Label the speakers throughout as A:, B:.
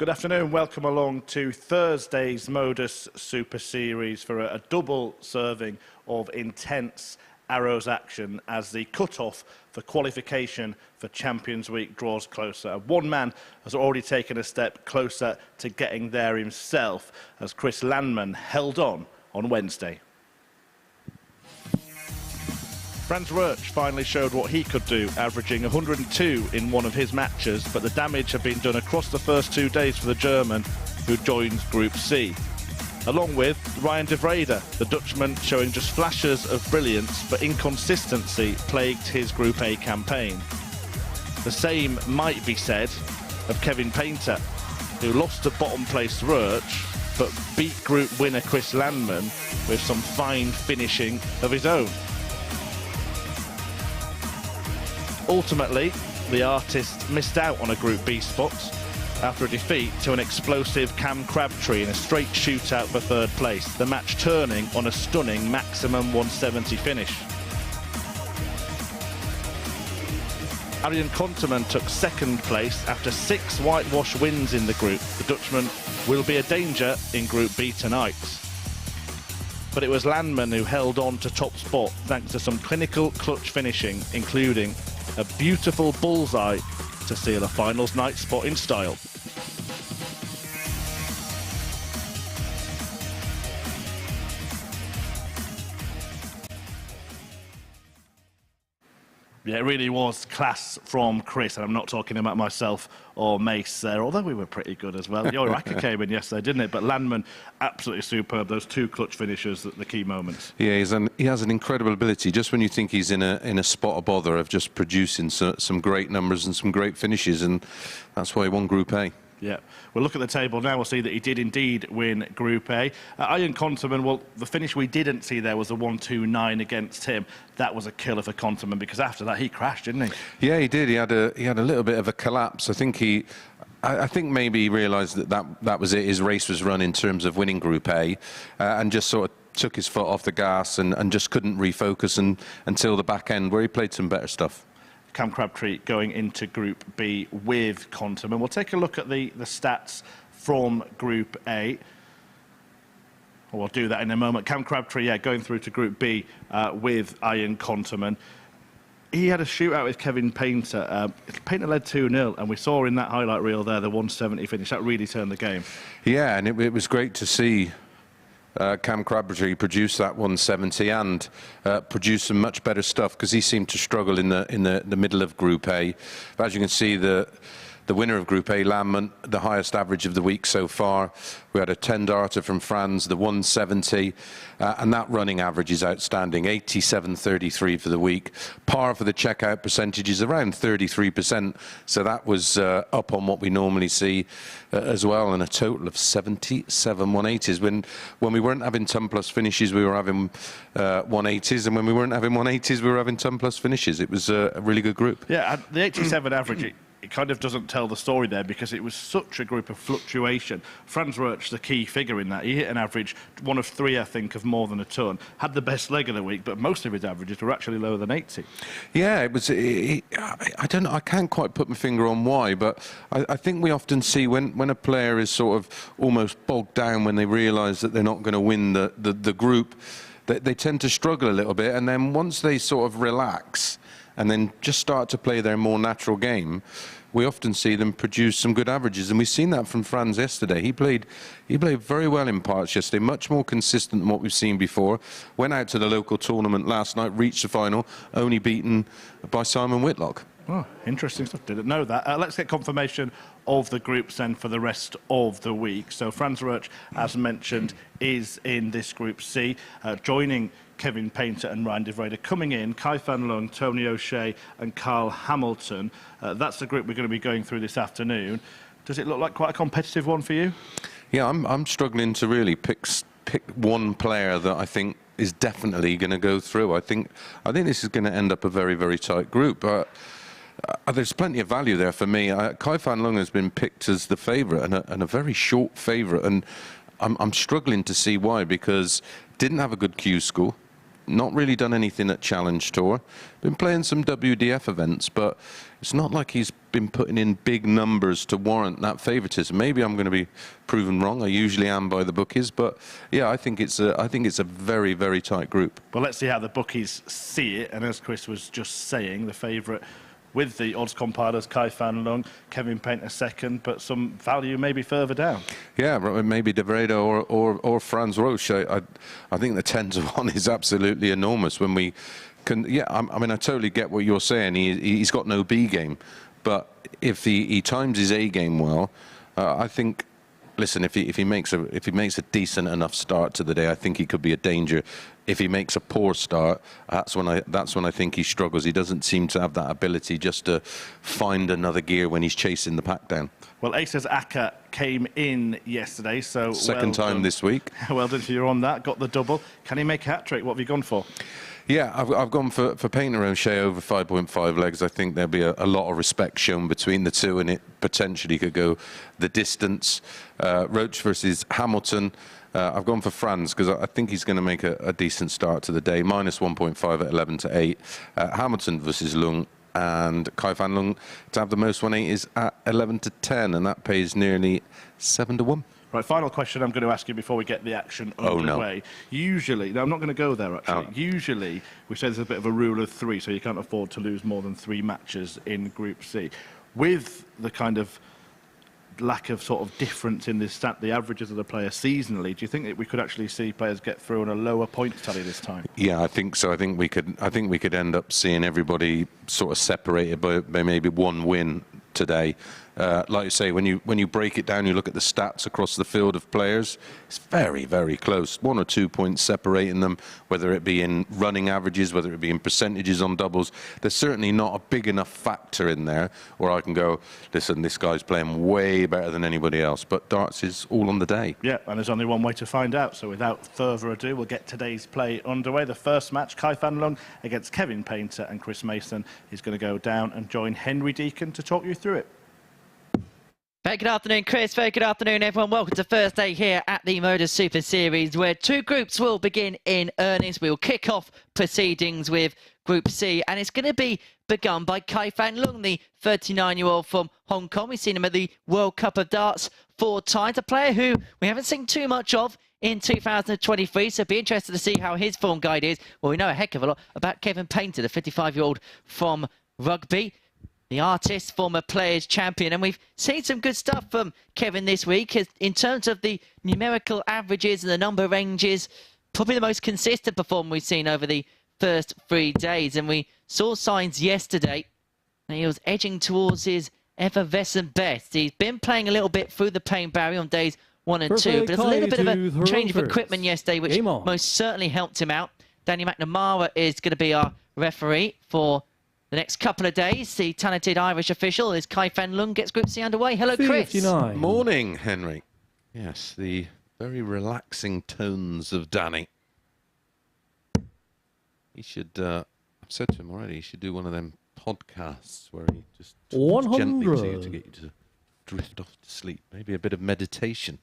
A: Good afternoon, welcome along to Thursday's MODUS Super Series for a double serving of intense Arrows action as the cut-off for qualification for Champions Week draws closer. One man has already taken a step closer to getting there himself as Chris Landman held on Wednesday. Franz Roach finally showed what he could do, averaging 102 in one of his matches, but the damage had been done across the first 2 days for the German, who joins Group C. Along with Ryan de Vrede, the Dutchman showing just flashes of brilliance, but inconsistency plagued his Group A campaign. The same might be said of Kevin Painter, who lost to bottom place Roach, but beat Group winner Chris Landman with some fine finishing of his own. Ultimately, the artist missed out on a Group B spot after a defeat to an explosive Cam Crabtree in a straight shootout for third place, the match turning on a stunning maximum 170 finish. Arjen Konterman took second place after 6 whitewash wins in the group. The Dutchman will be a danger in Group B tonight. But it was Landman who held on to top spot thanks to some clinical clutch finishing, including a beautiful bullseye to seal a finals night spot in style. Yeah, it really was class from Chris, and I'm not talking about myself or Mace there, although we were pretty good as well. Yoraka came in yesterday, didn't it? But Landman, absolutely superb. Those 2 clutch finishes, the key moments.
B: Yeah, he has an incredible ability. Just when you think he's in a spot of bother of just producing some great numbers and some great finishes, and that's why he won Group A.
A: Yeah, we'll look at the table now. We'll see that he did indeed win Group A. Arjen Konterman, well, the finish we didn't see there was a 1-2-9 against him. That was a killer for Konterman because after that he crashed, didn't he? Yeah,
B: he did. He had a little bit of a collapse. I think maybe he realised that was it. His race was run in terms of winning Group A, and just sort of took his foot off the gas and just couldn't refocus until the back end where he played some better stuff.
A: Cam Crabtree going into Group B with Konterman. We'll take a look at the stats from Group A. We'll do that in a moment. Cam Crabtree, yeah, going through to Group B with Arjen Konterman. He had a shootout with Kevin Painter. Painter led 2-0, and we saw in that highlight reel there the 170 finish. That really turned the game. Yeah, and it was great to see Cam Crabtree produced that 170 and produced some much better stuff because he seemed to struggle in the middle of Group A. But as you can see, the winner of Group A, Landman, the highest average of the week so far. We had a 10-darter from Franz, the 170, and that running average is outstanding, 87.33 for the week. Par for the checkout percentage is around 33%, so that was up on what we normally see as well, and a total of 77 180s. When we weren't having 10+ finishes, we were having 180s, and when we weren't having 180s, we were having 10+ finishes. It was a really good group. Yeah, the 87 average, it kind of doesn't tell the story there because it was such a group of fluctuation. Franz Roach, the key figure in that, he hit an average, 1 of 3, I think, of more than a ton. Had the best leg of the week, but most of his averages were actually lower than 80. Yeah, it was. I don't know. I can't quite put my finger on why, but I think we often see when a player is sort of almost bogged down when they realise that they're not going to win the group, they tend to struggle a little bit, and then once they sort of relax and then just start to play their more natural game, we often see them produce some good averages, and we've seen that from Franz yesterday. He played very well in parts yesterday, much more consistent than what we've seen before. Went out to the local tournament last night, reached the final, only beaten by Simon Whitlock. Oh, interesting stuff. Didn't know that. Let's get confirmation of the groups then for the rest of the week. So Franz Roach, as mentioned, is in this Group C, joining Kevin Painter and Ryan de Vrede. Coming in, Kai van Lung, Tony O'Shea and Carl Hamilton. That's the group we're going to be going through this afternoon. Does it look like quite a competitive one for you?
B: Yeah, I'm struggling to really pick one player that I think is definitely going to go through. I think this is going to end up a very, very tight group. There's plenty of value there for me. Kai van Lung has been picked as the favourite and a very short favourite, and I'm struggling to see why, because didn't have a good Q school, not really done anything at Challenge Tour. Been playing some WDF events, but it's not like he's been putting in big numbers to warrant that favouritism. Maybe I'm going to be proven wrong. I usually am by the bookies, but yeah, I think it's a very, very tight group.
A: Well, let's see how the bookies see it. And as Chris was just saying, the favourite with the odds compilers, Kai Fan Lung, Kevin Painter second, but some value maybe further down.
B: Yeah, maybe De Vrede or Franz Roche. I think the 10 to 1 is absolutely enormous when we can. Yeah, I mean, I totally get what you're saying. He's got no B game, but if he times his A game well, I think. Listen, if he makes a decent enough start to the day, I think he could be a danger. If he makes a poor start, that's when I think he struggles. He doesn't seem to have that ability just to find another gear when he's chasing the pack down.
A: Well, Aces Aka came in yesterday, so
B: second time this week.
A: Well done to you on that. Got the double. Can he make a hat trick? What have you gone for?
B: Yeah, I've gone for Painter O'Shea over 5.5 legs. I think there'll be a lot of respect shown between the two, and it potentially could go the distance. Roach versus Hamilton. I've gone for Franz because I think he's going to make a decent start to the day. Minus 1.5 at 11 to 8. Hamilton versus Lung. And Kai Fan Lung to have the most 1/8 is at 11 to 10, and that pays nearly 7 to 1.
A: Right, final question I'm going to ask you before we get the action underway. Usually, no, I'm not going to go there actually. Usually, we say there's a bit of a rule of 3, so you can't afford to lose more than 3 matches in Group C. With the kind of lack of sort of difference in this the averages of the players seasonally, do you think that we could actually see players get through on a lower point tally this time?
B: Yeah, I think so. I think we could end up seeing everybody sort of separated by maybe 1 win today. Like you say, when you break it down, you look at the stats across the field of players, it's very, very close. 1 or 2 points separating them, whether it be in running averages, whether it be in percentages on doubles. There's certainly not a big enough factor in there where I can go, listen, this guy's playing way better than anybody else. But darts is all on the day.
A: Yeah, and there's only one way to find out. So without further ado, we'll get today's play underway. The first match, Kai Fan Lung against Kevin Painter and Chris Mason, is going to go down and join Henry Deacon to talk you through it.
C: Very good afternoon, Chris. Very good afternoon, everyone. Welcome to Thursday here at the MODUS Super Series, where 2 groups will begin in earnest. We'll kick off proceedings with Group C, and it's going to be begun by Kai Fan Lung, the 39-year-old from Hong Kong. We've seen him at the World Cup of Darts 4 times, a player who we haven't seen too much of in 2023, so be interested to see how his form guide is. Well, we know a heck of a lot about Kevin Painter, the 55-year-old from Rugby. The artist, former players champion, and we've seen some good stuff from Kevin this week in terms of the numerical averages and the number ranges. Probably the most consistent performer we've seen over the first 3 days, and we saw signs yesterday that he was edging towards his effervescent best. He's been playing a little bit through the pain barrier on days 1 and 2, but there's a little bit of a change of equipment yesterday, which most certainly helped him out. Danny McNamara is going to be our referee for the next couple of days. The talented Irish official is Kai Fan Lung. Gets Group C underway. Hello, Chris.
D: 59.
B: Morning, Henry. Yes, the very relaxing tones of Danny. He should, I've said to him already, he should do one of them podcasts where he just talks gently to you to get you to drift off to sleep. Maybe a bit of meditation.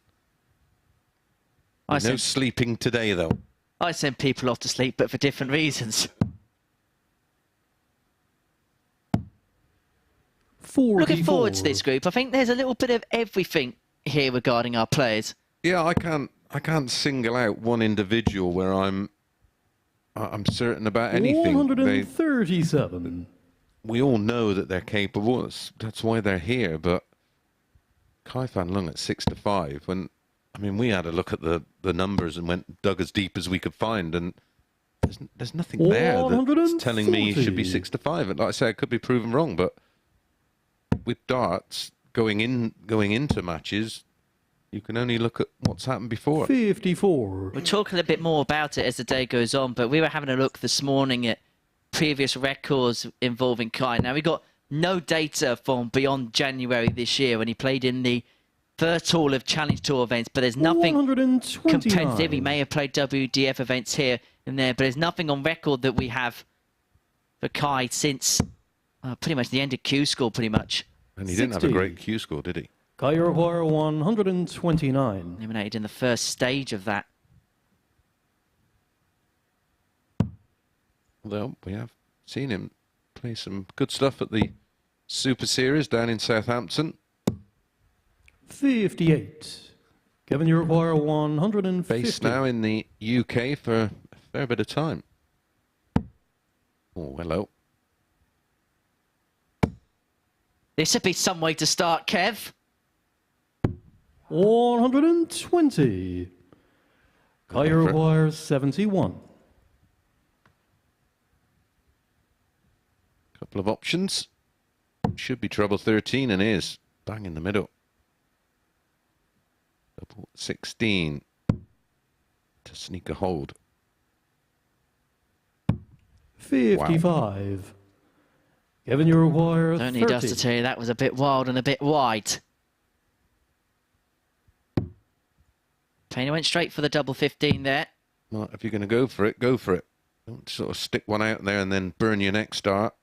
B: No sleeping today, though.
C: I send people off to sleep, but for different reasons.
D: 44.
C: Looking forward to this group. I think there's a little bit of everything here regarding our players.
B: Yeah, I can't single out one individual where I'm certain about anything.
D: 137.
B: We all know that they're capable. That's why they're here. But Kai Fan Lung at 6 to 5. When I mean, we had a look at the numbers and dug as deep as we could find, and there's nothing there that's telling me he should be 6 to 5. And like I say, I could be proven wrong, but with darts going into matches, you can only look at what's happened before.
D: 54.
C: We'll talk a little bit more about it as the day goes on, but we were having a look this morning at previous records involving Kai. Now, we got no data from beyond January this year when he played in the first hall of Challenge Tour events, but there's nothing competitive. He may have played WDF events here and there, but there's nothing on record that we have for Kai since pretty much the end of Q School, pretty much.
B: And he didn't have a great Q School, did he?
D: Kai Uruguay 129.
C: Eliminated in the first stage of that.
B: Although we have seen him play some good stuff at the Super Series down in Southampton.
D: 58. Kevin, you require 150.
B: Based now in the UK for a fair bit of time. Oh, hello.
C: This would be some way to start, Kev.
D: 120. Kai requires 71.
B: Couple of options. Should be treble 13 and is. Bang in the middle. Double 16 to sneak a hold.
D: 55. Wow. Kevin, you require 30.
C: Don't need us to tell you that was a bit wild and a bit wide. Painter went straight for the double 15 there.
B: Well, if you're going to go for it, go for it. Don't sort of stick one out there and then burn your next start.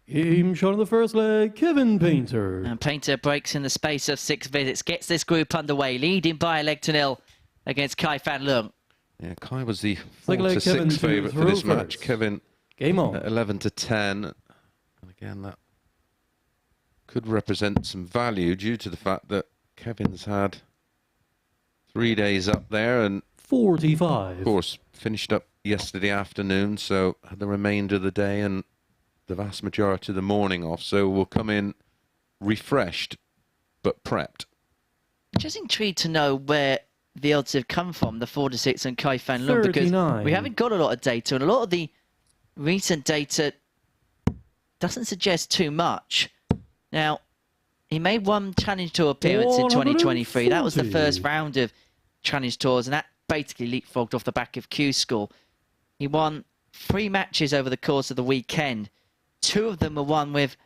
D: Game shot in the first leg, Kevin Painter.
C: And Painter breaks in the space of 6 visits, gets this group underway, leading by a leg to nil against Kai Fan Leung.
B: Yeah, Kai was the
D: Second leg,
B: 4-6 favourite for this match. Kevin,
D: game on.
B: 11 to 10. And again, that could represent some value due to the fact that Kevin's had 3 days up there and
D: 45.
B: of course finished up yesterday afternoon, so had the remainder of the day and the vast majority of the morning off, so we'll come in refreshed but prepped.
C: Just intrigued to know where the odds have come from, the 4-6 and Kai Fan Leung, because we haven't got a lot of data, and a lot of the recent data doesn't suggest too much. Now, he made one Challenge Tour appearance in 2023. That was the first round of Challenge Tours, and that basically leapfrogged off the back of Q School. He won 3 matches over the course of the weekend. 2 of them were won with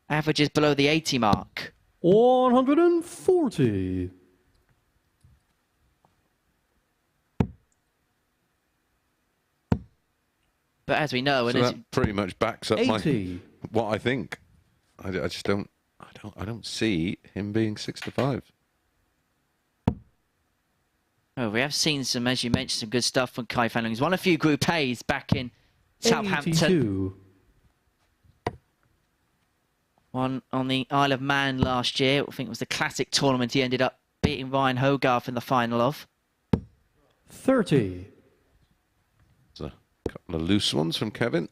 C: averages below the 80 mark.
D: 140.
C: But as we know,
B: So
C: and
B: that pretty much backs up
D: 80.
B: what I think. I just don't see him being 6 to 5.
C: oh, we have seen some, as you mentioned, some good stuff from Kai Fan Leung. He's won a few Group A's back in Southampton.
D: 82.
C: One on the Isle of Man last year. I think it was the Classic tournament he ended up beating Ryan Hogarth in the final of.
D: 30.
B: There's a couple of loose ones from Kevin.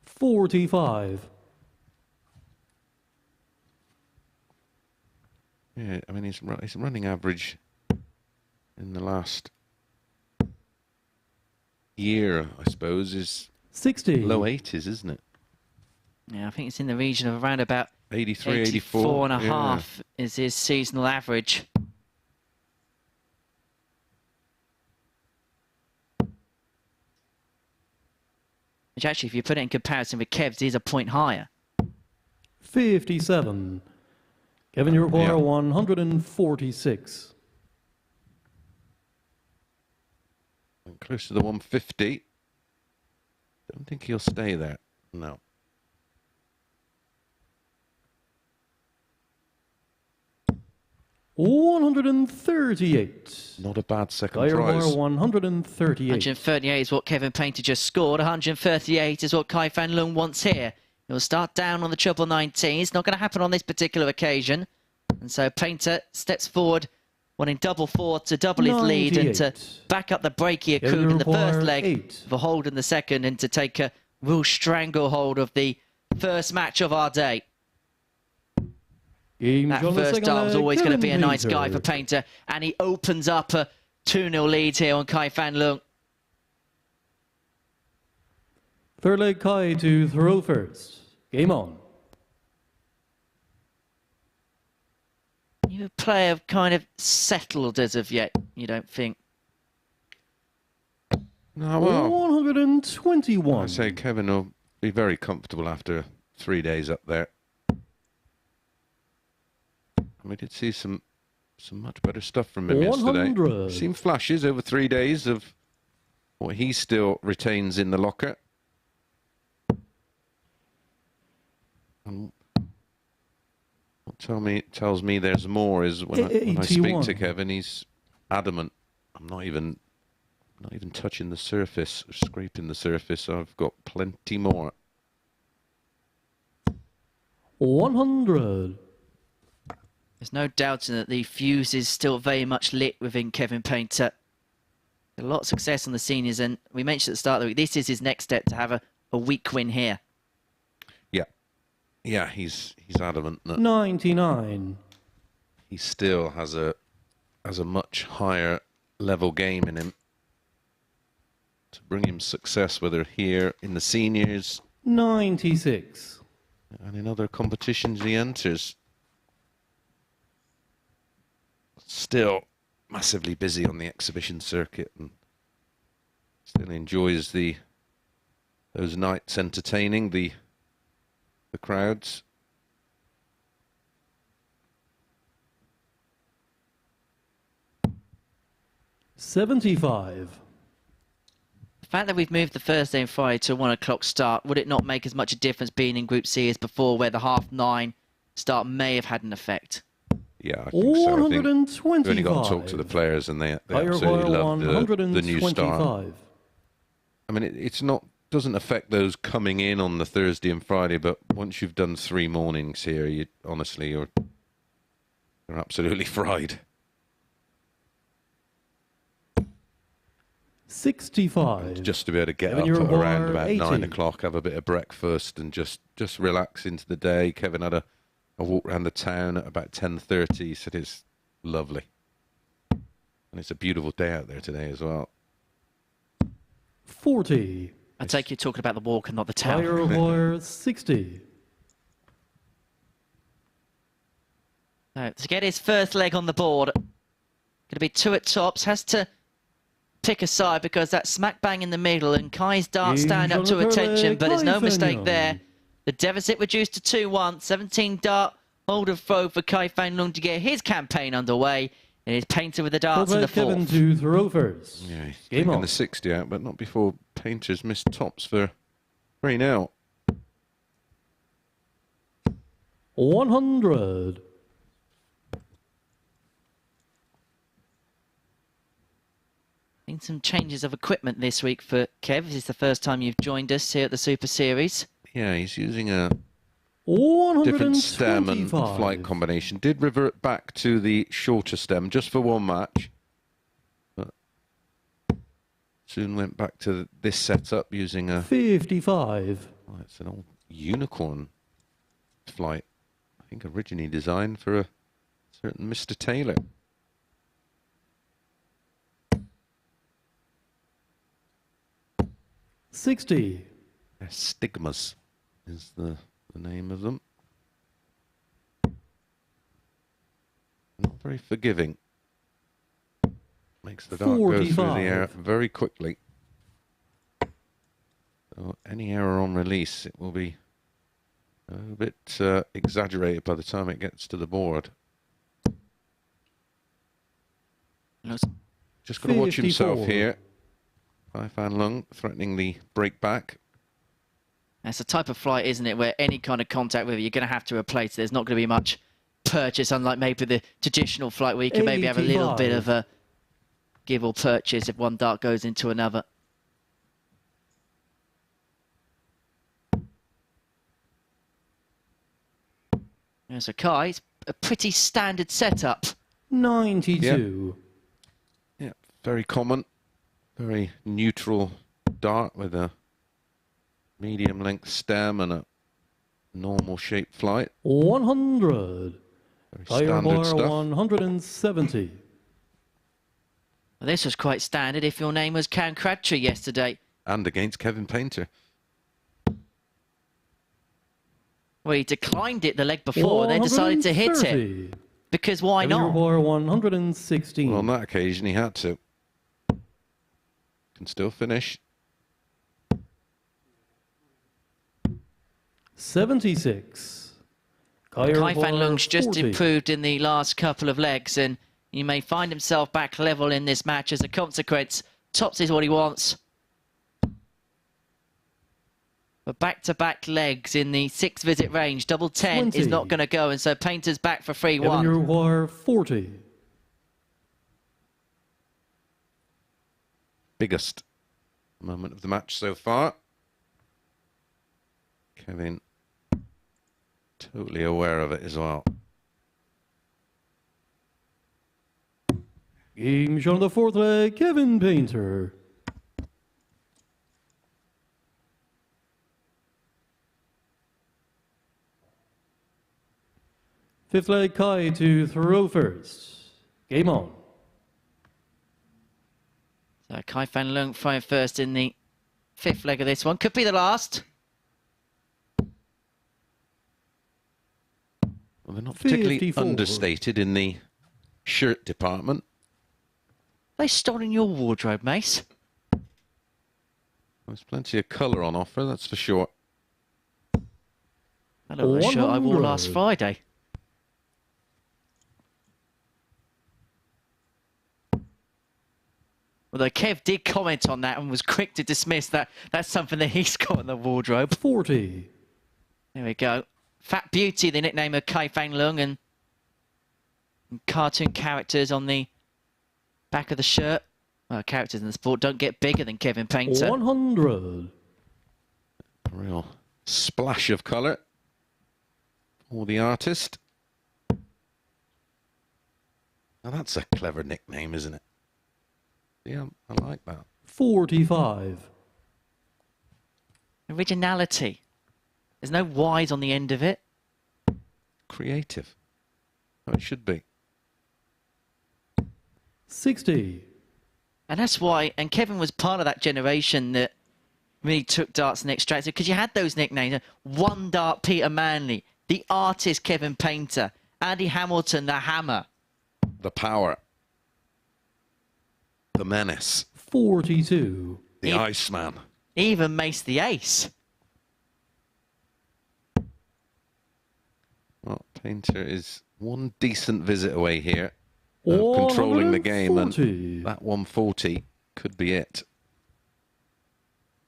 D: 45.
B: Yeah, I mean, his running average in the last year, I suppose, is
D: 60.
B: low 80s, isn't it?
C: Yeah, I think it's in the region of around about
B: 83,
C: 84
B: 84
C: and a half is his seasonal average. Which actually, if you put it in comparison with Kev's, is a point higher.
D: 57. Kevin, you require
B: Yeah.
D: 146.
B: And close to the 150. Don't think he'll stay there. No.
D: $138.
B: Not a bad second
D: Kai require
B: prize.
D: 138.
C: 138 is what Kevin Painter just scored. 138 is what Kai Fan Leung wants here. He'll start down on the treble 19. It's not going to happen on this particular occasion. And so Painter steps forward, wanting double 4 to double his lead and to
D: 98.
C: back up the break he accrued in the first leg for hold in the second and to take a real stranglehold of the first match of our day. That first start was always going to be a nice guy for Painter, and he opens up a 2-0 lead here on Kai Fan Leung.
D: Third leg, Kai to throw first. Game on.
C: You player kind of settled as of yet, you don't think?
B: No, well,
D: 121.
B: I say Kevin will be very comfortable after 3 days up there. And we did see some much better stuff from him
D: 100.
B: yesterday. Seen flashes over 3 days of what he still retains in the locker. And tells me there's more is when I speak
D: 81.
B: to Kevin, he's adamant. I'm not even touching the surface, or scraping the surface. I've got plenty more.
D: 100.
C: There's no doubting that the fuse is still very much lit within Kevin Painter. A lot of success on the seniors, and we mentioned at the start of the week, this is his next step to have a week win here.
B: Yeah, he's adamant that
D: 99.
B: he still has a much higher level game in him to bring him success, whether here in the seniors
D: 96.
B: and in other competitions he enters. Still massively busy on the exhibition circuit and still enjoys those nights entertaining the crowds.
D: $75.
C: The fact that we've moved the Thursday and Friday to a 1 o'clock start, would it not make as much a difference being in Group C as before, where the 9:30 start may have had an effect?
B: Yeah, I think so. I think we've only got to talk to the
D: 125.
B: players and they
D: Higher
B: absolutely
D: wire
B: love the new start.
D: 125.
B: I mean, it's not, doesn't affect those coming in on the Thursday and Friday, but once you've done 3 mornings here, you honestly, you're absolutely fried.
D: 65.
B: Just to be able to get up
D: €7
B: around
D: bar,
B: about
D: 80.
B: 9 o'clock, have a bit of breakfast and just relax into the day. Kevin had a walk around the town at about 10:30. He said it's lovely. And it's a beautiful day out there today as well.
D: 40.
C: I take you talking about the walk and not the town.
D: Higher wire 60.
C: To get his first leg on the board, going to be 2 at tops, has to pick a side because that's smack bang in the middle and Kai's dart stand up to attention, but there's no mistake there. The deficit reduced to 2-1, 17 dart hold and throw for Kai Fan Lung to get his campaign underway. And it's Painter with the darts in the
D: Kevin
C: fourth.
D: to throw first.
B: Yeah, he's
D: Game
B: taking
D: on.
B: the 60 out, but not before Painter's missed tops for 3 now.
D: 100.
C: Seen some changes of equipment this week for Kev. This is the first time you've joined us here at the Super Series.
B: Yeah, he's using a
D: 125.
B: different stem and flight combination. Did revert back to the shorter stem just for 1 match. But soon went back to this setup using a...
D: 55.
B: Oh, it's an old unicorn flight. I think originally designed for a certain Mr. Taylor.
D: $60.
B: Stigmas is the name of them. Not very forgiving. Makes the dart go through the
D: 45.
B: air very quickly. So any error on release, it will be a bit exaggerated by the time it gets to the board. Just got to watch himself
D: 54.
B: here. Kai Fan Lung threatening the break back.
C: That's the type of flight, isn't it, where any kind of contact with it, you're going to have to replace. There's not going to be much purchase, unlike maybe the traditional flight where you can maybe have a little bit of a give or purchase if one dart goes into another. There's a Kai. It's a pretty standard setup.
D: 92.
B: Yeah, very common. Very neutral dart with a medium length stem and a normal shaped flight.
D: 100.
B: Very
D: Higher
B: standard
D: wire
B: stuff.
D: 170.
C: Well, this was quite standard if your name was Cam Crabtree yesterday.
B: And against Kevin Painter.
C: Well, he declined it the leg before, then decided to hit it.
D: 130.
C: Because why
D: Higher
C: not?
D: wire 116.
B: Well, on that occasion he had to. Can still finish.
D: 76.
C: Kai Fan
D: wire
C: Lung's just
D: 40.
C: improved in the last couple of legs, and he may find himself back level in this match as a consequence. Tops is what he wants. But back-to-back legs in the 6-visit range. Double 10 is
D: 20.
C: not going to go, and so Painter's back for
D: Kevin,
C: 3-1.
D: you require 40.
B: Biggest moment of the match so far. Kevin totally aware of it as well.
D: Game shown on the 4th leg, Kevin Painter. Fifth leg, Kai to throw first. Game on.
C: So Kai Fan Leung throwing first in the 5th leg of this one. Could be the last.
B: Well, they're not particularly
D: 54.
B: understated in the shirt department.
C: They stolen your wardrobe, Mace.
B: There's plenty of colour on offer, that's for sure.
C: I look like the shirt I wore
D: 100.
C: last Friday. Although Kev did comment on that and was quick to dismiss that that's something that he's got in the wardrobe.
D: 40.
C: There we go. Fat Beauty, the nickname of Kai Fang Leung, and cartoon characters on the back of the shirt. Well, characters in the sport don't get bigger than Kevin Painter.
D: 100.
B: A real splash of colour for the artist. Now that's a clever nickname, isn't it? Yeah, I like that.
D: 45.
C: Originality. There's no Y's on the end of it.
B: Creative. How it should be.
D: 60.
C: And that's why, and Kevin was part of that generation that really took darts and extracted, because you had those nicknames. One Dart Peter Manley, the artist Kevin Painter, Andy Hamilton, the Hammer.
B: The power. The menace.
D: 42.
B: The Iceman.
C: Even Mace the Ace.
B: Well, Painter is one decent visit away here. Controlling the game,
D: 140.
B: and that 140 could be it.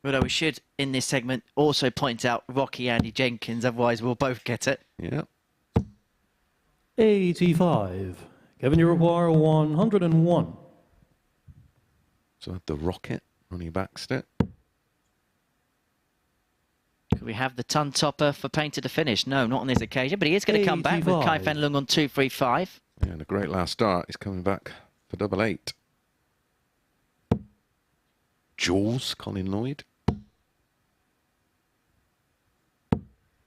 C: Although we should, in this segment, also point out Rocky Andy Jenkins, otherwise we'll both get it.
B: Yeah.
D: 85. Kevin, you require 101.
B: So the Rocket, Ronnie Baxter.
C: Could we have the ton topper for Painter to finish? No, not on this occasion, but he is going to come back with
D: 85.
C: Kai Fan Leung on 235.
B: Yeah, and a great last start. He's coming back for double 8. Jaws, Colin Lloyd.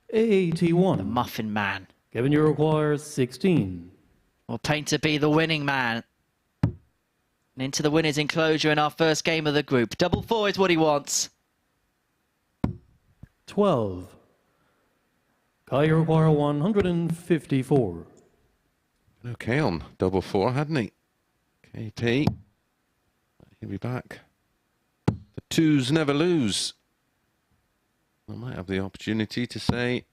D: 81.
C: The Muffin Man.
D: Kevin, you require 16.
C: Will Painter be the winning man? And into the winner's enclosure in our first game of the group. Double 4 is what he wants.
D: 12. Kai, you require 154.
B: Okay, on double 4, hadn't he? KP. He'll be back. The twos never lose. I might have the opportunity to say,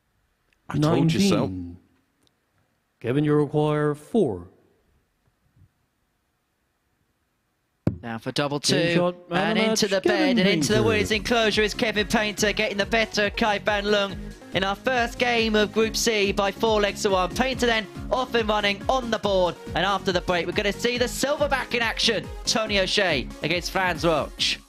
B: I
D: 19.
B: told you so.
D: Kevin, you require 4.
C: Now for double
D: Game
C: 2,
D: shot, man
C: and
D: of the
C: into
D: match,
C: the bed
D: Kevin
C: and into the
D: Painter.
C: winner's enclosure is Kevin Painter, getting the better of Kai Fan Leung in our first game of Group C by 4 legs to 1. Painter then off and running on the board, and after the break we're going to see the silverback in action. Tony O'Shea against Franz Roach.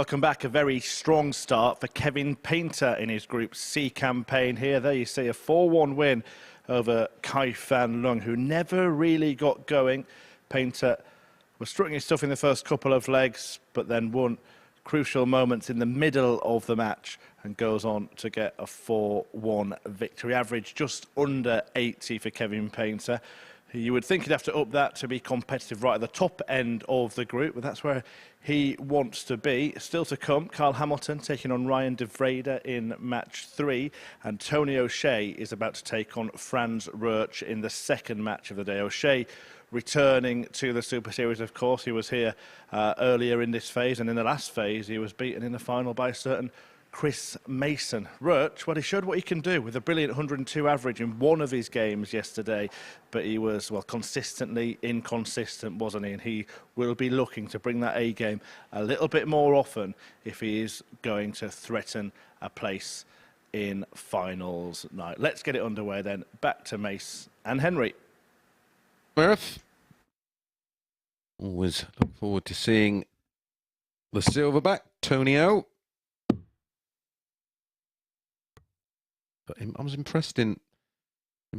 A: Welcome back. A very strong start for Kevin Painter in his Group C campaign here. There you see a 4-1 win over Kai Fan Lung, who never really got going. Painter was strutting his stuff in the first couple of legs, but then won crucial moments in the middle of the match and goes on to get a 4-1 victory. Average just under 80 for Kevin Painter. You would think he'd have to up that to be competitive right at the top end of the group, but that's where he wants to be. Still to come, Carl Hamilton taking on Ryan de Vrede in match 3, and Tony O'Shea is about to take on Franz Roach in the second match of the day. O'Shea returning to the Super Series, of course. He was here earlier in this phase, and in the last phase he was beaten in the final by a certain Chris Mason. Roach, well, he showed what he can do with a brilliant 102 average in one of his games yesterday, but he was, well, consistently inconsistent, wasn't he? And he will be looking to bring that A game a little bit more often if he is going to threaten a place in finals night. Let's get it underway then. Back to Mace and Henry.
B: Murph. Always look forward to seeing the silverback, Tony O. But I was impressed in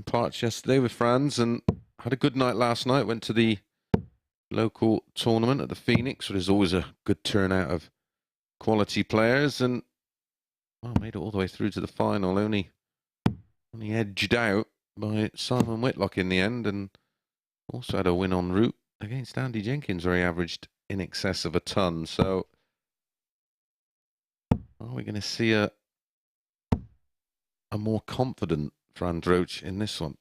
B: parts yesterday with Franz, and had a good night last night. Went to the local tournament at the Phoenix, where there's always a good turnout of quality players, and well, made it all the way through to the final. Only edged out by Simon Whitlock in the end, and also had a win en route against Andy Jenkins, where he averaged in excess of a ton. So are we going to see a more confident Franz Roach in this one?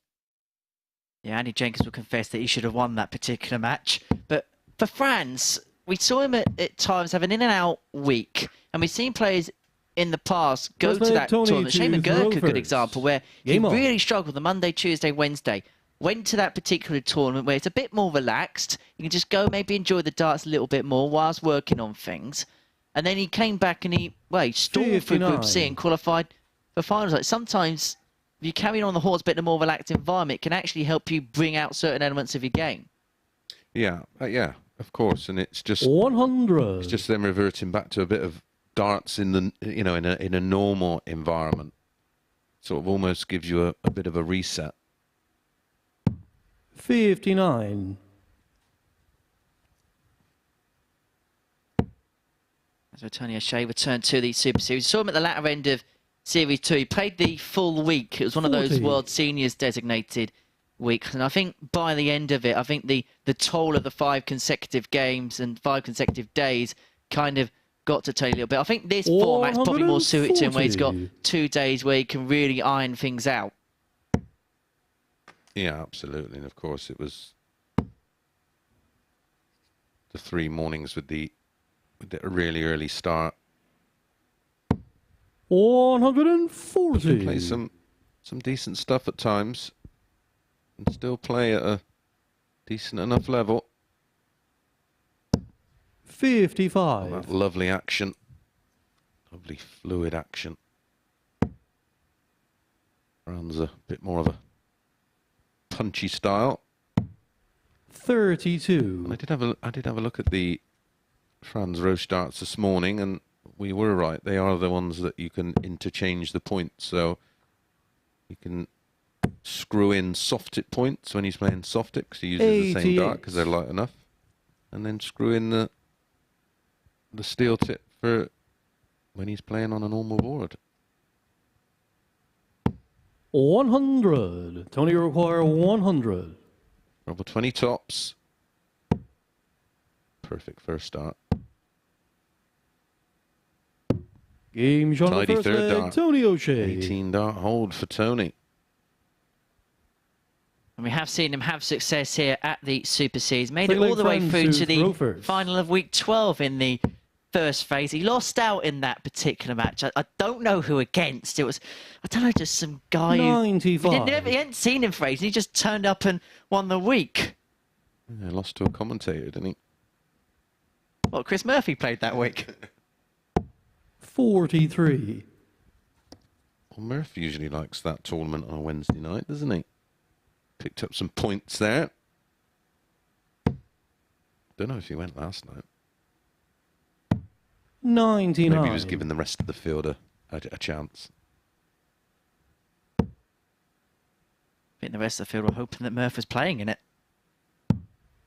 C: Yeah, Andy Jenkins will confess that he should have won that particular match. But for Franz, we saw him at times have an in-and-out week. And we've seen players in the past go to that tournament. Shane McGurk, a good example, where he really struggled the Monday, Tuesday, Wednesday. Went to that particular tournament where it's a bit more relaxed. You can just go maybe enjoy the darts a little bit more whilst working on things. And then he came back and he stormed through Group C and qualified for finals. Like sometimes if you carry on the horse a bit in a more relaxed environment, it can actually help you bring out certain elements of your game.
B: Yeah, yeah, of course. And it's just
D: 100.
B: It's just them reverting back to a bit of darts in the in a normal environment. Sort of almost gives you a bit of a reset.
D: 59.
C: As Tony O'Shea returned to the Super Series. Saw him at the latter end of Series 2. He played the full week. It was one of those World Seniors designated weeks. And I think by the end of it, I think the toll of the 5 consecutive games and 5 consecutive days kind of got to Tony a little bit. I think this format's probably more suited to him, where he's got 2 days where he can really iron things out.
B: Yeah, absolutely. And of course it was the 3 mornings with the really early start.
D: 140.
B: He can play some decent stuff at times and still play at a decent enough level.
D: 55.
B: That lovely action. Lovely fluid action. Runs a bit more of a punchy style.
D: 32.
B: And I did have a look at the Franz Roach darts this morning, and we were right. They are the ones that you can interchange the points. So you can screw in soft tip points when he's playing soft tip, because he uses the same dart because they're light enough, and then screw in the steel tip for when he's playing on a normal board.
D: 100. Tony require 100.
B: Rubber 20 tops. Perfect first start.
D: Game shot on the
B: Tidy
D: first
B: third
D: leg,
B: dart.
D: Tony O'Shea.
B: 18 dart hold for Tony.
C: And we have seen him have success here at the Super Series. Made it
D: Second
C: all the way
D: leg
C: through
D: Franz
C: to
D: to throw
C: the
D: first.
C: final of week 12 in the first phase. He lost out in that particular match. I don't know who against. It was, I don't know, just some guy
D: 95.
C: he hadn't seen him for ages. He just turned up and won the week.
B: Yeah, lost to a commentator, didn't he?
C: Well, Chris Murphy played that week.
D: 43.
B: Well, Murphy usually likes that tournament on a Wednesday night, doesn't he? Picked up some points there. Don't know if he went last night.
D: 99.
B: Maybe he was giving the rest of the field a chance.
C: I think the rest of the field were hoping that Murph was playing in it.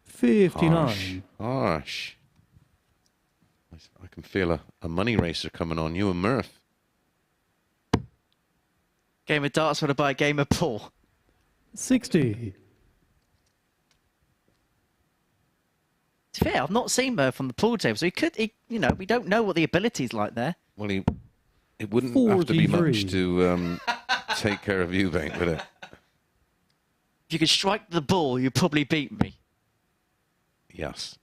D: 59.
B: Harsh. I can feel a money racer coming on you and Murph.
C: Game of darts followed by a game of pool.
D: 60.
C: To be fair, I've not seen Murph on the pool table, so you know, we don't know what the ability's like there.
B: Well, it wouldn't have to be
D: 43.
B: much to take care of you, mate, would it?
C: If you could strike the ball, you'd probably beat me.
B: Yes.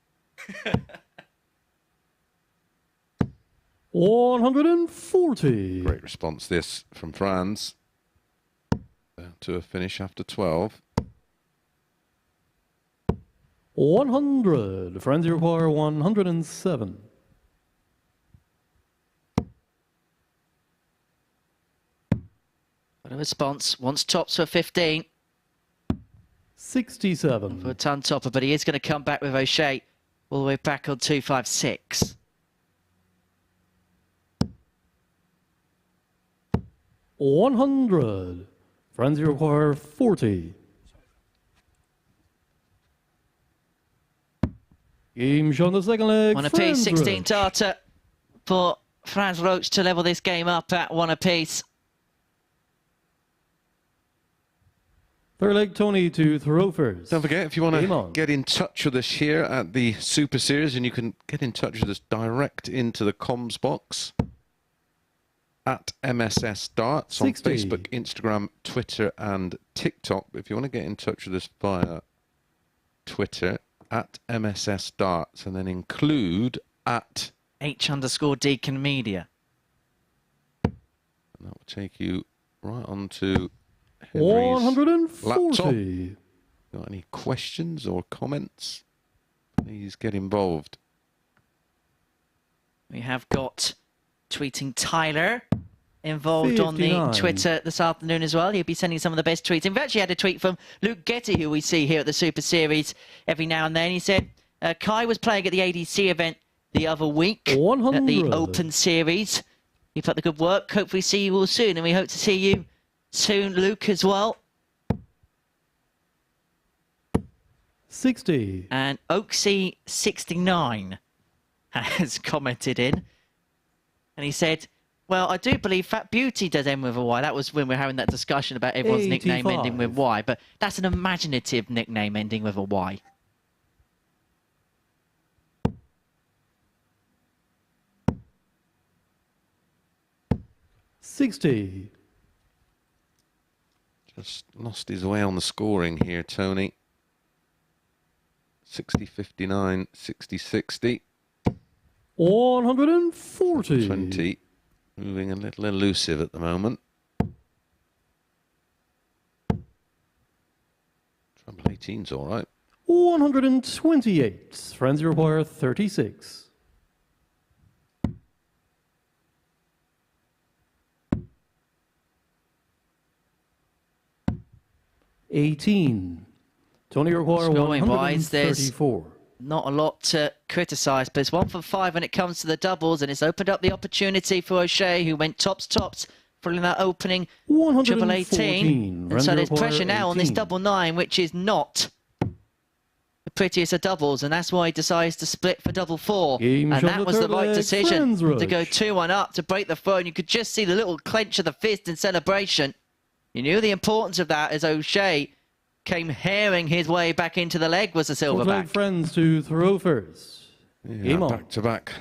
D: 140.
B: Great response this from Franz. To a finish after 12.
D: 100. Friends, you require 107.
C: What a response. Wants tops for 15.
D: 67.
C: For a ton topper, but he is going to come back with O'Shea all the way back on 256.
D: 100. Friends, you require 40. Game shown the second leg.
C: One apiece,
D: Franz
C: 16
D: Roach.
C: data for Franz Roach to level this game up at one apiece.
D: Third leg, Tony to throw first.
B: Don't forget, if you want
D: Game
B: to
D: on.
B: get in touch with us here at the Super Series, and you can get in touch with us direct into the comms box at MSS Darts on
D: 60.
B: Facebook, Instagram, Twitter, and TikTok. If you want to get in touch with us via Twitter, at MSS Darts, and then include at
C: H_Deacon Media.
B: and that will take you right on to Henry's
D: 140.
B: Got any questions or comments? Please get involved.
C: We have got tweeting Tyler involved on the
D: 59.
C: Twitter this afternoon as well. He'll be sending some of the best tweets. And we've actually had a tweet from Luke Getty, who we see here at the Super Series every now and then. He said, Kai was playing at the ADC event the other week at the
D: 100.
C: Open Series. Keep up the good work. Hopefully see you all soon. And we hope to see you soon, Luke, as well.
D: 60.
C: And Oaksy69 has commented in. And he said, well, I do believe Fat Beauty does end with a Y. That was when we were having that discussion about everyone's nickname
D: 85.
C: ending with Y. But that's an imaginative nickname ending with a Y.
D: $60.
B: Just lost his way on the scoring here, Tony. 60-59, 60-60.
D: 140.
B: 20. Moving a little elusive at the moment. Trouble 18's all right.
D: 128. Friends, you require 36. $18. Tony, you require
C: Scoring wise, there's
D: 134.
C: not a lot to criticise, but it's 1 for 5 when it comes to the doubles, and it's opened up the opportunity for O'Shea, who went tops following that opening triple 18. And so there's pressure now on this double 9, which is not the prettiest of doubles, and that's why he decides to split for double 4.
D: Game
C: And
D: shot
C: that
D: the
C: was the
D: third
C: right
D: leg,
C: decision
D: Franz
C: to go
D: Roach.
C: 2-1 up to break the throw, and you could just see the little clench of the fist in celebration. You knew the importance of that as O'Shea came herring his way back into the leg was the
D: Fourth leg,
C: silverback.
D: Friends to throw first.
B: Yeah,
D: Game on.
B: back-to-back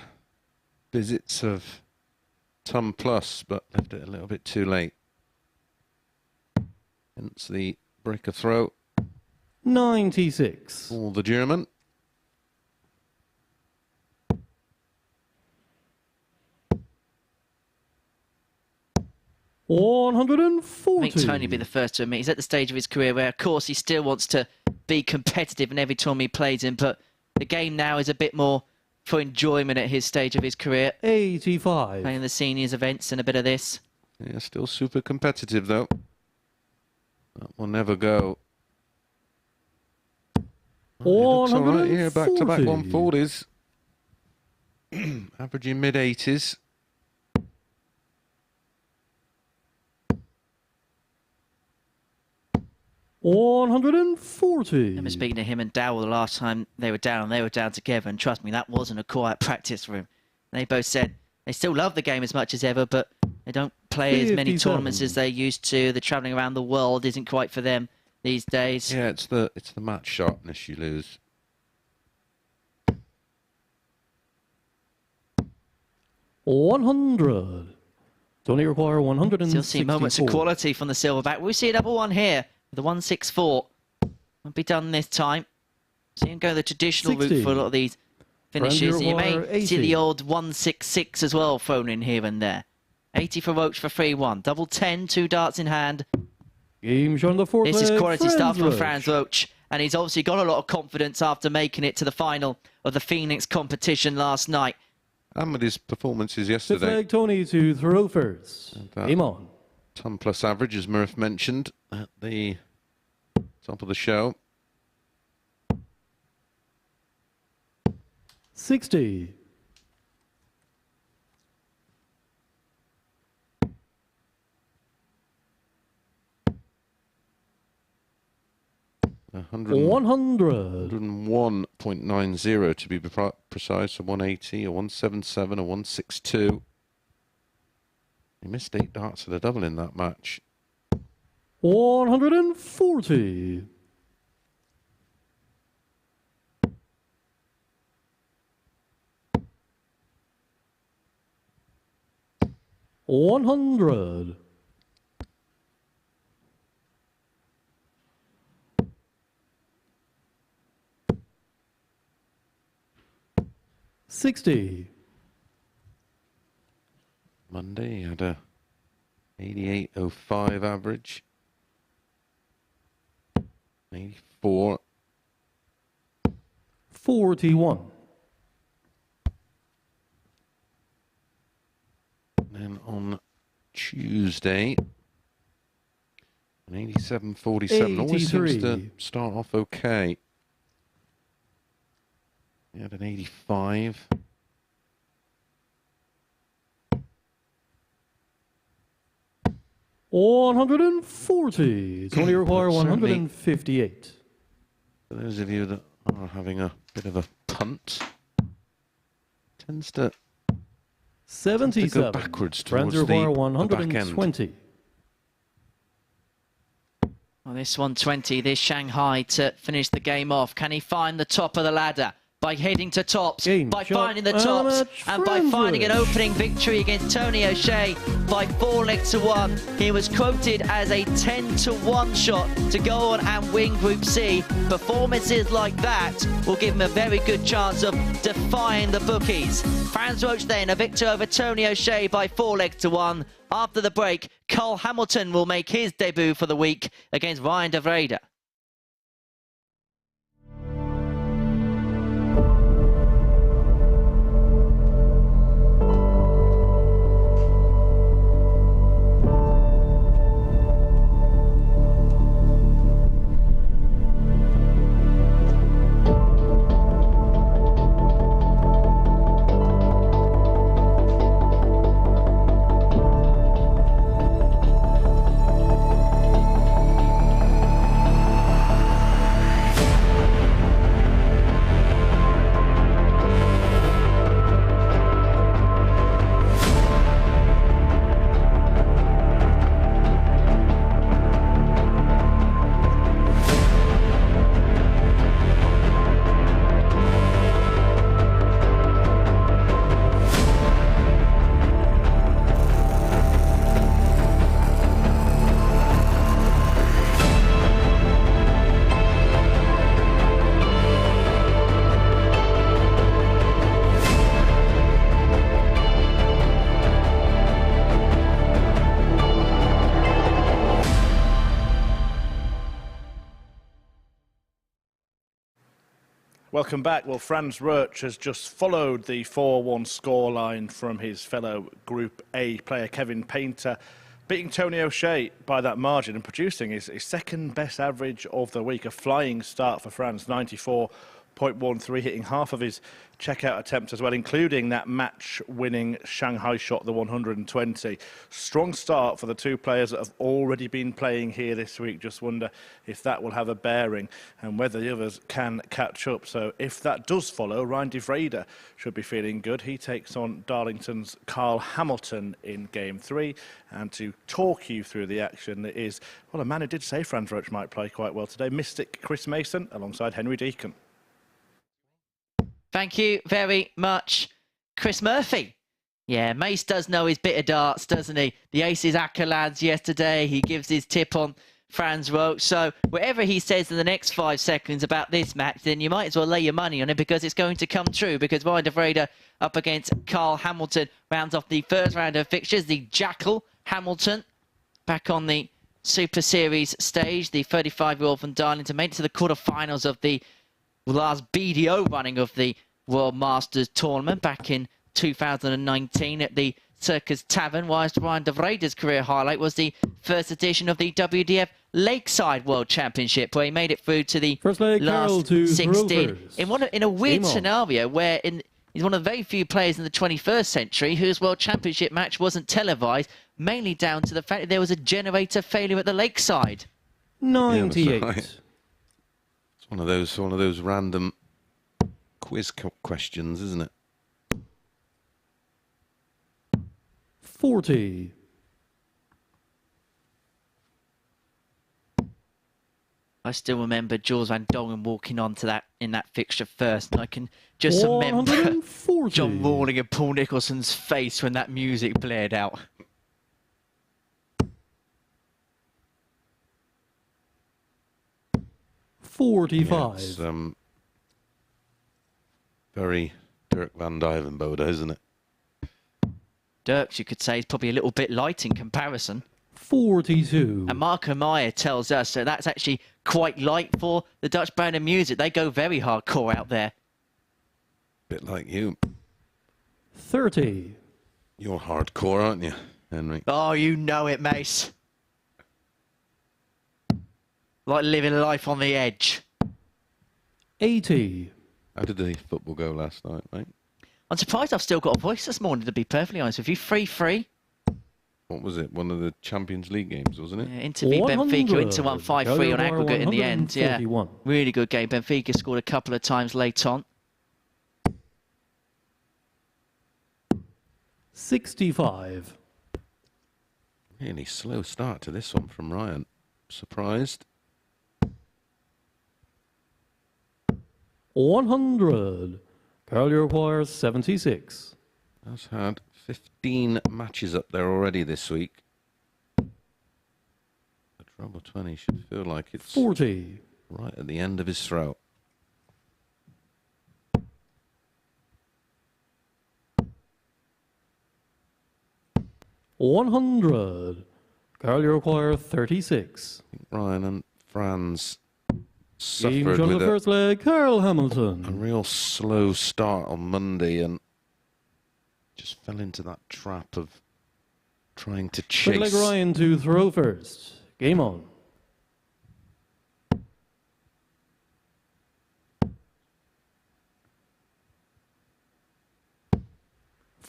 B: visits of Tum Plus, but left it a little bit too late. Hence the break of throw
D: 96.
B: for the German.
C: I
D: 140.
C: think Tony will be the first to admit he's at the stage of his career where, of course, he still wants to be competitive in every tournament he plays in, but the game now is a bit more for enjoyment at his stage of his career.
D: 85.
C: Playing the seniors events and a bit of this.
B: Yeah, still super competitive though. That will never go. Well, it looks all right here, back-to-back
D: 140.
B: 140s. Averaging mid-80s.
D: $140.
C: I remember speaking to him and Dowell the last time they were down together, and trust me, that wasn't a quiet practice room. And they both said they still love the game as much as ever, but they don't play as many
D: 57.
C: tournaments as they used to. The travelling around the world isn't quite for them these days.
B: Yeah, it's the match sharpness you lose.
D: $100. Only require 164.
C: Still see moments of quality from the silverback. We see a double one here. The 164 won't be done this time. See him go the traditional
D: 60.
C: route for a lot of these finishes. And you may
D: require
C: see
D: 80.
C: the old 166 as well thrown in here and there. 80 for Roach for 3-1. Double 10, 2 darts in hand.
D: Game showing the fourth
C: This is
D: leg,
C: quality stuff from
D: Roach.
C: Franz Roach. And he's obviously got a lot of confidence after making it to the final of the Phoenix competition last night.
B: And with his performances
D: Fifth
B: yesterday,
D: leg, Tony to throw first.
B: that-
D: Game on.
B: ton plus average, as Murph mentioned at the top of the show.
D: 60.
B: A 100
D: 100.
B: 101.90 to be precise, a 180, a 177, a 162. He missed 8 darts at a double in that match.
D: 140. $100. $60.
B: Monday, he had a 88.05 average. 84.
D: $41.
B: Then on Tuesday, an 87.47. Always seems to
D: 83.
B: start off okay. He had an 85.
D: $140. It's only require
B: Certainly.
D: 158.
B: For those of you that are having a bit of a punt, tends to
D: 77.
B: backwards
D: Friends
B: towards
D: require
B: the back end.
D: 120.
C: Well, this 120, this Shanghai to finish the game off. Can he find the top of the ladder? By heading to tops,
D: Game,
C: by
D: shot,
C: finding the
D: and
C: tops,
D: match,
C: and by finding an
D: Franz.
C: opening victory against Tony O'Shea by 4 legs to 1. He was quoted as a 10-1 shot to go on and win Group C. Performances like that will give him a very good chance of defying the bookies. Franz Roach then, a victor over Tony O'Shea by 4 legs to 1. After the break, Carl Hamilton will make his debut for the week against Ryan de Vrede.
A: Welcome back. Well, Franz Roach has just followed the 4-1 scoreline from his fellow Group A player Kevin Painter, beating Tony O'Shea by that margin and producing his second best average of the week. A flying start for Franz, 94.4 0.13, hitting half of his checkout attempts as well, including that match-winning Shanghai shot, the 120. Strong start for the two players that have already been playing here this week. Just wonder if that will have a bearing and whether the others can catch up. So if that does follow, Ryan de Vrede should be feeling good. He takes on Darlington's Carl Hamilton in Game 3. And to talk you through the action is, well, a man who did say Franz Roach might play quite well today, Mystic Chris Mason, alongside Henry Deacon.
C: Thank you very much, Chris Murphy. Yeah, Mace does know his bit of darts, doesn't he? The Aces accolades yesterday. He gives his tip on Franz Roach. So whatever he says in the next 5 seconds about this match, then you might as well lay your money on it because it's going to come true. Because Ryan de Vrede up against Carl Hamilton rounds off the first round of fixtures. The Jackal Hamilton back on the Super Series stage. The 35-year-old from Darlington made it to the quarterfinals of the last BDO running of the World Masters tournament back in 2019 at the Circus Tavern, whilst Ryan de Vrede's career highlight was the first edition of the WDF Lakeside World Championship, where he made it through to the last 16 in a weird scenario where he's one of the very few players in the 21st century whose World Championship match wasn't televised, mainly down to the fact that there was a generator failure at the Lakeside.
D: 98.
B: Yeah, it's one of those random quiz questions, isn't it?
D: 40.
C: I still remember Jules Van Dongen walking onto that in that fixture first, and I can just remember John Rawling and Paul Nicholson's face when that music blared out.
D: $45.
B: Yeah, it's, very Dirk van Dijvenbode, isn't it?
C: Dirks, you could say, is probably a little bit light in comparison.
D: 42.
C: And Marco Meyer tells us so that's actually quite light for the Dutch band of music. They go very hardcore out there.
B: Bit like you.
D: 30.
B: You're hardcore, aren't you, Henry?
C: Oh, you know it, Mace. Like living life on the edge.
D: 80.
B: How did the football go last night, mate?
C: I'm surprised I've still got a voice this morning, to be perfectly honest with you. 3-3.
B: What was it? One of the Champions League games, wasn't it?
C: Yeah, Inter v Benfica. Inter won 5-3 on aggregate in the end. Yeah, really good game. Benfica scored a couple of times late on.
D: 65.
B: Really slow start to this one from Ryan. Surprised.
D: 100. Carl Uruguay 76.
B: Has had 15 matches up there already this week. The treble 20 should feel like it's
D: 40.
B: right at the end of his throat.
D: $100. Carl Uruguay 36.
B: I think Ryan and Franz
D: Game
B: suffered
D: on the
B: with
D: first leg, Carl
B: a
D: Hamilton.
B: real slow start on Monday and just fell into that trap of trying to
D: Second leg
B: chase.
D: Ryan to throw first. Game on.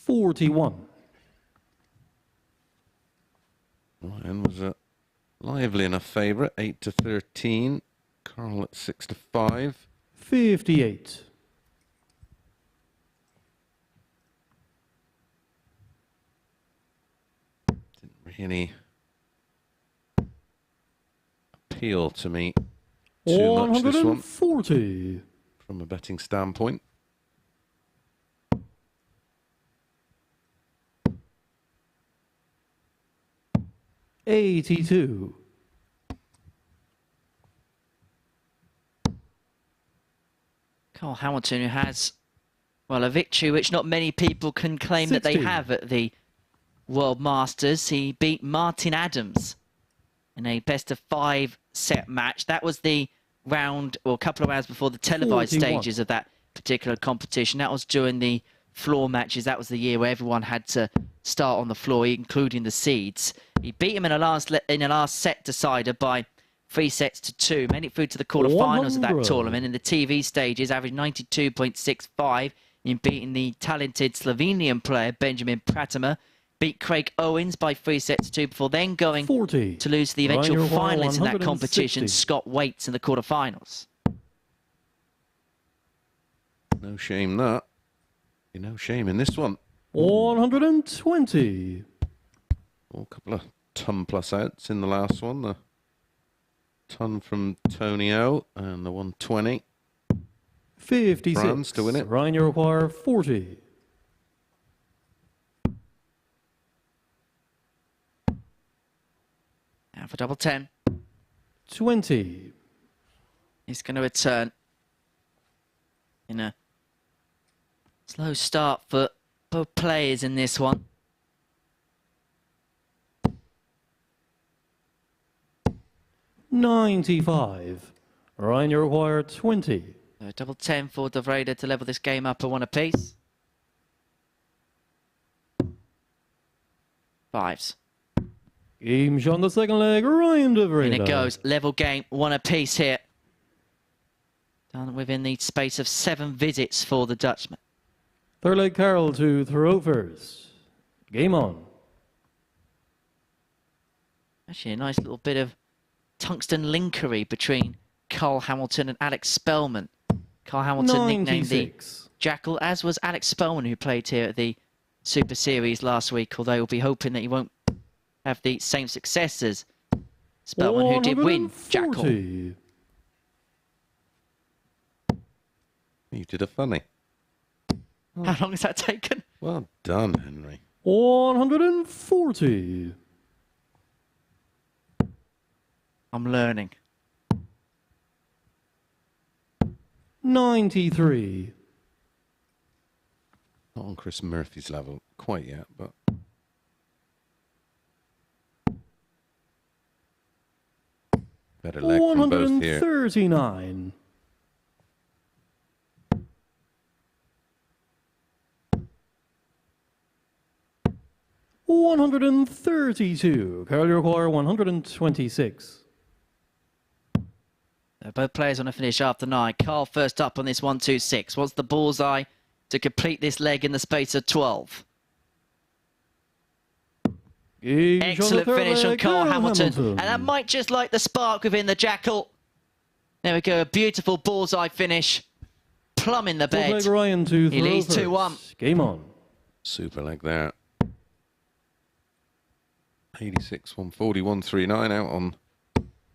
D: $41.
B: Ryan was a lively enough favourite, 8-13. Carl at 6-5.
D: 58.
B: Didn't really appeal to me too much this one
D: 140.
B: from a betting standpoint.
D: $82.
C: Carl Hamilton, who has, well, a victory which not many people can claim that they
D: 60.
C: have at the World Masters. He beat Martin Adams in a best-of-5 set match. That was the round, or a couple of rounds before the televised
D: 41.
C: stages of that particular competition. That was during the floor matches. That was the year where everyone had to start on the floor, including the seeds. He beat him in a last set decider by 3-2. Made it through to the quarterfinals of that
D: 100.
C: tournament. In the TV stages, averaged 92.65 in beating the talented Slovenian player Benjamin Pratama. Beat Craig Owens by 3-2 before then going
D: 40.
C: to lose to the eventual
D: Ryan, you're
C: finalist in that
D: 160.
C: competition, Scott Waits, in the quarterfinals.
B: No shame that. No shame in this one.
D: 120.
B: Oh, a couple of ton plus outs in the last one. The ton from Tony O and the 120.
D: 56.
B: France to win it.
D: Ryan, you require 40.
C: Now for double 10.
D: 20.
C: He's going to return in a slow start for both players in this one.
D: $95. Ryan, you require 20.
C: So double 10 for De Vrede to level this game up at 1 apiece. 5s.
D: Game shot on the second leg. Ryan De Vrede.
C: In it goes. Level game, 1 apiece here. Done within the space of 7 visits for the Dutchman.
D: Third leg, Carroll to throw first. Game on.
C: Actually, a nice little bit of tungsten linkery between Carl Hamilton and Alex Spellman. Carl Hamilton nicknamed the
D: 96.
C: Jackal, as was Alex Spellman, who played here at the Super Series last week, although we'll be hoping that he won't have the same success as Spellman, who did win
D: 140.
C: Jackal.
B: You did a funny.
C: How long has that taken?
B: Well done, Henry.
D: 140.
C: I'm learning.
D: 93.
B: Not on Chris Murphy's level quite yet, but better leg from both here.
D: 139. 132. Carl, you require 126.
C: Both players on a finish after 9. Carl first up on this 1-2-6. What's the bullseye to complete this leg in the space of 12? Excellent finish on Carl Hamilton. And that might just light the spark within the Jackal. There we go, a beautiful bullseye finish. Plumb in the bed.
D: Ryan to
C: He leads 2-1.
D: Game on.
B: Super leg there. 86, 140, 139 out on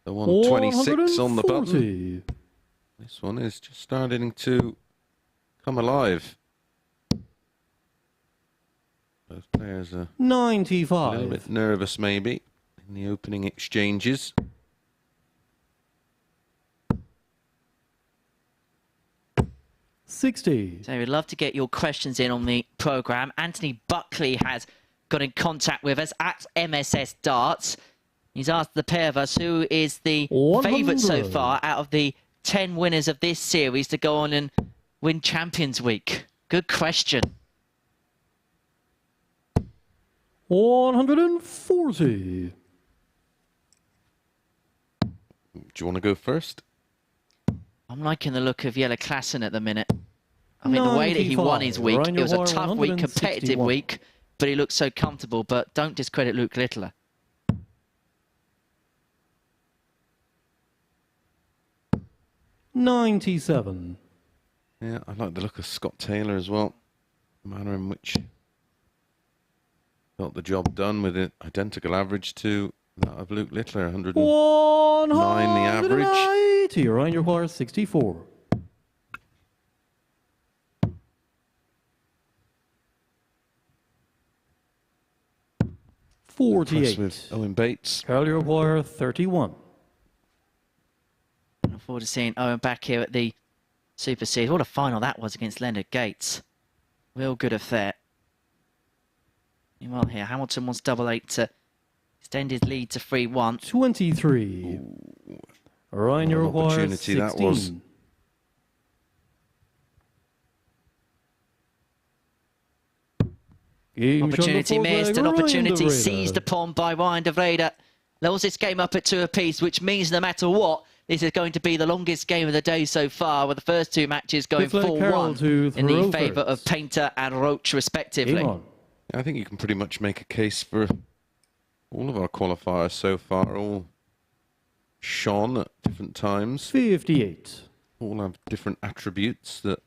B: the 126 on the button. This one is just starting to come alive. Both players are
D: 95.
B: a little bit nervous maybe in the opening exchanges.
D: $60.
C: So we'd love to get your questions in on the programme. Anthony Buckley has got in contact with us at MSS Darts. He's asked the pair of us who is the favourite so far out of the 10 winners of this series to go on and win Champions Week. Good question.
D: 140.
B: Do you want to go first?
C: I'm liking the look of Jelle Klassen at the minute. I mean, the way that he won his week, it was a tough week, competitive week, but he looked so comfortable. But don't discredit Luke Littler.
D: 97.
B: Yeah, I like the look of Scott Taylor as well. The manner in which got the job done with an identical average to that of Luke Littler, 109 the average.
D: Ryan, you require 64.
B: Impressed
D: 48.
B: with Owen Bates.
D: Carl, you require 31.
C: Looking forward to seeing Owen back here at the Super Series. What a final that was against Leonard Gates. Real good affair. Meanwhile here, Hamilton wants double 8 to extend his lead to 3-1.
D: 23. Ryan, you
B: What an
D: require
B: opportunity
D: 16.
B: that was.
D: Game shot on the
C: Opportunity
D: fourth leg,
C: missed, an
D: Ryan
C: opportunity
D: De Vrede.
C: seized upon by Ryan De Vrede. levels this game up at 2 apiece, which means no matter what, this is going to be the longest game of the day so far, with the first 2 matches going 4-1 in the favour of Painter and Roach, respectively.
B: I think you can pretty much make a case for all of our qualifiers so far, all shone at different times.
D: 58.
B: All have different attributes that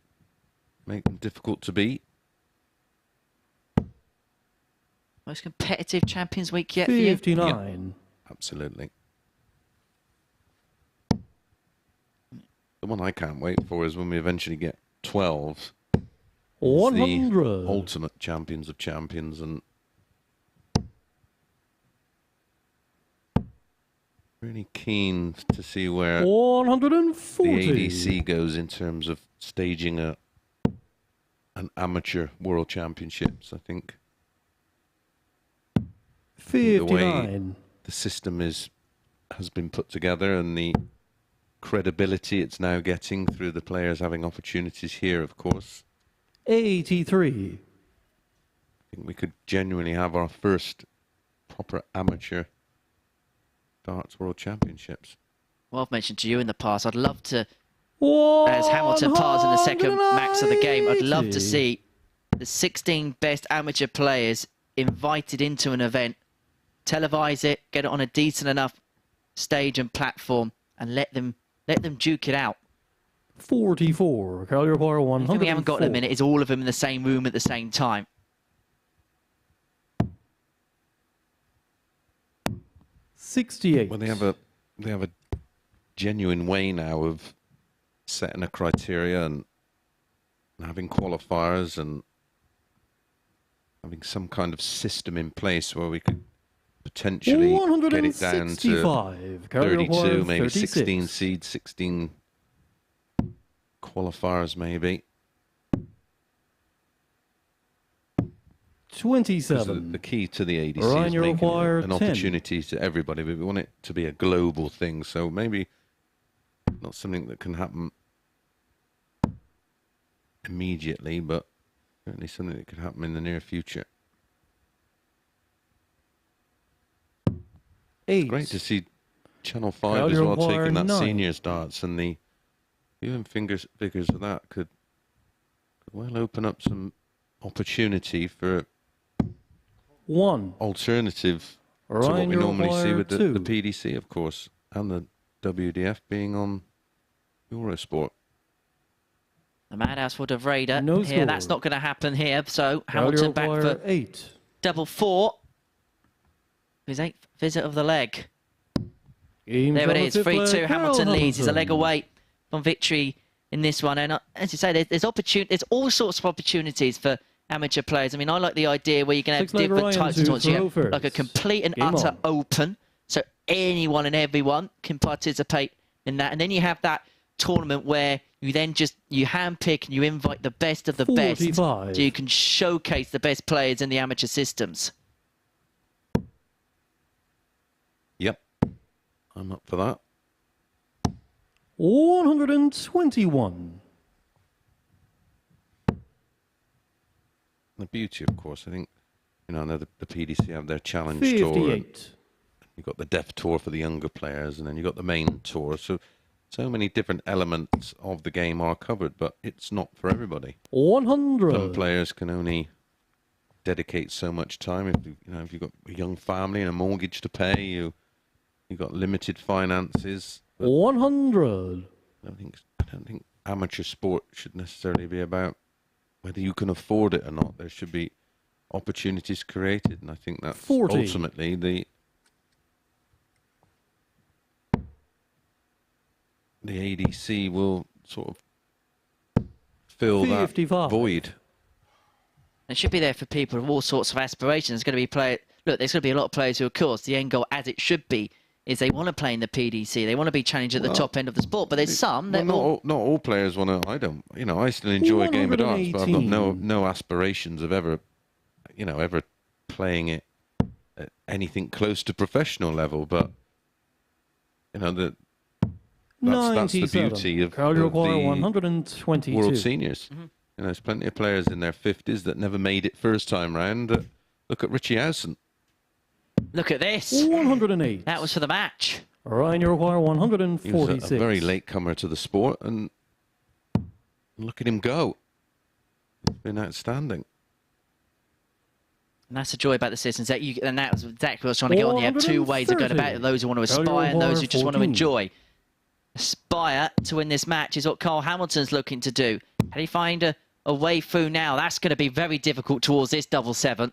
B: make them difficult to beat.
C: Most competitive Champions Week yet for you?
D: 59.
B: Yep. Absolutely. The one I can't wait for is when we eventually get 12.
D: 100.
B: The ultimate champions of champions, and really keen to see where
D: 140.
B: the ADC goes in terms of staging an amateur world championships. I think
D: 59.
B: the way the system has been put together and the credibility it's now getting through the players having opportunities here, of course.
D: 83.
B: I think we could genuinely have our first proper amateur darts world championships.
C: Well, I've mentioned to you in the past, I'd love to, as Hamilton pars in the second max of the game, I'd love to see the 16 best amateur players invited into an event, televise it, get it on a decent enough stage and platform, and let them duke it out.
D: 44. Caliber 100.
C: The thing we haven't got in a minute is all of them in the same room at the same time.
D: 68.
B: Well, they have a genuine way now of setting a criteria and having qualifiers and having some kind of system in place where we could potentially get it down to 32, maybe 16 seeds, 16 qualifiers maybe.
D: 27.
B: The key to the ADC is making an opportunity to everybody. We want it to be a global thing, so maybe not something that can happen immediately, but certainly something that could happen in the near future.
D: 8.
B: Great to see Channel 5 as well taking that seniors darts, and the viewing figures of that could well open up some opportunity for
D: 1
B: alternative to what we normally see with the PDC, of course, and the WDF being on Eurosport.
C: The Madhouse for De Vrede.
D: No
C: here,
D: score.
C: that's not going to happen here. So Hamilton back for
D: 8.
C: double 4. His 8th visit of the leg.
D: There
C: it is, 3-2. Hamilton leads. He's a leg away from victory in this one. And as you say, there's all sorts of opportunities for amateur players. I mean, I like the idea where you can have different types of tournaments. You have like a complete and utter open, so anyone and everyone can participate in that. And then you have that tournament where you then you handpick and you invite the best of the
D: 45.
C: best, so you can showcase the best players in the amateur systems.
B: Yep, I'm up for that.
D: 121.
B: The beauty, of course, I think, I know the PDC have their challenge
D: 58.
B: tour. You've got the Deaf Tour for the younger players, and then you've got the main tour. So many different elements of the game are covered, but it's not for everybody.
D: 100.
B: Some players can only dedicate so much time. If you've got a young family and a mortgage to pay, you've got limited finances.
D: 100.
B: I don't think amateur sport should necessarily be about whether you can afford it or not. There should be opportunities created, and I think that's
D: 40.
B: ultimately the ADC will sort of fill
D: 55.
B: that void.
C: It should be there for people with all sorts of aspirations. There's going to be there's going to be a lot of players who, of course, the end goal, as it should be, is they want to play in the PDC. They want to be challenged at the top end of the sport. But there's some that
B: not all players want to. I don't. I still enjoy a game of darts, but I've got no aspirations of ever playing it at anything close to professional level. But that's the beauty of the
D: 122.
B: World Seniors. There's plenty of players in their 50s that never made it first time round. Look at Richie Howson.
C: Look at this.
D: 108.
C: That was for the match.
D: Ryan, you require
B: He was
D: 146.
B: a very latecomer to the sport, and look at him go. It's been outstanding.
C: And that's the joy about the systems. And that was exactly what I was trying to get on. You have two ways of going about it. Those who want to aspire and those who just want to enjoy. Aspire to win this match is what Carl Hamilton's looking to do. Can he find a way through now? That's going to be very difficult towards this double seven.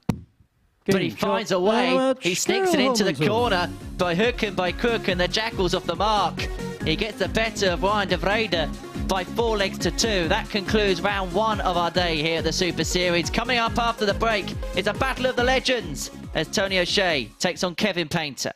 C: But he finds a way. He sneaks it into the corner by hook and by crook, and the Jackal's off the mark. He gets the better of Ryan de Vrede by 4 legs to 2. That concludes round 1 of our day here at the Super Series. Coming up after the break is a battle of the legends as Tony O'Shea takes on Kevin Painter.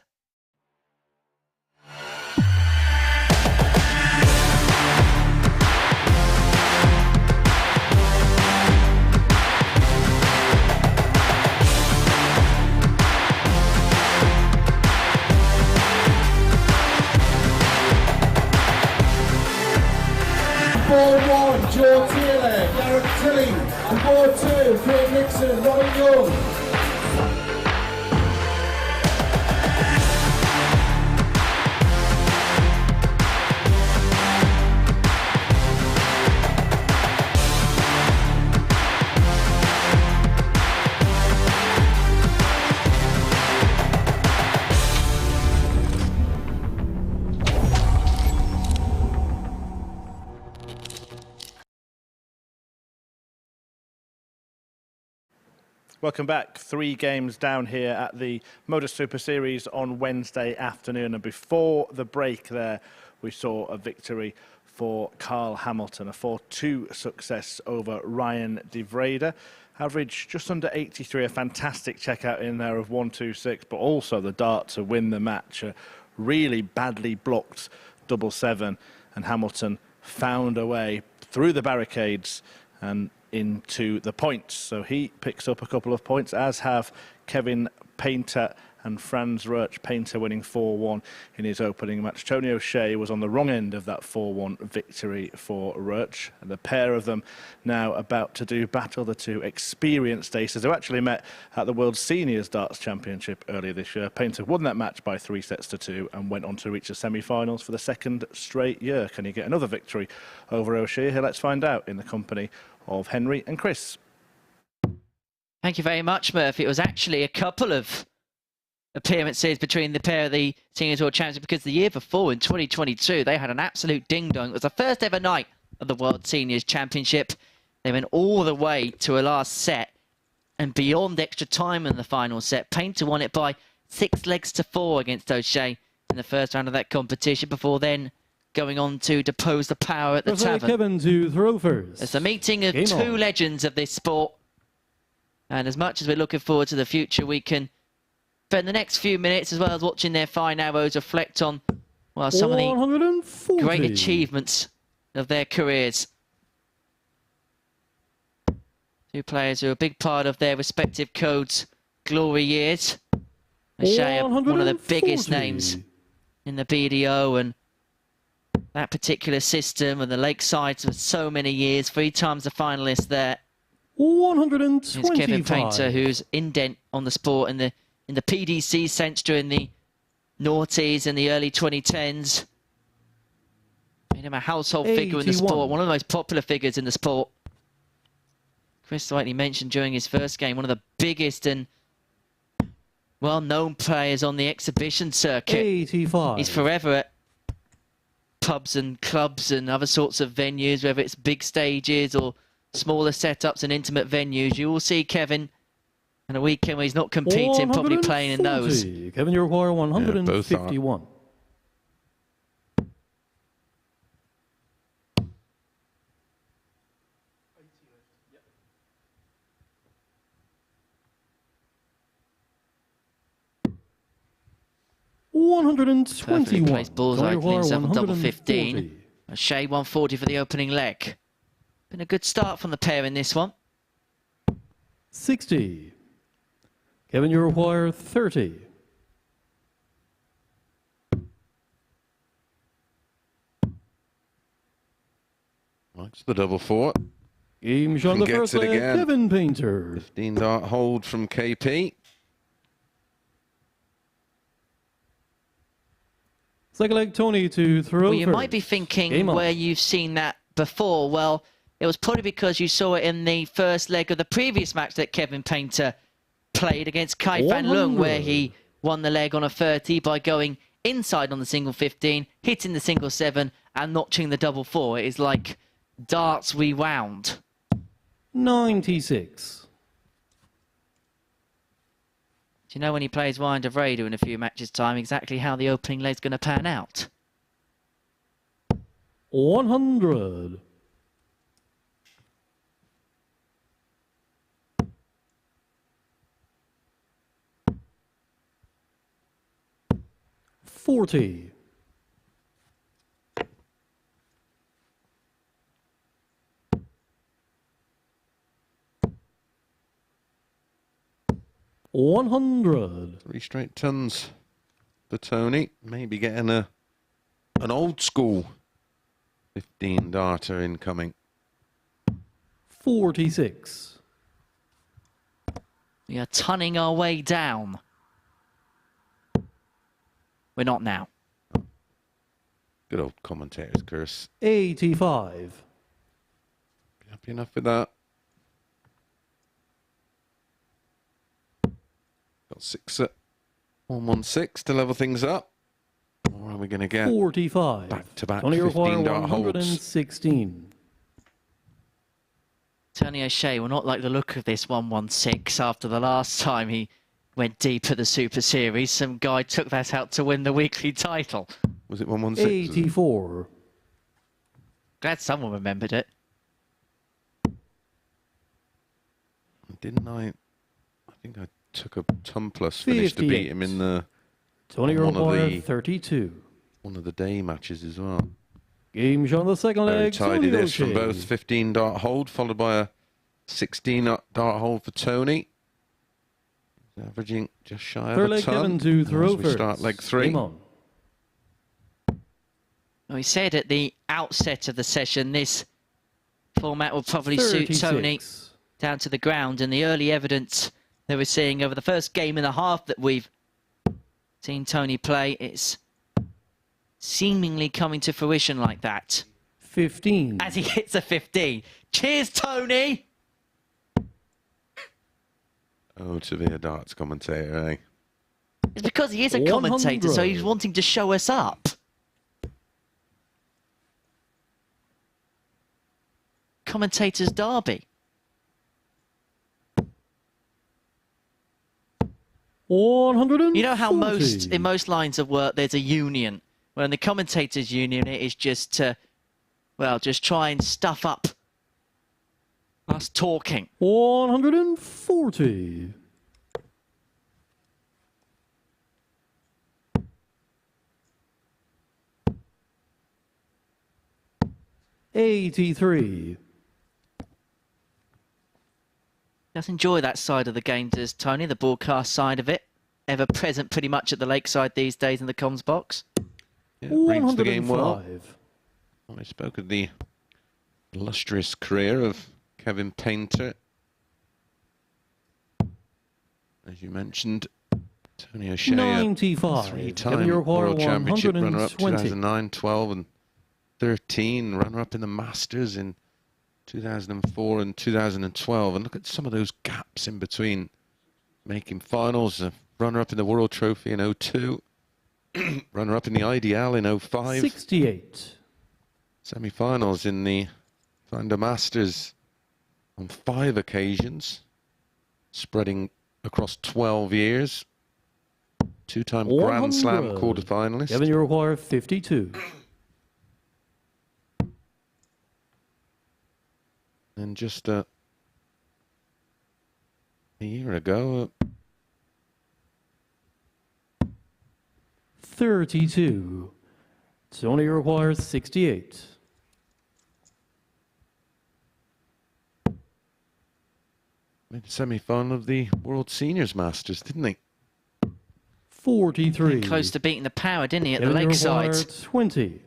E: Joe Taylor, Garrett Tilley, and board 2, Craig Nixon, Robin Young.
A: Welcome back. 3 games down here at the MODUS Super Series on Wednesday afternoon. And before the break there, we saw a victory for Carl Hamilton, a 4-2 success over Ryan de Vrede. Average just under 83, a fantastic checkout in there of 1-2-6, but also the dart to win the match. A really badly blocked double 7, and Hamilton found a way through the barricades and into the points. So he picks up a couple of points, as have Kevin Painter and Franz Roach. Painter winning 4-1 in his opening match. Tony O'Shea was on the wrong end of that 4-1 victory for Roach. And the pair of them now about to do battle, the two experienced aces who actually met at the World Seniors Darts Championship earlier this year. Painter won that match by 3-2 and went on to reach the semi-finals for the 2nd straight year. Can he get another victory over O'Shea? Here, let's find out in the company of Henry and Chris.
C: Thank you very much, Murphy. It was actually a couple of appearances between the pair of the Seniors World Champions, because the year before, in 2022, they had an absolute ding-dong. It was the first ever night of the World Seniors Championship. They went all the way to a last set and beyond extra time in the final set. Painter won it by 6 legs to 4 against O'Shea in the first round of that competition, before then going on to depose the power at the tavern.
D: Kevin to throw first.
C: It's a meeting of two legends of this sport. And as much as we're looking forward to the future, we can spend the next few minutes, as well as watching their fine arrows, reflect on, well, some of the great achievements of their careers. Two players who are a big part of their respective codes' glory years. O'Shea, one of the biggest names in the BDO and that particular system, and the Lakesides for so many years, 3 times the finalist there.
D: 125.
C: It's Kevin Painter, who's indent on the sport in the PDC sense during the noughties and the early 2010s. Made him a household figure in the sport, one of the most popular figures in the sport. Chris rightly mentioned during his first game, one of the biggest and well-known players on the exhibition circuit.
D: 85.
C: He's forever at pubs and clubs and other sorts of venues, whether it's big stages or smaller setups and intimate venues. You will see Kevin on a weekend where he's not competing, probably playing in those.
D: Kevin, you require 151. Yeah, 121.
C: Plays bullseye, cleans up on double 15. O'Shea 140 for the opening leg. Been a good start from the pair in this one.
D: 60. Kevin, you require 30.
B: Likes the double 4.
D: Game shot the first leg, Kevin Painter.
B: 15 dart hold from KP.
D: Second leg, Tony to throw
C: Well, you
D: first.
C: might be thinking
D: Game on.
C: where you've seen that before. Well, it was probably because you saw it in the first leg of the previous match that Kevin Painter played against Kai Fan Lung, where he won the leg on a 30 by going inside on the single 15, hitting the single 7 and notching the double 4. It is like darts rewound.
D: 96.
C: Do you know when he plays Wind of Raider in a few matches' time exactly how the opening leg's going to pan out?
D: 100. $40. 100.
B: 3 straight tons for Tony. Maybe getting an old school 15 darter incoming.
D: 46.
C: We are tunning our way down. We're not now.
B: Good old commentator's curse.
D: 85.
B: Happy enough with that. Got 6 at 116 to level things up. Or are we going to get
D: 45.
B: back-to-back
D: Tony
B: 15 dart holds?
D: 116.
C: Tony O'Shea will not like the look of this 116 after the last time he went deep at the Super Series. Some guy took that out to win the weekly title.
B: Was it 116?
D: 84.
C: Glad someone remembered it.
B: Didn't I? I think I took a ton plus finish to beat him in the
D: Tony
B: on one of
D: O'Quire,
B: the
D: 32.
B: one of the day matches as well.
D: Game shot on the second
B: Very
D: leg.
B: tidy
D: Tony
B: this from
D: O'Shea.
B: both. 15 dart hold followed by a 16 dart hold for Tony. He's averaging just shy of
D: Third
B: a
D: leg,
B: ton.
D: Kevin to throw
B: As we
D: first.
B: start leg 3.
D: Game on.
C: Well, we said at the outset of the session this format will probably suit
D: 36.
C: Tony down to the ground, and the early evidence that we're seeing over the first game and a half that we've seen Tony play, it's seemingly coming to fruition like that.
D: 15.
C: As he hits a 15. Cheers, Tony!
B: Oh, severe darts commentator, eh?
C: It's because he is a commentator, so he's
D: 100.
C: wanting to show us up. Commentator's derby.
D: 140.
C: You know how in most lines of work there's a union. Well, in the commentators' union, it is just to, well, just try and stuff up us talking.
D: 140. 83.
C: Just enjoy that side of the game, does Tony, the broadcast side of it. Ever present pretty much at the Lakeside these days in the comms box.
B: Yeah, reads the game well.
D: 105.
B: I spoke of the illustrious career of Kevin Painter. As you mentioned, Tony O'Shea,
D: 95.
B: three-time World Championship runner-up 2009, 12 and 13, runner-up in the Masters in 2004 and 2012. And look at some of those gaps in between making finals. A runner-up in the World Trophy in 02, runner-up in the IDL in 05.
D: 68.
B: Semi-finals in the Thunder Masters on 5 occasions, spreading across 12 years. 2-time Grand Slam
D: 100.
B: quarterfinalist.
D: Kevin, you require 52.
B: And just a year ago,
D: 32. Tony requires 68.
B: made the semi-final of the World Seniors Masters, didn't he?
D: 43.
C: Close to beating the power, didn't he, at the
D: Kevin, you
C: Lakeside?
D: require 20.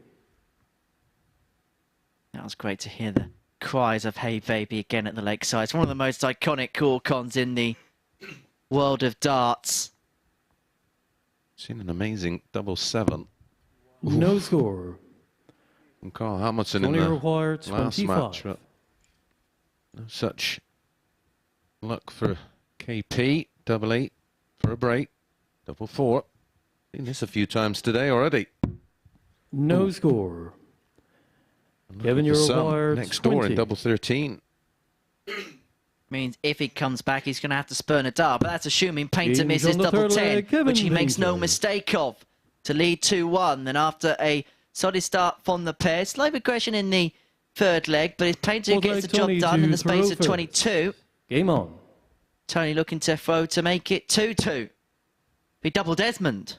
C: That was great to hear the cries of "Hey Baby" again at the Lakeside. It's one of the most iconic call cons in the world of darts.
B: Seen an amazing double 7.
D: No score.
B: And Carl Hamilton in
D: Only
B: the
D: require
B: last
D: 25.
B: match. But no such luck for KP. Double 8 for a break. Double 4. Seen this a few times today already.
D: No score. Kevin, you
B: The sum
D: require
B: next
D: 20.
B: door in double 13.
C: Means if he comes back, he's going to have to spurn a dart. But that's assuming Painter
D: Games
C: misses
D: on the
C: double
D: third
C: 10,
D: leg, Kevin
C: which he makes no
D: Painter.
C: mistake of, to lead 2-1. Then after a solid start from the pair, slow progression in the third leg, but it's Painter who
D: Fourth
C: gets
D: leg,
C: the job
D: Tony
C: done
D: to
C: in the space
D: throw
C: of
D: first.
C: 22.
D: Game on.
C: Tony looking to throw to make it 2-2. Be double Desmond.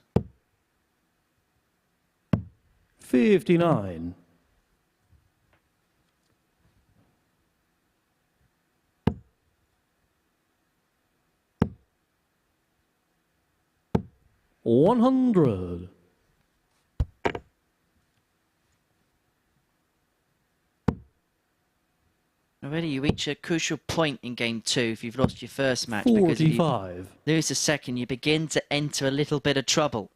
D: 59. $100.
C: Already you reach a crucial point in game 2 if you've lost your first match. Because if you
D: 45.
C: lose the second, you begin to enter a little bit of trouble.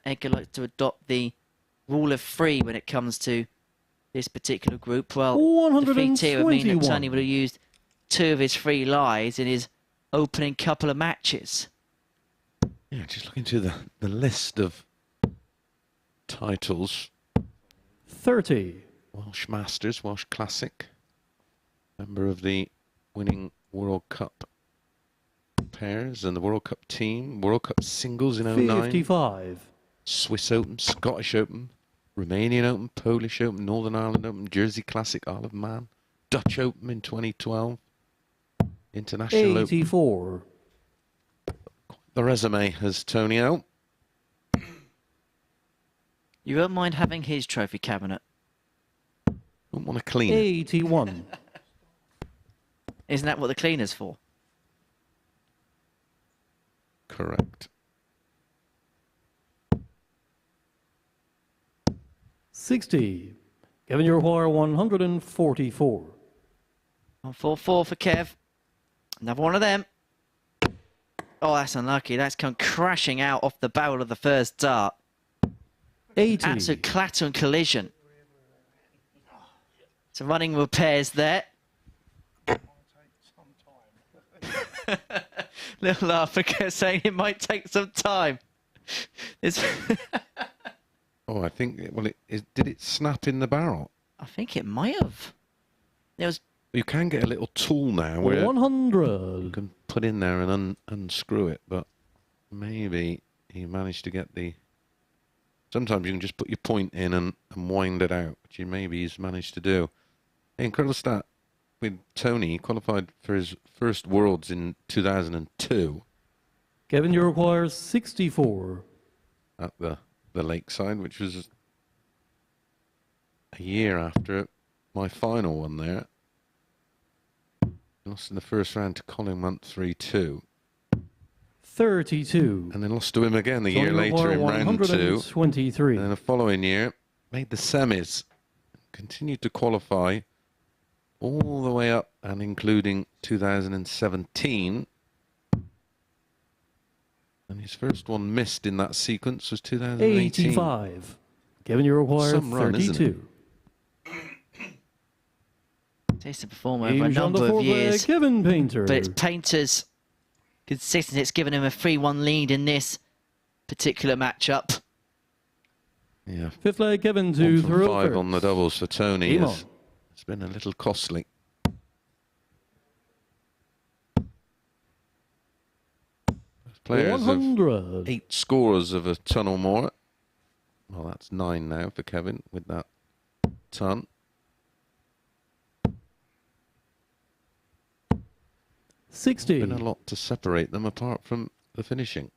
C: Edgar likes to adopt the rule of 3 when it comes to this particular group. Well, defeat here would mean that
D: 121.
C: Tony would have used 2 of his 3 lies in his opening couple of matches.
B: Yeah, just looking to the list of titles.
D: 30.
B: Welsh Masters, Welsh Classic. Member of the winning World Cup pairs and the World Cup team. World Cup singles in 09.
D: 55.
B: Swiss Open, Scottish Open, Romanian Open, Polish Open, Northern Ireland Open, Jersey Classic, Isle of Man, Dutch Open in 2012, International Open.
D: 84.
B: The resume has Tony out.
C: You won't mind having his trophy cabinet.
B: Don't want to clean it.
D: 81.
C: Isn't that what the cleaner's for?
B: Correct.
D: 60. Kevin, you require 144.
C: 1-4-4 for Kev. Another one of them. Oh, that's unlucky. That's come crashing out off the barrel of the first dart.
D: 80.
C: Absolute clatter and collision. So running repairs there. Little laugh for saying it might take some time.
B: Oh, I think, well, did it snap in the barrel?
C: I think it might have. There was.
B: You can get a little tool now where you
D: 100.
B: can put in there and unscrew it, but maybe he managed to get the... Sometimes you can just put your point in and wind it out, which maybe he's managed to do. Incredible stat with Tony. He qualified for his first Worlds in 2002
D: Kevin, you require 64.
B: at the Lakeside, which was a year after my final one there. Lost in the first round to Colin Munt 3-2.
D: 32.
B: And then lost to him again a year
D: Tony
B: later in
D: require
B: round 2.
D: 123.
B: And then the following year, made the semis. Continued to qualify all the way up and including 2017. And his first one missed in that sequence was 2018.
D: 85. Kevin, you require
B: Some run, isn't it?
D: 32.
C: Decent performer over a
D: Games on the
C: number of
D: fourth leg,
C: years.
D: Kevin Painter.
C: But it's Painter's consistency. It's given him a 3-1 lead in this particular matchup.
B: Yeah,
D: Fifth leg, Kevin
B: 1
D: to
B: from
D: throw
B: 5
D: first.
B: on the doubles for Tony.
D: Game
B: It's been a little costly. Players have
D: 100.
B: 8 scorers of a ton or more. Well, that's 9 now for Kevin with that ton.
D: 60.
B: Been a lot to separate them apart from the finishing.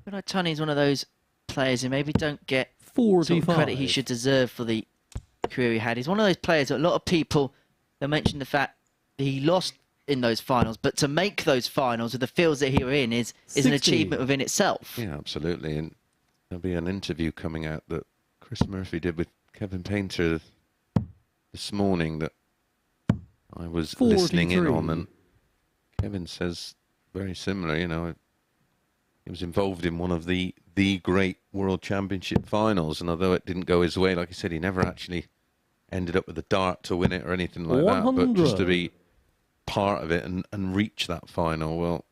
C: But like Tony's one of those players who maybe don't get sort
D: 45.
C: of credit he should deserve for the career he had. He's one of those players that a lot of people they mention the fact that he lost in those finals, but to make those finals with the fields that he were in is an
D: 60.
C: achievement within itself.
B: Yeah, absolutely. And there'll be an interview coming out that Chris Murphy did with Kevin Painter this morning that I was listening in
D: 43.
B: on, and Kevin says very similar, you know, he was involved in one of the great World Championship finals, and although it didn't go his way, like I said, he never actually ended up with a dart to win it or anything like that. But just to be part of it and reach that final, well,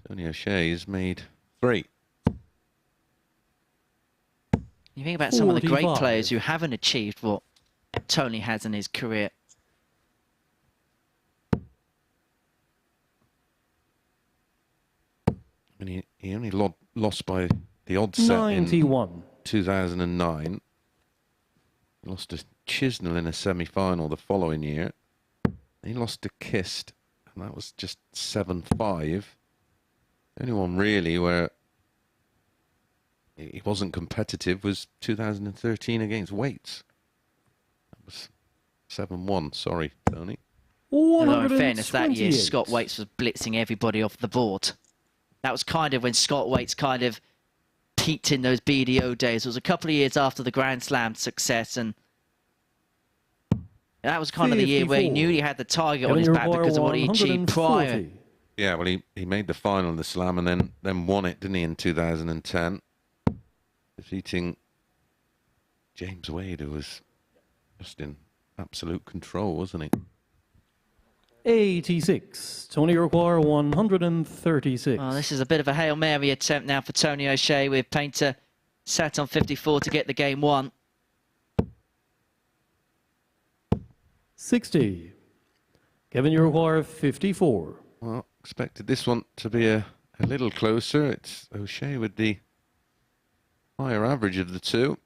B: Tony O'Shea has made 3.
C: You think about some of the great
D: 45.
C: players who haven't achieved what Tony has in his career.
B: And he only lost by the odd set
D: 91.
B: in 2009. He lost to Chisnell in a semi-final the following year. He lost to Kist, and that was just 7-5. The only one really where he wasn't competitive was 2013 against Waits. That was 7-1. Sorry, Tony.
C: Although in fairness, that year Scott Waits was blitzing everybody off the board. That was kind of when Scott Waits kind of peaked in those BDO days. It was a couple of years after the Grand Slam success, and that was kind of the year where he knew he had the target on his back because of what he achieved prior.
B: Yeah, well, he made the final of the Slam and then won it, didn't he, in 2010, defeating James Wade, who was just in absolute control, wasn't he?
D: 86. Tony Urquhart, 136.
C: Oh, this is a bit of a Hail Mary attempt now for Tony O'Shea, with Painter sat on 54 to get the game won.
D: 60. Kevin Urquhart, 54.
B: Well, expected this one to be a little closer. It's O'Shea with the higher average of the two.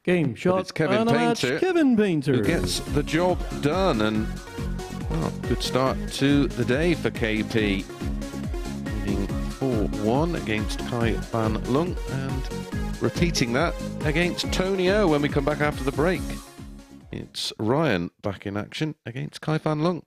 D: Game shot.
B: It's Kevin Painter,
D: Kevin Painter,
B: who gets the job done. And well, good start to the day for KP. Leading 4-1 against Kai van Lung, and repeating that against Tony O when we come back after the break. It's Ryan back in action against Kai van Lung.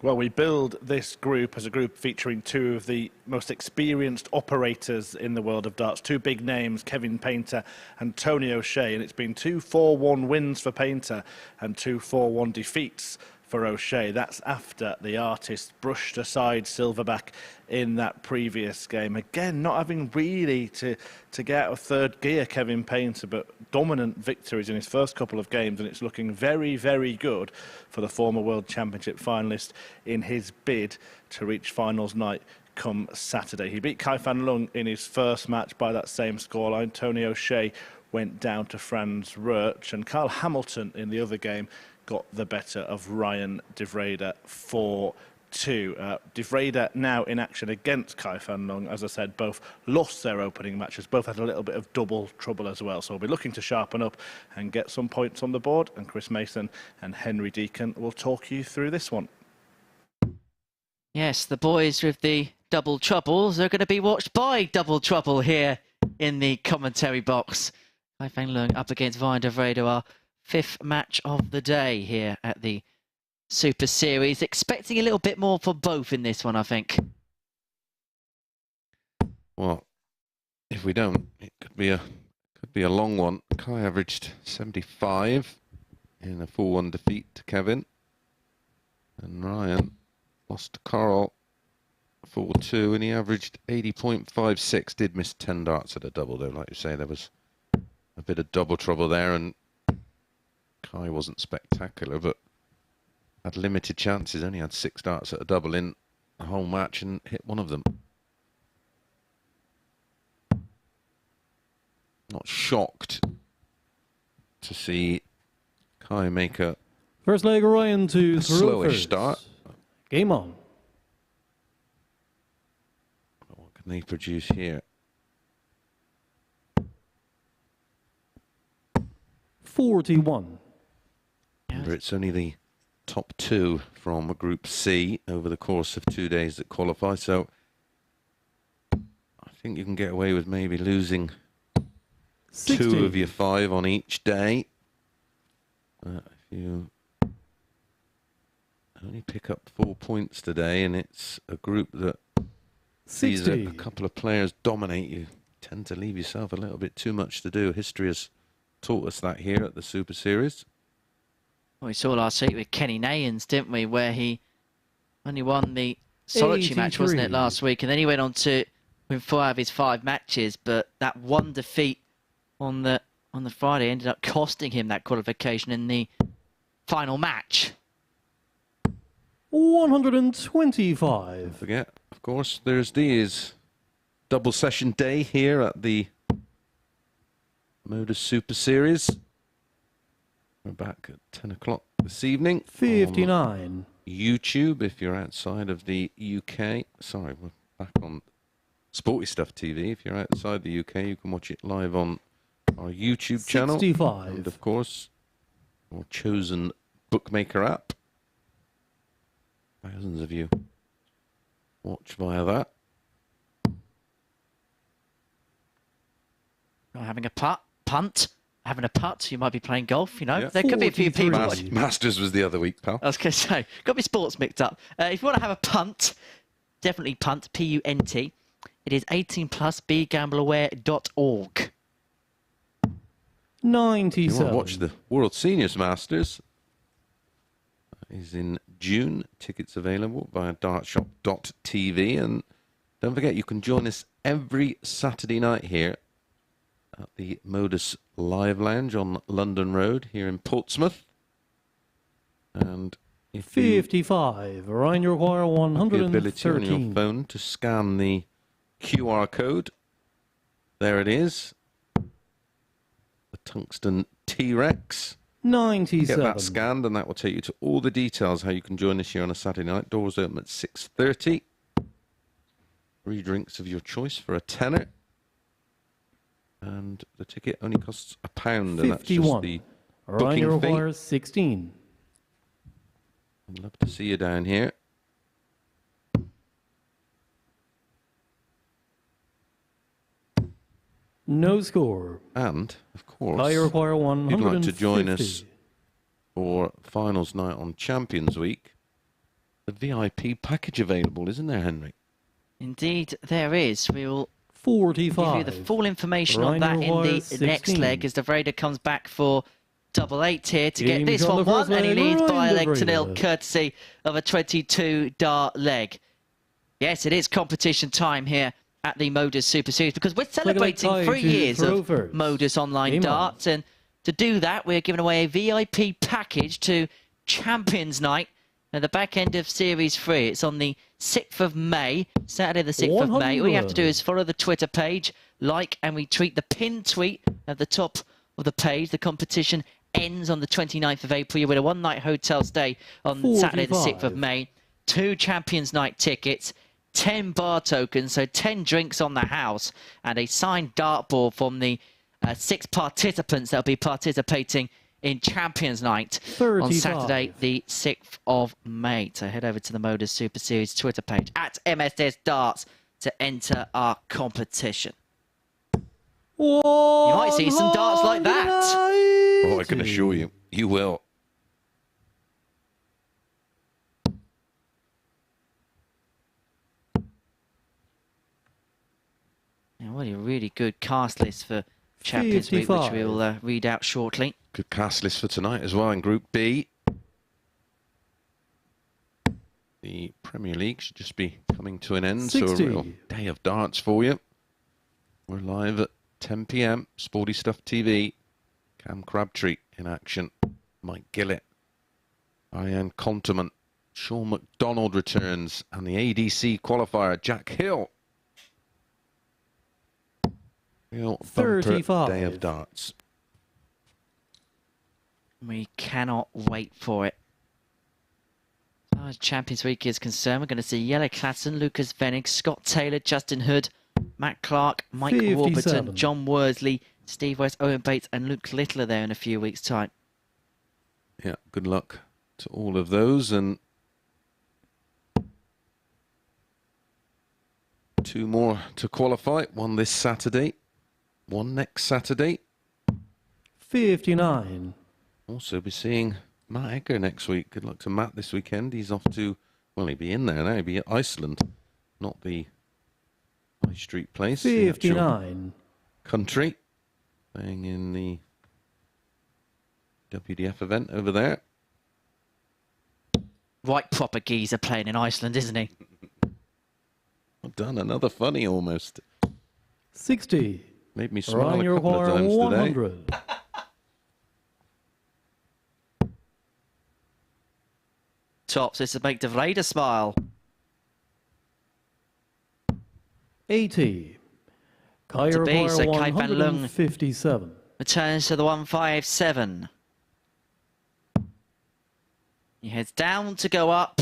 A: Well, we build this group as a group featuring 2 of the most experienced operators in the world of darts. 2 big names, Kevin Painter and Tony O'Shea. And it's been 2 4-1 wins for Painter and 2 4-1 defeats for O'Shea. That's after the artist brushed aside Silverback in that previous game. Again, not having really to get out of third gear, Kevin Painter, but dominant victories in his first couple of games, and it's looking very, very good for the former World Championship finalist in his bid to reach finals night come Saturday. He beat Kai van Lung in his first match by that same scoreline. Tony O'Shea went down to Franz Roach, and Carl Hamilton in the other game got the better of Ryan de Vrede 4-2. De Vrede now in action against Kai van Lung. As I said, both lost their opening matches, both had a little bit of double trouble as well. So we'll be looking to sharpen up and get some points on the board. And Chris Mason and Henry Deacon will talk you through this one.
C: Yes, the boys with the double troubles are going to be watched by double trouble here in the commentary box. Kai Feng Leung up against Vinder Vrede, our 5th match of the day here at the Super Series. Expecting a little bit more for both in this one, I think.
B: Well, if we don't, it could be a long one. Kai averaged 75 in a 4-1 defeat to Kevin, and Ryan lost to Carl 4-2, and he averaged 80.56. Did miss 10 darts at a double, though. Like you say, there was a bit of double trouble there, and Kai wasn't spectacular, but had limited chances. Only had 6 darts at a double in the whole match and hit one of them. Not shocked to see Kai make a
D: First leg, Ryan to
B: slowish start.
D: Game on.
B: What can they produce here?
D: 41.
B: Remember, it's only the top 2 from Group C over the course of 2 days that qualify, so I think you can get away with maybe losing
D: 60.
B: 2 of your 5 on each day. If you only pick up 4 points today, and it's a group that sees a
D: 60.
B: couple of players dominate, you tend to leave yourself a little bit too much to do. History has taught us that here at the Super Series.
C: Well, we saw last week with Kenny Nayans, didn't we, where he only won the solitary match, wasn't it,
D: 83.
C: last week? And then he went on to win 4 out of his 5 matches, but that one defeat on the Friday ended up costing him that qualification in the final match.
D: 125.
B: Don't forget, of course, Thursday is double session day here at the MODUS Super Series. We're back at 10 o'clock this evening.
D: 59.
B: YouTube, if you're outside of the UK. Sorry, we're back on Sporty Stuff TV. If you're outside the UK, you can watch it live on our YouTube channel.
D: 65.
B: And, of course, our chosen bookmaker app. Thousands of you watch via that.
C: Not having a punt, having a putt, you might be playing golf, you know.
B: Yeah.
C: There could be a few
D: 43.
C: people watching.
B: Masters was the other week, pal.
C: I was going to say, got my sports mixed up. If you want to have a punt, definitely punt, P-U-N-T. It is 18 plus, begambleaware.org.
B: If you
D: 97.
B: want to watch the World Seniors Masters, is in June. Tickets available via dartshop.tv. And don't forget, you can join us every Saturday night here at the MODUS Live Lounge on London Road here in Portsmouth. And if you
D: 55. Ryan, you require
B: have the ability on your
D: 113.
B: phone to scan the QR code, there it is. The tungsten T-Rex. Get
D: 97.
B: that scanned, and that will take you to all the details how you can join us here on a Saturday night. Doors open at 6:30. 3 drinks of your choice for a tenner. And the ticket only costs £1, and that's just
D: 51.
B: the
D: Ryan,
B: booking
D: you
B: fee.
D: require 16.
B: I'd love to see you down here.
D: No score.
B: And, of course,
D: I require 150.
B: you'd like to join us for finals night on Champions Week. The VIP package available, isn't there, Henry?
C: Indeed, there is. We will
D: 45.
C: give you the full information on
D: Ryan
C: that in the
D: requires
C: next
D: 16.
C: leg as the Vrede comes back for double 8 here to get
D: Game
C: this
D: on
C: one
D: the first
C: won, and he
D: leg,
C: leads by a
D: Ryan
C: leg to nil,
D: Vrede.
C: courtesy of a 22-dart leg. Yes, it is competition time here at the MODUS Super Series because we're celebrating
D: tie
C: 3
D: to
C: years
D: throw
C: of
D: first.
C: MODUS online
D: Game on.
C: darts, and to do that, we're giving away a VIP package to Champions Night at the back end of Series 3. It's on the 6th of May, Saturday the 6th of May. All you have to do is follow the Twitter page, like, and retweet the pinned tweet at the top of the page. The competition ends on the 29th of April. You win a one-night hotel stay on Saturday the 6th of
D: 45.
C: May. 2 Champions Night tickets, 10 bar tokens, so 10 drinks on the house, and a signed dartboard from the 6 participants that will be participating in Champions Night on
D: 35.
C: Saturday the 6th of May. So head over to the MODUS Super Series Twitter page at MSS Darts to enter our competition. You might see some darts like that.
B: Oh, I can assure you, you will.
C: Yeah, what a really good cast list for Champions Week, which
D: 55.
C: we'll read out shortly.
B: Good cast list for tonight as well in Group B. The Premier League should just be coming to an end,
D: 60.
B: so a real day of darts for you. We're live at 10 p.m. Sporty Stuff TV. Cam Crabtree in action. Mike Gillett. Ian Conterman. Sean McDonald returns. And the ADC qualifier, Jack Hill. Real bumper
D: 35.
B: day of darts.
C: We cannot wait for it. As far as Champions Week is concerned, we're going to see Jelle Klassen, Lucas Vennig, Scott Taylor, Justin Hood, Matt Clark, Mike
D: 57.
C: Warburton, John Worsley, Steve West, Owen Bates and Luke Little are there in a few weeks' time.
B: Yeah, good luck to all of those. And 2 more to qualify. 1 this Saturday. 1 next Saturday.
D: 59.
B: Also be seeing Matt Egger next week. Good luck to Matt this weekend. He's off to, well, he'll be in there now. He'll be at Iceland, not the High Street place. the actual
D: 59.
B: country. Playing in the WDF event over there.
C: Right proper geezer playing in Iceland, isn't he?
B: Well done. Another funny almost.
D: 60.
B: Made me smile
D: Ryan
B: a couple of
D: Yohar,
B: times today.
D: 100.
C: Tops, this will make De Vrede smile.
D: 80. Kai
C: To be,
D: Yohar,
C: so Kai Van Lung
D: 157.
C: returns to the 157. He heads down to go up.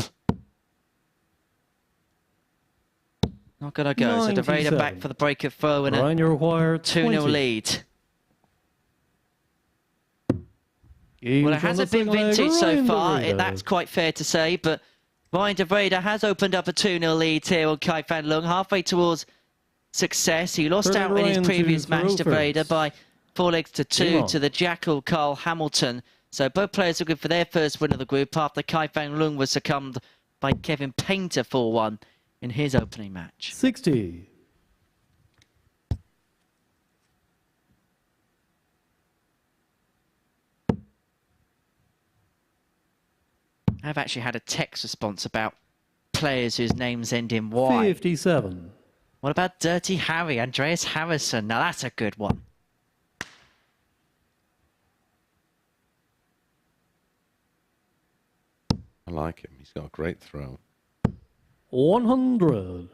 C: Not gonna go. So De Vrede
D: 97.
C: back for the break of throw and a
D: Ryan Yohar,
C: 2-0
D: 20.
C: lead.
D: Games
C: Well, it
D: on the
C: hasn't been
D: second leg,
C: vintage so
D: Ryan
C: far,
D: DeVrede.
C: that's quite fair to say, but Ryan De Vrede has opened up a 2-0 lead here on Kai Van Lung, halfway towards success. He lost
D: Turn
C: out in his
D: Ryan
C: previous
D: to
C: match, De
D: throw
C: Vrede,
D: first.
C: by 4 legs to 2
D: Come on.
C: to the Jackal Carl Hamilton. So both players are good for their first win of the group after Kai Van Lung was succumbed by Kevin Painter 4-1 in his opening match.
D: 60.
C: I've actually had a text response about players whose names end in Y.
D: 57.
C: What about Dirty Harry, Andreas Harrison? Now that's a good one.
B: I like him. He's got a great throw.
D: 100.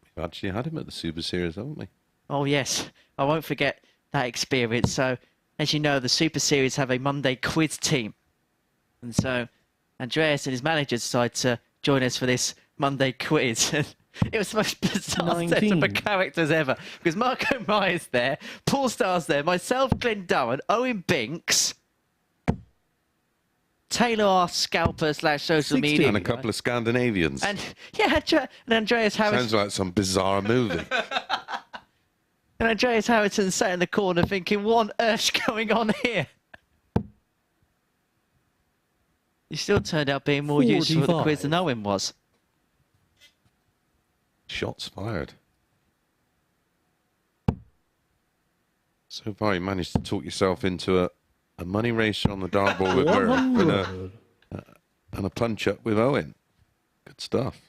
B: We've actually had him at the Super Series, haven't we?
C: Oh yes, I won't forget that experience. So, as you know, the Super Series have a Monday quiz team. And so, Andreas and his manager decided to join us for this Monday quiz. It was the most bizarre set
D: 19.
C: of characters ever. Because Marco Myers there, Paul Starr's there, myself, Glenn Durran, Owen Binks, Taylor R. Scalper / social
D: 60.
C: media.
B: And a couple of Scandinavians.
C: And yeah, and Andreas Harrison.
B: Sounds like some bizarre movie.
C: And Andreas Harrison sat in the corner thinking, what on earth's going on here? He still turned out being more useful for the quiz
D: 45.
C: than Owen was.
B: Shots fired. So far, you managed to talk yourself into a money race on the dartboard with her
D: 100.
B: and a punch-up with Owen. Good stuff.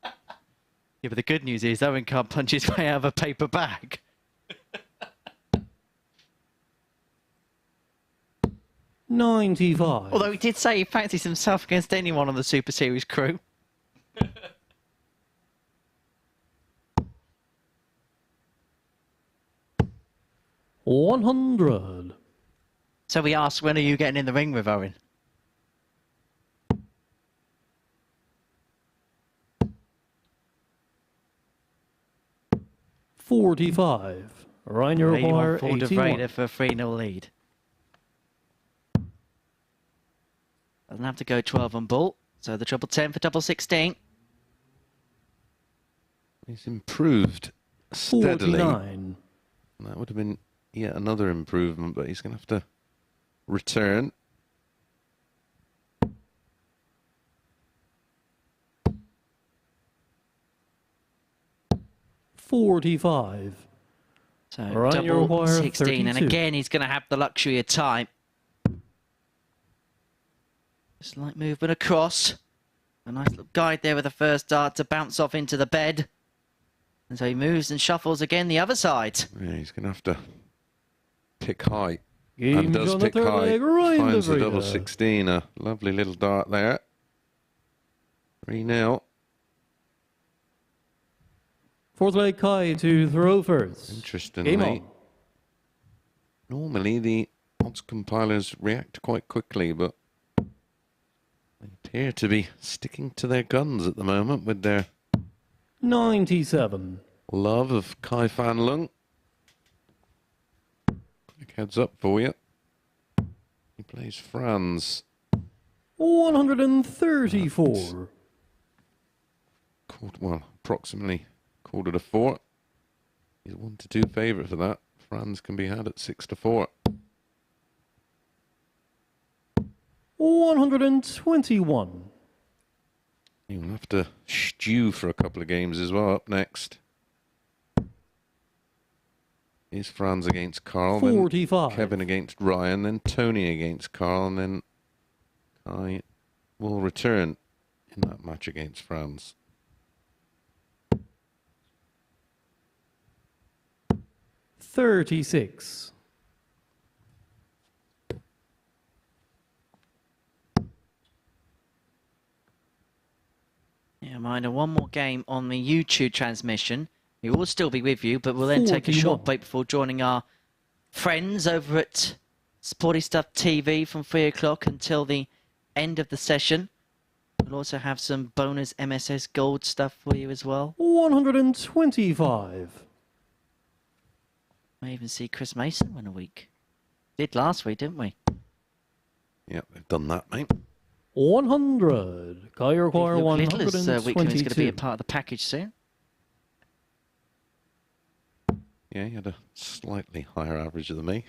C: Yeah, but the good news is Owen can't punch his way out of a paper bag.
D: 95.
C: Although he did say he fancies himself against anyone on the Super Series crew.
D: 100.
C: So we asked, when are you getting in the ring with Owen?
D: $45. Ryan
C: Lead on
D: Yohar,
C: for De
D: 81.
C: Vrede for a 3-0 lead. Doesn't have to go 12 on ball. So the treble 10 for double 16.
B: He's improved steadily.
D: 49.
B: And that would have been yet another improvement, but he's going to have to return.
D: $45.
C: So
D: Right, you
C: double
D: require
C: 16, and
D: 32.
C: again he's going to have the luxury of time. Slight movement across. A nice little guide there with the first dart to bounce off into the bed. And so he moves and shuffles again the other side.
B: Yeah, he's going to have to pick high.
D: Game's
B: And does
D: on the
B: pick
D: third
B: high.
D: leg, right
B: Finds the
D: the
B: double
D: breeder.
B: 16. A lovely little dart there. 3-0.
D: Fourth leg, Kai to throw first.
B: Interestingly,
D: Game on.
B: normally the odds compilers react quite quickly, but they appear to be sticking to their guns at the moment with their
D: 97.
B: love of Kai Fan Lung. Quick heads up for you. He plays Franz.
D: 134.
B: Well, approximately called it a 4. He's a 1-2 favourite for that. Franz can be had at 6-4.
D: 121.
B: You'll have to stew for a couple of games as well. Up next is Franz against Carl, then
D: 45.
B: Kevin against Ryan, then Tony against Carl, and then Kai will return in that match against Franz.
D: $36.
C: Yeah, reminder, one more game on the YouTube transmission. We will still be with you, but we'll then take a
D: 41.
C: short break before joining our friends over at Sporty Stuff TV from 3 o'clock until the end of the session. We'll also have some bonus MSS Gold stuff for you as well.
D: 125.
C: I even see Chris Mason win a week. Did last week, didn't we?
B: Yep, they've done that, mate.
D: 100. Kai require
C: Luke Littler's weekly is going to be a
D: 122.
C: part of the package soon.
B: Yeah, he had a slightly higher average than me.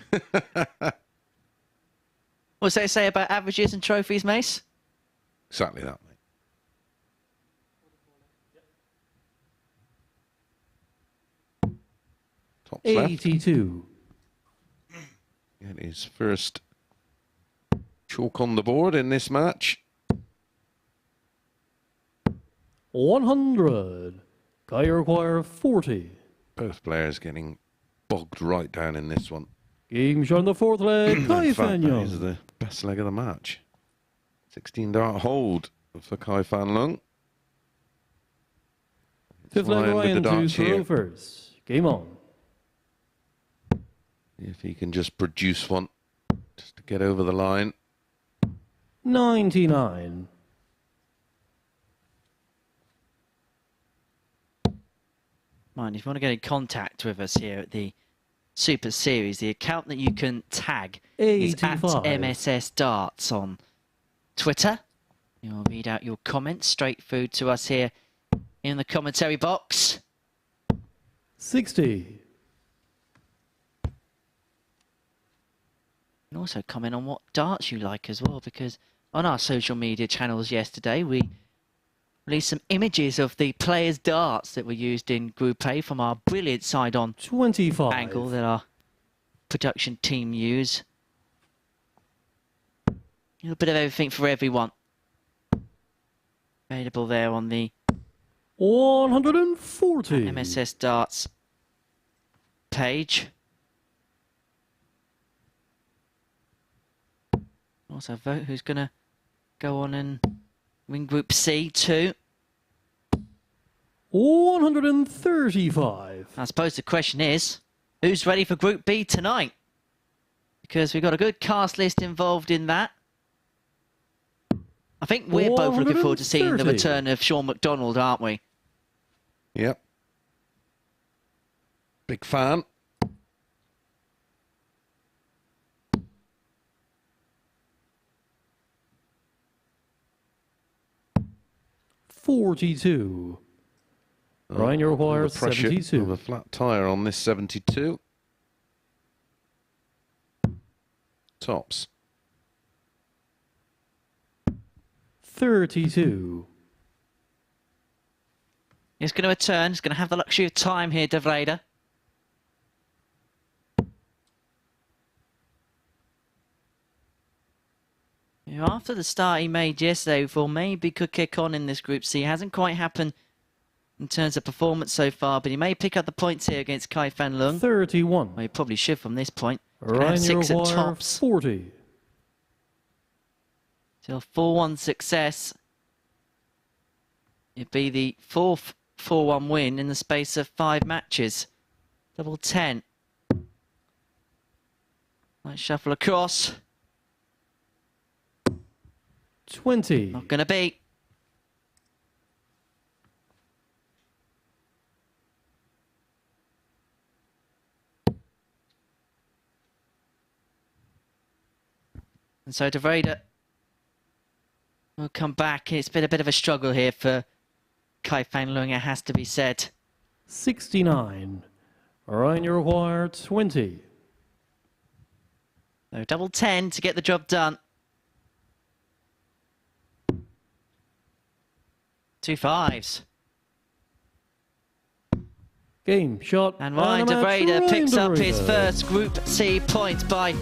C: What's they say about averages and trophies, Mace?
B: Exactly that, mate. Top left.
D: 82.
B: Get his first chalk on the board in this match.
D: 100. Kai require 40.
B: Both players getting bogged right down in this one.
D: Game's on the fourth leg. Kai
B: In fact, that is
D: Fan
B: the best leg of the match. 16 dart hold for Kai Fan Lung.
D: Fifth leg,
B: Flying with
D: Ryan
B: the
D: to
B: darts
D: throw
B: here.
D: first. Game on.
B: If he can just produce one, just to get over the line.
D: 99.
C: Mind, if you want to get in contact with us here at the Super Series, the account that you can tag is at
D: 85.
C: MSS Darts on Twitter. You'll read out your comments straight through to us here in the commentary box.
D: 60.
C: And also comment on what darts you like as well, because on our social media channels yesterday, we released some images of the players' darts that were used in Group A from our brilliant side-on
D: 25.
C: angle that our production team use. A little bit of everything for everyone. Available there on the
D: 140.
C: MSS Darts page. Also vote who's going to go on and win Group C too.
D: 135.
C: I suppose the question is, who's ready for Group B tonight? Because we've got a good cast list involved in that. I think we're both looking forward to seeing the
D: 130.
C: return of Sean McDonald, aren't we?
B: Yep. Big fan.
D: $42. Ryan, you require
B: The pressure
D: 72.
B: of a flat tyre on this 72. tops.
D: 32.
C: He's going to return. He's going to have the luxury of time here, De Vrede. After the start he made yesterday, we thought maybe could kick on in this Group C. It hasn't quite happened in terms of performance so far, but he may pick up the points here against Kai Fan Leung.
D: 31.
C: Well, he probably should from this point.
D: Ryan
C: 6 at tops.
D: 40.
C: Still 4-1 success. It'd be the 4th 4-1 win in the space of 5 matches. Double 10. Nice shuffle across.
D: 20.
C: Not going to be. And so De Vrede will come back. It's been a bit of a struggle here for Kai Fan Leung, it has to be said.
D: 69. Ryan Uruguay 20.
C: So double 10 to get the job done. 2 5s.
D: Game shot.
C: And Ryan De Vrede picks up his first Group C point by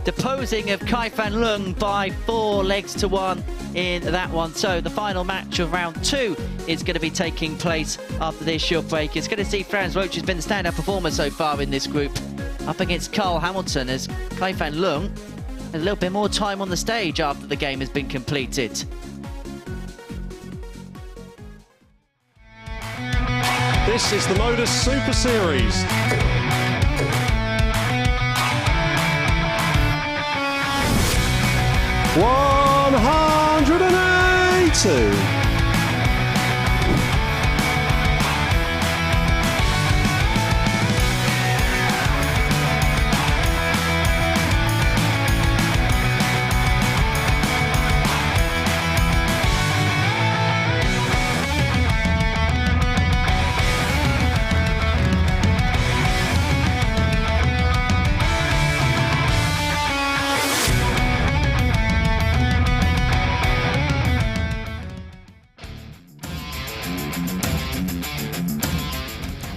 C: deposing of Kai Fan Leung by 4 legs to 1 in that one. So the final match of round 2 is going to be taking place after this short break. It's going to see Franz Roach has been the standout performer so far in this group, up against Carl Hamilton, as Kai Fan Leung has a little bit more time on the stage after the game has been completed.
F: This is the MODUS Super Series. $180.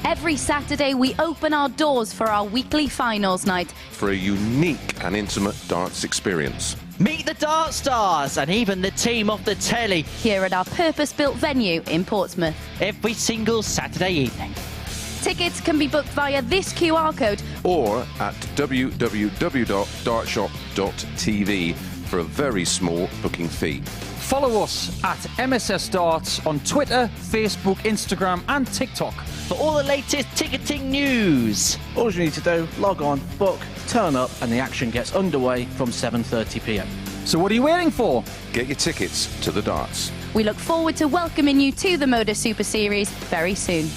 G: Every Saturday, we open our doors for our weekly finals night.
B: For a unique and intimate darts experience.
C: Meet the Dart Stars and even the team off the telly
G: Here at our purpose-built venue in Portsmouth.
C: every single Saturday evening.
G: Tickets can be booked via this QR code
B: Or at www.dartshop.tv for a very small booking fee.
H: Follow us at MSS Darts on Twitter, Facebook, Instagram and TikTok.
C: For all the latest ticketing news.
I: All you need to do, log on, book, turn up, and the action gets underway from 7:30 p.m.
H: So what are you waiting for?
B: Get your tickets to the darts.
G: We look forward to welcoming you to the MODUS Super Series very soon.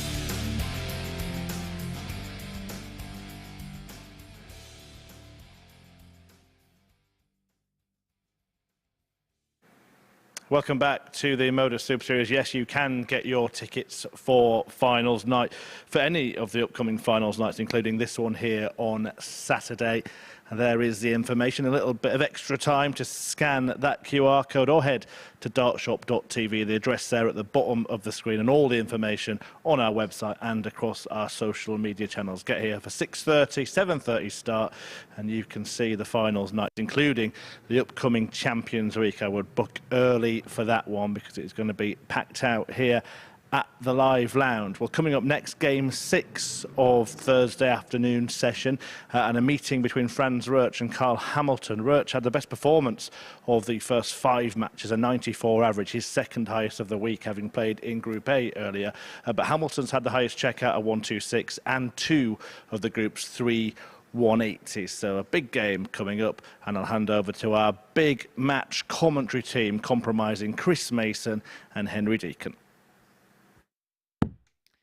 A: Welcome back to the MODUS Super Series. Yes, you can get your tickets for finals night, for any of the upcoming finals nights, including this one here on Saturday. And there is the information, a little bit of extra time to scan that QR code or head to dartshop.tv, the address there at the bottom of the screen, and all the information on our website and across our social media channels. Get here for 6:30, 7:30 start, and you can see the finals night, including the upcoming Champions Week. I would book early for that one because it's going to be packed out here at the Live Lounge. Well, coming up next, Game 6 of Thursday afternoon session, and a meeting between Franz Roach and Carl Hamilton. Roach had the best performance of the first 5 matches, a 94 average, his second highest of the week, having played in Group A earlier. But Hamilton's had the highest checkout of 126 and 2 of the group's 3 180s. So a big game coming up, and I'll hand over to our big match commentary team, comprising Chris Mason and Henry Deacon.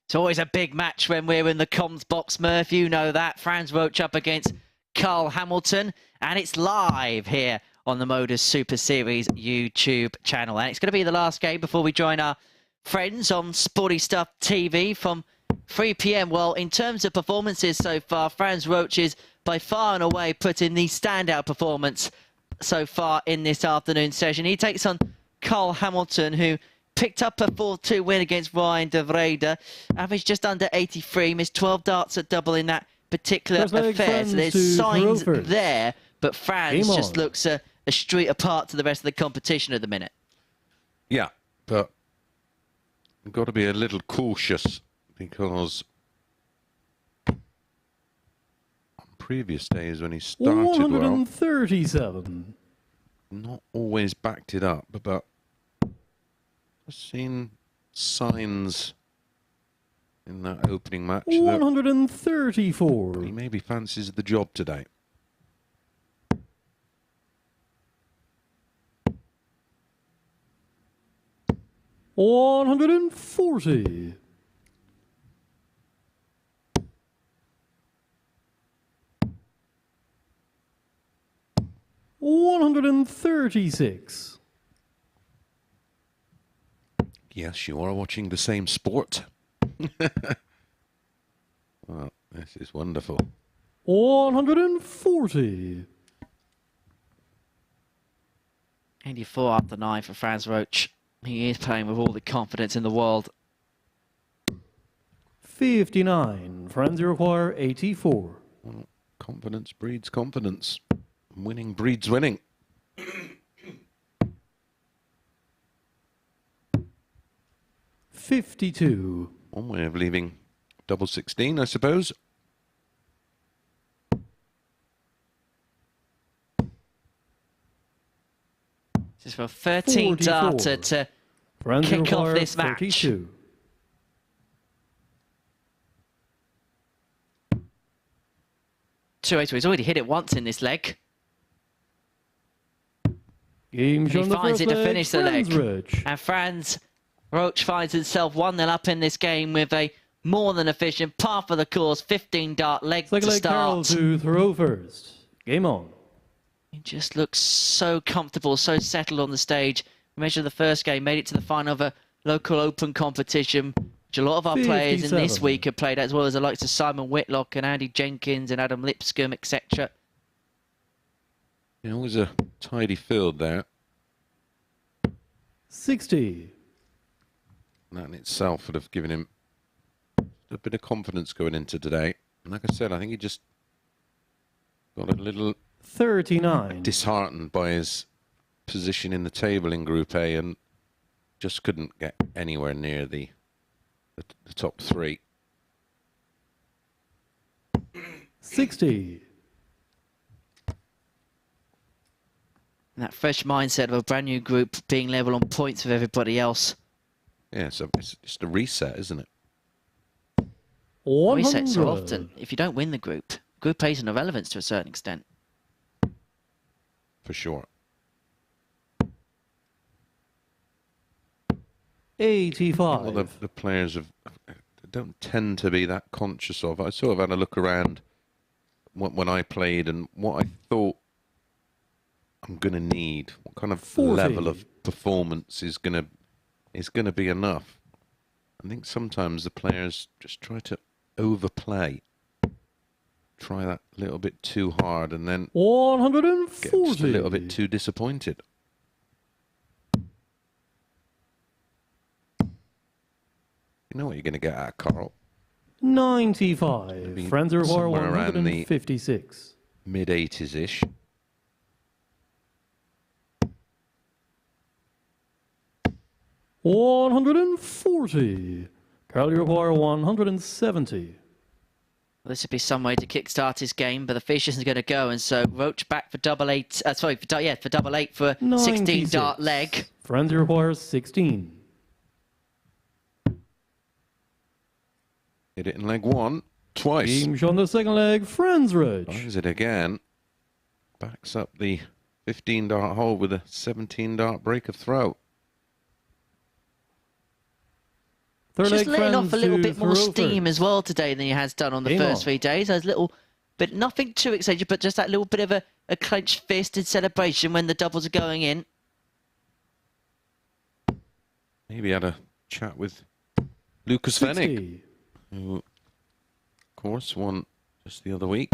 C: It's always a big match when we're in the comms box, Murph. You know that. Franz Roach up against Carl Hamilton. And it's live here on the MODUS Super Series YouTube channel. And it's going to be the last game before we join our friends on Sporty Stuff TV from 3 p.m. Well, in terms of performances so far, Franz Roach's by far and away put in the standout performance so far in this afternoon session. He takes on Carl Hamilton, who picked up a 4-2 win against Ryan de Vrede. Average just under 83, missed 12 darts at double in that particular affair. So there's signs there, but Franz just looks a street apart to the rest of the competition at the minute.
B: Yeah, but you've got to be a little cautious because on previous days when he started
D: 137.
B: well, not always backed it up, but I've seen signs in that opening match
D: 134.
B: that he maybe fancies the job today.
D: $140. 136.
B: Yes, you are watching the same sport. Well, this is wonderful.
D: 140.
C: 84 after 9 for Franz Roach. He is playing with all the confidence in the world.
D: 59. Franz, you require 84.
B: Well, confidence breeds confidence. Winning breeds winning.
D: 52.
B: One way of leaving double 16, I suppose.
C: This is for a 13 darter to kick off this match.
D: 32.
C: He's already hit it once in this leg.
D: And
C: he finds it to finish the leg.
D: Roach.
C: And Franz Roach finds himself 1-0 up in this game with a more than efficient par for the course 15 dart leg to start.
D: Carroll to throw first. Game on.
C: He just looks so comfortable, so settled on the stage. We mentioned the first game, made it to the final of a local open competition, which a lot of our players in this week have played, as well as the likes of Simon Whitlock and Andy Jenkins and Adam Lipscomb, etc.
B: You know, it was a tidy field there.
D: 60.
B: That in itself would have given him a bit of confidence going into today. And like I said, I think he just got a little
D: 39.
B: disheartened by his position in the table in Group A and just couldn't get anywhere near the top three.
D: 60.
C: And that fresh mindset of a brand new group being level on points with everybody else.
B: Yeah, so it's just a reset, isn't it?
D: 100.
C: Reset so often. If you don't win the group A's an irrelevance to a certain extent.
B: For sure.
D: 85.
B: Well, the players don't tend to be that conscious of. I sort of had a look around when I played and what I thought I'm going to need, what kind of
D: 40.
B: level of performance is going to be enough. I think sometimes the players just try to overplay, try that little bit too hard, and then
D: 140.
B: get just a little bit too disappointed. You know what you're going to get at, Carl.
D: 95. Friends are
B: somewhere around the
D: 156.
B: mid-80s-ish.
D: $140. Carl, you require 170.
C: Well, this would be some way to kickstart his game, but the fish isn't going to go, and so Roach back for double eight. For double eight for a 16 dart leg.
D: Friends requires 16.
B: Hit it in leg one, twice.
D: Team on the second leg, Friends Ridge.
B: Finds it again. Backs up the 15 dart hole with a 17 dart break of throw.
C: Just letting off a little bit more steam as well today than he has done on the first 3 days. There's little bit, nothing too exciting, but just that little bit of a clenched fist in celebration when the doubles are going in.
B: Maybe had a chat with Lucas Fennick, who, of course, won just the other week.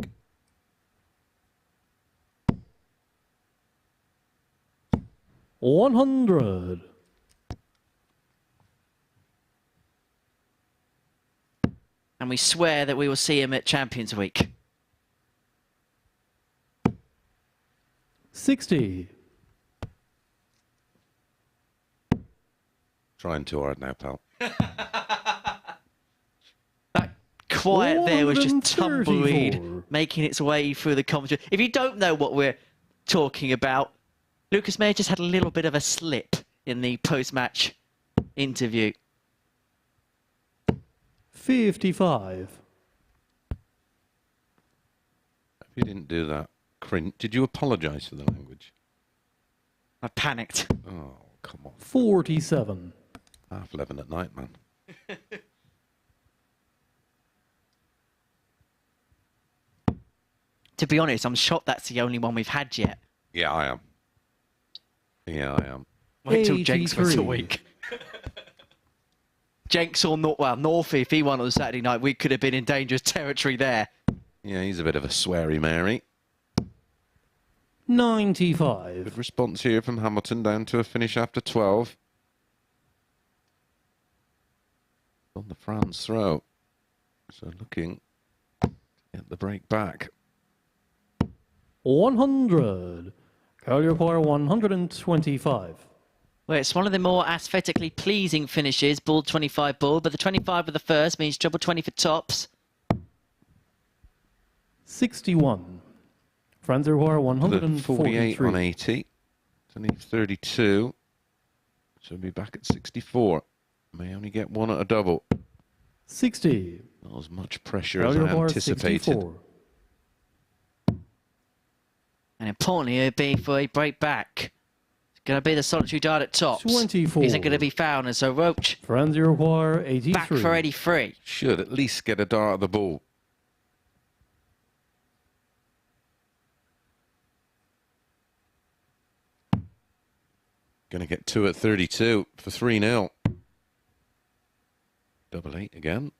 D: 100.
C: And we swear that we will see him at Champions Week.
D: 60.
B: Trying too hard now, pal.
C: That quiet there was just
D: 134.
C: tumbleweed making its way through the commentary. If you don't know what we're talking about, Lucas May just had a little bit of a slip in the post-match interview.
D: 55.
B: If you didn't do that, did you apologise for the language?
C: I panicked.
B: Oh, come on.
D: 47.
B: 11:30 at night, man.
C: To be honest, I'm shocked that's the only one we've had yet.
B: Yeah, I am. Yeah, I am.
C: Wait till Jenks was a
D: 83.
C: week. Jenks or North, if he won on Saturday night, we could have been in dangerous territory there.
B: Yeah, he's a bit of a sweary Mary.
D: 95.
B: Good response here from Hamilton, down to a finish after 12. On the France throw. So looking to get the break back.
D: 100. Carl require 125.
C: Well, it's one of the more aesthetically pleasing finishes, ball 25 ball, but the 25 with the first means treble 20 for tops.
D: 61. Franz require
B: 48 on
D: 143.
B: 80. It's only 32. So we'll be back at 64. May only get one at a double.
D: 60.
B: Not as much pressure
D: Carl
B: as I
D: require
B: anticipated.
D: 64.
C: And importantly, it'd be for a break back. It's going to be the solitary dart at tops.
D: 24.
C: Isn't going to be found, and so Roach
D: Franz require 83.
C: back for 83.
B: Should at least get a dart at the ball. Going to get two at 32 for 3-0. Double 8 again.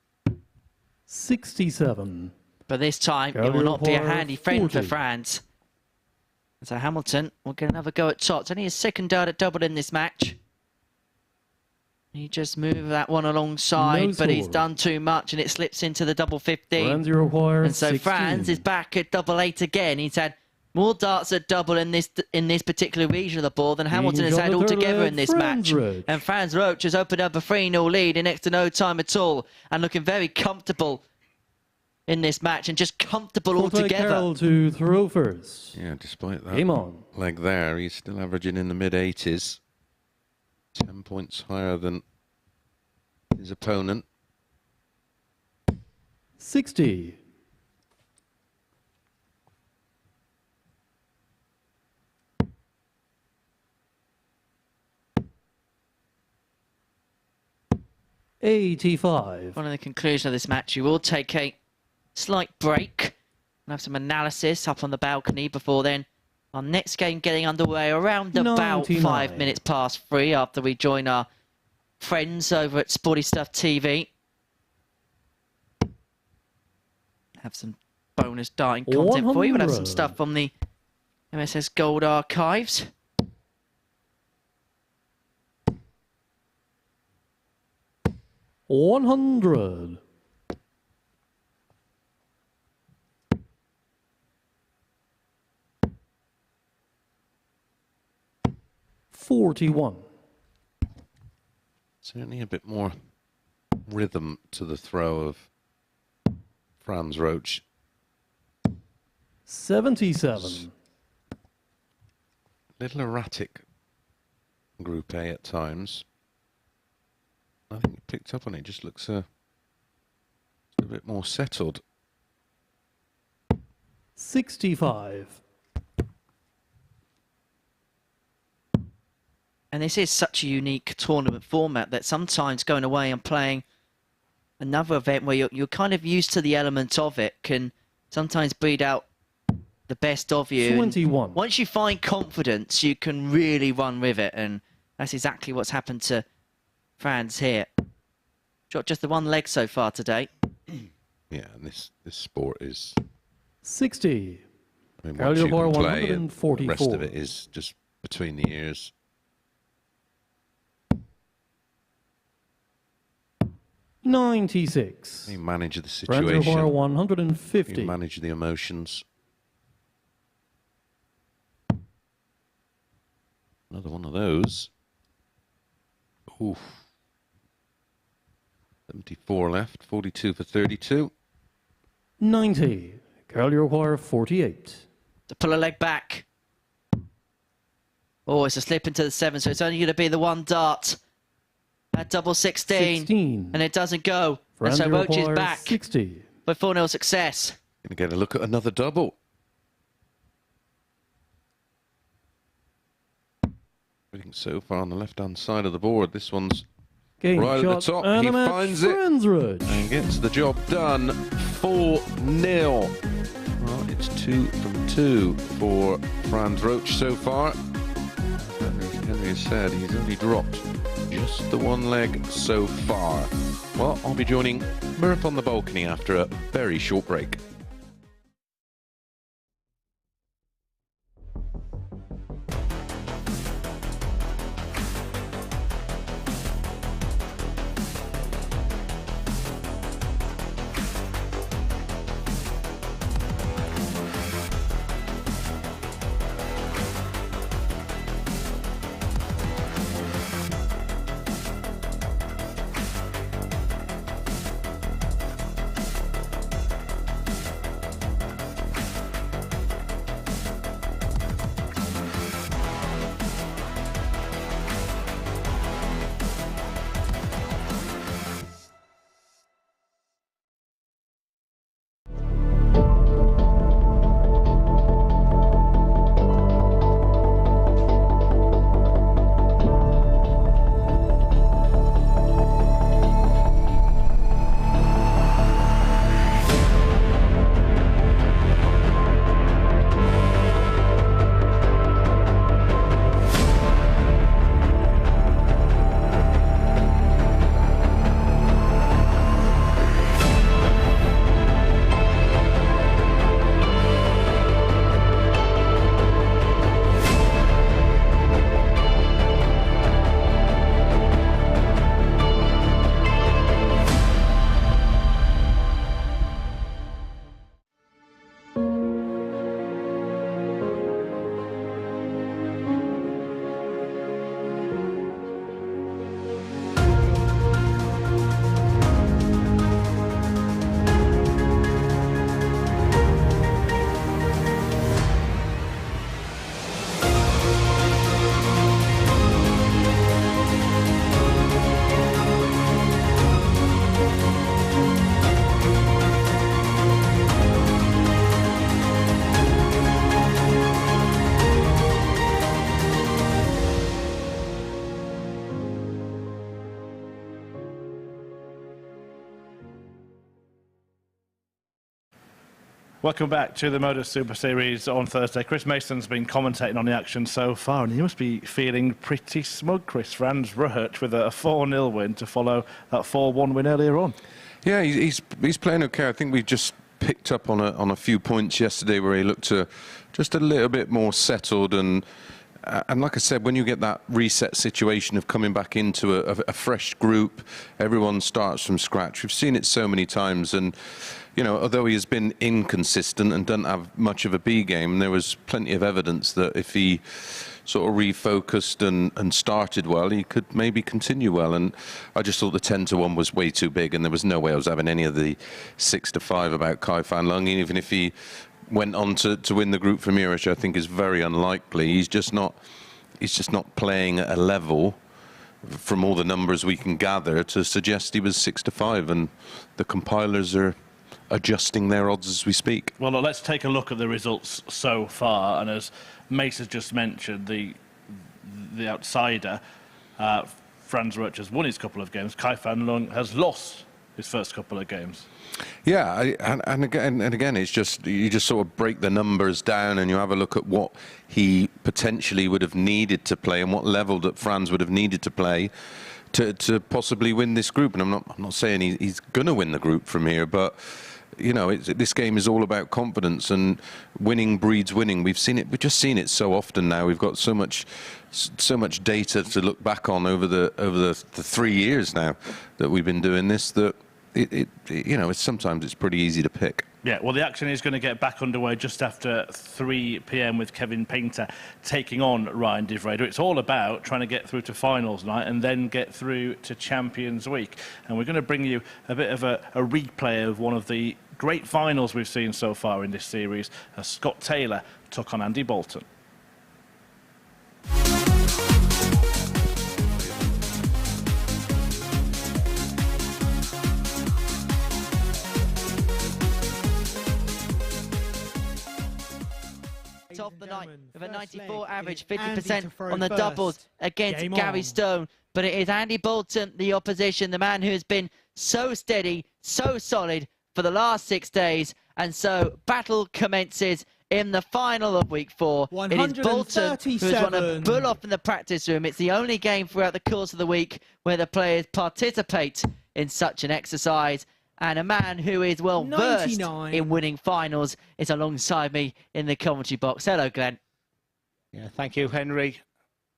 D: 67.
C: But this time,
D: Carl
C: it will not be a
D: require
C: handy friend for
D: 40.
C: France. So Hamilton will get another go at tops. Only his second dart at double in this match. He just moved that one alongside,
D: No
C: but he's
D: score.
C: done too much and it slips into the double 15.
D: Franz require
C: And so
D: 16.
C: Franz is back at double 8 again. He's had more darts at double in this particular region of the ball than Hamilton has had altogether in this
D: Franz
C: match.
D: Roach.
C: And Franz Roach has opened up a 3-0 lead in next to no time at all and looking very comfortable in this match and just comfortable altogether.
D: Carroll to throw first.
B: Yeah, despite that
D: Game on.
B: leg there, he's still averaging in the mid-80s. 10 points higher than his opponent.
D: 60. $85.
C: Following the conclusion of this match, you will take a slight break and have some analysis up on the balcony before then our next game getting underway around about
D: 99.
C: 5 minutes past 3 after we join our friends over at Sporty Stuff TV. Have some bonus darting content for you. We'll have some
D: 100.
C: stuff from the MSS Gold archives.
D: $100. $41.
B: Certainly a bit more rhythm to the throw of Franz Roach.
D: 77.
B: Little erratic, Group A at times. I think he picked up on it. Just looks a bit more settled.
D: 65.
C: And this is such a unique tournament format that sometimes going away and playing another event where you're kind of used to the element of it can sometimes breed out the best of you.
D: 21.
C: And once you find confidence, you can really run with it. And that's exactly what's happened to Franz here. Shot just the one leg so far today.
B: Yeah, and this sport is...
D: 60.
B: I mean,
D: Carl
B: once you
D: Yobor,
B: can play, and the
D: 144.
B: rest of it is just between the ears.
D: 96.
B: He managed the
D: Franz Rehoer,
B: situation.
D: 150.
B: He managed the emotions. Another one of those. Oof. 74 left, 42 for 32.
D: 90. Carl Rehoer, 48.
C: To pull a leg back. Oh, it's a slip into the 7, so it's only going to be the one dart. At double 16.
D: 16.
C: And it doesn't go.
D: Franz
C: and so Roach is
D: Rehoer,
C: back
D: 60.
C: with 4-0 success.
B: Gonna get a look at another double. Everything so far on the left-hand side of the board. This one's
D: Game
B: right
D: shot,
B: at the top.
D: and
B: He
D: a match,
B: finds it
D: Franz Roach.
B: and gets the job done. 4-0. Well, it's 2 from 2 for Franz Roach so far. As Henry has said, he's only dropped just the one leg so far. Well, I'll be joining Murph on the balcony after a very short break.
A: Welcome back to the MODUS Super Series on Thursday. Chris Mason's been commentating on the action so far, and he must be feeling pretty smug, Chris. Franz Roach with a 4-0 win to follow that 4-1 win earlier on.
B: Yeah, he's playing okay. I think we just picked up on a few points yesterday where he looked just a little bit more settled and like I said, when you get that reset situation of coming back into a fresh group, everyone starts from scratch. We've seen it so many times, and you know, although he has been inconsistent and doesn't have much of a B game, there was plenty of evidence that if he sort of refocused and started well, he could maybe continue well. And I just thought the 10-1 was way too big, and there was no way I was having any of the 6-5 about Kai Fan Lung, even if he went on to win the group from here, which I think is very unlikely. He's just not playing at a level, from all the numbers we can gather, to suggest he was 6-5, and the compilers are adjusting their odds as we speak.
A: Well, let's take a look at the results so far, and as Mace has just mentioned, the outsider, Franz Roach, has won his couple of games. Kai Fan Lung has lost his first couple of games.
B: Yeah, and again, it's just, you just sort of break the numbers down and you have a look at what he potentially would have needed to play and what level that Franz would have needed to play to possibly win this group. And I'm not saying he's going to win the group from here, but you know, this game is all about confidence, and winning breeds winning. We've just seen it so often now. We've got so much data to look back on over the 3 years now that we've been doing this, that you know, sometimes it's pretty easy to pick.
A: Yeah, well, the action is going to get back underway just after 3 p.m. with Kevin Painter taking on Ryan de Vrede. It's all about trying to get through to finals night and then get through to Champions Week. And we're going to bring you a bit of a replay of one of the great finals we've seen so far in this series, as Scott Taylor took on Andy Bolton.
C: Off the night with a 94 average, 50% on the doubles against Gary Stone. But it is Andy Bolton, the opposition, the man who has been so steady, so solid for the last 6 days. And so battle commences in the final of week 4. It is Bolton who has won a bull off in the practice room. It's the only game throughout the course of the week where the players participate in such an exercise. And a man who is well versed in winning finals is alongside me in the commentary box. Hello, Glenn.
J: Yeah, thank you, Henry.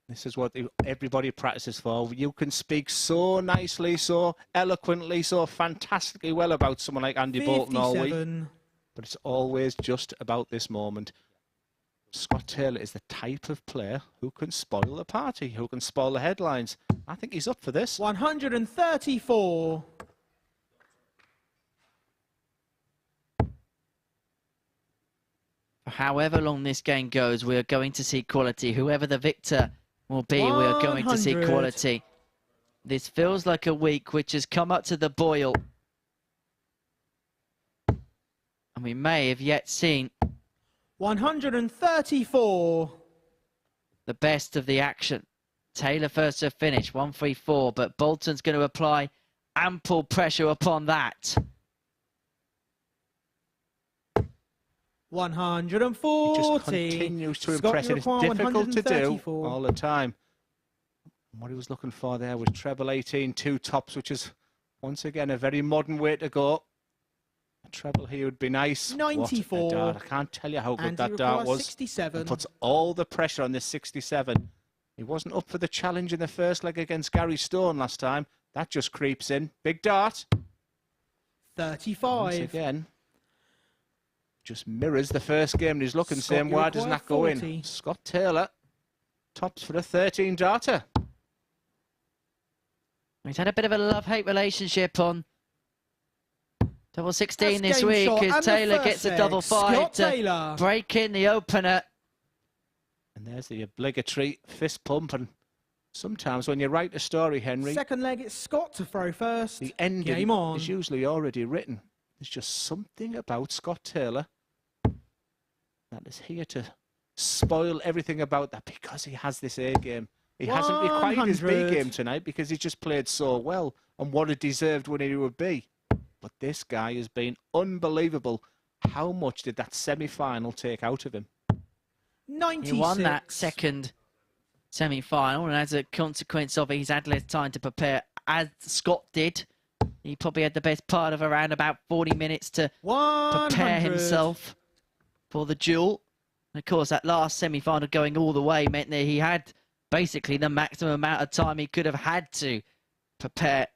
J: This is what everybody practices for. You can speak so nicely, so eloquently, so fantastically well about someone like Andy Bolton all week. But it's always just about this moment. Scott Taylor is the type of player who can spoil the party, who can spoil the headlines. I think he's up for this.
E: 134.
C: However long this game goes, we are going to see quality. Whoever the victor will be, we are going to see quality. This feels like a week which has come up to the boil. And we may have yet seen
E: 134.
C: The best of the action. Taylor first to finish, 134, but Bolton's going to apply ample pressure upon that.
E: 140.
J: He just continues to impress, and it's difficult to do all the time. And what he was looking for there was treble 18, 2 tops, which is, once again, a very modern way to go. A treble here would be nice.
E: 94.
J: What a dart. I can't tell you how good that dart was.
E: 67.
J: It puts all the pressure on this 67. He wasn't up for the challenge in the first leg against Gary Stone last time. That just creeps in. Big dart.
E: 35.
J: Once again, just mirrors the first game, and he's looking saying, why doesn't that go in? Scott Taylor tops for a 13 darter.
C: He's had a bit of a love-hate relationship on double 16 this week, as Taylor gets a double 5 to break in the opener.
J: And there's the obligatory fist pump. And sometimes when you write a story, Henry,
E: second leg, it's Scott to throw first.
J: The ending is usually already written. There's just something about Scott Taylor that is here to spoil everything about that, because he has this A game. He hasn't required his B game tonight because he just played so well, and what a deserved winner he would be. But this guy has been unbelievable. How much did that semi-final take out of him?
E: 96.
C: He won that second semi-final, and as a consequence of it, he's had less time to prepare, as Scott did. He probably had the best part of around about 40 minutes to prepare himself for the duel. And of course, that last semi-final going all the way meant that he had basically the maximum amount of time he could have had to prepare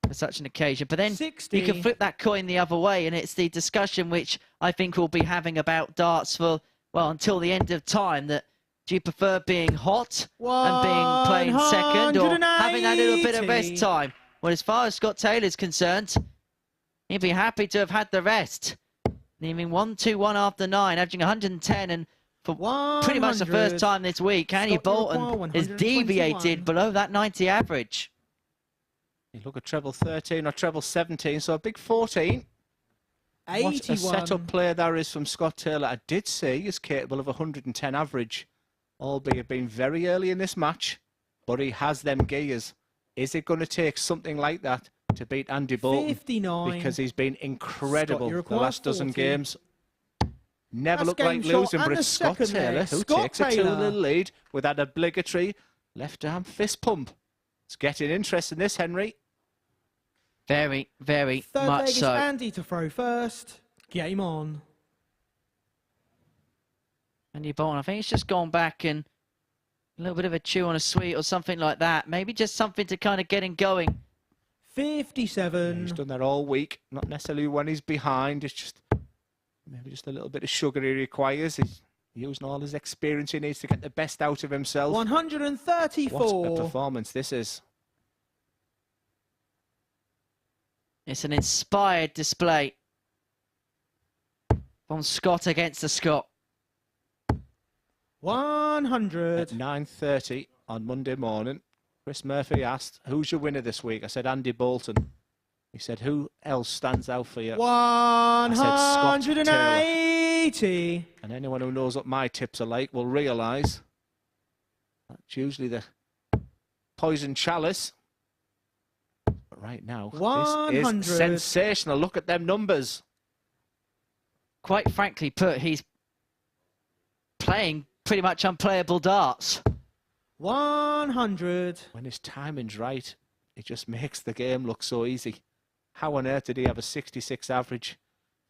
C: for such an occasion. But then 60. You can flip that coin the other way, and it's the discussion which I think we'll be having about darts for, well, until the end of time, that do you prefer being hot and being playing second, or having that little bit of rest time? Well, as far as Scott Taylor's concerned, he'd be happy to have had the rest. Leaving 1-2-1 after 9, averaging 110, and for pretty much the first time this week, Andy Bolton has deviated below that 90 average.
J: You look at treble 13 or treble 17, so a big 14. 81. What a set-up player there is from Scott Taylor. I did say he's capable of 110 average, albeit being very early in this match, but he has them gears. Is it going to take something like that to beat Andy Bolton?
E: 59.
J: Because he's been incredible the last dozen games. Never looked like losing, but it's Scott Taylor who takes a 2-0 lead with that obligatory left-arm fist pump. It's getting interesting, this, Henry.
C: Very, very
K: Third
C: much
K: leg is
C: so.
K: Andy to throw first. Game on.
C: Andy Bolton, I think it's just gone back and a little bit of a chew on a sweet or something like that. Maybe just something to kind of get him going.
K: 57.
J: He's done that all week. Not necessarily when he's behind. It's just maybe just a little bit of sugar he requires. He's using all his experience he needs to get the best out of himself.
K: 134.
J: What a performance this is.
C: It's an inspired display from Scott against the Scot.
K: 100.
J: At 9:30 on Monday morning, Chris Murphy asked, who's your winner this week? I said, Andy Bolton. He said, who else stands out for you?
K: 180.
J: And anyone who knows what my tips are like will realise that's usually the poison chalice. But right now,
K: 100.
J: this is sensational. Look at them numbers.
C: Quite frankly put, he's playing pretty much unplayable darts.
K: 100.
J: When his timing's right, it just makes the game look so easy. How on earth did he have a 66 average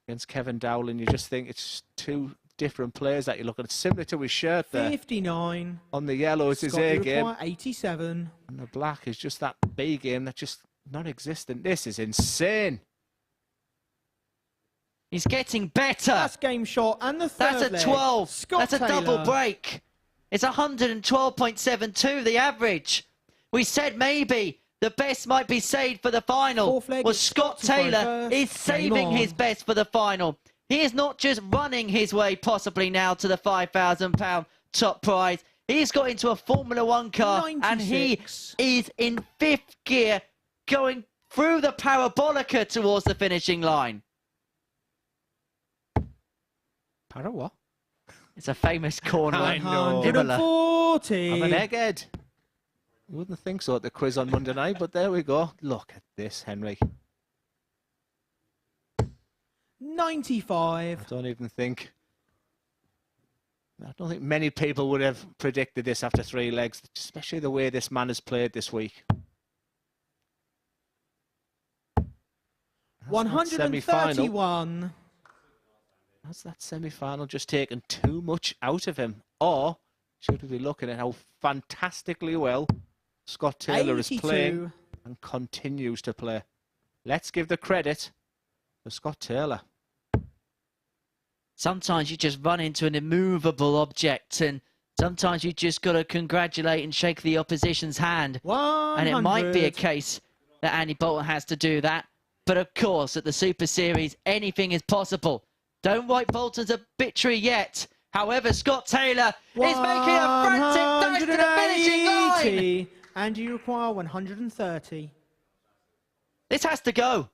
J: against Kevin Dowling? You just think it's two different players that you look at. It's similar to his shirt there.
K: 59.
J: On the yellow, it's his
K: Scott,
J: A
K: you
J: game.
K: require 87.
J: And the black is just that B game that's just non-existent. This is insane.
C: He's getting better.
K: That's game shot. And the third
C: That's a
K: leg.
C: 12.
K: Scott
C: That's a
K: Taylor.
C: double break. It's 112.72, the average. We said maybe the best might be saved for the final.
K: Fourth leg
C: Well,
K: is
C: Scott
K: Scott to throw
C: Taylor
K: first.
C: is saving
K: Game
C: his
K: on.
C: best for the final. He is not just running his way possibly now to the £5,000 top prize. He's got into a Formula One car
K: 96.
C: and he is in fifth gear going through the parabolica towards the finishing line.
J: Para what?
C: It's a famous corner.
J: I know.
C: Imola.
K: 140.
J: I'm an egghead. You wouldn't think so at the quiz on Monday night, but there we go. Look at this, Henry.
K: 95.
J: I don't think many people would have predicted this after 3 legs, especially the way this man has played this week. That's that semi-final.
K: 131.
J: Has that semi-final just taken too much out of him? Or should we be looking at how fantastically well Scott Taylor
K: 82.
J: is playing and continues to play? Let's give the credit to Scott Taylor.
C: Sometimes you just run into an immovable object and sometimes you just got to congratulate and shake the opposition's hand.
K: 100.
C: And it might be a case that Andy Bolton has to do that. But of course, at the Super Series, anything is possible. Don't write Bolton's obituary yet. However, Scott Taylor is making a frantic dash to the finishing line.
K: 180. And you require 130.
C: This has to go.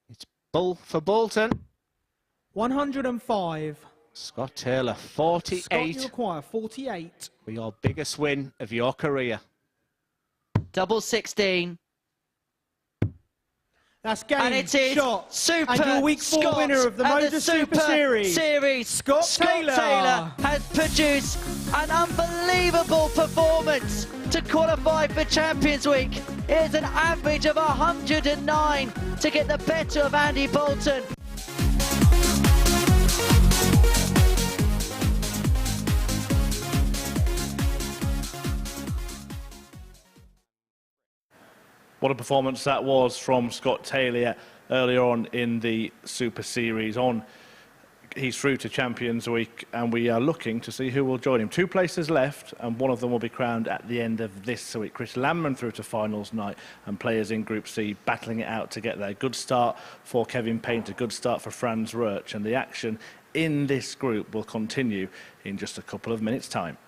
J: It's bull for Bolton.
K: 105.
J: Scott Taylor, 48
K: Scott, you require 48.
J: for your biggest win of your career.
C: Double 16.
K: That's game
C: And it is
K: shot.
C: Super
K: And your week 4
C: Scott
K: winner of the
C: and
K: MODUS Super Series. Scott Taylor.
C: has produced an unbelievable performance to qualify for Champions Week. It is an average of 109 to get the better of Andy Bolton.
A: What a performance that was from Scott Taylor earlier on in the Super Series. He's through to Champions Week, and we are looking to see who will join him. 2 places left, and one of them will be crowned at the end of this week. Chris Landman through to finals night, and players in Group C battling it out to get there. Good start for Kevin Painter, good start for Franz Roach, and the action in this group will continue in just a couple of minutes' time.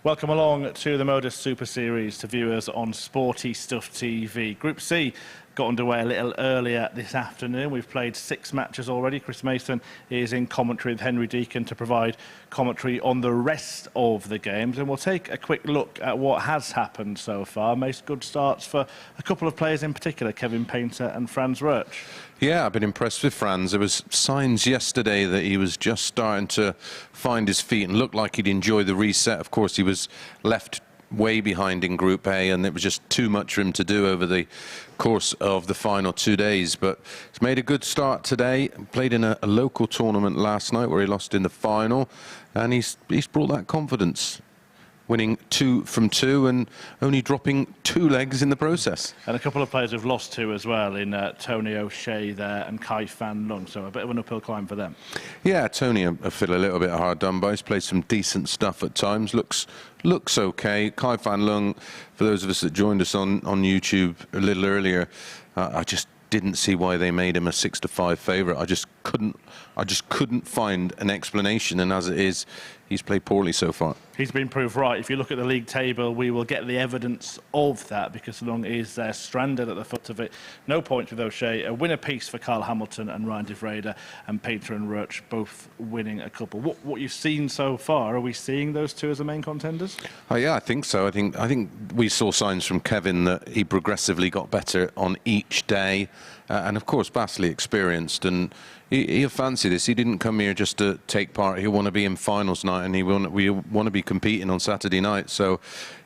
A: Welcome along to the MODUS Super Series to viewers on Sporty Stuff TV. Group C got underway a little earlier this afternoon. We've played 6 matches already. Chris Mason is in commentary with Henry Deacon to provide commentary on the rest of the games. And we'll take a quick look at what has happened so far. Most good starts for a couple of players in particular, Kevin Painter and Franz Roach.
B: Yeah, I've been impressed with Franz. There was signs yesterday that he was just starting to find his feet and looked like he'd enjoy the reset. Of course, he was left way behind in Group A, and it was just too much for him to do over the course of the final 2 days. But he's made a good start today. Played in a local tournament last night where he lost in the final, and he's brought that confidence, winning 2 from 2 and only dropping 2 legs in the process.
A: And a couple of players have lost 2 as well in Tony O'Shea there and Kai Fan Lung, so a bit of an uphill climb for them.
B: Yeah, Tony, I feel a little bit hard done by. He's played some decent stuff at times. Looks okay. Kai Fan Lung, for those of us that joined us on YouTube a little earlier, I just didn't see why they made him a 6-5 favourite. I just couldn't find an explanation, and as it is, he's played poorly so far.
A: He's been proved right. If you look at the league table, we will get the evidence of that because Lung is stranded at the foot of it. No points with O'Shea. A win apiece for Carl Hamilton and Ryan de Vrede, and Painter and Roach both winning a couple. What you've seen so far, are we seeing those 2 as the main contenders?
B: Oh yeah, I think so. I think we saw signs from Kevin that he progressively got better on each day, and of course vastly experienced, and he'll fancy this. He didn't come here just to take part. He'll want to be in finals night, and we want to be competing on Saturday night. So,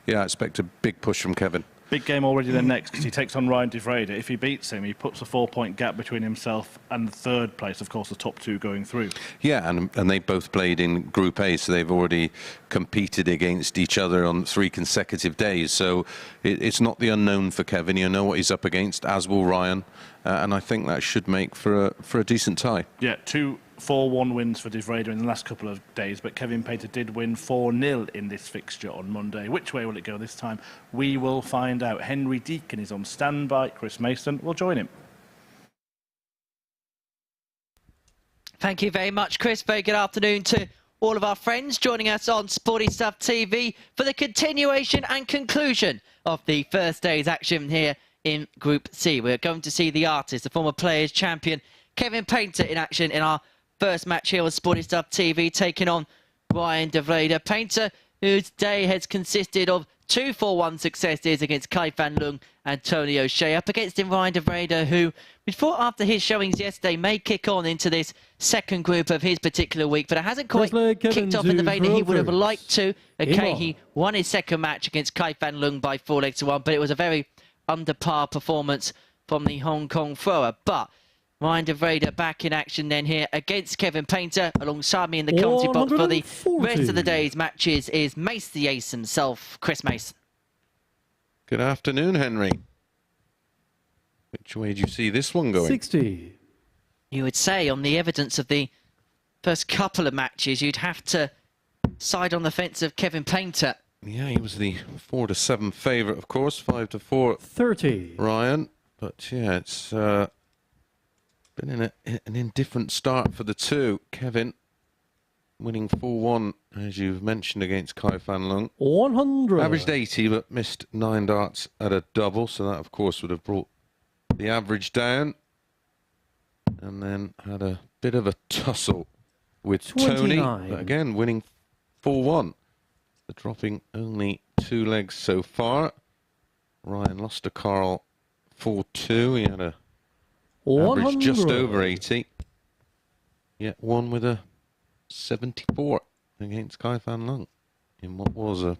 B: yeah, I expect a big push from Kevin.
A: Big game already then next because he takes on Ryan de Vrede. If he beats him, he puts a 4-point gap between himself and third place, of course, the top 2 going through.
B: Yeah, and they both played in Group A, so they've already competed against each other on 3 consecutive days. So it's not the unknown for Kevin. You know what he's up against, as will Ryan, and I think that should make for a decent tie.
A: Yeah, 2 4-1 wins for de Vrede in the last couple of days, but Kevin Painter did win 4-0 in this fixture on Monday. Which way will it go this time? We will find out. Henry Deacon is on standby. Chris Mason will join him.
C: Thank you very much, Chris. Very good afternoon to all of our friends joining us on Sporty Stuff TV for the continuation and conclusion of the first day's action here in Group C. We're going to see the artist, the former Players Champion, Kevin Painter, in action in our first match here on Sporty Stuff TV, taking on Ryan de Vrede. Painter, whose day has consisted of 2 4-1 successes against Kai Fan Lung and Tony O'Shea. Up against him, Ryan de Vrede, who we thought after his showings yesterday may kick on into this second group of his particular week, but it hasn't quite kicked off in the vein that he would have liked to. Okay, he won his second match against Kai Fan Lung by 4 legs to 1, but it was a very under par performance from the Hong Kong thrower. But Ryan de Vrede back in action then here against Kevin Painter. Alongside me in the commentary box for the rest of the day's matches is Mace the Ace himself, Chris Mason.
B: Good afternoon, Henry. Which way do you see this one going?
D: 60.
C: You would say on the evidence of the first couple of matches, you'd have to side on the fence of Kevin Painter.
B: Yeah, he was the 4-7 favourite, of course. 5-4.
D: 30.
B: Ryan. But yeah, it's been an indifferent start for the 2. Kevin winning 4-1, as you've mentioned, against Kai Fan Lung.
D: 100.
B: Averaged 80, but missed 9 darts at a double, so that, of course, would have brought the average down. And then had a bit of a tussle with
D: 29.
B: Tony, but again, winning 4-1. So dropping only 2 legs so far. Ryan lost to Carl 4-2. He had a average just over 80. Yet won with a 74 against Kai Fan Lung in what was a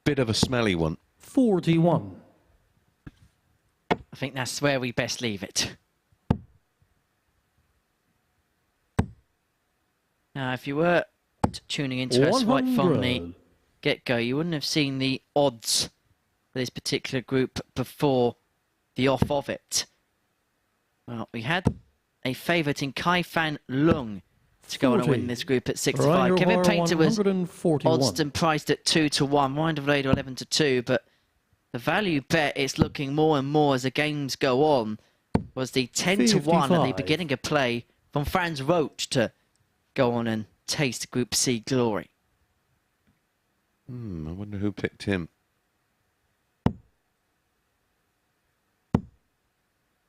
B: bit of a smelly one.
D: 41.
C: I think that's where we best leave it. Now, if you were tuning into us right from the get-go, you wouldn't have seen the odds for this particular group before the off of it. Well, we had a favourite in Kai Fan Lung to go on and win this group at 65. Kevin Painter was odds and priced at 2-1. Ryan de Vrede 11-2, but the value bet it's looking more and more as the games go on was the 10-1 at the beginning of play from Franz Roach to go on and taste Group C glory.
B: I wonder who picked him.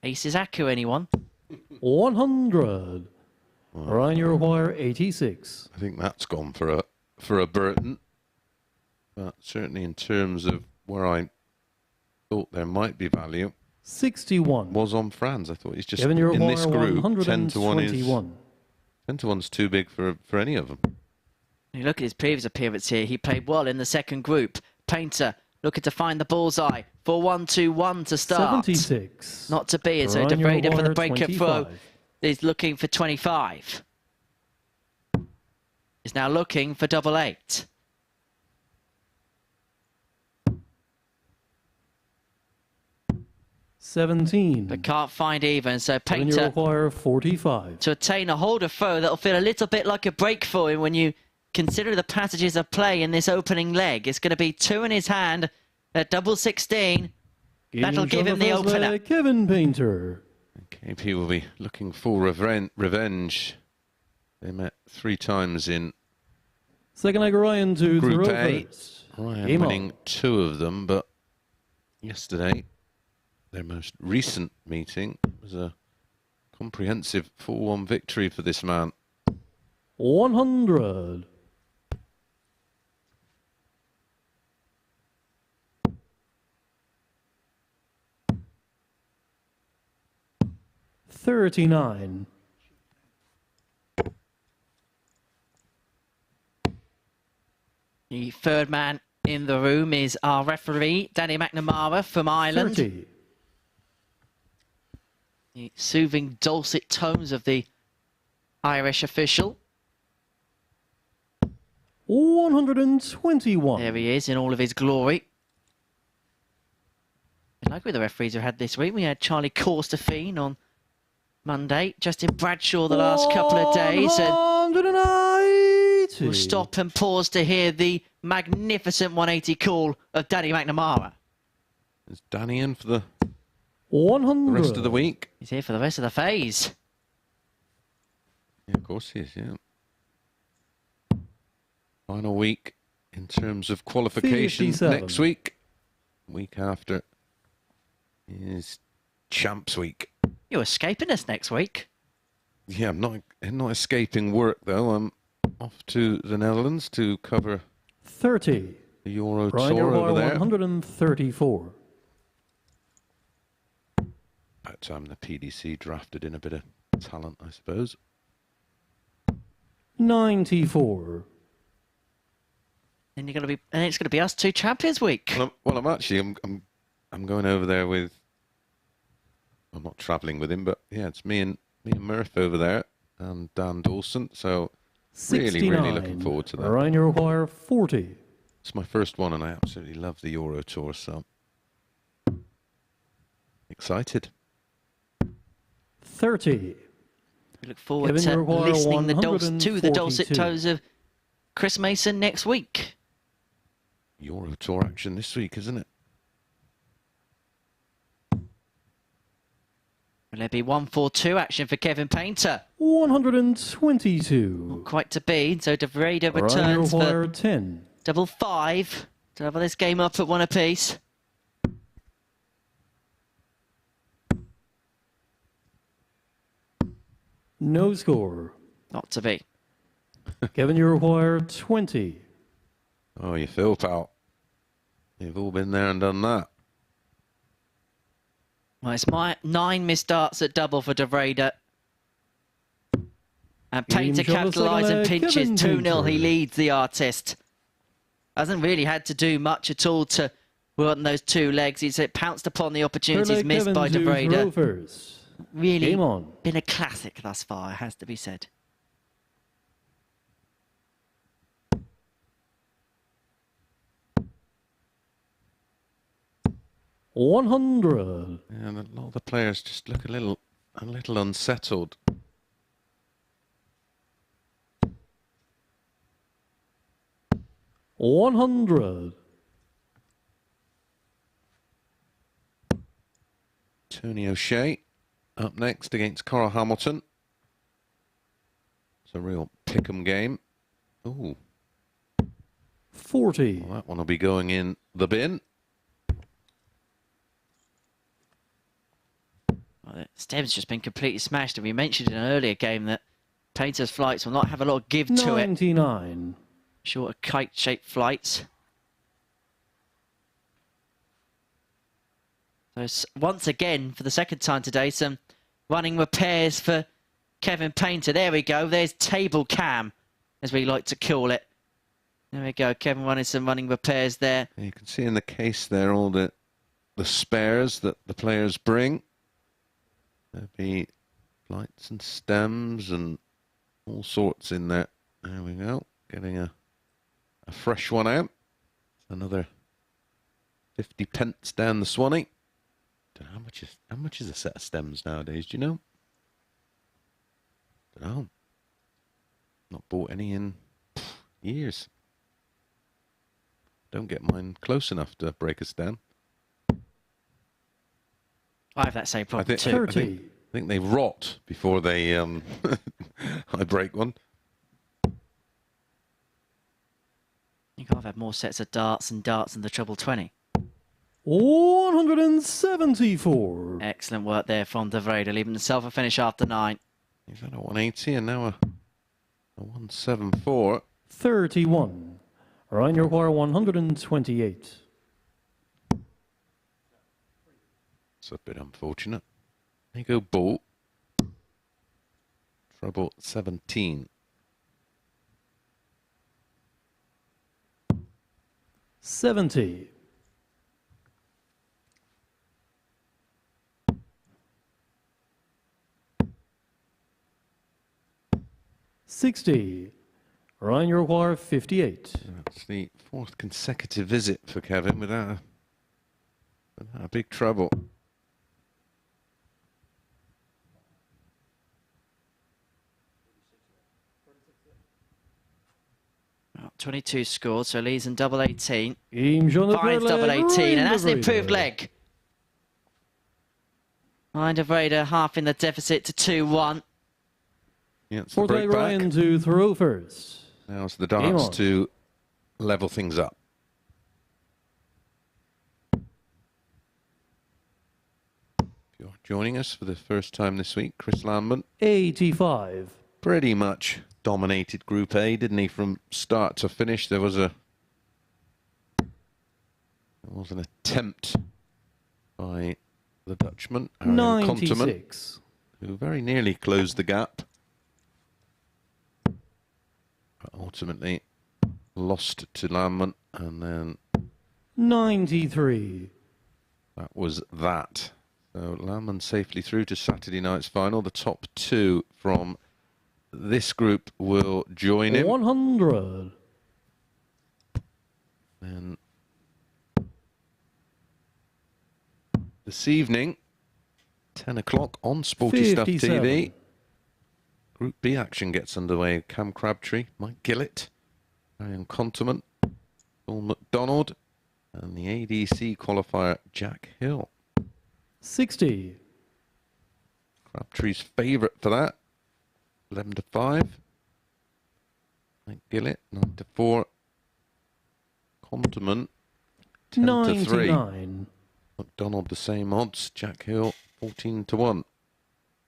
C: Aces Aku, anyone?
D: 100. Ryan, you require 86.
B: I think that's gone for a Burton. But certainly in terms of where I thought there might be value,
D: 61.
B: was on Franz. I thought he's just
D: Kevin, you
B: in this
D: require
B: group. 10 to 1 is
D: 121.
B: 10 to 1's too big for any of them.
C: You look at his previous appearance here. He played well in the second group. Painter looking to find the bullseye for 1-2-1 to start.
D: 76.
C: Not to be. So
D: Ryan, you
C: DeVreda for the
D: require
C: breakup throw
D: 25.
C: is looking for 25. Is now looking for double 8. But can't find even. So
D: Kevin, you
C: Painter
D: require 45.
C: to attain a holder throw that'll feel a little bit like a break for him when you consider the passages of play in this opening leg. It's going to be 2 in his hand at double 16. That'll give him the opener.
D: Kevin Painter.
B: KP will be looking for revenge. They met 3 times in
D: Second leg, Ryan to
B: Group
D: throw
B: A.
D: first.
B: Ryan
D: Game
B: winning
D: on.
B: 2 of them, but yesterday, their most recent meeting, was a comprehensive 4-1 victory for this man.
D: 100. $39.
C: The third man in the room is our referee, Danny McNamara from Ireland.
D: 30.
C: The soothing, dulcet tones of the Irish official.
D: 121.
C: There he is in all of his glory. And like with the referees we had this week, we had Charlie Corstafine on Monday, Justin Bradshaw the last couple of days. And
D: 180.
C: we'll stop and pause to hear the magnificent 180 call of Danny McNamara.
B: Is Danny in for the
D: 100.
B: rest of the week?
C: He's here for the rest of the phase.
B: Yeah, of course he is, yeah. Final week in terms of qualification
D: 57.
B: next week. Week after is Champs Week.
C: You're escaping us next week.
B: Yeah, I'm not escaping work though. I'm off to the Netherlands to cover
D: 30.
B: the Euro
D: Ryan,
B: Tour
D: you
B: over there.
D: 134.
B: About time the PDC drafted in a bit of talent, I suppose.
D: 94.
C: And it's going to be us 2 Champions Week.
B: Well, I'm going over there with. I'm not travelling with him, but yeah, it's me and Murph over there and Dan Dawson. So
D: 69.
B: really looking forward to that.
D: Ryan, you require 40.
B: It's my first one, and I absolutely love the Euro Tour. So excited.
D: 30.
C: We look forward
D: Kevin,
C: to
D: you require
C: listening to the dulcet
D: 142.
C: tones of Chris Mason next week.
B: Euro Tour action this week, isn't it?
C: Will there be 1-4-2 action for Kevin Painter?
D: 122.
C: Not quite to be, so DeVreda
D: Ryan, you
C: returns
D: require
C: for
D: 10.
C: double 5 to level this game up at 1 apiece.
D: No score.
C: Not to be.
D: Kevin, you require 20.
B: Oh, you feel, pal. You've all been there and done that.
C: Well, it's my 9 missed starts at double for DeVreda. And Painter capitalising pinches 2-0. He leads the artist. Hasn't really had to do much at all to run those 2 legs. He's pounced upon the opportunities missed by DeVreda. Really been a classic thus far, it has to be said.
D: $100.
B: And a lot of the players just look a little unsettled.
D: $100.
B: Tony O'Shea up next against Carl Hamilton. It's a real pick'em game. Ooh.
D: 40.
B: Well, that one will be going in the bin.
C: Well, Stem's just been completely smashed, and we mentioned in an earlier game that Painter's flights will not have a lot of give to it.
D: 99.
C: Shorter kite-shaped flights. So once again, for the second time today, some running repairs for Kevin Painter. There we go. There's table cam, as we like to call it. There we go. Kevin running some running repairs there.
B: You can see in the case there all the spares that the players bring. There'll be lights and stems and all sorts in there. There we go. Getting a fresh one out. Another 50 pence down the Swanee. Don't know how much is a set of stems nowadays, do you know? Don't know. Not bought any in years. Don't get mine close enough to break a stem.
C: I have that same problem too.
D: 30.
B: I think they rot before they I break one.
C: You can't have more sets of darts than the treble 20.
D: 174.
C: Excellent work there from De Vrede, leaving himself a finish after 9.
B: He's had a 180 and now a 174.
D: 31. Ryan, you require 128.
B: It's a bit unfortunate. There you go, ball. Treble 17.
D: 70. 60. Ryan, you require 58.
B: That's the 4th consecutive visit for Kevin without a big trouble.
C: 22 scored, so leads in double 18.
D: Finds
C: double 18, and that's an improved leg. Ryan De Vrede half in the deficit to 2-1.
B: Yeah, it's
D: Forte Ryan to throw first.
B: Now it's the darts to level things up. If you're joining us for the first time this week, Chris Lambert.
D: 85.
B: Pretty much dominated Group A, didn't he, from start to finish? There was an attempt by the Dutchman,
D: 96,
B: who very nearly closed the gap, but ultimately lost to Lambert, and then
D: 93.
B: that was that. So Lambert safely through to Saturday night's final. The top two from this group will join him.
D: 100.
B: And this evening, 10 o'clock on Sporty Stuff
D: 57.
B: TV, Group B action gets underway. Cam Crabtree, Mike Gillett, Arian Conterman, Paul McDonald, and the ADC qualifier, Jack Hill.
D: 60.
B: Crabtree's favourite for that, 11-5. Mike Gillett, 9-4. Conterman, 10-3.
D: 99.
B: McDonald the same odds. Jack Hill 14-1.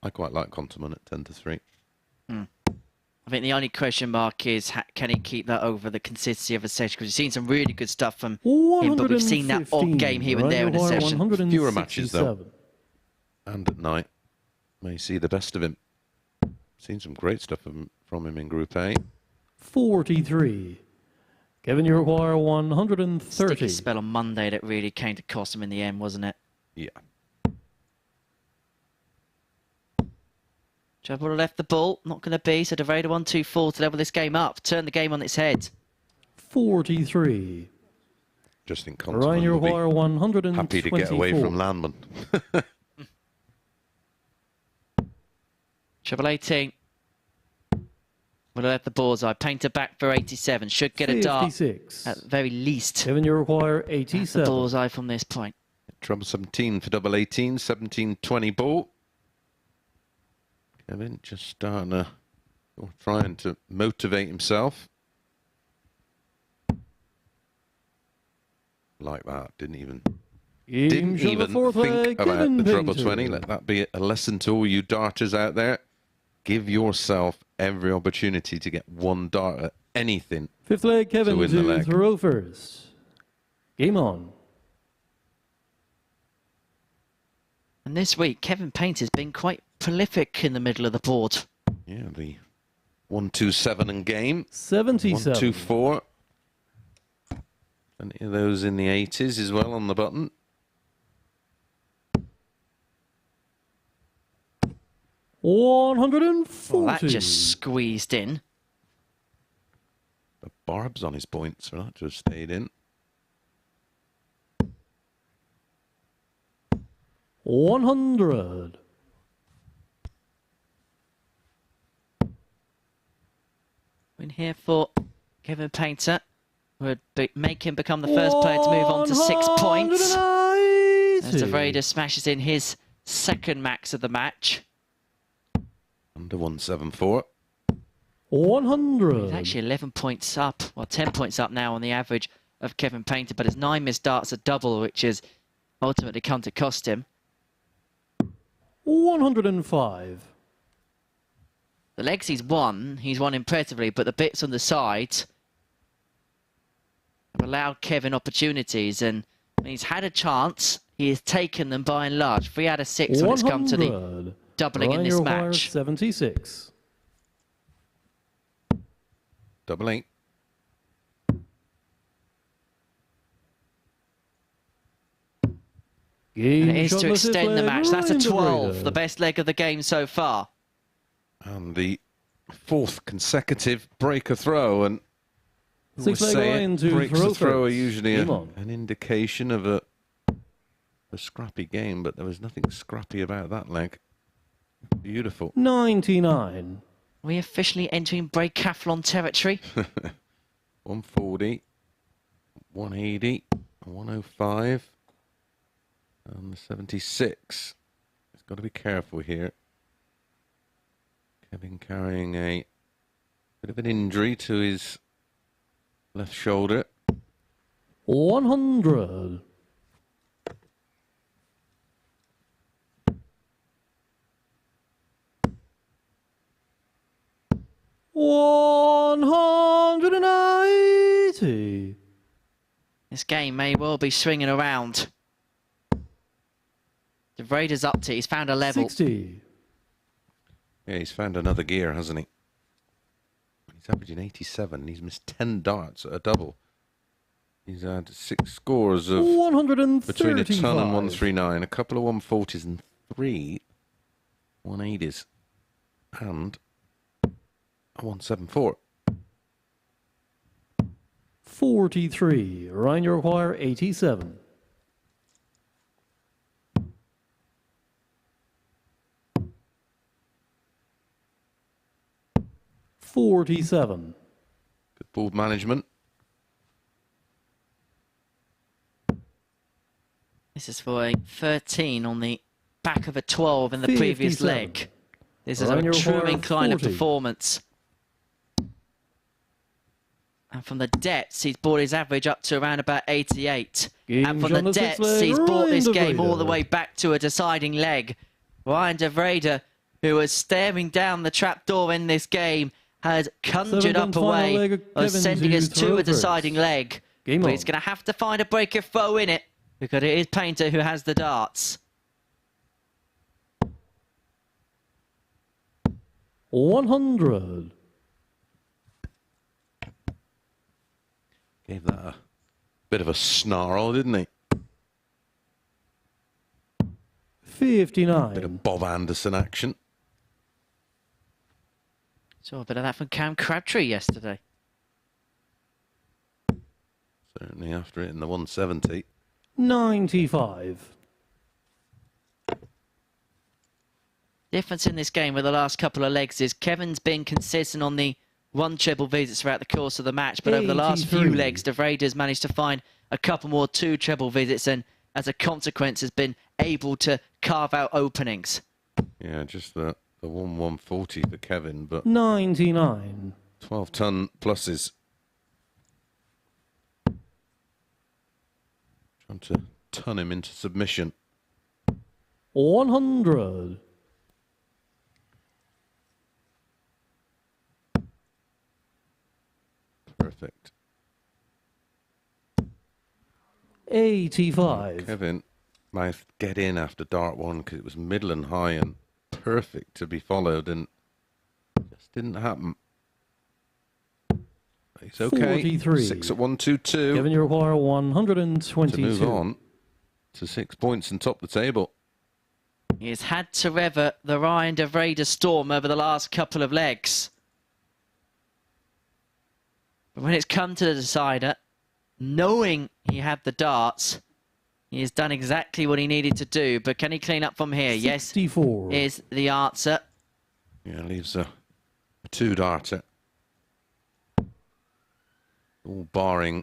B: I quite like Conterman at 10-3.
C: I think the only question mark is can he keep that over the consistency of a session? Because we've seen some really good stuff from him, but we've seen that odd game here and there in a session.
B: Fewer matches though, and at night may see the best of him. Seen some great stuff from him in Group A.
D: 43. Kevin, you require 130.
C: Sticky spell on Monday that really came to cost him in the end, wasn't it?
B: Yeah.
C: Trevor would have left the ball. Not going to be. So De Vrede 1-2-4 to level this game up. Turn the game on its head.
D: 43.
B: Just think
D: Ryan, you require 124.
B: happy to get away from Landman.
C: Treble 18. Would have left the bullseye. Painter back for 87. Should get a dart
D: 56.
C: at the very least.
D: Kevin, you require 87.
C: The bullseye from this point.
B: Treble 17 for double 18. 17-20 ball. Kevin just starting to, trying to motivate himself. Like that. Didn't even
D: Game show the fourth
B: think
D: leg,
B: about
D: Kevin
B: the treble
D: Painter.
B: 20. Let that be a lesson to all you darters out there. Give yourself every opportunity to get one dart at anything.
D: Fifth leg, Kevin
B: win the
D: to
B: leg.
D: throw first. Game on.
C: And this week, Kevin Painter's been quite prolific in the middle of the board.
B: Yeah, the 1-2-7 and game.
D: 77.
B: 1-2-4. Plenty of those in the 80s as well on the button.
D: $140.
C: Well, that just squeezed in.
B: The barbs on his points, so that just stayed in.
D: 100.
C: Win here for Kevin Painter. Would make him become the first player to move on to 6 points. As De Vrede smashes in his second max of the match.
B: Under 174.
D: 100.
C: He's actually 11 points up, well 10 points up now on the average of Kevin Painter, but his 9 missed darts are double, which has ultimately come to cost him.
D: 105.
C: The legs he's won impressively, but the bits on the side have allowed Kevin opportunities, and when he's had a chance, he has taken them by and large. 3 out of 6 when it's come to the doubling in this match.
D: 76.
B: Double 8.
C: And it is to extend the match. That's a
D: Ryan De
C: 12,
D: Vrede.
C: the best leg of the game so far.
B: And the 4th consecutive breaker throw. And we'll
D: Six leg
B: say
D: line
B: it,
D: to
B: breaks
D: throw
B: the throw are
D: first.
B: usually
D: Game on.
B: an indication of a scrappy game, but there was nothing scrappy about that leg. Beautiful.
D: 99.
C: We officially entering breakathlon territory.
B: 140, 180, 105, and 76. He's got to be careful here. Kevin carrying a bit of an injury to his left shoulder.
D: 100. $180.
C: This game may well be swinging around. De Vrede's up to, he's found a level.
D: 60.
B: Yeah, he's found another gear, hasn't he? He's averaging 87. He's missed 10 darts at a double. He's had 6 scores of between a ton and 139, a couple of 140s and 3 180s, and a 174.
D: 43. Ryan, you require 87. $47.
B: Good ball management.
C: This is for a 13 on the back of a 12 in the previous
D: 57.
C: leg. This is
D: Ryan,
C: a
D: you
C: true
D: require
C: incline of
D: 40.
C: performance. And from the depths, he's brought his average up to around about 88.
D: Game
C: And from
D: on
C: the
D: the sixth
C: depths,
D: leg,
C: he's brought
D: Ryan
C: this
D: De
C: game all the
D: Vrede.
C: way back to a deciding leg. Ryan De Vrede, who was staring down the trapdoor in this game, had conjured
D: Seventh
C: up
D: and
C: a
D: final
C: way
D: leg of
C: of
D: Kevin
C: sending
D: to
C: us to
D: throw
C: a deciding
D: first.
C: leg.
D: Game
C: But
D: on.
C: he's going to have to find a breaker foe in it, because it is Painter who has the darts.
D: 100.
B: Gave that a bit of a snarl, didn't he?
D: 59.
B: Bit of Bob Anderson action.
C: Saw a bit of that from Cam Crabtree yesterday.
B: Certainly after it in the 170.
D: 95.
C: Difference in this game with the last couple of legs is Kevin's been consistent on the 1 treble visits throughout the course of the match, but over the last few
D: 83.
C: legs, De Vrede has managed to find a couple more 2 treble visits, and as a consequence has been able to carve out openings.
B: Yeah, just the 140 for Kevin, but
D: 99.
B: 12-ton pluses. Trying to turn him into submission.
D: 100.
B: Perfect.
D: 85.
B: Kevin might get in after dart one because it was middle and high and perfect to be followed, and just didn't happen. He's okay.
D: 43.
B: 6 at 122.
D: Kevin, you require 122.
B: To move on to 6 points and top the table.
C: He's had to weather the Ryan de Vrede storm over the last couple of legs. But when it's come to the decider, knowing he had the darts, he has done exactly what he needed to do. But can he clean up from here?
D: 64.
C: Yes, is the answer.
B: Yeah, leaves a 2-darter. All barring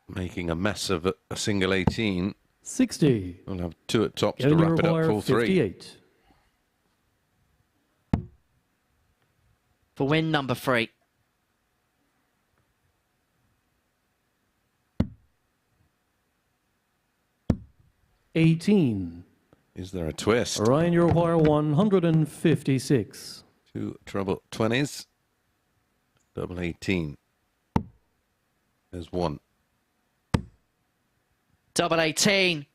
B: making a mess of a single 18.
D: 60.
B: We'll have 2 at tops
D: Kevin,
B: to
D: you
B: wrap it up
D: require
B: full 3.
D: 58.
C: For win number 3.
D: $18.
B: Is there a twist?
D: Ryan, you require 156.
B: 2 treble 20s. Double 18. There's 1.
C: Double 18.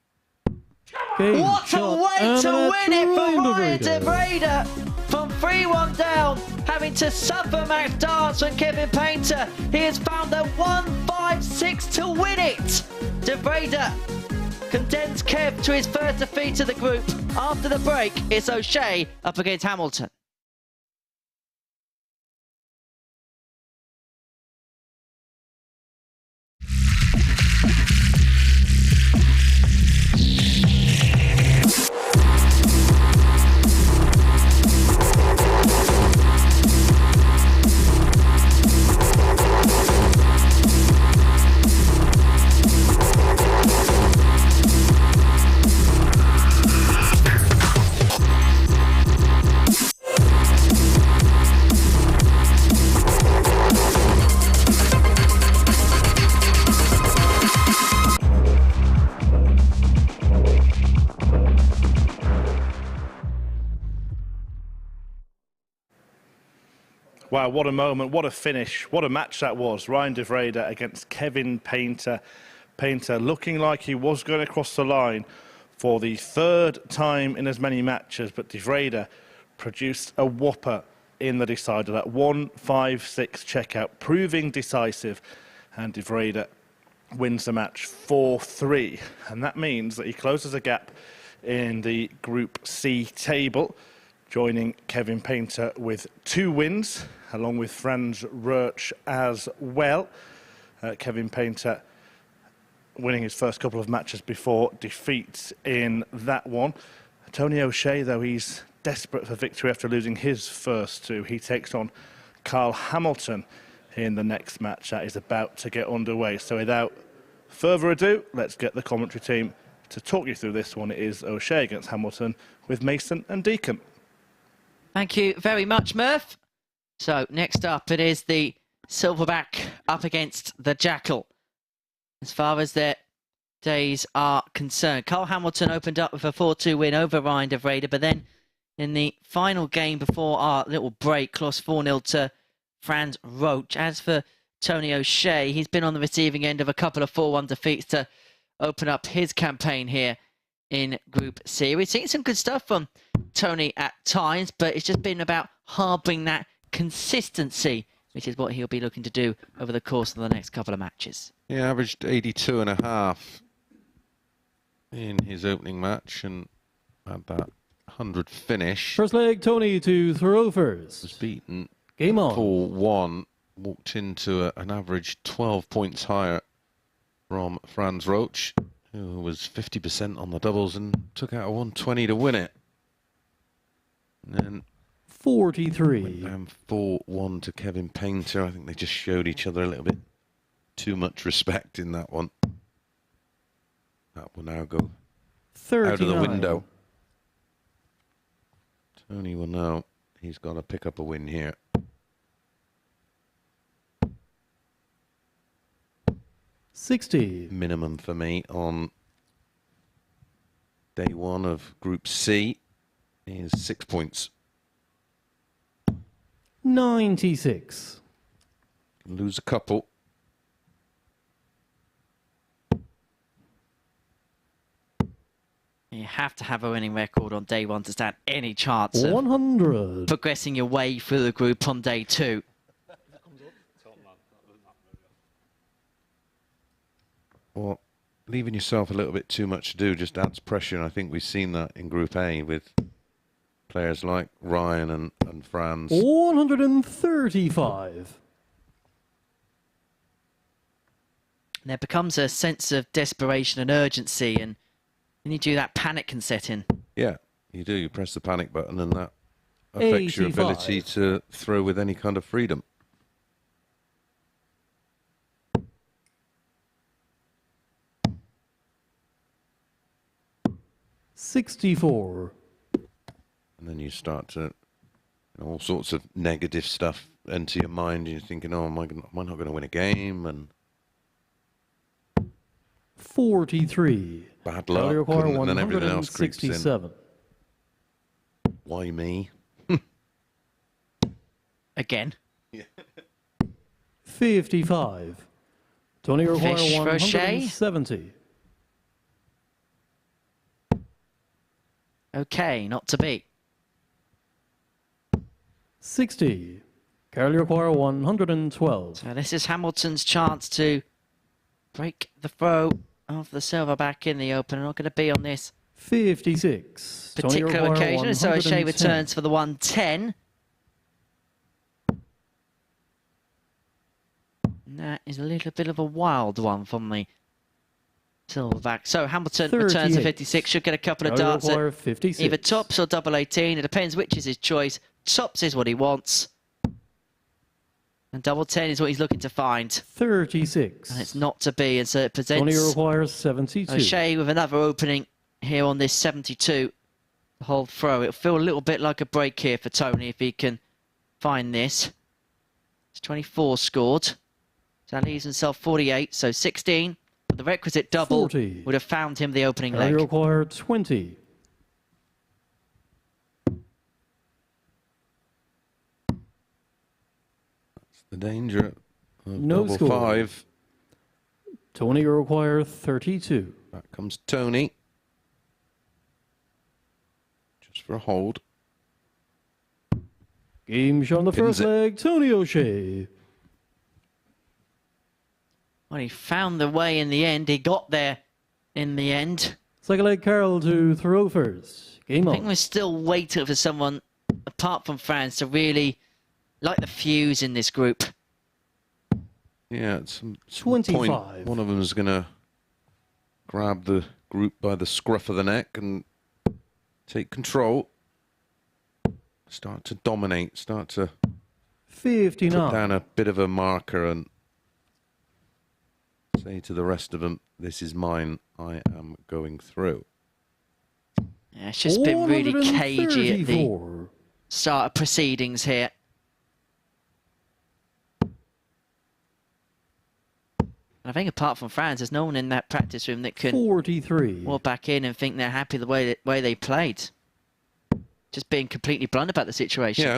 D: Game,
C: What a
D: shot,
C: way
D: and
C: to
D: a
C: win it for Ryan de
D: Vrede.
C: Vrede. From 3-1 down, having to suffer match darts from Kevin Painter. He has found the 1-5-6 to win it. De Vrede condemns Kev to his first defeat of the group. After the break, it's O'Shea up against Hamilton.
A: Wow, what a moment, what a finish, what a match that was. Ryan de Vrede against Kevin Painter. Painter looking like he was going to cross the line for the 3rd time in as many matches, but de Vrede produced a whopper in the decider. That 1-5-6 checkout, proving decisive, and de Vrede wins the match 4-3. And that means that he closes a gap in the Group C table, joining Kevin Painter with 2 wins, along with Franz Roach as well. Kevin Painter winning his first couple of matches before defeat in that one. Tony O'Shea, though, he's desperate for victory after losing his first 2. He takes on Carl Hamilton in the next match that is about to get underway. So without further ado, let's get the commentary team to talk you through this one. It is O'Shea against Hamilton with Mason and Deacon.
C: Thank you very much, Murph. So next up, it is the Silverback up against the Jackal. As far as their days are concerned, Carl Hamilton opened up with a 4-2 win over Ryan de Vrede, but then in the final game before our little break, lost 4-0 to Franz Roach. As for Tony O'Shea, he's been on the receiving end of a couple of 4-1 defeats to open up his campaign here in Group C. We've seen some good stuff from Tony at times, but it's just been about harbouring that consistency, which is what he'll be looking to do over the course of the next couple of matches.
B: He averaged 82.5 in his opening match and had that 100 finish.
D: First leg, Tony to throw first.
B: Was beaten.
D: Game on.
B: 4-1. Walked into an average 12 points higher from Franz Roach, who was 50% on the doubles and took out a 120 to win it. And then
D: 43.
B: went down 4-1 to Kevin Painter. I think they just showed each other a little bit too much respect in that one. That will now go
D: 39.
B: out of the window. Tony will know he's got to pick up a win here.
D: 60.
B: Minimum for me on day one of Group C is 6 points.
D: 96.
B: Lose a couple.
C: You have to have a winning record on day one to stand any chance of
D: 100.
C: progressing your way through the group on day two.
B: Well, leaving yourself a little bit too much to do just adds pressure, and I think we've seen that in Group A with players like Ryan and Franz.
D: 135.
C: And there becomes a sense of desperation and urgency, and when you do that, panic can set in.
B: Yeah, you do. You press the panic button, and that affects your ability to throw with any kind of freedom.
D: $64.
B: And then you start to, all sorts of negative stuff enter your mind. You're thinking, oh, am I not going to win a game? And
D: 43.
B: Bad luck. And then everything else creeps in. Why me?
C: Again.
B: Yeah.
D: 55. Tony require
C: Fish for a Shay.
D: 170.
C: Okay, not to beat.
D: 60. Carol require 112.
C: So this is Hamilton's chance to break the throw of the silver back in the open. Not going to be on this
D: 56.
C: particular occasion. So O'Shea returns for the 110. And that is a little bit of a wild one from the silverback. So Hamilton returns to 56. Should get a couple of darts at
D: 56.
C: either tops or double 18. It depends which is his choice. Tops is what he wants. And double 10 is what he's looking to find.
D: 36.
C: And it's not to be. And so it presents
D: Tony requires 72.
C: O'Shea with another opening here on this 72. The whole throw. It'll feel a little bit like a break here for Tony if he can find this. It's 24 scored. So that leaves himself 48. So 16. But the requisite double
D: 40.
C: would have found him the opening
D: Tony
C: leg.
D: require 20.
B: The danger of
D: No
B: double
D: score.
B: 5.
D: Tony require 32.
B: Back comes Tony. Just for a hold.
D: Game shot on the
B: Pins
D: first
B: it.
D: leg. Tony O'Shea.
C: Well, he found the way in the end. He got there in the end.
D: Second leg, Carol to throw first. Game
C: I think
D: on.
C: we're still waiting for someone, apart from France, to really light the fuse in this group.
B: Yeah, at some
D: 25.
B: point, one of them is going to grab the group by the scruff of the neck and take control. Start to dominate, start to
D: 59.
B: put down a bit of a marker and say to the rest of them, this is mine, I am going through.
C: Yeah, it's just been really cagey at the
D: 134.
C: start of proceedings here. I think apart from France, there's no one in that practice room that can
D: 43.
C: walk back in and think they're happy the way they played. Just being completely blunt about the situation.
B: Yeah,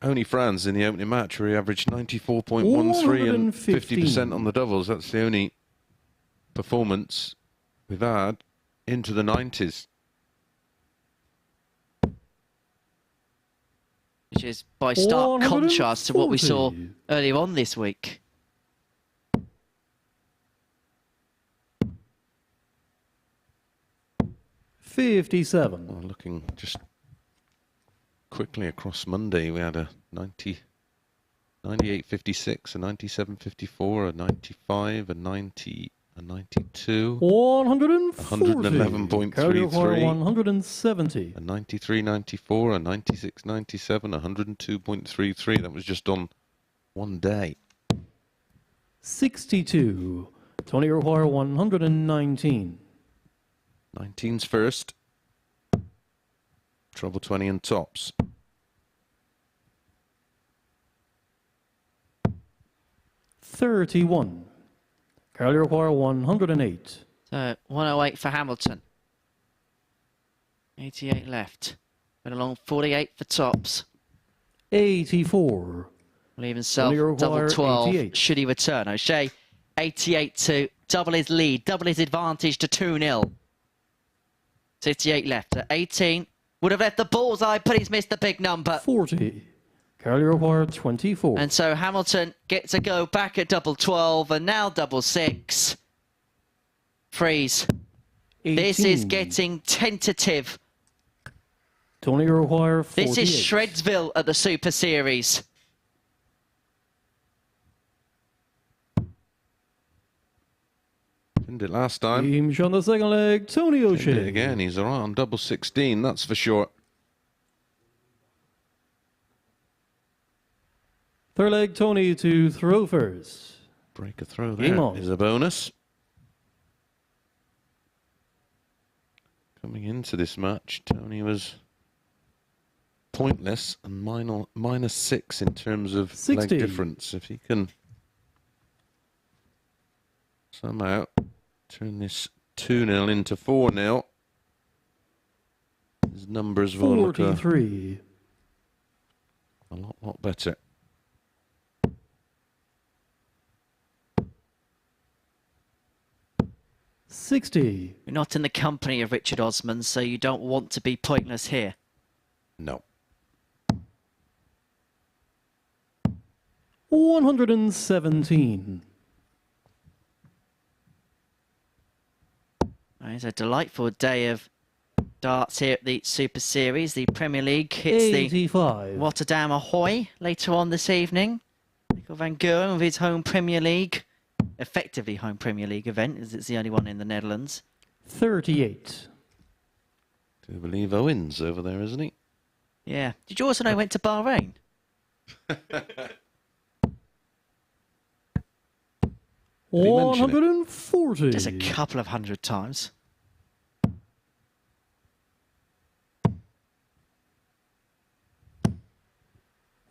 B: only Franz in the opening match where he averaged 94.13 and 50% on the doubles. That's the only performance we've had into the 90s.
C: Which is by stark contrast to what we saw earlier on this week.
D: $57.
B: Well, looking just quickly across Monday, we had a 98.56, a 97.54, a 95, a 90, a 92, 111.33,
D: 170,
B: a 93.94, a 96.97, a 102.33. That was just on one day.
D: 62. Tony require 119.
B: 19's first. Treble 20 and tops.
D: 31. Carol, you require 108.
C: So 108 for Hamilton. 88 left. Went along 48 for tops.
D: 84.
C: Leave himself
D: Only require
C: double 12.
D: 88.
C: Should he return? O'Shea, 88 to double his lead, double his advantage to 2-0. 68 left at 18. Would have left the bullseye, but he's missed the big number.
D: 40. Carol, you require 24.
C: And so Hamilton gets a go back at double 12 and now double 6. Freeze.
D: 18.
C: This is getting tentative.
D: Tony, you require 48.
C: This is Shredsville at the Super Series.
B: Didn't it last time.
D: Team on the second leg, Tony
B: Did it
D: O'Shea.
B: again. He's around double 16, that's for sure.
D: Third leg, Tony to throw first.
B: Break a throw
D: Game
B: there
D: on.
B: is a bonus. Coming into this match, Tony was pointless and -6 in terms of
D: 60.
B: leg difference. If he can somehow turn this 2-0 into 4-0, his numbers will look a
D: 43.
B: lot better.
D: $60.
C: You're not in the company of Richard Osman, so you don't want to be pointless here.
B: No.
D: 117.
C: It's a delightful day of darts here at the Super Series. The Premier League hits
D: 85.
C: the Rotterdam Ahoy later on this evening. Michael Van Guren with his home Premier League, effectively home Premier League event, as it's the only one in the Netherlands.
D: 38.
B: Do believe Owen's over there, isn't he?
C: Yeah. Did you also know he went to Bahrain?
D: 140.
C: Just a couple of 100 times.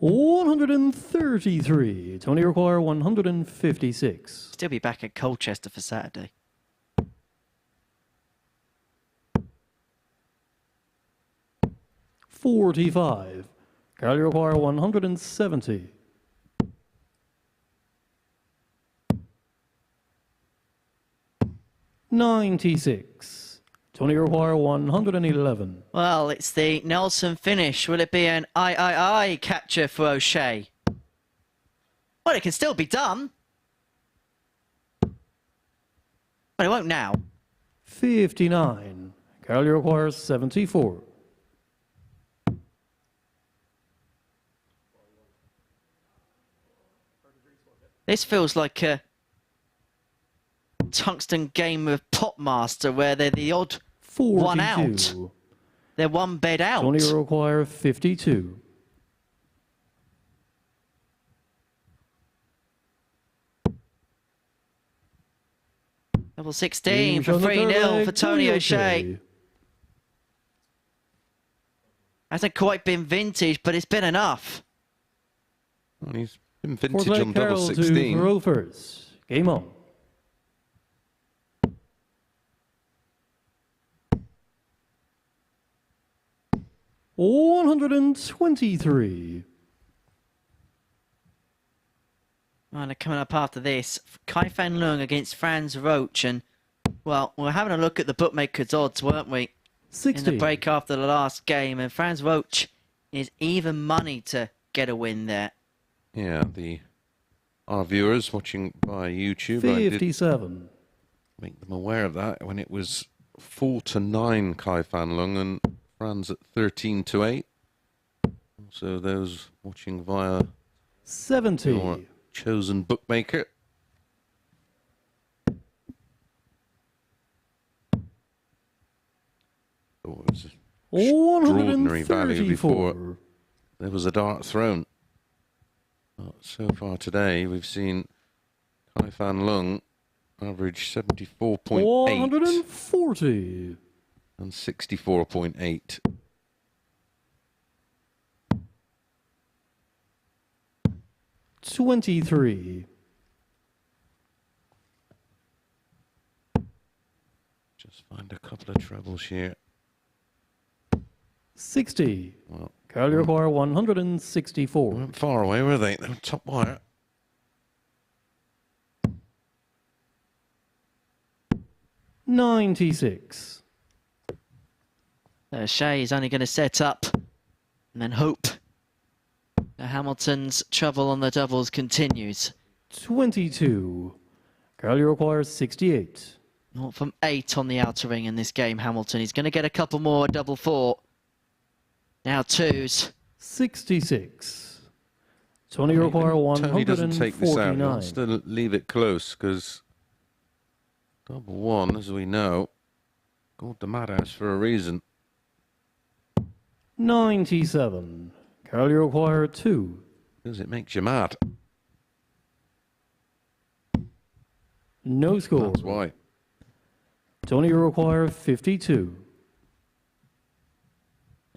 D: $133. Tony require 156.
C: Still be back at Colchester for Saturday.
D: $45. Carol, you require 170. $96. Tony require 111.
C: Well, it's the Nelson finish. Will it be an I catcher for O'Shea? Well, it can still be done. But it won't now.
D: 59. Carol, you require 74.
C: This feels like a tungsten game of Popmaster where they're the odd
D: 42.
C: one out. They're one bed out.
D: Tony require 52.
C: Double 16 for 3-0 for Tony O'Shea. Hasn't quite been vintage, but it's been enough.
B: Well, he's been vintage on double 16.
D: Throw first. Game on. $123.
C: Well, they're coming up after this. Kai Fan Leung against Franz Roach. And, well, we're having a look at the bookmakers' odds, weren't we?
D: 60.
C: In the break after the last game. And Franz Roach is even money to get a win there.
B: Yeah, our viewers watching by YouTube,
D: 57.
B: I make them aware of that when it was 4-9 Kai Fan Leung and Franz at 13-8. Also, those watching via
D: 70.
B: your chosen bookmaker. Oh, it was extraordinary value before there was a dart thrown. But so far today, we've seen Kai Fan Leung average 74.8
D: 140.
B: and 64.8.
D: $23.
B: Just find a couple of trebles here.
D: 60.
B: Well,
D: Carl, you require 164.
B: Weren't far away, were they? They were top wire.
D: 96.
C: Shea is only going to set up and then hope that Hamilton's trouble on the doubles continues.
D: 22. Carl, you require 68.
C: Not from 8 on the outer ring in this game, Hamilton. He's going to get a couple more, double 4. Now 2s.
D: 66. Tony, you require
B: Tony doesn't take this out. He
D: 149.
B: wants to leave it close because double 1, as we know, called the madhouse for a reason.
D: 97. Carl, you require 2.
B: Because it makes you mad.
D: No score.
B: That's why.
D: Tony, you require 52.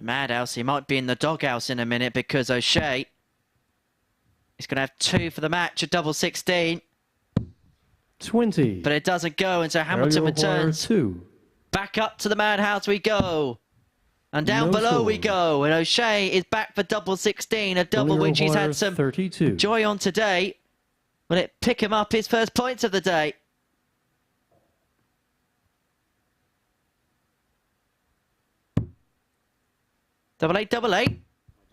C: Madhouse, he might be in the doghouse in a minute because O'Shea is going to have 2 for the match at double 16.
D: 20.
C: But it doesn't go, and so Hamilton returns.
D: 2.
C: Back up to the madhouse we go. And down
D: No
C: below
D: score.
C: we go. And O'Shea is back for double 16, a double which he's had some
D: 32.
C: joy on today. Will it pick him up his first points of the day? Double 8, double 8.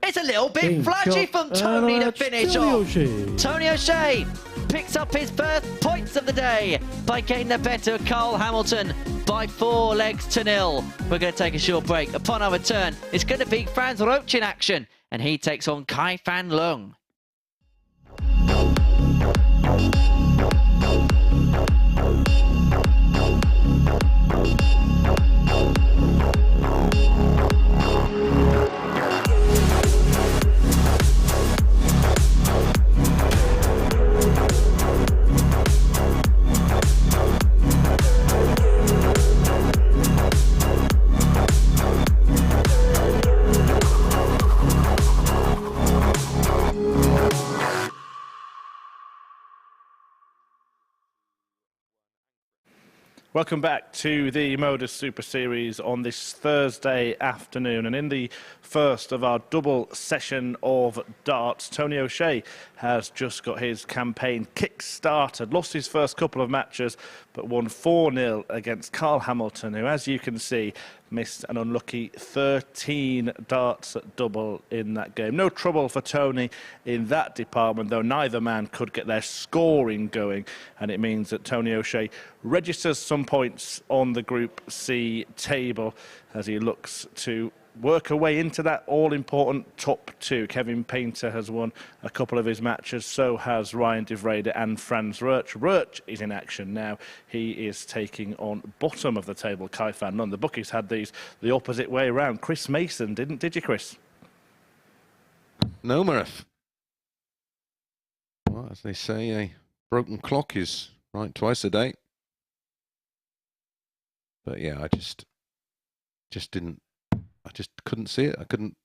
C: It's a little bit
D: Game
C: flashy
D: shot
C: from
D: and
C: Tony to
D: match,
C: finish
D: Tony
C: off.
D: O'Shea.
C: Tony O'Shea picks up his first points of the day by getting the better of Carl Hamilton by 4 legs to 0. We're going to take a short break. Upon our return, it's going to be Franz Roach in action, and he takes on Kai Fan Leung.
A: Welcome back to the MODUS Super Series on this Thursday afternoon. And in the first of our double session of darts, Tony O'Shea has just got his campaign kick-started. Lost his first couple of matches, but won 4-0 against Carl Hamilton, who, as you can see, missed an unlucky 13 darts at double in that game. No trouble for Tony in that department, though neither man could get their scoring going, and it means that Tony O'Shea registers some points on the Group C table as he looks to work her way into that all-important top 2. Kevin Painter has won a couple of his matches, so has Ryan de Vrede and Franz Roach. Roach is in action now. He is taking on bottom of the table, Kai Fan Leung. The bookies had these the opposite way around. Chris Mason, did you, Chris?
B: No, Murph. Well, as they say, a broken clock is right twice a day. But yeah, I just couldn't see it. I couldn't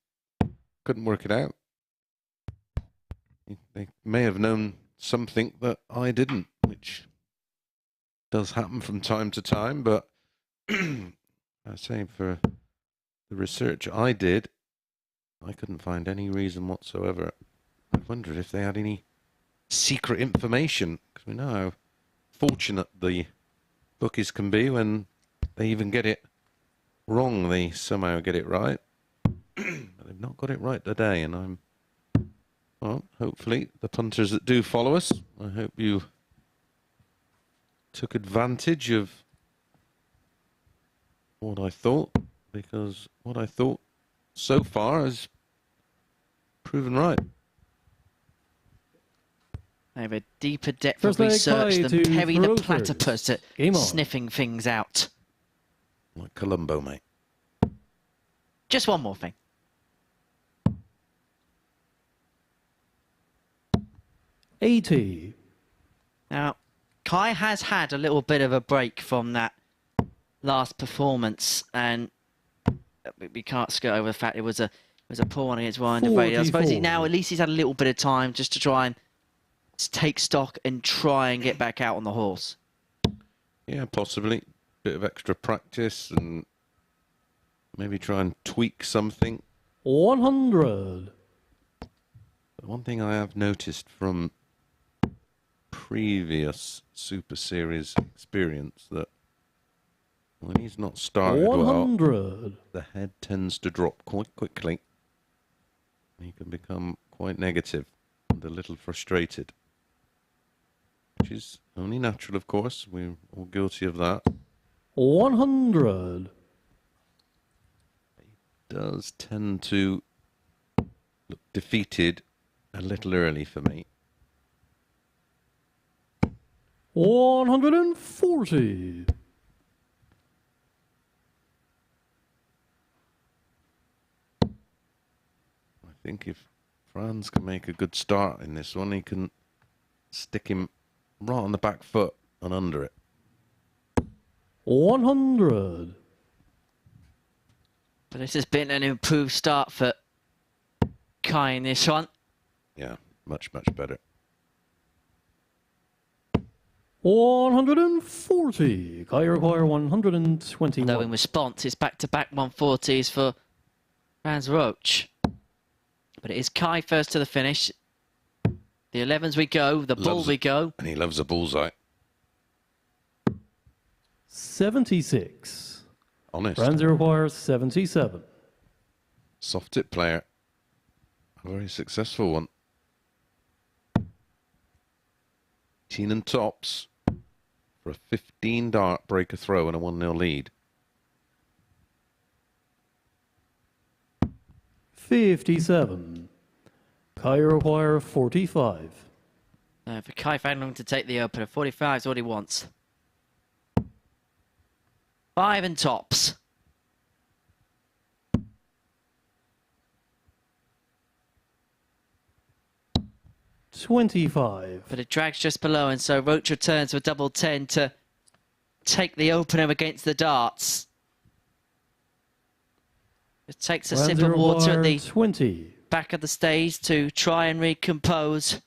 B: work it out. They may have known something that I didn't, which does happen from time to time. But I say for the research I did, I couldn't find any reason whatsoever. I wondered if they had any secret information, because we know how fortunate the bookies can be when they even get it wrong. They somehow get it right. But they've not got it right today, and well, hopefully the punters that do follow us, I hope you took advantage of what I thought, because what I thought so far has proven right.
C: They have a deeper depth
D: First
C: of
D: leg
C: research
D: Kai
C: than
D: to
C: Perry the
D: Rovers.
C: Platypus at
D: Game on.
C: sniffing things out.
B: Like Columbo, mate.
C: Just one more thing.
D: 80.
C: Now, Kai has had a little bit of a break from that last performance, and we can't skirt over the fact it was a poor one against Ryan de Vrede. I suppose now at least he's had a little bit of time just to try and take stock and try and get back out on the horse.
B: Yeah, possibly. bit of extra practice and maybe try and tweak something.
D: 100.
B: But one thing I have noticed from previous Super Series experience that when he's not started
D: 100.
B: well, the head tends to drop quite quickly. He can become quite negative and a little frustrated, which is only natural, of course. We're all guilty of that.
D: 100.
B: He does tend to look defeated a little early for me.
D: 140.
B: I think if Franz can make a good start in this one, he can stick him right on the back foot and under it.
D: 100.
C: But this has been an improved start for Kai in this one.
B: Yeah, much, much better.
D: 140. Kai require 121.
C: Though in response, it's back-to-back 140s for Franz Roach. But it is Kai first to the finish. The 11s we go, the bull we go.
B: And he loves a bullseye.
D: 76.
B: Honest.
D: Franz requires 77.
B: Soft tip player. A very successful one. 18 and tops for a 15 dart breaker throw and a 1-0 lead.
D: 57. Kai require 45.
C: For Kai Fan Lung to take the opener, 45 is what he wants. 5 and tops.
D: $25.
C: But it drags just below, and so Roach returns with double 10 to take the opener against the darts. It takes a sip of water at the
D: 20.
C: Back of the stage to try and recompose.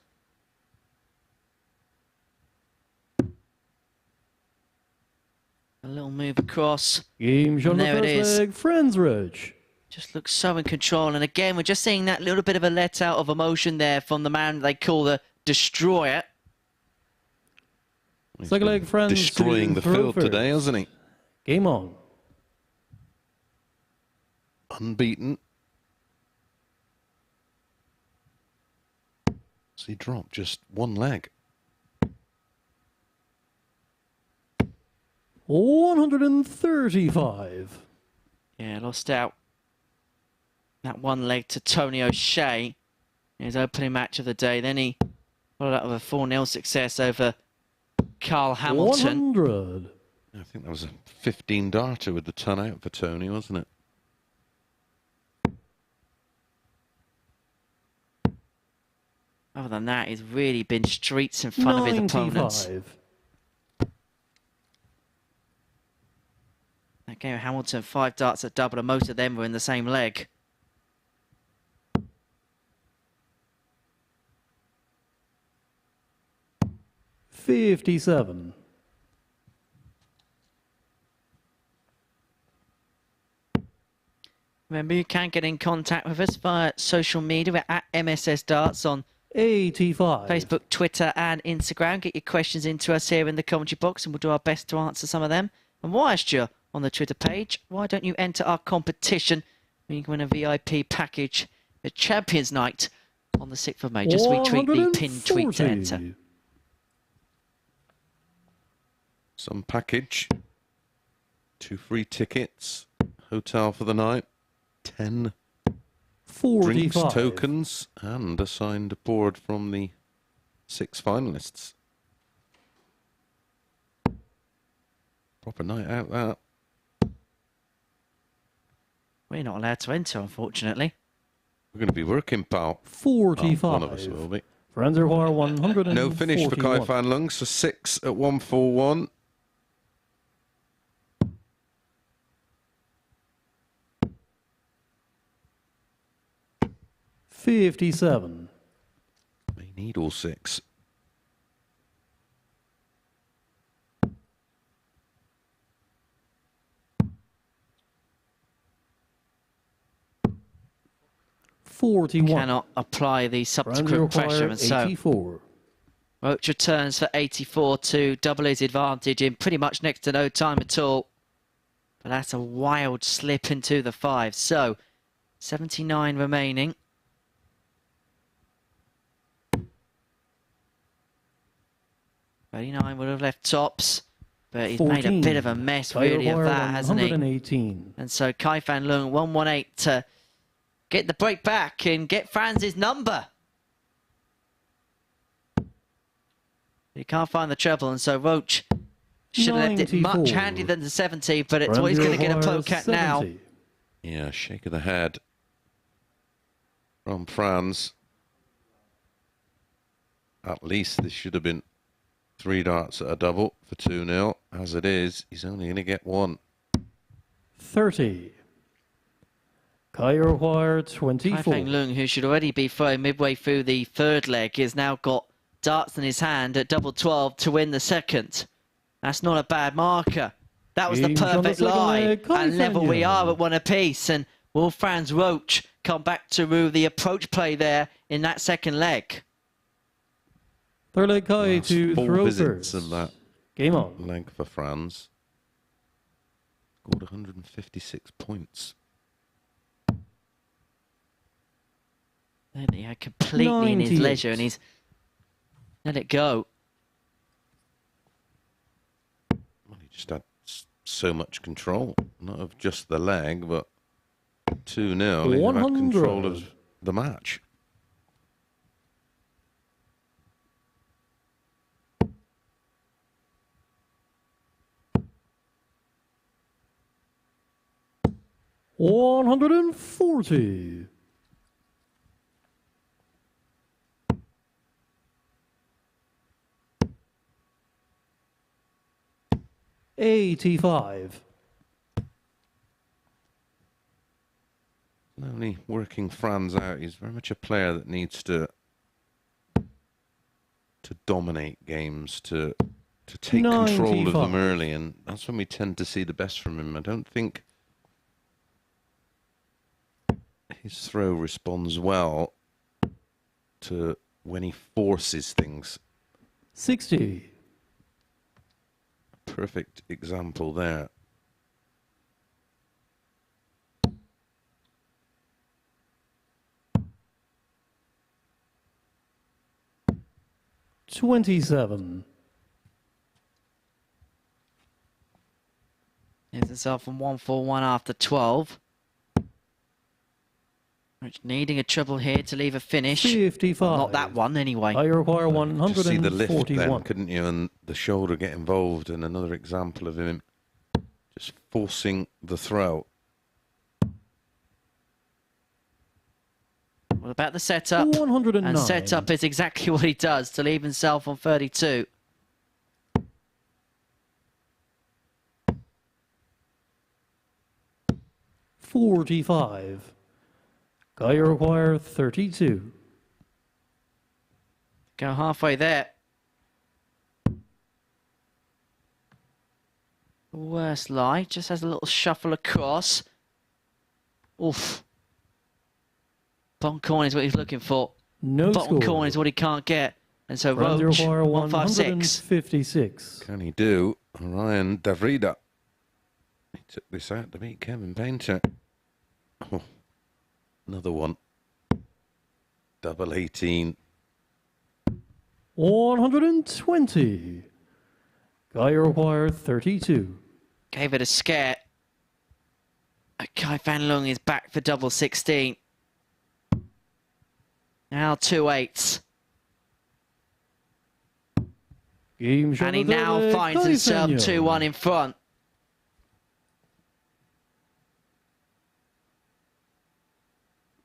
C: A little move across.
D: Game shown
C: there it is.
D: Leg, Franz Roach.
C: Just looks so in control. And again, we're just seeing that little bit of a let out of emotion there from the man they call the Destroyer.
D: Second leg, Franz
B: destroying the field today, hasn't he?
D: Game on.
B: Unbeaten. So he dropped just one leg.
D: 135.
C: Yeah, lost out that one leg to Tony O'Shea in his opening match of the day. Then he followed up with a 4-0 success over Carl Hamilton.
D: 100.
B: I think that was a 15 darter with the ton out for Tony, wasn't it?
C: Other than that, he's really been streets in front of his opponents. That game of Hamilton, 5 darts at double, and most of them were in the same leg.
D: $57.
C: Remember, you can get in contact with us via social media. We're at MSS Darts on
D: 85.
C: Facebook, Twitter and Instagram. Get your questions into us here in the commentary box and we'll do our best to answer some of them. And whilst you're on the Twitter page, why don't you enter our competition? You can win a VIP package at Champions Night on the 6th of May. Just retweet the pinned tweet to enter.
B: Some package. 2 free tickets. Hotel for the night. 10 drinks, tokens, and a signed board from the 6 finalists. Proper night out, that.
C: We're not allowed to enter, unfortunately.
B: We're going to be working, pal.
D: 45.
B: One of us will be.
D: Franz require 141.
B: No finish for Kai Fan Lung, so 6 at 141.
D: $57.
B: They need all 6.
D: 41.
C: cannot apply the subsequent
D: Round
C: pressure.
D: require
C: And so
D: 84.
C: Roach returns for 84 to double his advantage in pretty much next to no time at all. But that's a wild slip into the 5. So 79 remaining. .39 would have left tops, but he's
D: 14.
C: made a bit of a mess really of that, hasn't he?
D: 118.
C: And so Kai Fan Leung 118 to get the break back and get Franz's number. He can't find the treble, and so Roach should have left it much
D: 94.
C: handier than the 70, but it's what he's going to get a poke at now.
B: Yeah, shake of the head from Franz. At least this should have been 3 darts at a double for 2-0. As it is, he's only going to get 1.
D: 30. Kai require 24.
C: Kai Feng Leung, who should already be throwing midway through the 3rd leg, has now got darts in his hand at double 12 to win the 2nd. That's not a bad marker. That was the perfect lie. And level we are at 1 apiece. And will Franz Roach come back to rue the approach play there in that 2nd leg?
D: 3rd leg Kai to
B: 4
D: throw
B: visits
D: first.
B: of that
D: Game on.
B: leg for Franz. Scored 156 points.
C: He had completely in his
D: 98.
C: leisure, and he's let it go.
B: Well, he just had so much control, not of just the leg, but 2-0. He had control of the match.
D: $140. 85.
B: Not only working Franz out, he's very much a player that needs to dominate games, to take control of them early, and that's when we tend to see the best from him. I don't think his throw responds well to when he forces things.
D: 60.
B: Perfect example there.
D: $27.
C: He's himself from 141 after 12. Which needing a treble here to leave a finish.
D: 55.
C: Not that one anyway.
D: I require 141.
B: Just see the lift then, couldn't you? And the shoulder get involved, and another example of him just forcing the throw.
C: What about the setup?
D: 109.
C: And setup is exactly what he does to leave himself on 32.
D: $45. Guy require 32.
C: Go halfway there. Worst lie, just has a little shuffle across. Oof. Bottom corner is what he's looking for.
D: No
C: Bottom
D: score.
C: corner is what he can't get. And so Roach, 156.
D: 156.
B: Can he do? Ryan Davrida. He took this out to beat Kevin Painter. Oh, another one. Double 18.
D: 120. Guy require 32.
C: Gave it a scare. Kai Fan Leung is back for double 16. Now 2 8s.
D: Game
C: And he now finds himself 2-1 in front.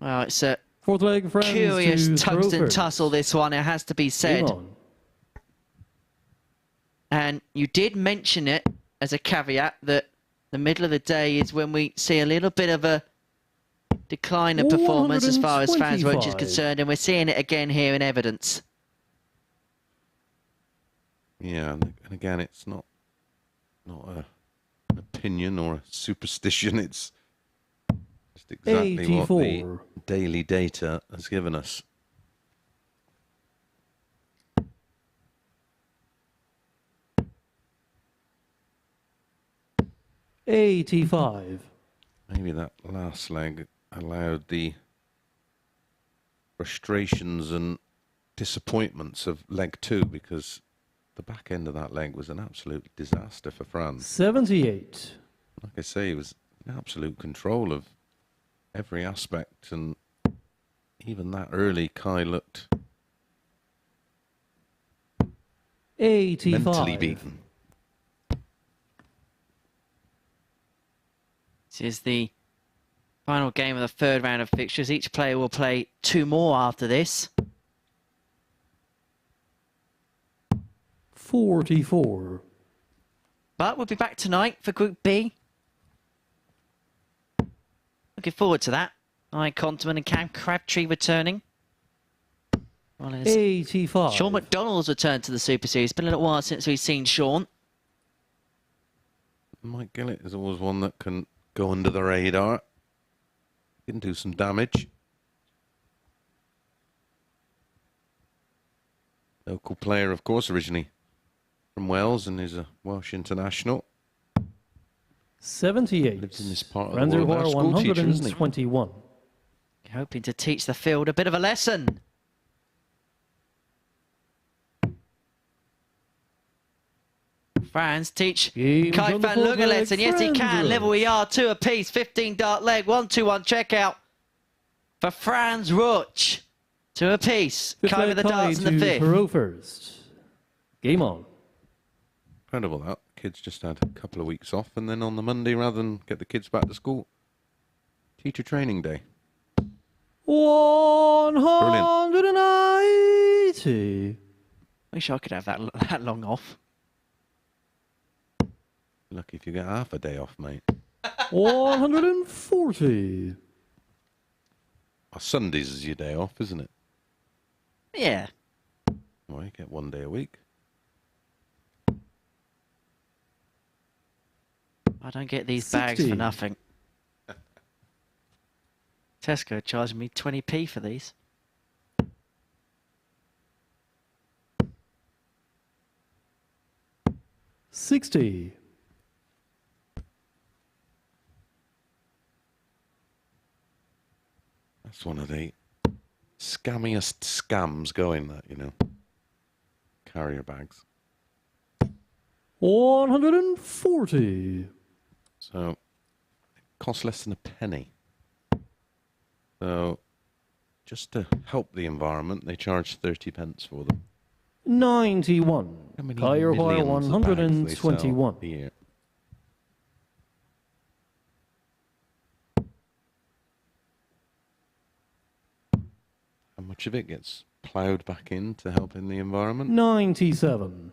C: Well, it's a
D: Fourth leg, friends,
C: curious
D: to
C: tungsten
D: throw
C: tussle, this one, it has to be said. And you did mention it as a caveat that the middle of the day is when we see a little bit of a decline of performance as far as Franz Roach is concerned, and we're seeing it again here in evidence.
B: Yeah, and again, it's not an opinion or a superstition. It's Just exactly what the
D: 84.
B: daily data has given us.
D: $85.
B: Maybe that last leg allowed the frustrations and disappointments of leg 2, because the back end of that leg was an absolute disaster for Franz.
D: 78.
B: Like I say, he was in absolute control of every aspect, and even that early, Kai looked
D: 85.
B: mentally beaten.
C: This is the final game of the third round of fixtures. Each player will play 2 more after this.
D: 44.
C: But we'll be back tonight for Group B. Looking forward to that. Ian Conterman and Cam Crabtree returning. Well,
D: 85.
C: Sean McDonald's returned to the Super Series. It's been a little while since we've seen Sean.
B: Mike Gillett is always one that can go under the radar. Can do some damage. Local player, of course, originally from Wales, and is a Welsh international.
D: 78.
B: Lives in this part of
D: Franz
B: the world. Now, school teacher, isn't he?
D: 121.
C: Hoping to teach the field a bit of a lesson. Franz teach Kai van Lugge a lesson. Yes, he can. Level we are, 2 apiece. 15 dart leg. 1-2-1 checkout for Franz Rutsch. 2 apiece. Kai with the darts in the 5th.
D: Throw first. Game on.
B: Incredible that. Kids just had a couple of weeks off, and then on the Monday, rather than get the kids back to school, teacher training day.
D: 190.
C: Wish I could have that long off.
B: Lucky if you get half a day off, mate.
D: 140.
B: Well, Sundays is your day off, isn't it?
C: Yeah.
B: Well, you get 1 day a week.
C: I don't get these bags
D: 60.
C: for nothing. Tesco charged me 20p for these.
D: $60.
B: That's one of the scammiest scams going, that, you know. Carrier bags.
D: 140.
B: So, it costs less than a penny. So, just to help the environment, they charge 30 pence for them.
D: 91.
B: How many
D: Higher wire
B: millions of bags they sell
D: 121.
B: a year? How much of it gets ploughed back in to help in the environment?
D: 97.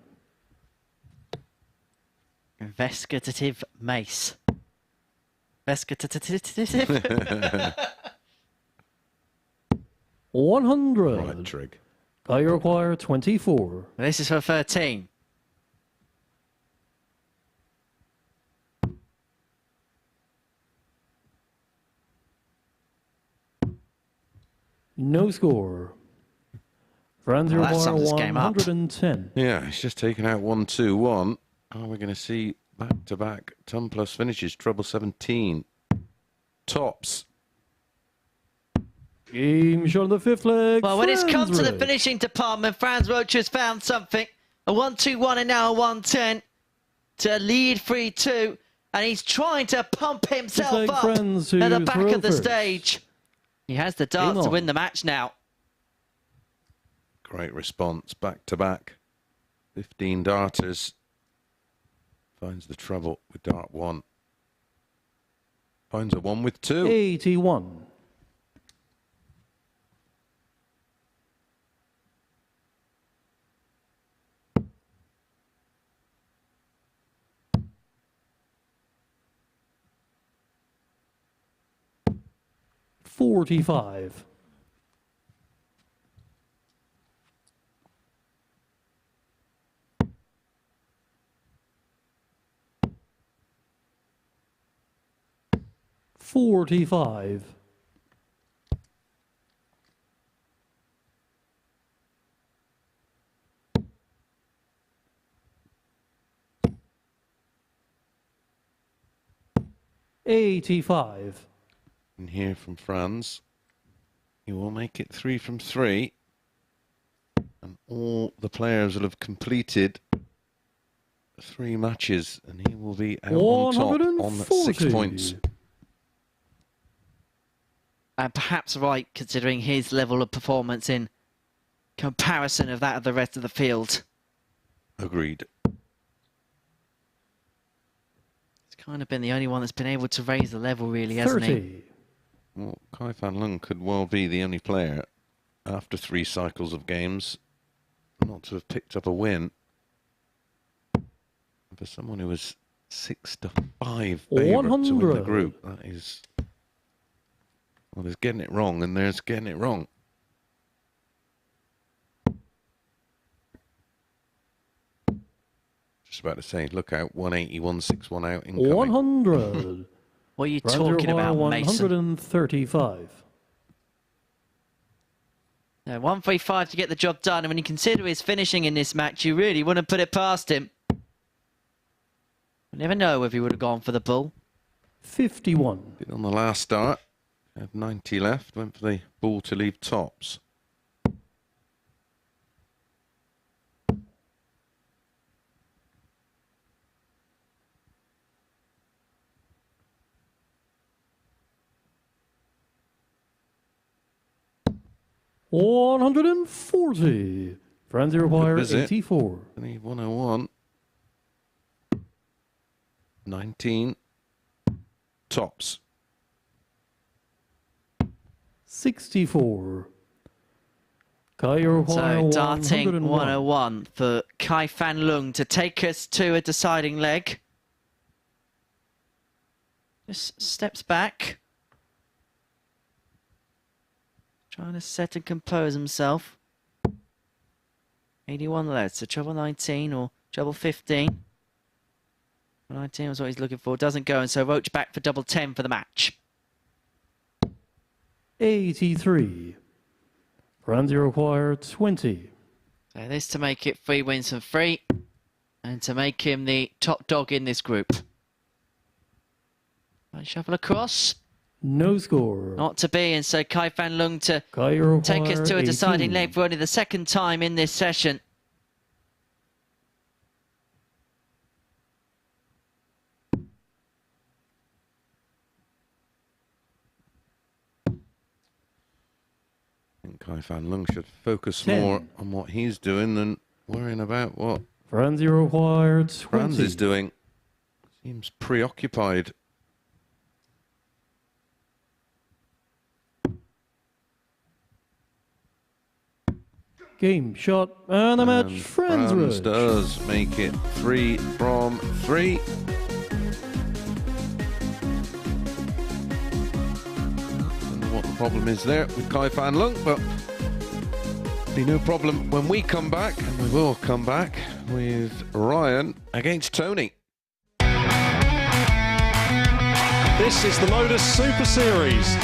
C: Investigative mace. Investigative.
D: 100.
B: Right, Trig.
D: Higher wire 24.
C: This is for 13.
D: No score. Franz
C: Well, that
D: wire
C: sums this game up.
D: 110.
B: Yeah, it's just taken out 1-2-1. Are we going to see back-to-back ton plus finishes? Treble 17. Tops.
D: Game shot on the 5th leg.
C: Well, when it's come to the
D: Rutsch.
C: finishing department, Franz Rutsch has found something. A 1-2-1 and now a 1-10 to lead 3-2. And he's trying to pump himself
D: leg
C: up
D: Franz
C: at the
D: to
C: back
D: throw
C: of the
D: first.
C: stage. He has the
D: Game
C: darts to
D: on.
C: win the match now.
B: Great response. Back-to-back. 15 darters. Finds the trouble with dart 1. Finds a 1 with 2.
D: 81. $45. 45. $85.
B: And here from Franz, he will make it 3 from 3. And all the players will have completed 3 matches, and he will be out on top on 6 points.
C: And perhaps right, considering his level of performance in comparison of that of the rest of the field.
B: Agreed.
C: He's kind of been the only one that's been able to raise the level, really, hasn't
D: 30.
C: he?
B: Well, Kai Fan Lung could well be the only player after 3 cycles of games not to have picked up a win. For someone who was 6-5 favourite to win the group, that is... Well, there's getting it wrong, and there's getting it wrong. Just about to say, look out, 180, 161 out incoming.
D: 100.
C: What are you talking about, Mason?
D: 135.
C: No, 135 to get the job done, and when you consider his finishing in this match, you really wouldn't put it past him. You never know if he would have gone for the bull.
D: 51.
B: Did on the last start. Had 90 left, went for the ball to leave tops.
D: $140. Frenzy require 84.
B: I need 101. 19. Tops.
D: 64. Kai
C: So darting 101 for Kai Fan Lung to take us to a deciding leg. Just steps back. Trying to set and compose himself. 81 left, so treble 19 or treble 15. 19 was what he's looking for. Doesn't go, and so Roach back for double 10 for the match.
D: 83. Frenzy require 20.
C: So this to make it 3 wins from 3, and to make him the top dog in this group. Right, shuffle across.
D: No score.
C: Not to be, and so Kai Fan Lung to take us to a deciding leg for only the 2nd time in this session.
B: Kai Fan Lung should focus more on what he's doing than worrying about what
D: Frenzy required 20.
B: Franz is doing. Seems preoccupied.
D: Game shot and a match.
B: Franz does make it 3 from 3. What the problem is there with Kai Fan Lung, but be no problem when we come back, and we will come back with Ryan against Tony.
F: This is the MODUS Super Series.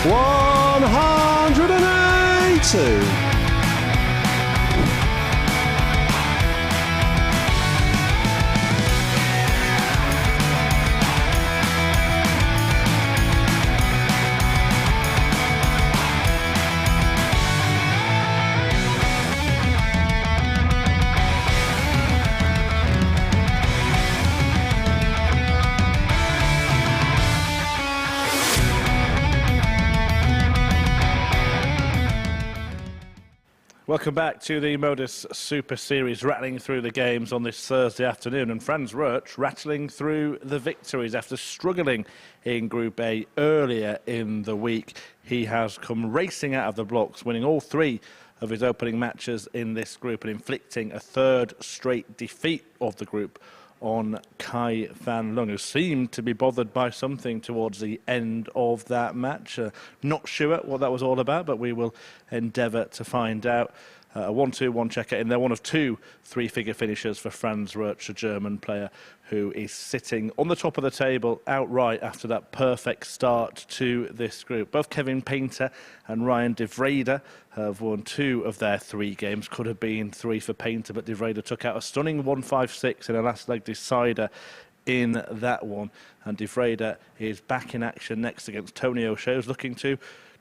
F: $180.
A: Welcome back to the MODUS Super Series, rattling through the games on this Thursday afternoon, and Franz Roach rattling through the victories after struggling in Group A earlier in the week. He has come racing out of the blocks, winning all 3 of his opening matches in this group and inflicting a 3rd straight defeat of the group on Kai Fan Lung, who seemed to be bothered by something towards the end of that match. Not sure what that was all about, but we will endeavour to find out. a 1-2, 1 checker in. They're one of 2 three-figure finishers for Franz Roach, a German player who is sitting on the top of the table outright after that perfect start to this group. Both Kevin Painter and Ryan de Vrede have won 2 of their 3 games. Could have been 3 for Painter, but de Vrede took out a stunning 1-5-6 in a last leg decider in that one. And de Vrede is back in action next against Tony O'Shea, who's looking to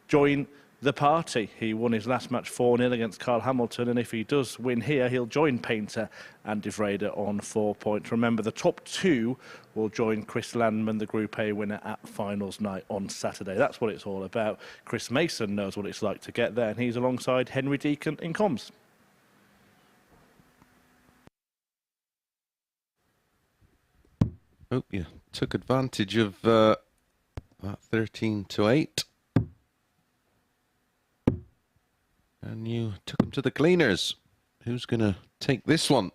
A: join the party. He won his last match 4-0 against Carl Hamilton, and if he does win here, he'll join Painter and de Vrede on 4 points. Remember, the top 2 will join Chris Landman, the Group A winner, at finals night on Saturday. That's what it's all about. Chris Mason knows what it's like to get there, and he's alongside Henry Deacon in comms.
B: Oh, yeah, took advantage of that 13-8. And you took him to the cleaners. Who's going to take this one?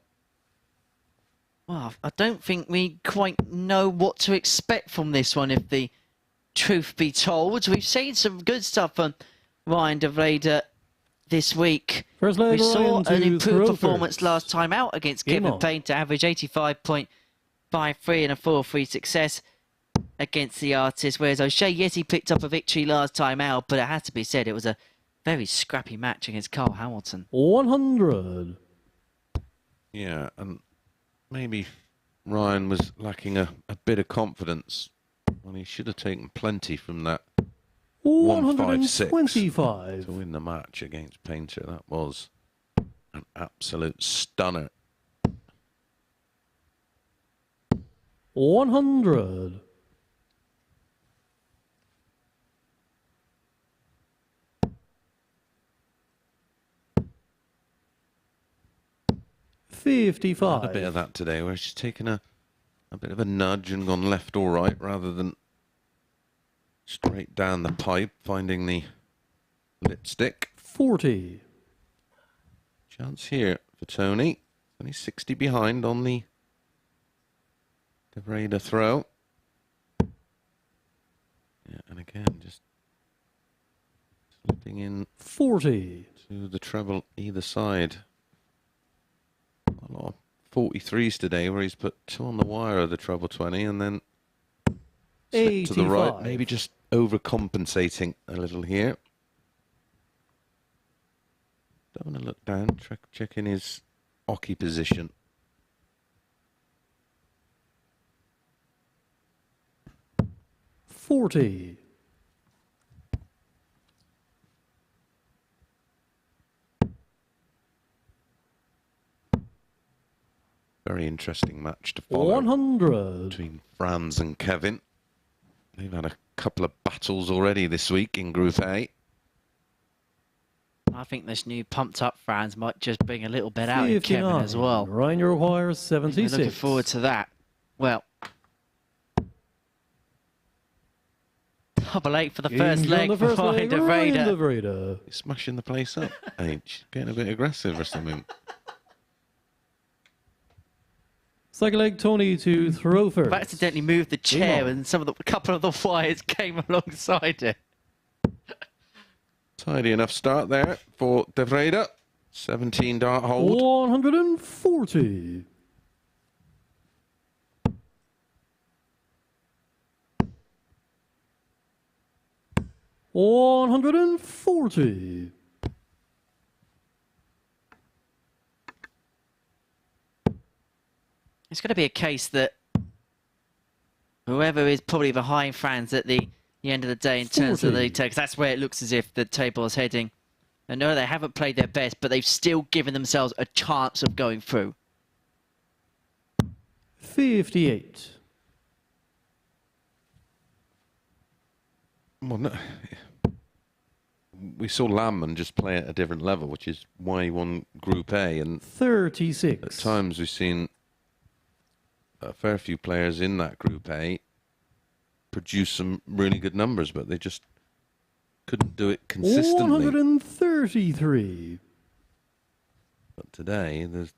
C: Well, I don't think we quite know what to expect from this one, if the truth be told. We've seen some good stuff from Ryan de Vrede this week.
D: First leg,
C: we saw
D: Ryan
C: an
D: to
C: improved
D: throw
C: performance
D: first.
C: last time out against
D: Game
C: Kevin
D: on.
C: Painter, average 85.53 and a 4-3 success against the artist. Whereas O'Shea, yes, he picked up a victory last time out, but it has to be said, it was a very scrappy match against Carl Hamilton.
D: 100.
B: Yeah, and maybe Ryan was lacking a bit of confidence when he should have taken plenty from that 1-5-6
D: 125.
B: to win the match against Painter. That was an absolute stunner.
D: 100.
B: Had a
D: 55.
B: bit of that today, where she's taken a bit of a nudge and gone left or right rather than straight down the pipe, finding the lipstick.
D: 40.
B: Chance here for Tony. Only 60 behind on the de Vrede throw. Yeah, and again, just slipping in
D: 40.
B: to the treble either side. A lot of 43s today, where he's put 2 on the wire of the treble 20 and then slip to the right.
D: 85.
B: Maybe just overcompensating a little here. Don't want to look down, checking his hockey position.
D: $40.
B: Very interesting match to follow
D: 100.
B: between Franz and Kevin. They've had a couple of battles already this week in Group A.
C: I think this new pumped-up Franz might just bring a little bit out in Kevin as well.
D: Ryan requires
C: We're
D: 76.
C: looking forward to that. Well, double 8 for the first
D: Game's on
C: leg
D: the
C: for
D: first
C: Ryan
D: leg,
C: de
D: Ryan
C: Vrede.
D: de Vrede.
B: He's smashing the place up. H, getting a bit aggressive or something.
D: Second leg, Tony to throw first.
C: I accidentally moved the chair and a couple of the wires came alongside it.
B: Tidy enough start there for de Vrede. 17 dart hold.
D: 140. $140.
C: It's going to be a case that whoever is probably behind Franz at the end of the day in terms of the league table, 'cause that's where it looks as if the table is heading. I know they haven't played their best, but they've still given themselves a chance of going through.
D: 58.
B: Well, no. We saw Landman just play at a different level, which is why he won Group A. And
D: 36.
B: at times we've seen a fair few players in that Group A produce some really good numbers, but they just couldn't do it consistently.
D: 133.
B: But today, there's,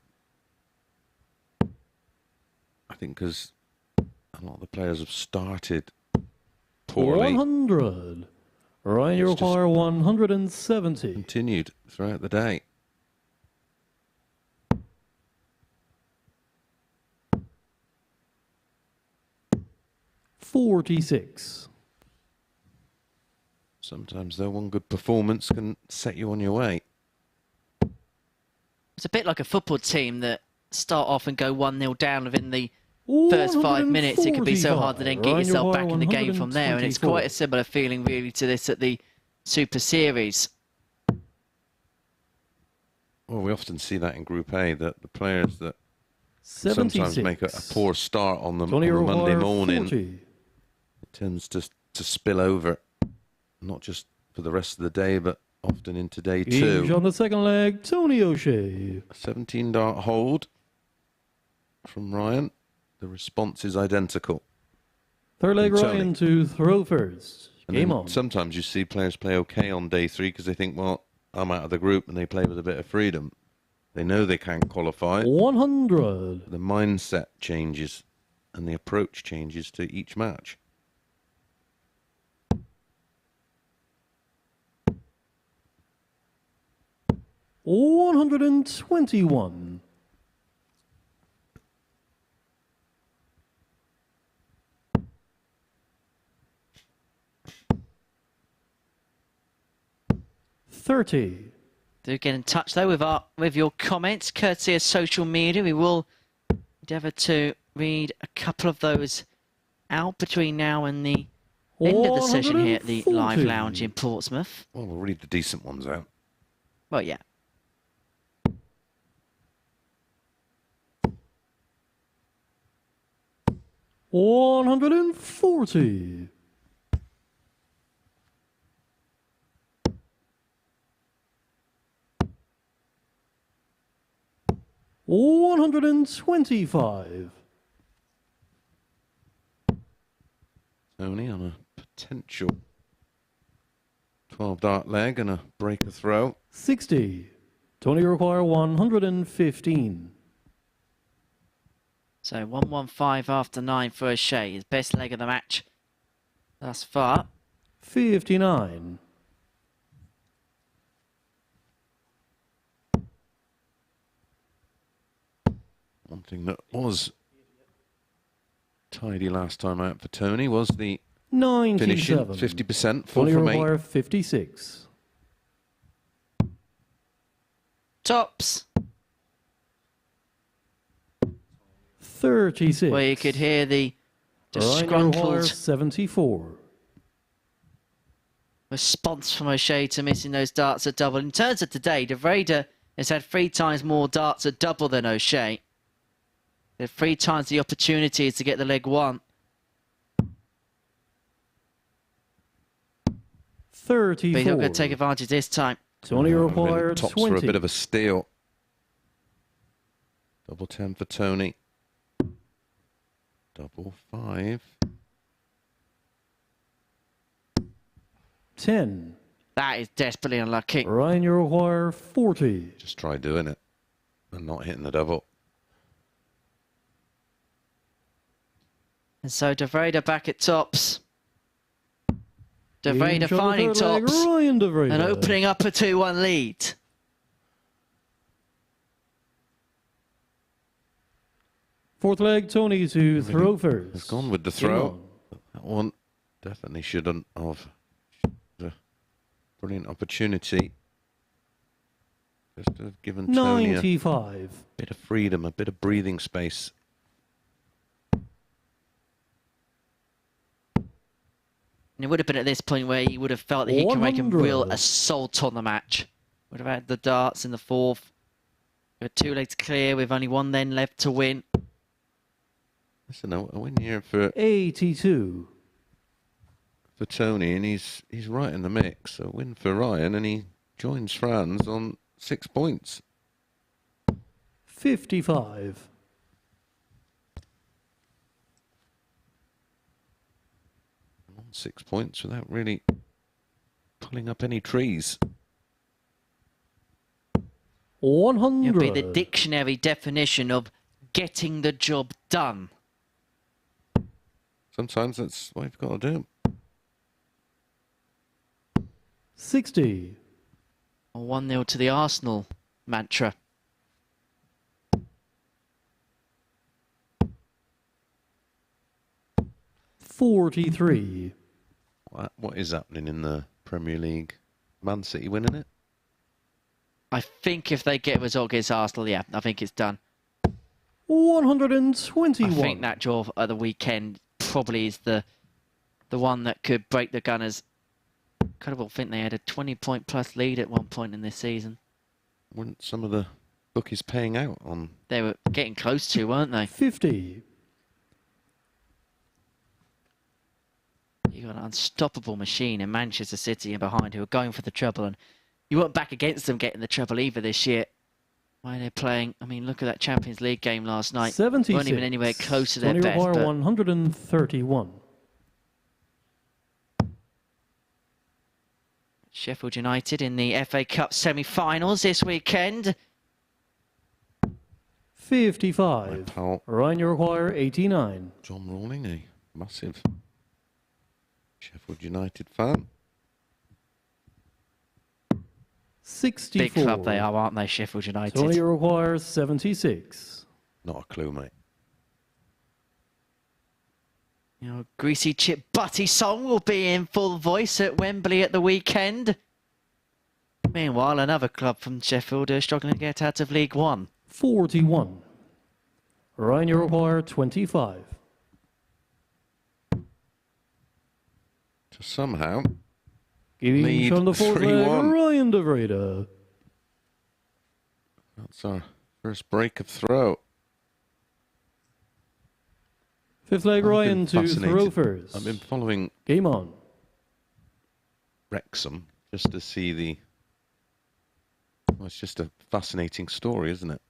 B: I think, because a lot of the players have started poorly.
D: 100. Ryan, you
B: It's just
D: require 170.
B: Continued throughout the day.
D: 146.
B: Sometimes, though, one good performance can set you on your way.
C: It's a bit like a football team that start off and go 1-0 down within the first 5 minutes. It can be so hard to then get yourself back in the game from there. And it's quite a similar feeling, really, to this at the Super Series.
B: Well, we often see that in Group A, that the players that
D: 76.
B: sometimes make a poor start on them on
D: Tony
B: a Monday morning,
D: 40.
B: it tends to spill over, not just for the rest of the day, but often into day two.
D: Each on the second leg, Tony O'Shea.
B: A 17-dart hold from Ryan. The response is identical.
D: Third leg,
B: from Tony.
D: Ryan to throw first.
B: And
D: Game
B: then
D: on.
B: sometimes you see players play okay on day three because they think, well, I'm out of the group, and they play with a bit of freedom. They know they can't qualify.
D: 100.
B: The mindset changes and the approach changes to each match.
D: $121. $30.
C: Do get in touch though with your comments, courtesy of social media. We will endeavour to read a couple of those out between now and the end of the session here at the Live Lounge in Portsmouth.
B: Well, we'll read the decent ones out.
C: Well, yeah.
D: $140. $125.
B: Tony on a potential 12-dart leg and a breaker throw.
D: 60. Tony require 115.
C: So 115 after 9 for O'Shea, his best leg of the match thus far.
D: 59.
B: One thing that was tidy last time out for Tony was the
D: 97.
B: finishing 50%, 4
D: Tony
B: from 8.
D: require 56.
C: Tops.
D: 36.
C: Where you could hear the
D: Require
C: disgruntled
D: 74.
C: response from O'Shea to missing those darts at double. In terms of today, De Vrede has had 3 times more darts at double than O'Shea. They had 3 times the opportunities to get the leg one.
D: 34.
C: But he's not going to take advantage this time.
D: Tony required
B: Tops
D: 20.
B: for a bit of a steal. Double 10 for Tony. Double 5.
D: 10.
C: That is desperately unlucky.
D: Ryan, you require 40.
B: Just try doing it and not hitting the double.
C: And so De Vrede back at tops. De Vrede
D: Each on the
C: finding
D: third leg,
C: tops
D: Ryan De Vrede.
C: and opening up a 2-1 lead.
D: Fourth leg, Tony to throw first.
B: He's gone with the
D: Game
B: throw.
D: on.
B: That one definitely shouldn't have. A brilliant opportunity. Just to have given Tony a
D: 95.
B: bit of freedom, a bit of breathing space.
C: And it would have been at this point where he would have felt that he can make a
D: 100.
C: real assault on the match. Would have had the darts in the fourth. With 2 legs clear with only 1 then left to win.
B: Listen, a win here for
D: 82.
B: Tony, and he's right in the mix. A win for Ryan, and he joins Franz on 6 points.
D: 55.
B: On 6 points without really pulling up any trees.
D: 100.
C: It'll be the dictionary definition of getting the job done.
B: Sometimes that's what you've got to do.
D: 60.
C: 1-0 to the Arsenal mantra.
D: 43.
B: What is happening in the Premier League? Man City winning it?
C: I think if they get a result against Arsenal, yeah, I think it's done.
D: 121.
C: I think that draw at the weekend probably is the one that could break the Gunners. Incredible, I think they had a 20-point plus lead at one point in this season.
B: Weren't some of the bookies paying out on?
C: They were getting close to, weren't they?
D: 50.
C: You got an unstoppable machine in Manchester City and behind who are going for the treble, and you weren't back against them getting the treble either this year. Why they're playing? I mean, look at that Champions League game last night.
D: 76.
C: Weren't even anywhere close to their
D: Tony
C: best.
D: Maguire, 131.
C: Sheffield United in the FA Cup semi-finals this weekend.
D: 55. Ryan, you require 89.
B: John Rawling, a massive Sheffield United fan.
D: 64.
C: Big club they are, aren't they, Sheffield United?
D: Tony requires 76.
B: Not a clue, mate.
C: You know, Greasy Chip Butty song will be in full voice at Wembley at the weekend. Meanwhile, another club from Sheffield are struggling to get out of League One.
D: 41. Ryan, you require 25.
B: To somehow
D: Giving
B: lead
D: from the fourth leg,
B: 3-1.
D: Ryan De Vrede.
B: That's our first break of throw.
D: Fifth leg,
B: I've
D: Ryan
B: been
D: to
B: fascinated.
D: throw first.
B: I've been following
D: Game on.
B: Wrexham just to see the... Well, it's just a fascinating story, isn't it?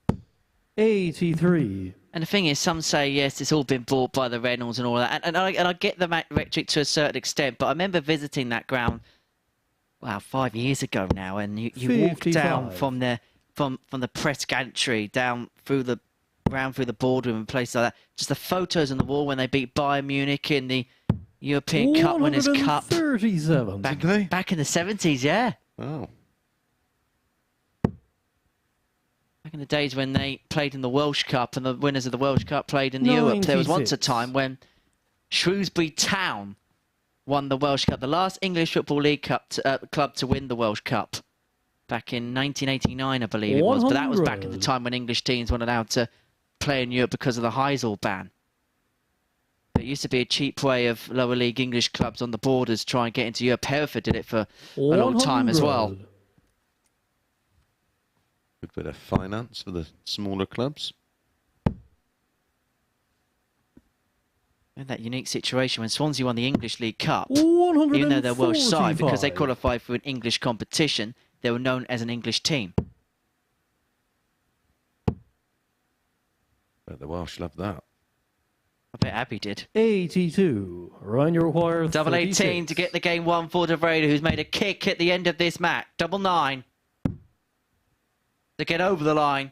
D: 83.
C: And the thing is, some say, yes, it's all been bought by the Reynolds and all that. And I get the rhetoric to a certain extent, but I remember visiting that ground, wow, 5 years ago now, and you walk down
D: 55.
C: from the press gantry, down through the round through the boardroom and places like that. Just the photos on the wall when they beat Bayern Munich in the European Cup Winners' Cup.
D: 137.
C: Back in the 70s, yeah.
B: Oh.
C: Back in the days when they played in the Welsh Cup and the winners of the Welsh Cup played in the Europe. There was once a
D: 96.
C: time when Shrewsbury Town won the Welsh Cup, the last English Football League club to win the Welsh Cup. Back in 1989, I believe it was. But that was back at the time when English teams weren't allowed to play in Europe because of the Heysel ban. It used to be a cheap way of lower league English clubs on the borders try and get into Europe. Hereford did it for a long time as well.
B: Good bit of finance for the smaller clubs.
C: In that unique situation when Swansea won the English League Cup,
D: 145.
C: even though they're Welsh side, because they qualified for an English competition, they were known as an English team.
B: But the Welsh love that.
C: I bet Abbey did.
D: 82. Ryan, you require
C: Double
D: 36.
C: 18 to get the game won for De Vrede, who's made a kick at the end of this match. Double 9 to get over the line.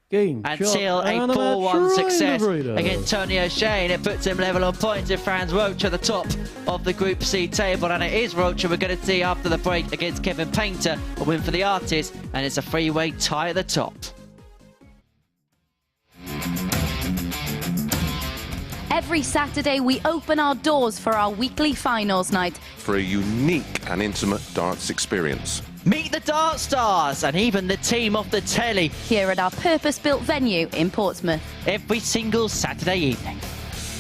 D: Game
C: And
D: shot
C: seal a
D: and
C: 4-1 success
D: Ryan De Vrede.
C: against Tony O'Shea, and it puts him level on points with Franz Roach at the top of the Group C table. And it is Roach we're going to see after the break against Kevin Painter, a win for the artist, and it's a three-way tie at the top.
G: Every Saturday, we open our doors for our weekly finals night.
B: For a unique and intimate darts experience.
C: Meet the Dart Stars and even the team off the telly
G: Here at our purpose-built venue in Portsmouth.
C: every single Saturday evening.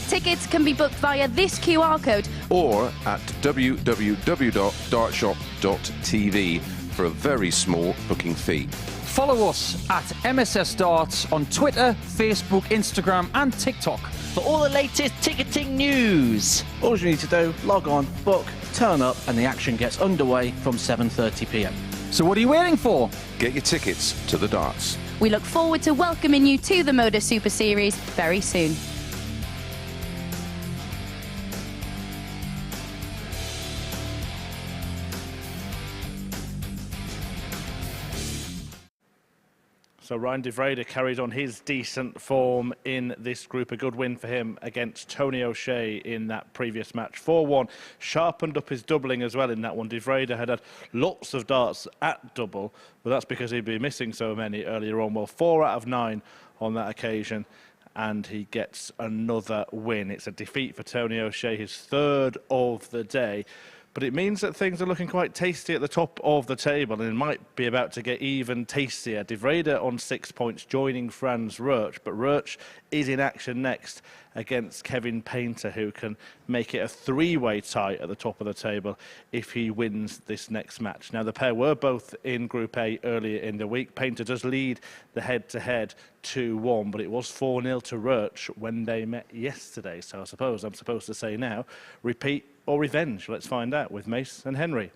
G: Tickets can be booked via this QR code
B: Or at www.dartshop.tv for a very small booking fee.
H: Follow us at MSS Darts on Twitter, Facebook, Instagram and TikTok.
C: For all the latest ticketing news.
I: All you need to do, log on, book, turn up, and the action gets underway from 7:30 p.m.
H: So what are you waiting for?
B: Get your tickets to the darts.
G: We look forward to welcoming you to the MODUS Super Series very soon.
A: So Ryan De Vrede carried on his decent form in this group. A good win for him against Tony O'Shea in that previous match. 4-1. Sharpened up his doubling as well in that one. De Vrede had lots of darts at double, but that's because he'd been missing so many earlier on. Well, 4 out of 9 on that occasion. and he gets another win. It's a defeat for Tony O'Shea, his third of the day. But it means that things are looking quite tasty at the top of the table, and it might be about to get even tastier. De Vrede on 6 points, joining Franz Roach, but Roach is in action next against Kevin Painter, who can make it a three-way tie at the top of the table if he wins this next match. Now, the pair were both in Group A earlier in the week. Painter does lead the head-to-head 2-1, but it was 4-0 to Roach when they met yesterday. So I suppose I'm supposed to say now, repeat or revenge? Let's find out with Mace and Henry.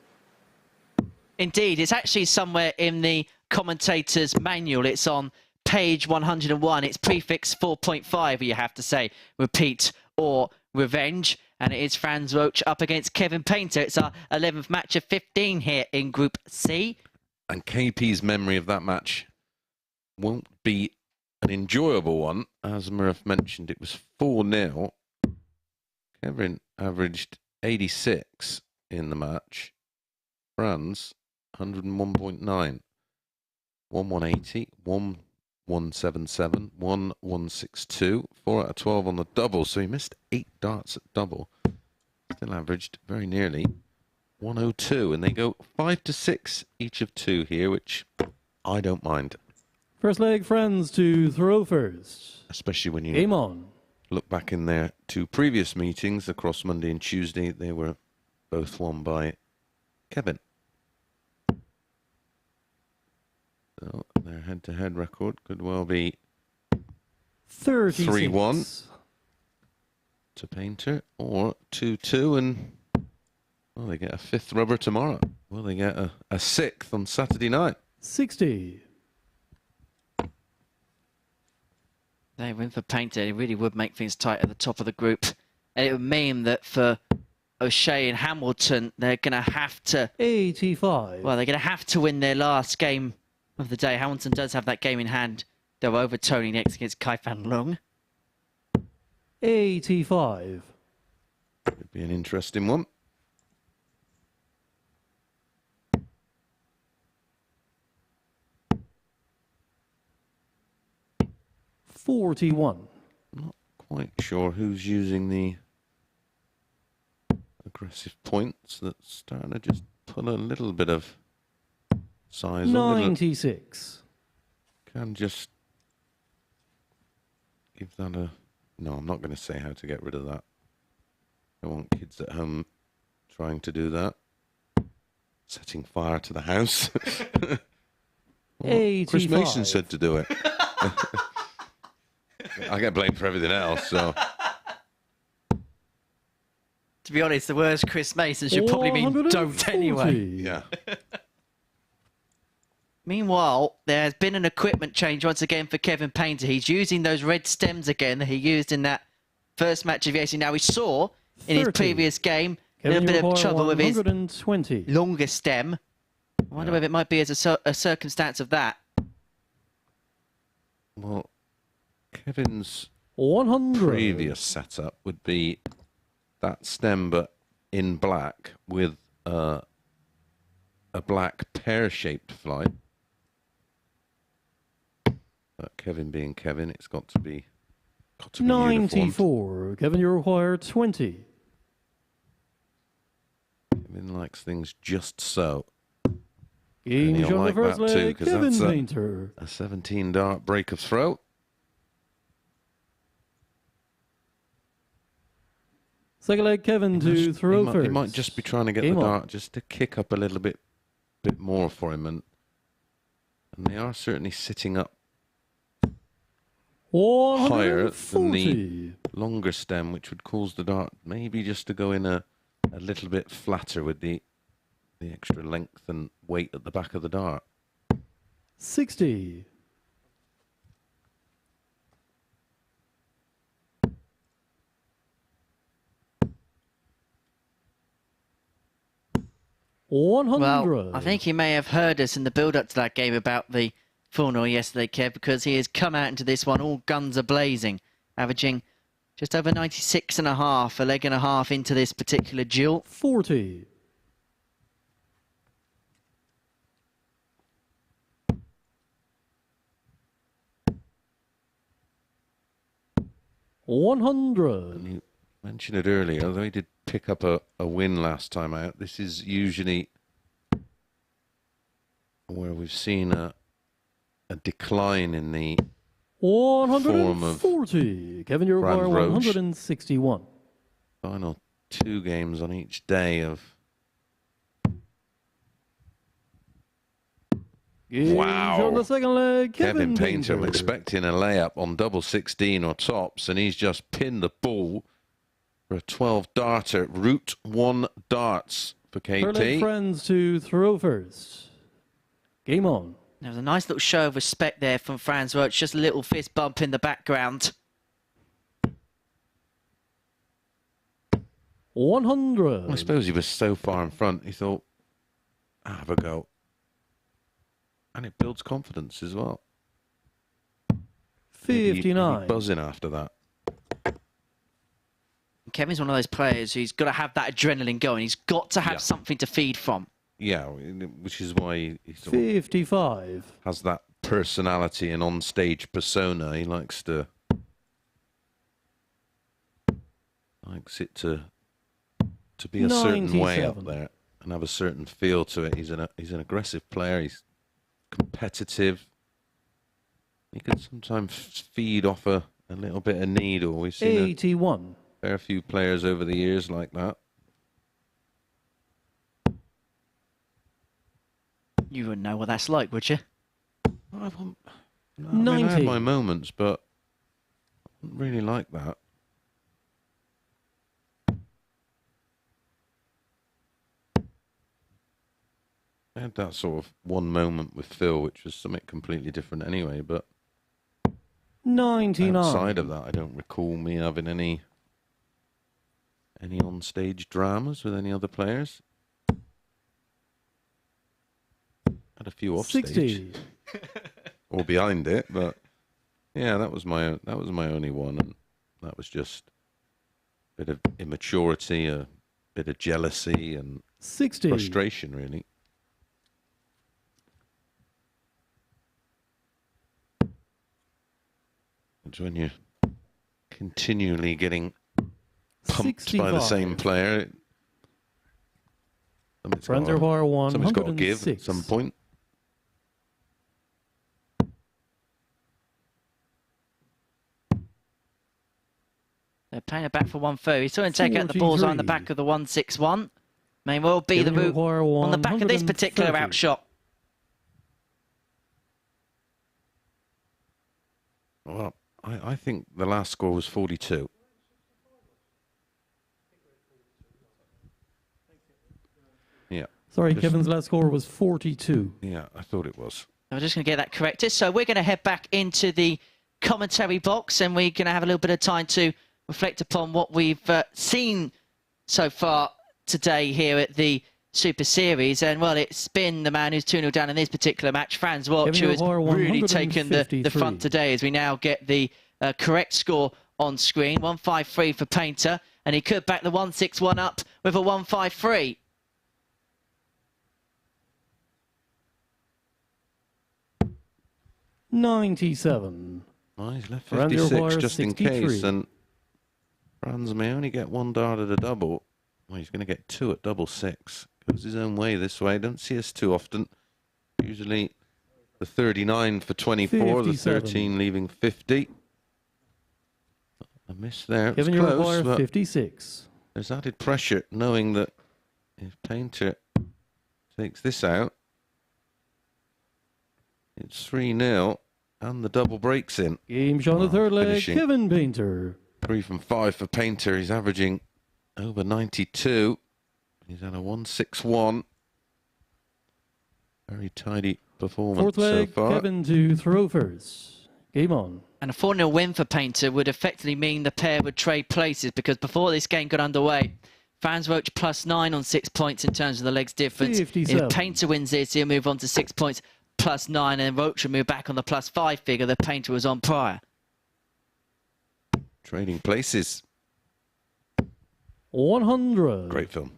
C: Indeed, it's actually somewhere in the commentator's manual. It's on page 101. It's prefix 4.5, you have to say repeat or revenge. And it is Franz Roach up against Kevin Painter. It's our 11th match of 15 here in Group C.
B: And KP's memory of that match won't be an enjoyable one. As Murph mentioned, it was 4-0. Kevin averaged 86 in the match. Franz, 101.9. 1-180, 1-177, 1-162, 4 out of 12 on the double. So he missed 8 darts at double. Still averaged very nearly 102. And they go 5-6 each of 2 here, which I don't mind.
D: First leg, Franz to throw first.
B: Especially when you
D: Game on.
B: Look back in their 2 previous meetings across Monday and Tuesday. They were both won by Kevin. So their head-to-head record could well be 3-1 to Painter, or 2-2, and well, they get a 5th rubber tomorrow. Will they get a 6th on Saturday night?
D: 60.
C: They win for Painter. It really would make things tight at the top of the group. And it would mean that for O'Shea and Hamilton, they're going to have to...
D: 85.
C: Well, they're going to have to win their last game of the day. Hamilton does have that game in hand. They're over Tony next against Kai Fan Lung.
D: 85.
B: Could be an interesting one.
D: $41.
B: Not quite sure who's using the aggressive points. That's starting to just put a little bit of size
D: 96.
B: Can just give that a... No, I'm not going to say how to get rid of that. I don't want kids at home trying to do that. Setting fire to the house. Well, Chris Mason said to do it. I get blamed for everything else, so...
C: To be honest, the words Chris Mason should probably mean don't anyway.
B: Yeah.
C: Meanwhile, there has been an equipment change once again for Kevin Painter. He's using those red stems again that he used in that first match of yesterday. Now, we saw in his previous game a little bit of trouble with his longer stem. I wonder whether it might be as a circumstance of that.
B: Well, Kevin's
D: 100.
B: previous setup would be that stem, but in black with a black pear-shaped flight. But Kevin being Kevin, it's got to be
D: 94.
B: Uniformed.
D: Kevin, you require 20.
B: Kevin likes things just so.
D: Game on the first leg, Kevin
B: that's
D: Painter.
B: a 17-dart break of throw.
D: Second leg, Kevin to throw first.
B: He might just be trying to get the dart just to kick up a little bit more for him, and they are certainly sitting up higher than the longer stem, which would cause the dart maybe just to go in a little bit flatter with the extra length and weight at the back of the dart.
D: 60.
C: Well, I think he may have heard us in the build-up to that game about the 4-0 yesterday, Kev, because he has come out into this one all guns a-blazing, averaging just over 96.5, a leg and a half into this particular duel.
D: 40. 100.
B: And you mentioned it earlier, although he did pick up a win last time out, this is usually where we've seen a decline in the form of
D: 140. Kevin, you require 161.
B: Final 2 games on each day of... Wow.
D: On the second leg,
B: Kevin Painter, I'm expecting a layup on double 16 or tops, and he's just pinned the ball for a 12 darter. Route 1 darts for KT.
D: Friends to throw first. Game on.
C: There was a nice little show of respect there from Franz Roach, just a little fist bump in the background.
D: 100.
B: I suppose he was so far in front, he thought, have a go. And it builds confidence as well.
D: 59.
B: He'd be buzzing after that.
C: Kevin's one of those players who's got to have that adrenaline going. He's got to have something to feed from.
B: Yeah, which is why he sort
D: 55.
B: of has that personality and on-stage persona. He likes it to be a certain way up there and have a certain feel to it. He's an aggressive player. He's competitive. He can sometimes feed off a little bit of needle. We've seen
D: 81.
B: A fair few players over the years like that.
C: You wouldn't know what that's like, would you?
B: I mean, I have my moments, but I wouldn't really like that. I had that sort of one moment with Phil, which was something completely different anyway, but
D: 99.
B: Outside of that, I don't recall me having any on-stage dramas with any other players. Had a few off
D: 60.
B: stage or behind it, but yeah, that was my only one, and that was just a bit of immaturity, a bit of jealousy, and
D: 60.
B: frustration, really. It's when you're continually getting pumped
D: 65.
B: by the same player. Something's got to give at some point.
C: They're playing it back for 1-3. He's still going to take out the balls on the back of the 1-6-1. May well be the route on the back of this particular outshot.
B: Well, I think the last score was 42. Yeah.
D: Sorry, Kevin's last score was 42.
B: Yeah, I thought it was.
C: I'm just going to get that corrected. So we're going to head back into the commentary box, and we're going to have a little bit of time to reflect upon what we've seen so far today here at the Super Series. And, well, it's been the man who's 2-0 down in this particular match, Franz Welch, who has really taken the front today, as we now get the correct score on screen. 153 for Painter, and he could back the 161 up with a 153.
D: $97.
B: Oh, he's left 56 just in case, and Franz may only get one dart at a double. Well, he's going to get 2 at double 6. Goes his own way this way. Don't see us too often. Usually the 39 for 24, 57. The 13 leaving 50. A miss there. It's close, but
D: 56.
B: There's added pressure knowing that if Painter takes this out, it's 3-0, and the double breaks in.
D: Game shot on the third leg, Kevin Painter.
B: 3 from 5 for Painter. He's averaging over 92. He's had a 161. Very tidy performance
D: Fourth leg,
B: so far.
D: Kevin to throw first. Game on.
C: And a 4-0 win for Painter would effectively mean the pair would trade places, because before this game got underway, Franz Roach +9 on 6 points in terms of the legs difference.
D: 57.
C: If Painter wins this, he'll move on to 6 points +9, and Roach will move back on the +5 figure that Painter was on prior.
B: Trading places.
D: 100.
B: Great film.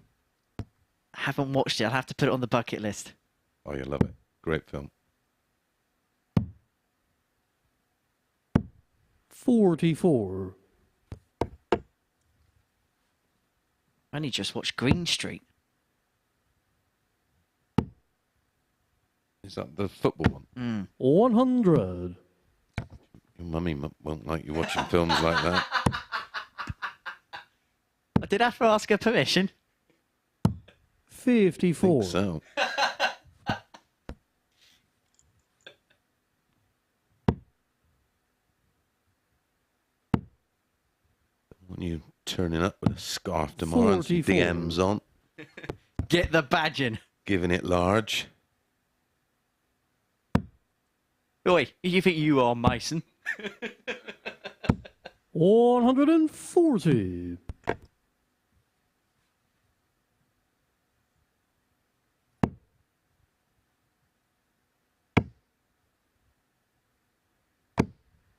C: Haven't watched it. I'll have to put it on the bucket list.
B: Oh, you love it. Great film.
D: 44.
C: Only just watched Green Street.
B: Is that the football one?
D: 100.
B: Your mummy won't like you watching films like that.
C: I did have to ask her permission.
D: 54.
B: I think so. When you turning up with a scarf tomorrow and some
D: 44.
B: DMs on,
C: Get the badge in.
B: giving it large.
C: Oi, you think you are, Mason?
D: 140.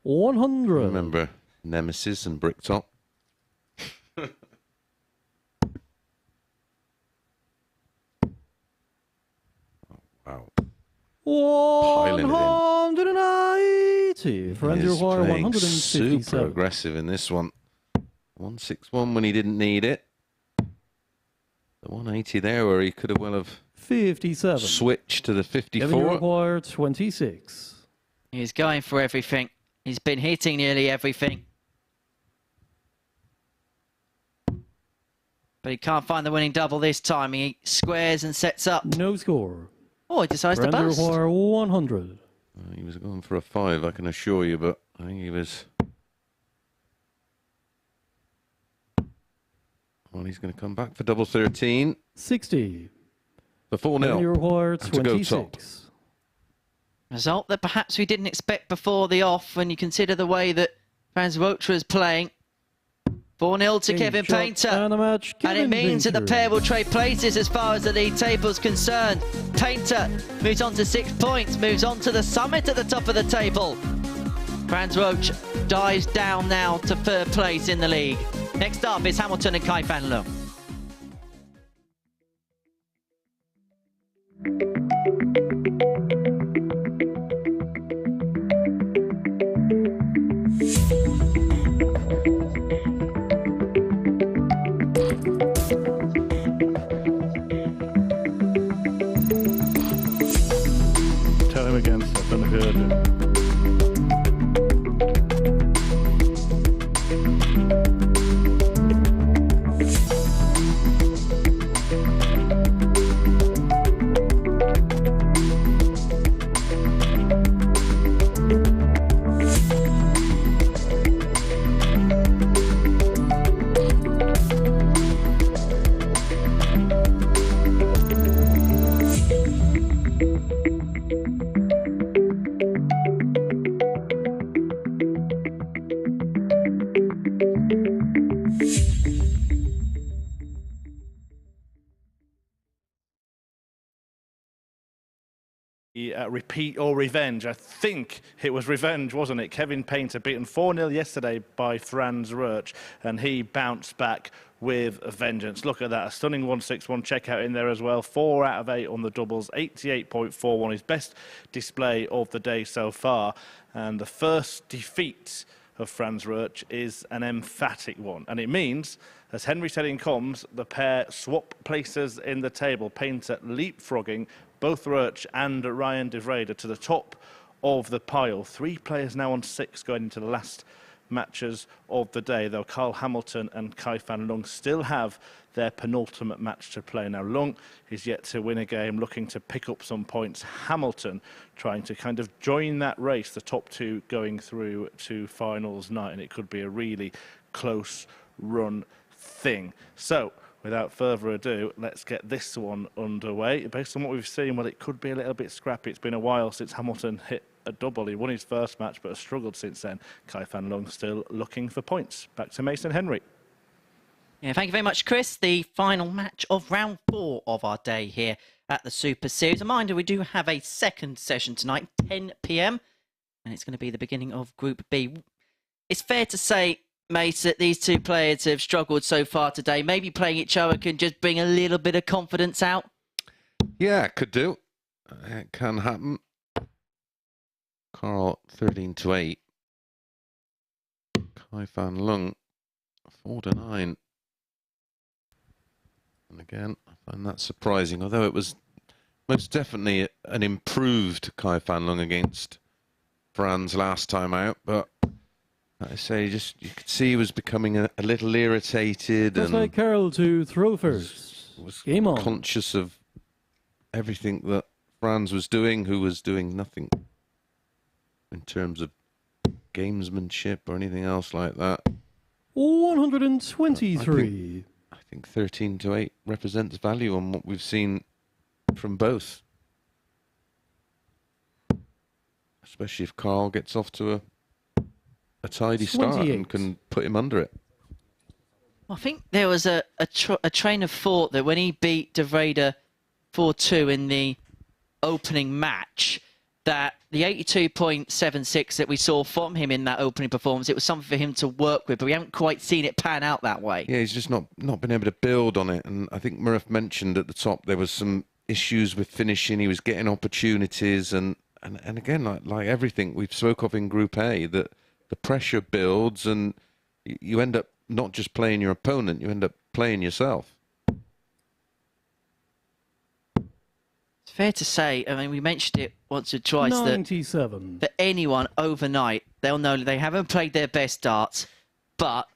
B: Remember Nemesis and Bricktop? Wow.
D: 180. Friends, you
B: He's
D: require
B: playing
D: 157.
B: super aggressive in this one. 161 when he didn't need it. The 180 there where he could have well have
D: 57.
B: switched to the
D: Kevin, you
B: 54.
D: require 26.
C: He's going for everything. He's been hitting nearly everything. But he can't find the winning double this time. He squares and sets up.
D: No score.
C: Oh, he decides to
D: Friends, you
C: bust.
D: require 100.
B: He was going for a 5, I can assure you, but I think he was... Well, he's going to come back for double 13.
D: 60.
B: For 4-0.
D: Kevin, you require
B: And to go top.
D: 26.
C: Result that perhaps we didn't expect before the off when you consider the way that Franz Wotra is playing. 4-0 to Kevin
D: shot
C: Painter.
D: and a match,
C: And it
D: Kevin
C: means that the
D: Painter.
C: pair will trade places as far as the league table is concerned. Painter moves on to 6 points, moves on to the summit at the top of the table. Franz Roach dives down now to 3rd place in the league. Next up is Hamilton and Kai Fan Leung.
A: Tell him again, Stefan, if you heard him. Repeat or revenge? I think it was revenge, wasn't it? Kevin Painter beaten 4-0 yesterday by Franz Roach, and he bounced back with a vengeance. Look at that, a stunning 161 checkout in there as well. 4 out of 8 on the doubles, 88.41, his best display of the day so far. And the first defeat of Franz Roach is an emphatic one, and it means, as Henry said in comms, the pair swap places in the table. Painter leapfrogging both Roach and Ryan de Vrede to the top of the pile. 3 players now on 6 going into the last matches of the day, though Carl Hamilton and Kai Fan Leung still have their penultimate match to play. Now, Leung is yet to win a game, looking to pick up some points. Hamilton trying to kind of join that race, the top 2 going through to finals night, and it could be a really close run thing. So, without further ado, let's get this one underway. Based on what we've seen, well, it could be a little bit scrappy. It's been a while since Hamilton hit a double. He won his first match, but has struggled since then. Kai Fan Leung still looking for points. Back to Mason Henry.
C: Yeah, thank you very much, Chris. The final match of round 4 of our day here at the Super Series. A reminder, we do have a second session tonight, 10 p.m, and it's going to be the beginning of Group B. It's fair to say, Mace, that these 2 players have struggled so far today. Maybe playing each other can just bring a little bit of confidence out.
B: Yeah, could do. It can happen. Carl 13-8. Kai Fan Leung 4-9. And again, I find that surprising, although it was most definitely an improved Kai Fan Lung against Franz last time out. But like I say, you could see he was becoming a little irritated.
D: That's like Carol to throw first.
B: Was
D: Game on.
B: conscious of everything that Franz was doing, who was doing nothing in terms of gamesmanship or anything else like that.
D: 123.
B: I think 13-8 represents value on what we've seen from both. Especially if Carl gets off to a tidy start
D: 28.
B: and can put him under it.
C: I think there was a train of thought that when he beat De Vrede 4-2 in the opening match, that the 82.76 that we saw from him in that opening performance, it was something for him to work with, but we haven't quite seen it pan out that way.
B: Yeah, he's just not been able to build on it. And I think Murph mentioned at the top there was some issues with finishing. He was getting opportunities, and again, like everything we've spoke of in Group A, that the pressure builds and you end up not just playing your opponent, you end up playing yourself.
C: It's fair to say, I mean, we mentioned it once or twice,
D: 97.
C: that anyone overnight, they'll know that they haven't played their best darts, but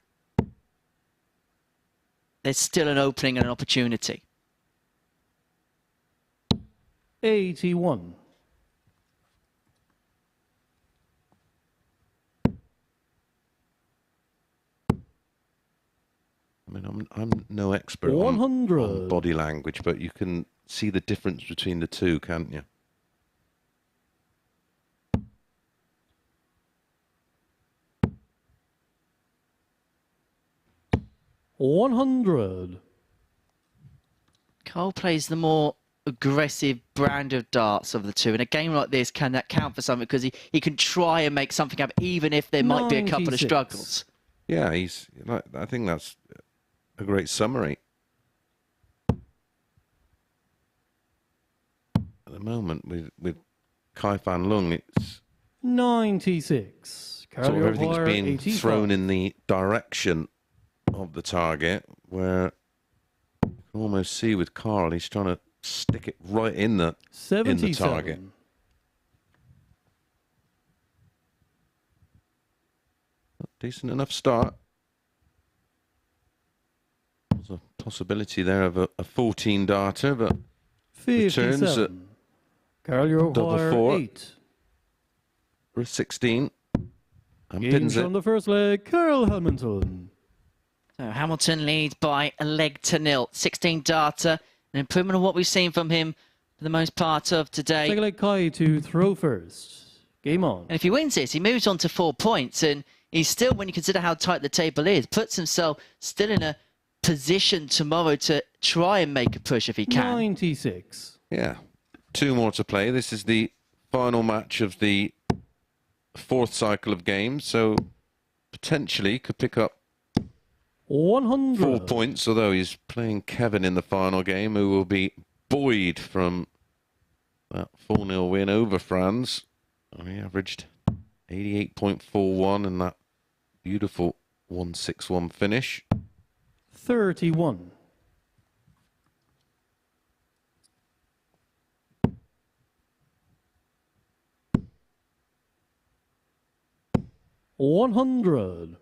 C: there's still an opening and an opportunity.
D: 81.
B: I mean, I'm no expert
D: 100.
B: on body language, but you can see the difference between the two, can't you?
D: $100.
C: Cole plays the more aggressive brand of darts of the two. In a game like this, can that count for something? Because he can try and make something up, even if there might be a couple of
D: 96.
C: struggles.
B: Yeah, I think that's a great summary. At the moment, with Kai Fan Lung, it's
D: 96.
B: sort of everything's
D: Carrier
B: being
D: 85.
B: thrown in the direction of the target, where you can almost see with Carl, he's trying to stick it right in the
D: 77.
B: target. Decent enough start. There's a possibility there of a 14 darter, but returns at
D: 57. Carl
B: double
D: Wire
B: four.
D: 8.
B: for a 16. And
D: Games
B: pins it.
D: from the first leg, Carl Hamilton.
C: So Hamilton leads by a leg to nil. 16 darter, an improvement on what we've seen from him for the most part of today.
D: Second leg, Kai to throw first. Game on.
C: And if he wins this, he moves on to 4 points, and he's still, when you consider how tight the table is, puts himself still in a position tomorrow to try and make a push if he can.
D: 96.
B: Yeah. 2 more to play. This is the final match of the 4th cycle of games, so potentially could pick up
D: 100.
B: 4 points, although he's playing Kevin in the final game, who will be buoyed from that 4-0 win over Franz. He averaged 88.41 in that beautiful 161 finish.
D: 31. $100.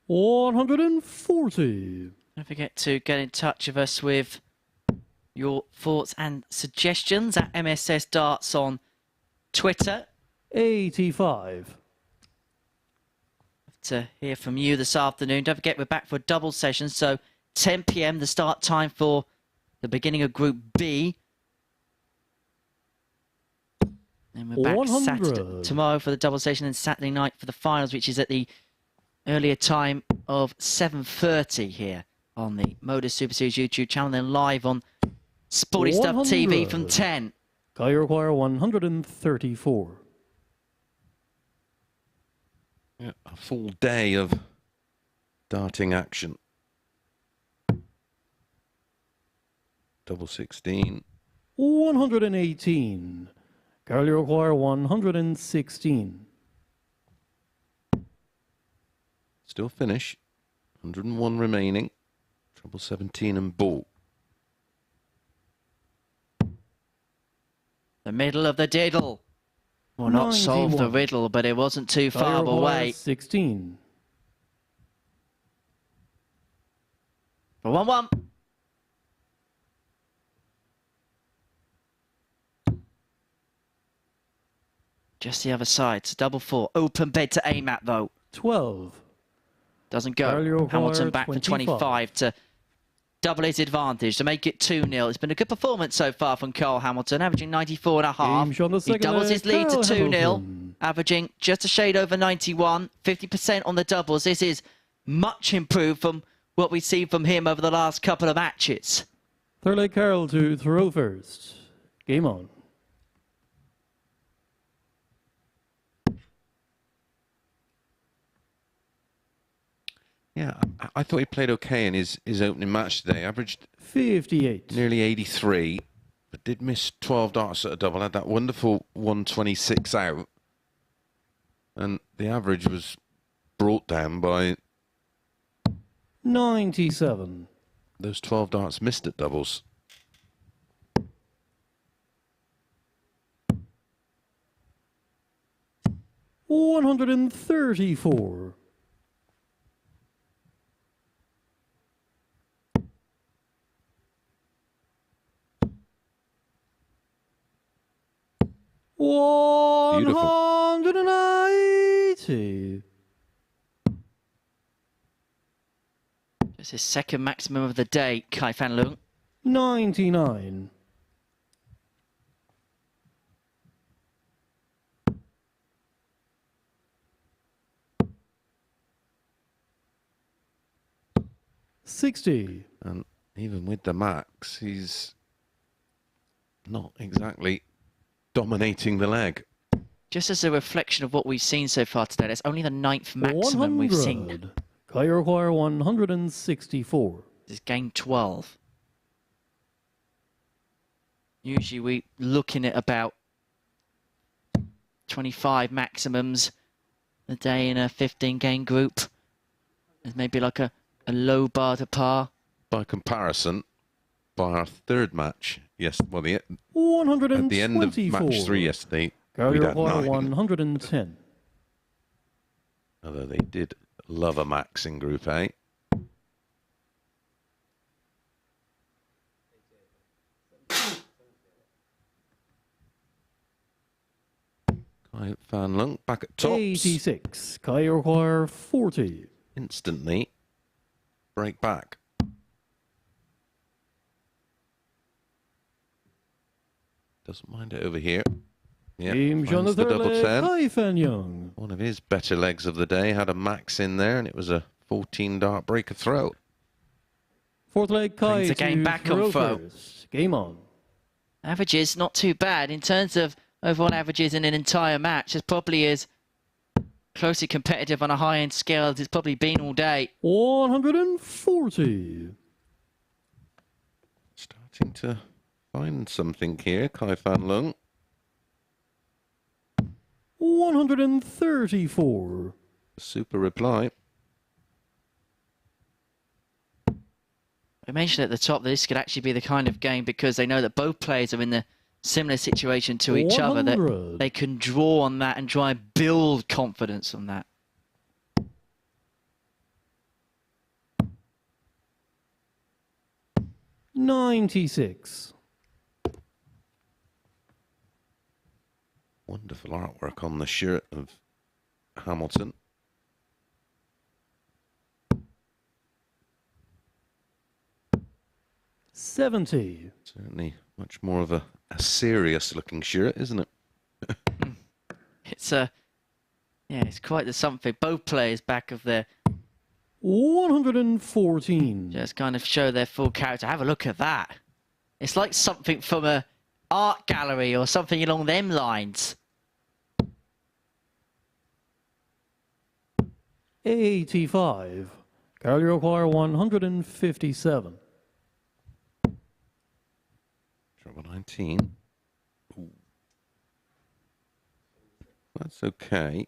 D: $140.
C: Don't forget to get in touch with us with your thoughts and suggestions at MSS Darts on Twitter.
D: 85.
C: To hear from you this afternoon. Don't forget, we're back for a double session, so 10 p.m. the start time for the beginning of Group B. And we're back
D: 100.
C: Saturday, tomorrow for the double session, and Saturday night for the finals, which is at the earlier time of 7:30 here on the Modus Super Series YouTube channel, then live on Sporty Stuff TV from 10.
D: Guy require 134.
B: Yeah, a full day of darting action. Double 16.
D: 118. Carl, you require 116.
B: Still finish. 101 remaining. Treble 17 and ball.
C: The middle of the diddle. Well, not solve the riddle, but it wasn't too far away.
D: 16.
C: For 1-1. Just the other side. It's a double 4. Open bed to aim at, though.
D: 12.
C: Doesn't go. Hamilton back 25. For 25 to double his advantage, to make it 2-0. It's been a good performance so far from Carl Hamilton, averaging 94.5. He doubles his lead to 2-0, averaging just a shade over 91. 50% on the doubles. This is much improved from what we've seen from him over the last couple of matches.
D: Third leg, Carl to throw first. Game on.
B: Yeah, I thought he played okay in his opening match today. Averaged
D: 58.
B: Nearly 83, but did miss 12 darts at a double. Had that wonderful 126 out. And the average was brought down by
D: 97.
B: Those 12 darts missed at doubles.
D: $134.
B: Beautiful.
D: 190.
C: It's his second maximum of the day, Kai Fan Leung.
D: 99. $60.
B: And even with the max, he's not exactly dominating the leg.
C: Just as a reflection of what we've seen so far today, that's only the 9th maximum we've seen.
D: Kai require 164.
C: This is game 12. Usually we're looking at about 25 maximums a day in a 15-game group. There's maybe like a low bar to par.
B: By comparison, by our third match, yes, well, at the end of match 3 yesterday, we had 9.
D: 110.
B: Although they did love a max in Group A. Kai Fan Leung back at tops.
D: 86. Kai require 40.
B: Instantly break back. Doesn't mind it over here. Yeah, finds the double 10.
D: Kai Fan Leung.
B: One of his better legs of the day. Had a max in there, and it was a 14-dart breaker throw.
D: Fourth leg, Kai
C: Brings the game back on throw.
D: Game on.
C: Averages not too bad in terms of overall averages in an entire match. It probably is closely competitive on a high-end scale as it's probably been all day.
D: 140.
B: Starting to find something here, Kai Fan Leung.
D: 134.
B: Super reply.
C: I mentioned at the top that this could actually be the kind of game, because they know that both players are in the similar situation to each other, that they can draw on that and try and build confidence on that.
D: $96.
B: Wonderful artwork on the shirt of Hamilton.
D: $70.
B: Certainly much more of a serious looking shirt, isn't it?
C: It's it's quite the something. Both players back of their
D: 114.
C: just kind of show their full character. Have a look at that. It's like something from a art gallery or something along them lines.
D: 85. Carl, you require 157.
B: Trouble 19. Ooh. That's okay.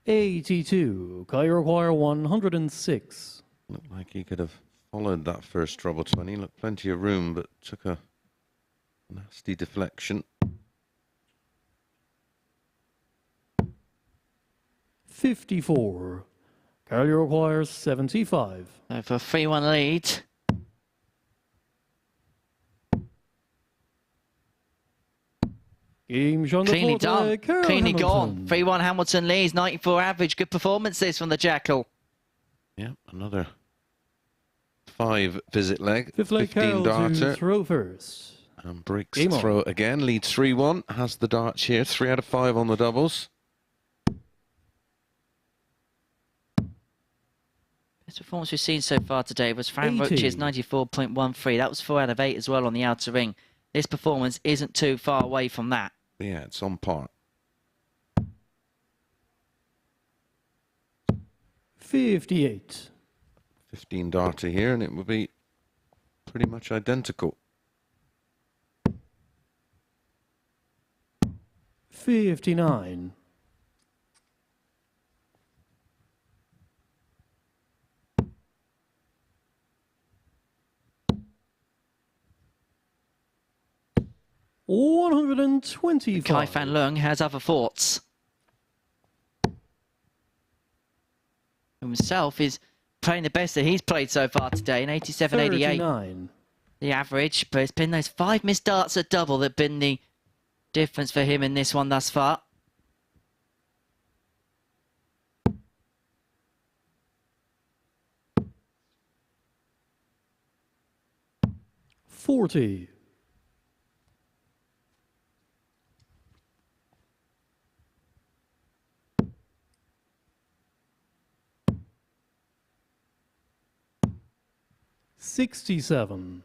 D: 82. Kai require 106.
B: Looked like he could have followed that first trouble 20. Looked plenty of room, but took a nasty deflection.
D: 54. Carly requires 75.
C: So for a 3-1 lead.
D: Game shown the
C: Cleanly
D: fourth
C: done.
D: leg, Carol
C: Cleanly gone.
D: Hamilton.
C: 3-1 Hamilton leads. 94 average. Good performance this from the Jackal.
B: Yeah, another 5 visit leg.
D: Fifth leg,
B: 15
D: Carol to
B: darter.
D: throw first.
B: And breaks
D: Game on.
B: throw it again. Leads 3-1. Has the darts here. 3 out of 5 on the doubles.
C: Best performance we've seen so far today was Fran
D: 80.
C: Roach's 94.13. That was 4 out of 8 as well on the outer ring. This performance isn't too far away from that.
B: Yeah, it's on par.
D: 58.
B: 15 darter here, and it will be pretty much identical.
D: 59. 125.
C: Kai Fan Leung has other thoughts. Himself is playing the best that he's played so far today in 87.88.
D: 39.
C: The average, but it's been those 5 missed darts at double that have been the difference for him in this one thus far.
D: $40. 67.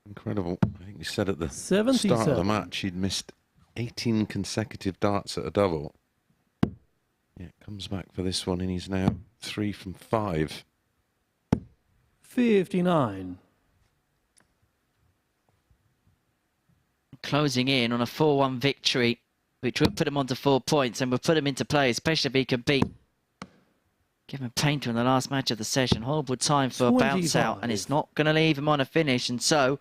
B: 'Incredible. I think he said at the
D: 77.
B: start of the match he'd missed 18 consecutive darts at a double. Yeah, comes back for this one, and he's now 3 from 5.
D: 59.
C: Closing in on a 4-1 victory, which would put him onto 4 points and would put him into play, especially if he could beat Kevin Painter in the last match of the session. Horrible time for a bounce out, and it's not going to leave him on a finish. And so,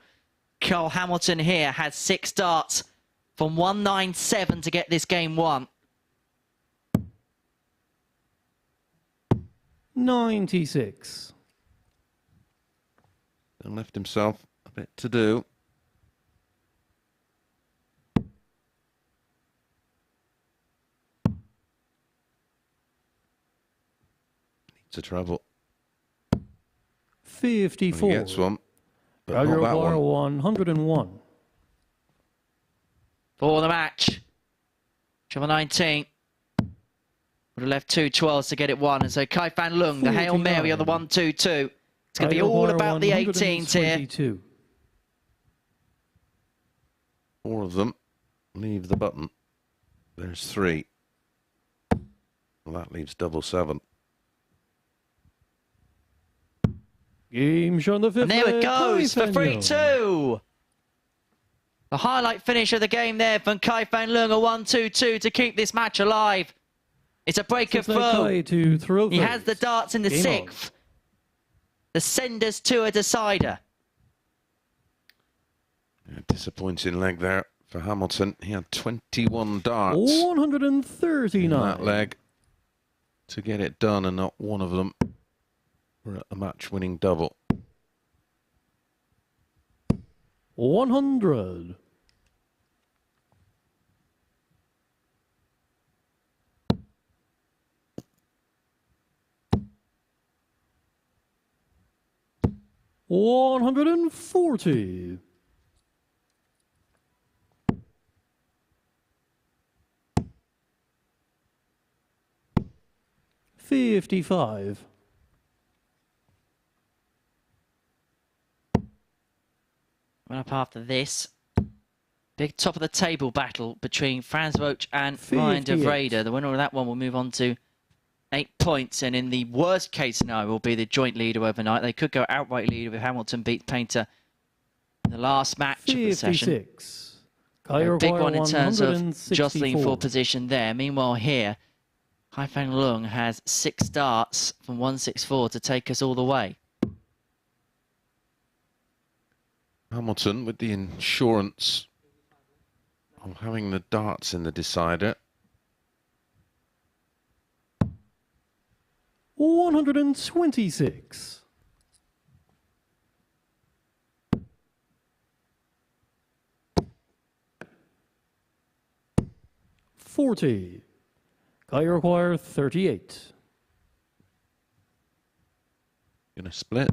C: Carl Hamilton here had 6 darts from 197 to get this game won.
D: 96.
B: And left himself a bit to do. Needs a treble.
D: 54.
B: He gets one, but not
D: Roger
B: that
D: Bar,
B: one.
D: 101.
C: For the match, treble 19. Would have left 2 12s to get it won. And so Kai Fan Leung, the Hail Mary on the 1-2-2. It's going to be all about the 18s here.
B: 4 of them leave the button. There's 3. Well, that leaves double 7.
D: Game shown the 5th.
C: And there it
D: leg,
C: goes
D: Kai
C: for
D: Fan Leung.
C: 3-2. The highlight finish of the game there from Kai Fan Leung, a 1-2-2 to keep this match alive. It's a breaker
D: Fifth leg,
C: throw.
D: Kai to throw
C: He
D: first.
C: has the darts in the
D: Game on.
C: 6th. The senders to a decider.
B: Yeah, disappointing leg there for Hamilton. He had 21 darts
D: 139.
B: in that leg to get it done, and not one of them were a match-winning double.
D: 100. 140. 55.
C: 1 up after this. Big top of the table battle between Franz Roach and Ryan de Vrede. The winner of that one will move on to 8 points, and in the worst case scenario will be the joint leader overnight. They could go outright leader if Hamilton beats Painter in the last match of the session. A big one in terms of jostling for position there. Meanwhile here, Kaifang Lung has 6 darts from 164 to take us all the way.
B: Hamilton with the insurance of having the darts in the decider.
D: 126. $40. Guy require 38.
B: Gonna split?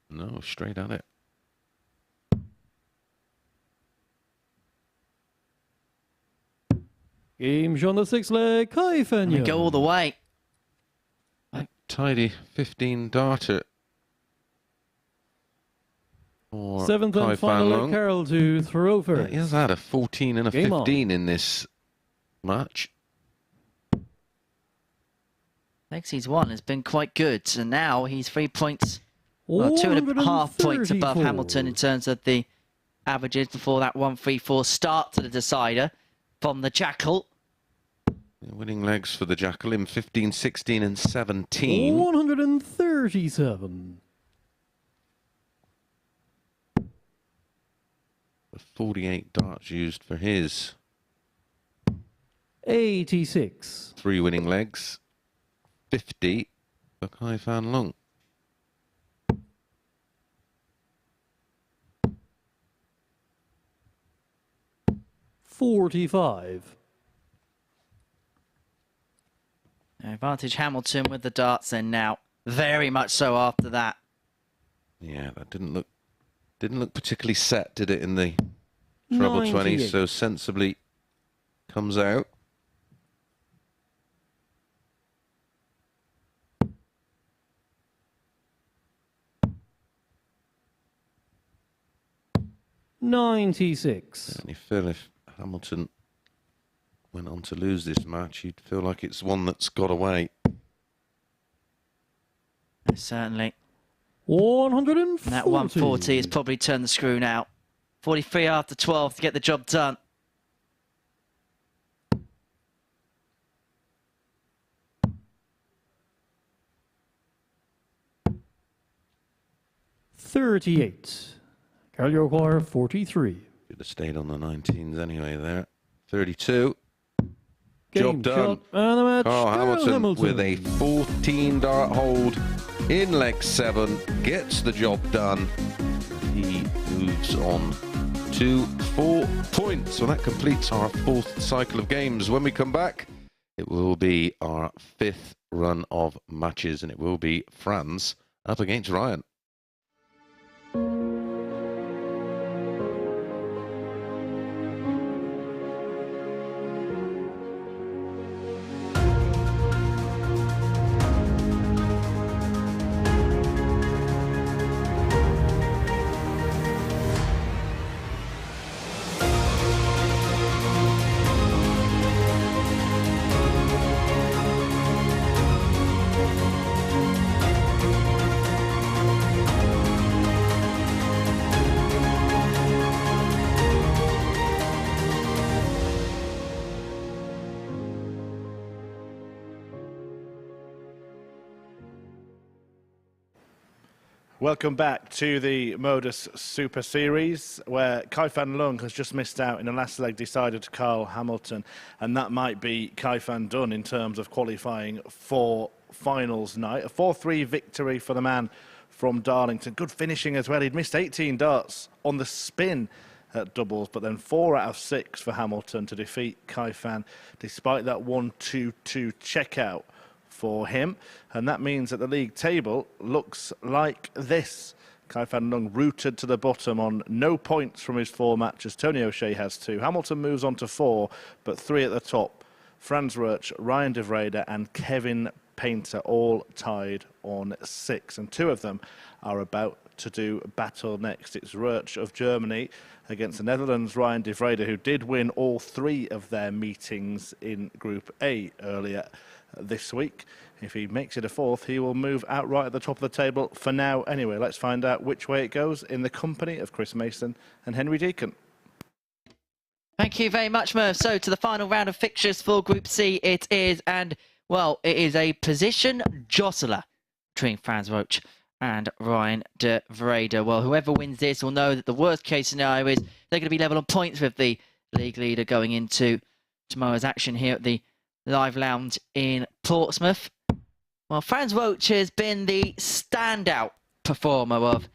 B: No, straight at it.
D: Game's on the 6 leg, Kaifang.
C: We go all the way.
B: Tidy 15 darter.
D: 7th and final leg, Carroll to throw first.
B: Yeah, he has had a 14 and a
D: Game
B: 15 in this match.
C: Lexie's one has been quite good, and now he's 3 points, well, 2.5 points above Hamilton in terms of the averages before that 1-3-4 start to the decider from the Jackal.
B: Winning legs for the Jackal in 15, 16 and 17.
D: 137.
B: The 48 darts used for his.
D: 86.
B: 3 winning legs. 50 for Kaifang Lung.
D: $45.
C: Advantage Hamilton with the darts then now. Very much so after that.
B: Yeah, that didn't look particularly set, did it, in the treble 20, so sensibly comes out.
D: $96.
B: And you feel if Hamilton went on to lose this match, you'd feel like it's one that's got away.
C: Certainly.
D: 140.
C: That 140 has probably turned the screw now. 43 after 12 to get the job done.
D: $38. Carl Yorquire, 43.
B: Should have stayed on the 19s anyway there. 32.
D: Game
B: Job done.
D: And the match,
B: Hamilton with a 14 dart hold in leg 7 gets the job done. He moves on to 4 points. So that completes our 4th cycle of games. When we come back, it will be our 5th run of matches, and it will be Franz up against Ryan.
A: Welcome back to the MODUS Super Series, where Kaifang Lung has just missed out in the last leg decider to Carl Hamilton, and that might be Kaifang done in terms of qualifying for finals night. A 4-3 victory for the man from Darlington. Good finishing as well. He'd missed 18 darts on the spin at doubles, but then 4 out of 6 for Hamilton to defeat Kaifang, despite that 1-2-2 checkout for him, and that means that the league table looks like this. Kaifang Lung rooted to the bottom on no points from his 4 matches. Tony O'Shea has 2. Hamilton moves on to 4, but 3 at the top. Franz Roach, Ryan de Vrede and Kevin Painter all tied on 6, and 2 of them are about to do battle next. It's Roach of Germany against the Netherlands' Ryan de Vrede, who did win all 3 of their meetings in Group A earlier this week. If he makes it a 4th, he will move out right at the top of the table for now. Anyway, let's find out which way it goes in the company of Chris Mason and Henry Deacon.
C: Thank you very much, Murph. So to the final round of fixtures for Group C it is, and, well, it is a position jostler between Franz Roach and Ryan de Vrede. Well, whoever wins this will know that the worst case scenario is they're going to be level on points with the league leader going into tomorrow's action here at the Live Lounge in Portsmouth. Well, Franz Roach has been the standout performer of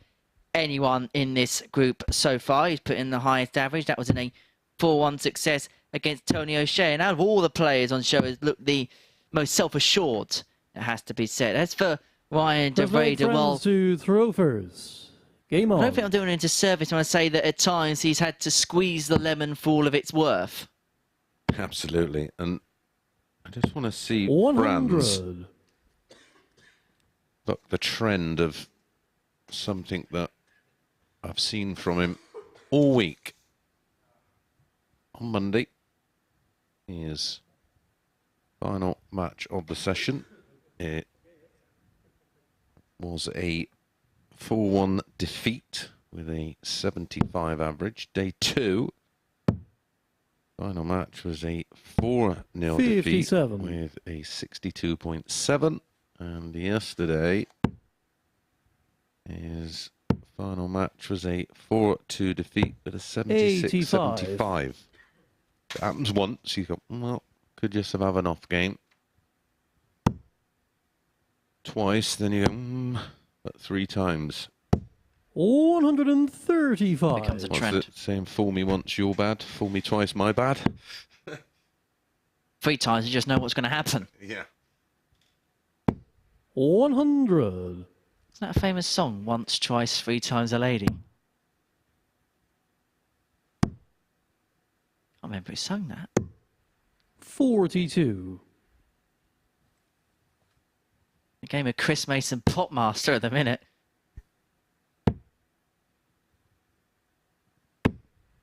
C: anyone in this group so far. He's put in the highest average. That was in a 4-1 success against Tony O'Shea. And out of all the players on show, has looked the most self-assured, it has to be said. As for Ryan de Vrede, well,
D: to Throwfers. Game on.
C: I don't think I'm doing a disservice when I say that at times he's had to squeeze the lemon for all of its worth.
B: Absolutely. And I just want to see
D: 100.
B: Franz. Look, the trend of something that I've seen from him all week. On Monday, his final match of the session. It was a 4-1 defeat with a 75 average. Day 2, final match was a 4-0 defeat with a 62.7. And yesterday, his final match was a 4-2 defeat with a 76.75. It happens once, you go, well, could just have an off game. Twice, then you go, but 3 times.
D: 135.
C: Becomes a trend.
B: What's it saying, fool me once, you're bad. Fool me twice, my bad.
C: 3 times, you just know what's going to happen.
B: Yeah.
D: 100.
C: Isn't that a famous song? Once, twice, 3 times a lady. I can't remember who sung that.
D: 42.
C: A game of Chris Mason Popmaster at the minute.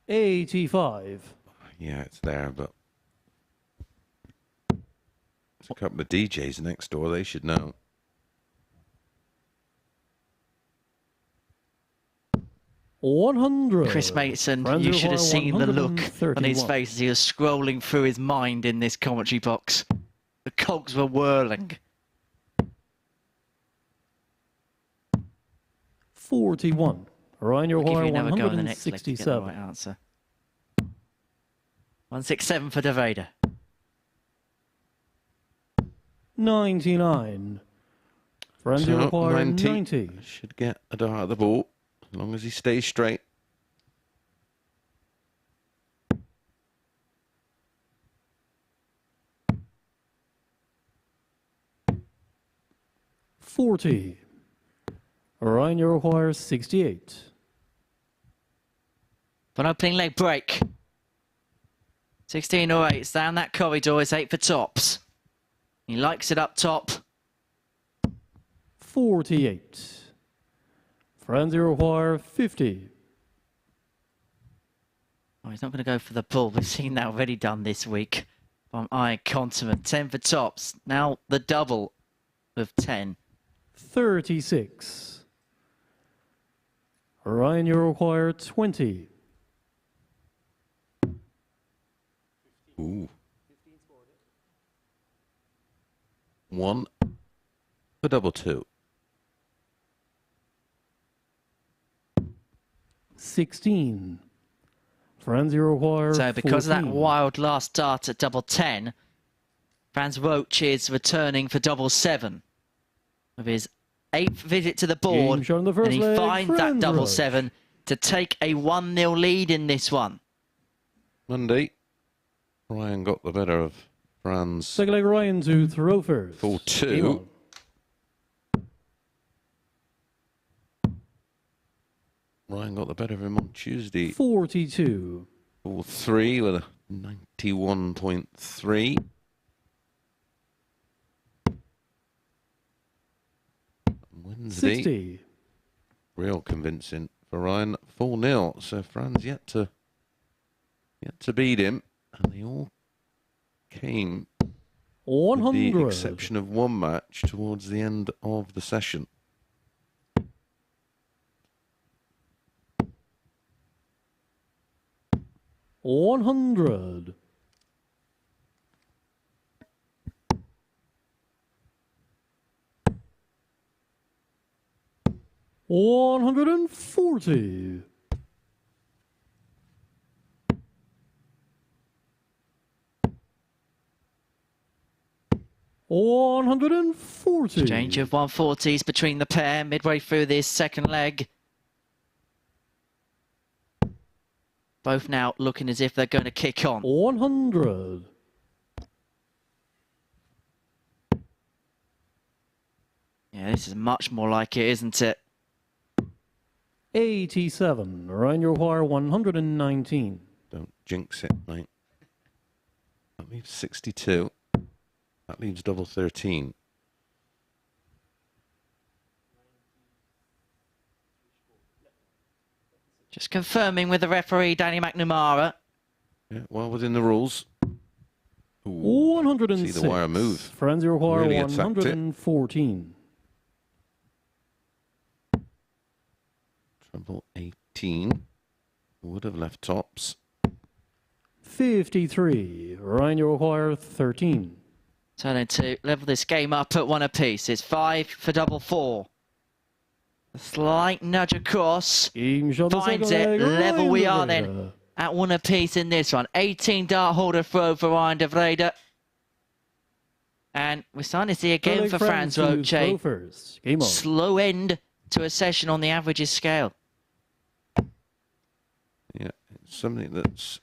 D: 85.
B: Yeah, it's there, but there's a couple of DJs next door, they should know.
D: 100.
C: Chris Mason, you should have seen the look on his face as he was scrolling through his mind in this commentary box. The cogs were whirling.
D: 41. Ryan, your
C: I'll give
D: wire
C: you another go on the next leg to get the
D: 167.
C: right answer. 167 for de Vrede.
D: 99. Friends, you require 90.
B: Should get a dart at the ball, as long as he stays straight.
D: $40. Ryan, you require 68.
C: For an opening leg break. 16 or 8, it's down that corridor, it's 8 for tops. He likes it up top.
D: 48. Friends, you require 50.
C: Oh, he's not going to go for the pull. We've seen that already done this week from Iron Continent. 10 for tops. Now the double of 10.
D: 36. Ryan, you require 20.
B: Ooh. 1 for double 2.
D: 16. Friends, you require
C: So because
D: 14.
C: of that wild last start at double 10, Franz Roach is returning for double 7. With his 8th visit to the board, and he finds that double 7 to take a 1-0 lead in this one.
B: Monday, Ryan got the better of Franz.
D: Second leg, Ryan to throw first.
B: 4-2. Ryan got the better of him on Tuesday.
D: 42.
B: 4-3 with a 91.3. Wednesday.
D: 60.
B: Real convincing for Ryan. 4-0. So Fran's yet to beat him. And they all came, with the exception of one match, towards the end of the session.
D: $100. $140. $140.
C: Exchange of 140s between the pair midway through this second leg. Both now looking as if they're going to kick on.
D: 100.
C: Yeah, this is much more like it, isn't it?
D: 87. Ryan, your wire 119.
B: Don't jinx it, mate. That leaves 62. That leaves double 13.
C: Just confirming with the referee, Danny McNamara.
B: Yeah, well within the rules. Ooh,
D: 106.
B: see the wire move.
D: Friends, your wire
B: Really attacked it.
D: 114.
B: Treble 18. Would have left tops.
D: 53. Ryan, your wire 13.
C: Turning to level this game up at one apiece. It's 5 for double 4. A slight nudge across. Finds it. Level we are then at one apiece in this one. 18 dart holder throw for Ryan de Vrede. And we're starting to see again for Frans Roche. Slow end to a session on the averages scale.
B: Yeah, it's something that's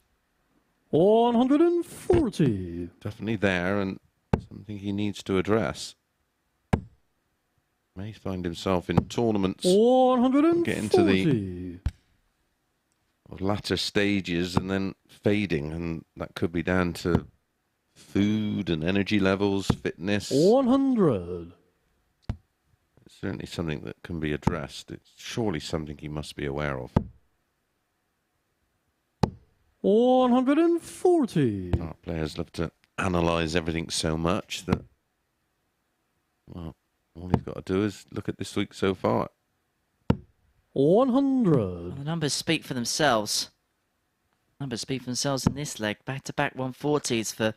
D: 140.
B: definitely there and something he needs to address. May find himself in tournaments,
D: 140.
B: get into the latter stages and then fading, and that could be down to food and energy levels, fitness.
D: 100.
B: It's certainly something that can be addressed. It's surely something he must be aware of.
D: 140.
B: Our players love to analyse everything so much that, well, all you've got to do is look at this week so far.
D: 100.
C: Well, the numbers speak for themselves. Numbers speak for themselves in this leg. Back-to-back 140s for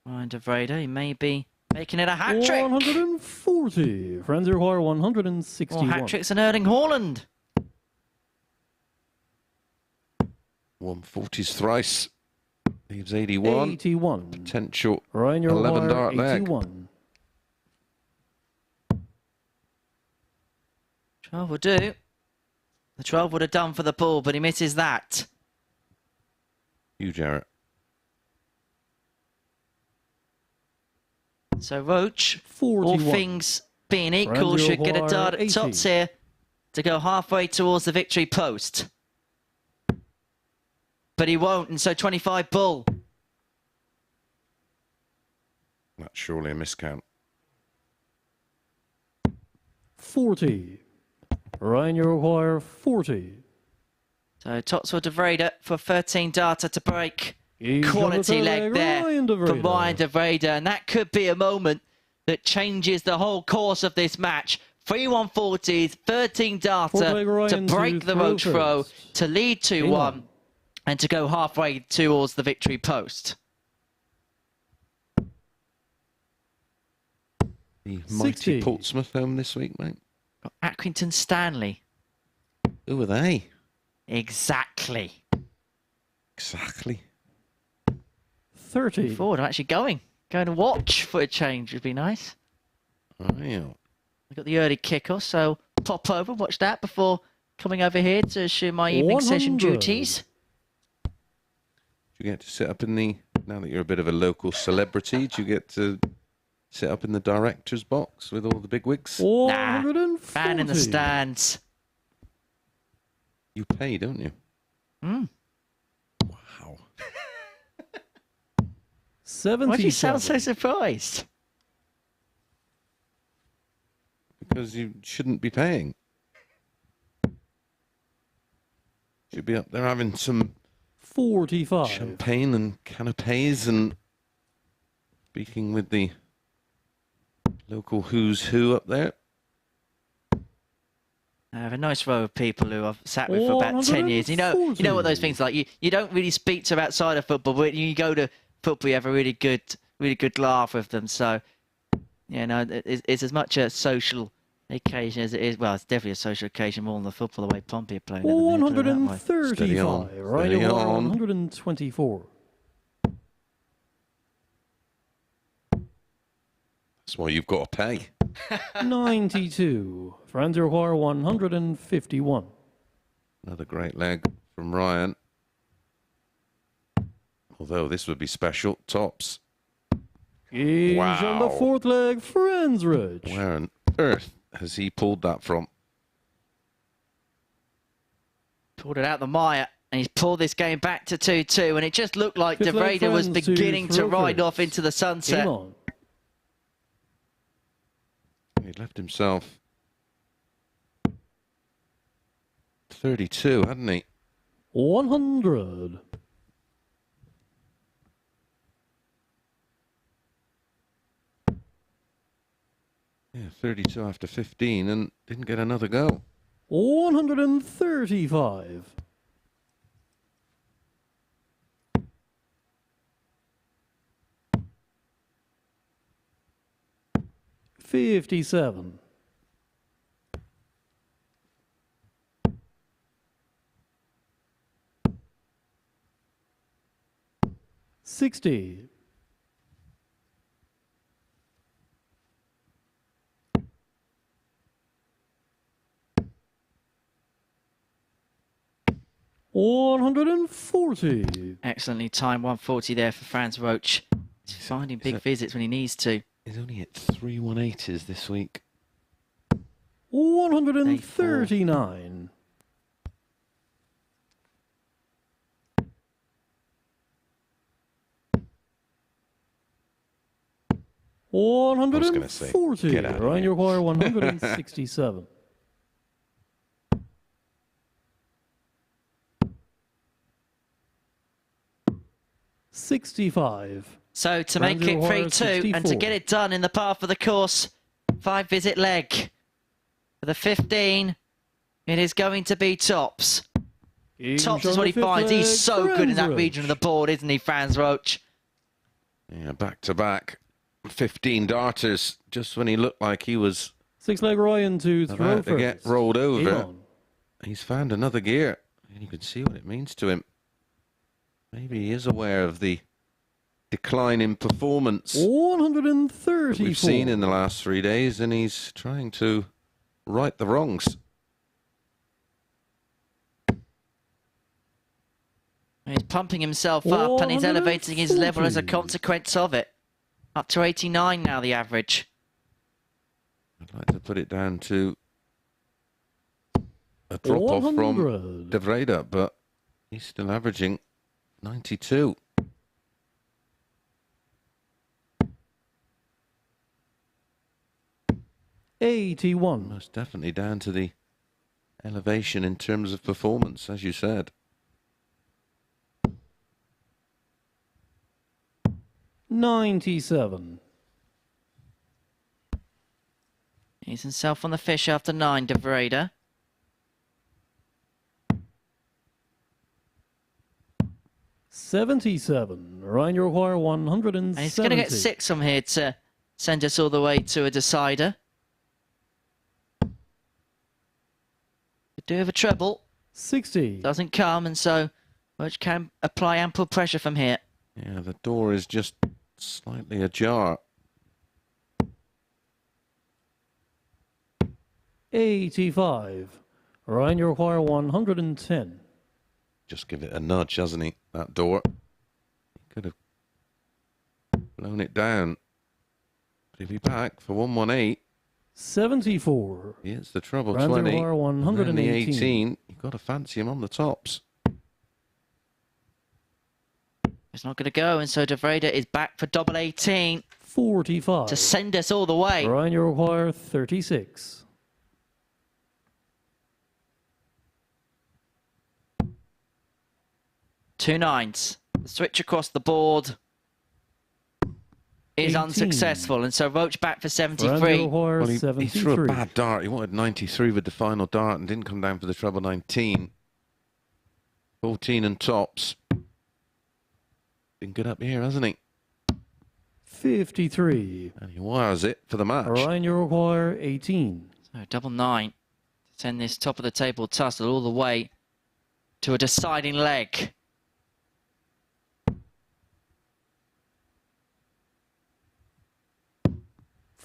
C: Ryan de Vrede. He may be making it a hat-trick.
D: 140. Friends, your wire 161.
C: Or hat-tricks and Erling Haaland.
B: 140's thrice. Leaves 81.
D: 81.
B: Potential
D: Ryan, your
B: 11
D: wire
B: dart leg.
D: 81.
C: 12 will do. The 12 would have done for the ball, but he misses that.
B: Huge error.
C: So Roach,
D: 41.
C: all things being equal,
D: Ryan,
C: should get a
D: your
C: dart
D: wire
C: at tops
D: 80.
C: here to go halfway towards the victory post. But he won't, and so 25 bull.
B: That's surely a miscount.
D: 40. Ryan, your wire 40.
C: So Totswood de Vrede for 13 data to break. Quality leg there from Ryan de Vrede, and that could be a moment that changes the whole course of this match. 3 140s, 13 data to break the Roach throw, to lead 2-1, and to go halfway towards the victory post.
B: The mighty Portsmouth home this week, mate.
C: Got Accrington Stanley.
B: Who are they?
C: Exactly.
B: Exactly.
D: 30.
C: Forward, I'm actually going to watch for a change would be nice.
B: Oh, yeah.
C: We've got the early kickoff, so pop over, watch that before coming over here to assume my evening session duties.
B: Do you get to sit up in the, now that you're a bit of a local celebrity, do you get to sit up in the director's box with all the big wigs?
C: Nah, fan in the stands.
B: You pay, don't you?
C: Mm.
B: Wow.
D: 77.
C: Why do you sound so surprised?
B: Because you shouldn't be paying. Should be up there having some
D: 45.
B: champagne and canapes and speaking with the local who's who up there.
C: I have a nice row of people who I've sat with for about 10 years. You know what those things are like. You don't really speak to them outside of football, but when you go to football, you have a really good laugh with them. So, you know, it's as much a social occasion as it is. Well, it's definitely a social occasion more than the football the way Pompey are playing.
D: 135. Right
B: Steady
D: over
B: on.
D: 124.
B: That's why you've got to pay.
D: 92. Franz require 151.
B: Another great leg from Ryan. Although this would be special. Tops.
D: Gauge on the fourth leg, Franz Ridge.
B: Where on earth has he pulled that from?
C: Pulled it out the mire, and he's pulled this game back to 2-2, and it just looked like De Vrede was beginning to ride off into the sunset.
B: He left himself 32, hadn't he?
D: 100.
B: Yeah, 32 after 15 and didn't get another go.
D: 135. $57. 60. 140.
C: Excellently timed 140 there for Franz Roach. He's finding big visits when he needs to.
B: He's only hit 3 180s this week.
D: 139. 140. Ryan, you require 167. $65.
C: So to make it 3-2 and to get it done in the path of the course, 5-visit leg. For the 15, it is going to be Tops. Tops is what he finds. He's so good in that region of the board, isn't he, Franz Roach?
B: Yeah, back to back. 15 darters just when he looked like he was
D: 6-leg Ryan to throw
B: about to get rolled over. He's found another gear, and you can see what it means to him. Maybe he is aware of the decline in performance
D: 134
B: we've seen in the last 3 days, and he's trying to right the wrongs.
C: He's pumping himself up and he's elevating his level as a consequence of it. Up to 89 now, the average.
B: I'd like to put it down to a drop-off from De Vrede, but he's still averaging 92.
D: $81.
B: Most definitely down to the elevation in terms of performance, as you said.
D: $97.
C: He's himself on the fish after 9, De Vrede.
D: $77. Ryan, you require 170.
C: And he's going to get 6 from here to send us all the way to a decider. Could do with a treble.
D: 60.
C: Doesn't come, and so Roach can apply ample pressure from here.
B: Yeah, the door is just slightly ajar.
D: 85. Ryan, you require 110.
B: Just give it a nudge, hasn't he, that door? He could have blown it down. He'll be back for 118.
D: 74.
B: Here's the trouble,
D: Ryan,
B: 20.
D: you require 118.
B: And then the 18. You've got to fancy him on the tops.
C: It's not going to go, and so De Vrede is back for double 18.
D: 45.
C: To send us all the way.
D: Ryan, you require 36.
C: 2 9s. The switch across the board is
D: 18.
C: unsuccessful, and so Roach back for 73.
B: Well, he threw a bad dart. He wanted 93 with the final dart and didn't come down for the treble 19. 14 and tops. Been good up here, hasn't he?
D: 53.
B: And he wires it for the match.
D: Ryan, you require 18.
C: So double 9 to send this top of the table tussle all the way to a deciding leg.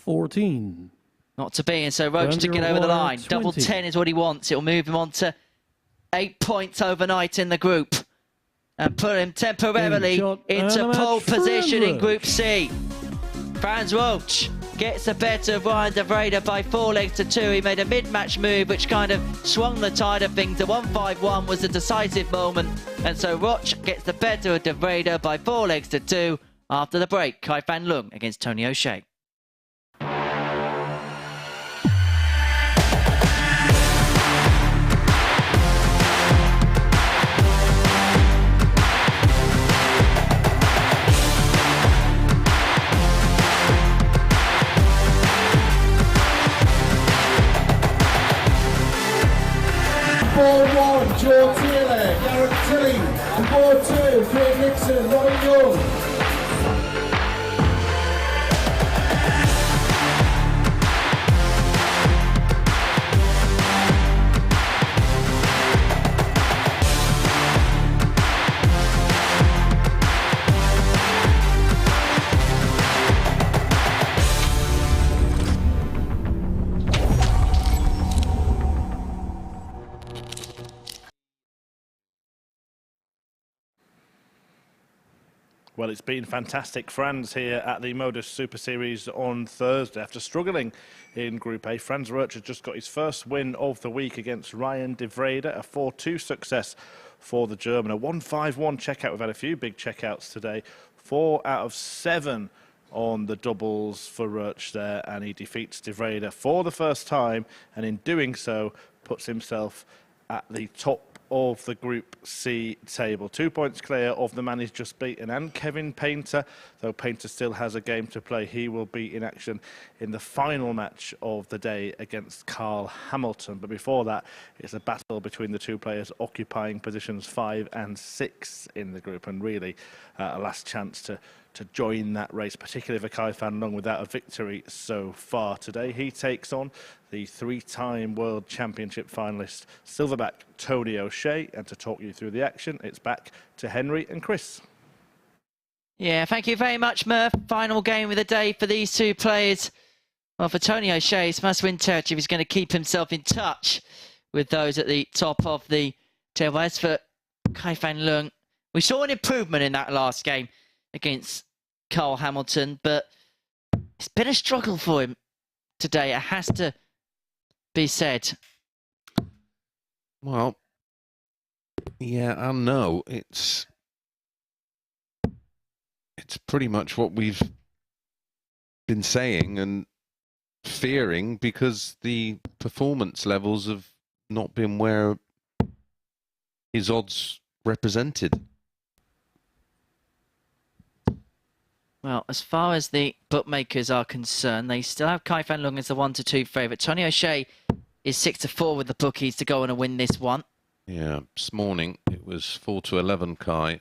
D: $14.
C: Not to be, and so Roach to get over the line.
D: 20.
C: Double 10 is what he wants. It'll move him on to 8 points overnight in the group and put him temporarily into pole position in Group C. Franz Roach gets the better of Ryan de Vrede by 4 legs to 2. He made a mid-match move which kind of swung the tide of things. The 1-5-1 was a decisive moment, and so Roach gets the better of de Vrede by 4 legs to 2 after the break. Kai Fan Lung against Tony O'Shea.
E: Ball 1, Joe Taylor, Garrett Tilly. And ball 2, Craig Nixon, Robin Young.
A: Well, it's been fantastic. Franz here at the MODUS Super Series on Thursday. After struggling in Group A, Franz Roach has just got his first win of the week against Ryan de Vrede, a 4-2 success for the German. A 1-5-1 checkout. We've had a few big checkouts today. 4 out of 7 on the doubles for Roach there, and he defeats de Vrede for the first time, and in doing so, puts himself at the top of the Group C table. 2 points clear of the man he's just beaten and Kevin Painter, though Painter still has a game to play. He will be in action in the final match of the day against Carl Hamilton. But before that, it's a battle between the two players occupying positions 5 and 6 in the group, and really a last chance to join that race, particularly for Kai Fan Lung without a victory so far today. He takes on the 3-time World Championship finalist, Silverback Tony O'Shea. And to talk you through the action, it's back to Henry and Chris.
C: Yeah, thank you very much, Murph. Final game of the day for these two players. Well, for Tony O'Shea, it's must-win territory. He's going to keep himself in touch with those at the top of the table. As for Kai Fan Lung, we saw an improvement in that last game against Carl Hamilton, but it's been a struggle for him today. It has to be said.
B: Well, yeah and no. It's pretty much what we've been saying and fearing, because the performance levels have not been where his odds represented.
C: Well, as far as the bookmakers are concerned, they still have Kai Fan Lung as the 1-2 favourite. Tony O'Shea is 6-4 with the bookies to go on and win this one.
B: Yeah, this morning it was 4-11 Kai.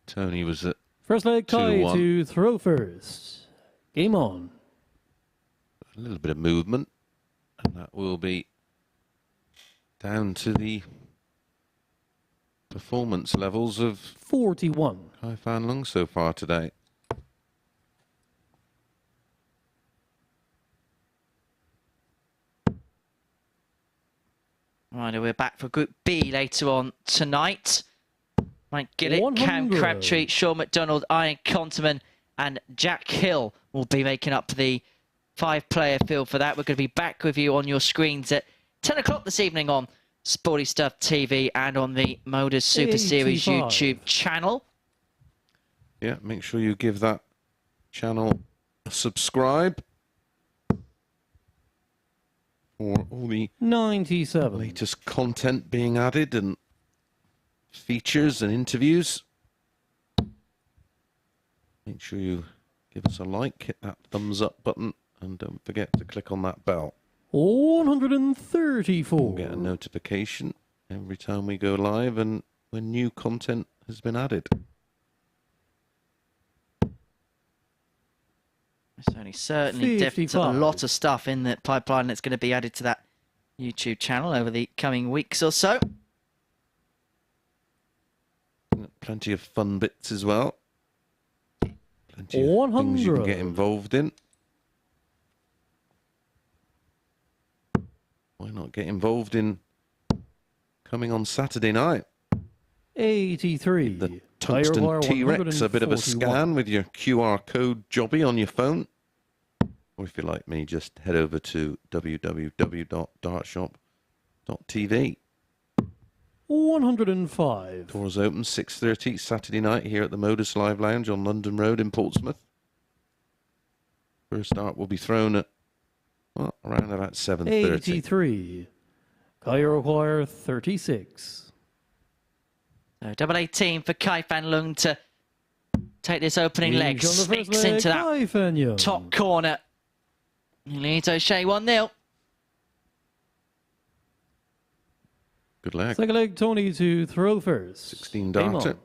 B: Tony was at
D: First leg, Kai
B: 2-1.
D: to throw first. Game on.
B: A little bit of movement, and that will be down to the performance levels of
D: 41.
B: Kai Fan Lung so far today.
C: Right, we're back for Group B later on tonight. Mike Gillett,
D: 100.
C: Cam Crabtree, Sean McDonald, Ian Conterman and Jack Hill will be making up the 5-player field for that. We're going to be back with you on your screens at 10 o'clock this evening on Sporty Stuff TV and on the MODUS Super Series
D: 85.
C: YouTube channel.
B: Yeah, make sure you give that channel a subscribe for all the
D: 97.
B: latest content being added and features and interviews. Make sure you give us a like, hit that thumbs up button, and don't forget to click on that bell.
D: 134.
B: We'll get a notification every time we go live and when new content has been added.
C: Certainly definitely a lot of stuff in the pipeline that's going to be added to that YouTube channel over the coming weeks or so.
B: Plenty of fun bits as well. Plenty of things you can get involved in. Why not get involved in coming on Saturday night?
D: 83.
B: The Tungsten T-Rex, a bit of a scan with your QR code jobby on your phone. Or if you're like me, just head over to www.dartshop.tv.
D: 105.
B: Doors open 6:30 Saturday night here at the Modus Live Lounge on London Road in Portsmouth. First start will be thrown at around about 7:30.
D: 83. Cairo Choir 36.
C: So double 18 for Kai Fan Lung to take this opening leg, sneaks into that top corner. He leads O'Shea 1-0.
B: Good leg.
D: Second leg, Tony to throw first.
B: 16 darter.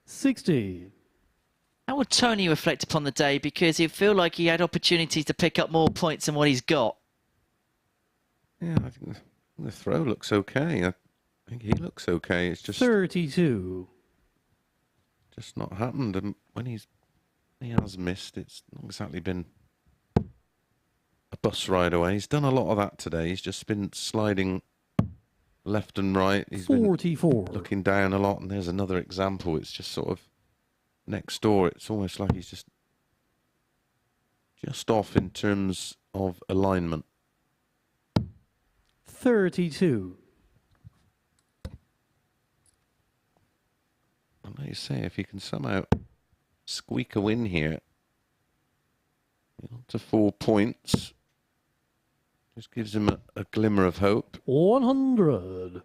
D: 60.
C: How would Tony reflect upon the day? Because he'd feel like he had opportunities to pick up more points than what he's got.
B: Yeah, I think the throw looks okay. I think he looks okay. It's just
D: 32.
B: Just not happened. And when he has missed, it's not exactly been a bus ride away. He's done a lot of that today. He's just been sliding left and right. He's
D: 44.
B: Been looking down a lot. And there's another example. It's just sort of next door. It's almost like he's just off in terms of alignment.
D: 32.
B: And like you say, if you can somehow squeak a win here, to 4 points, just gives him a glimmer of hope.
D: 100.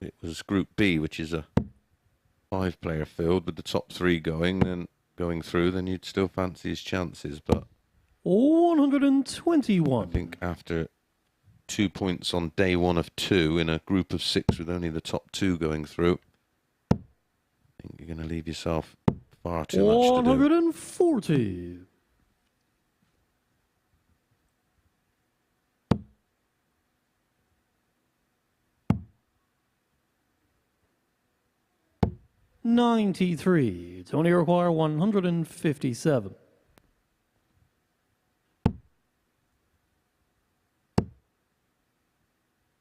B: It was Group B, which is a 5-player field with the top 3 going through, then you'd still fancy his chances, but
D: 121.
B: I think after 2 points on day 1 of 2 in a group of 6 with only the top 2 going through, I think you're going to leave yourself far too much to do.
D: 140. $93. Tony require 157.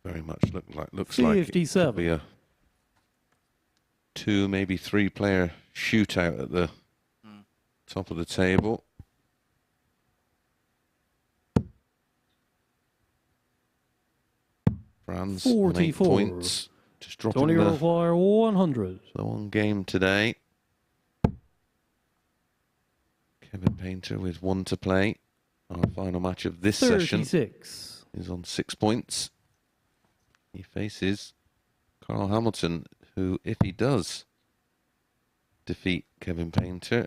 B: Very much looks like it could be a 2, maybe 3-player shootout at the top of the table. Franz
D: 44
B: on 8 points. Just dropping
D: Tony require 100.
B: the one game today. Kevin Painter with 1 to play. Our final match of this
D: 36.
B: session is on 6 points. He faces Carl Hamilton, who, if he does defeat Kevin Painter,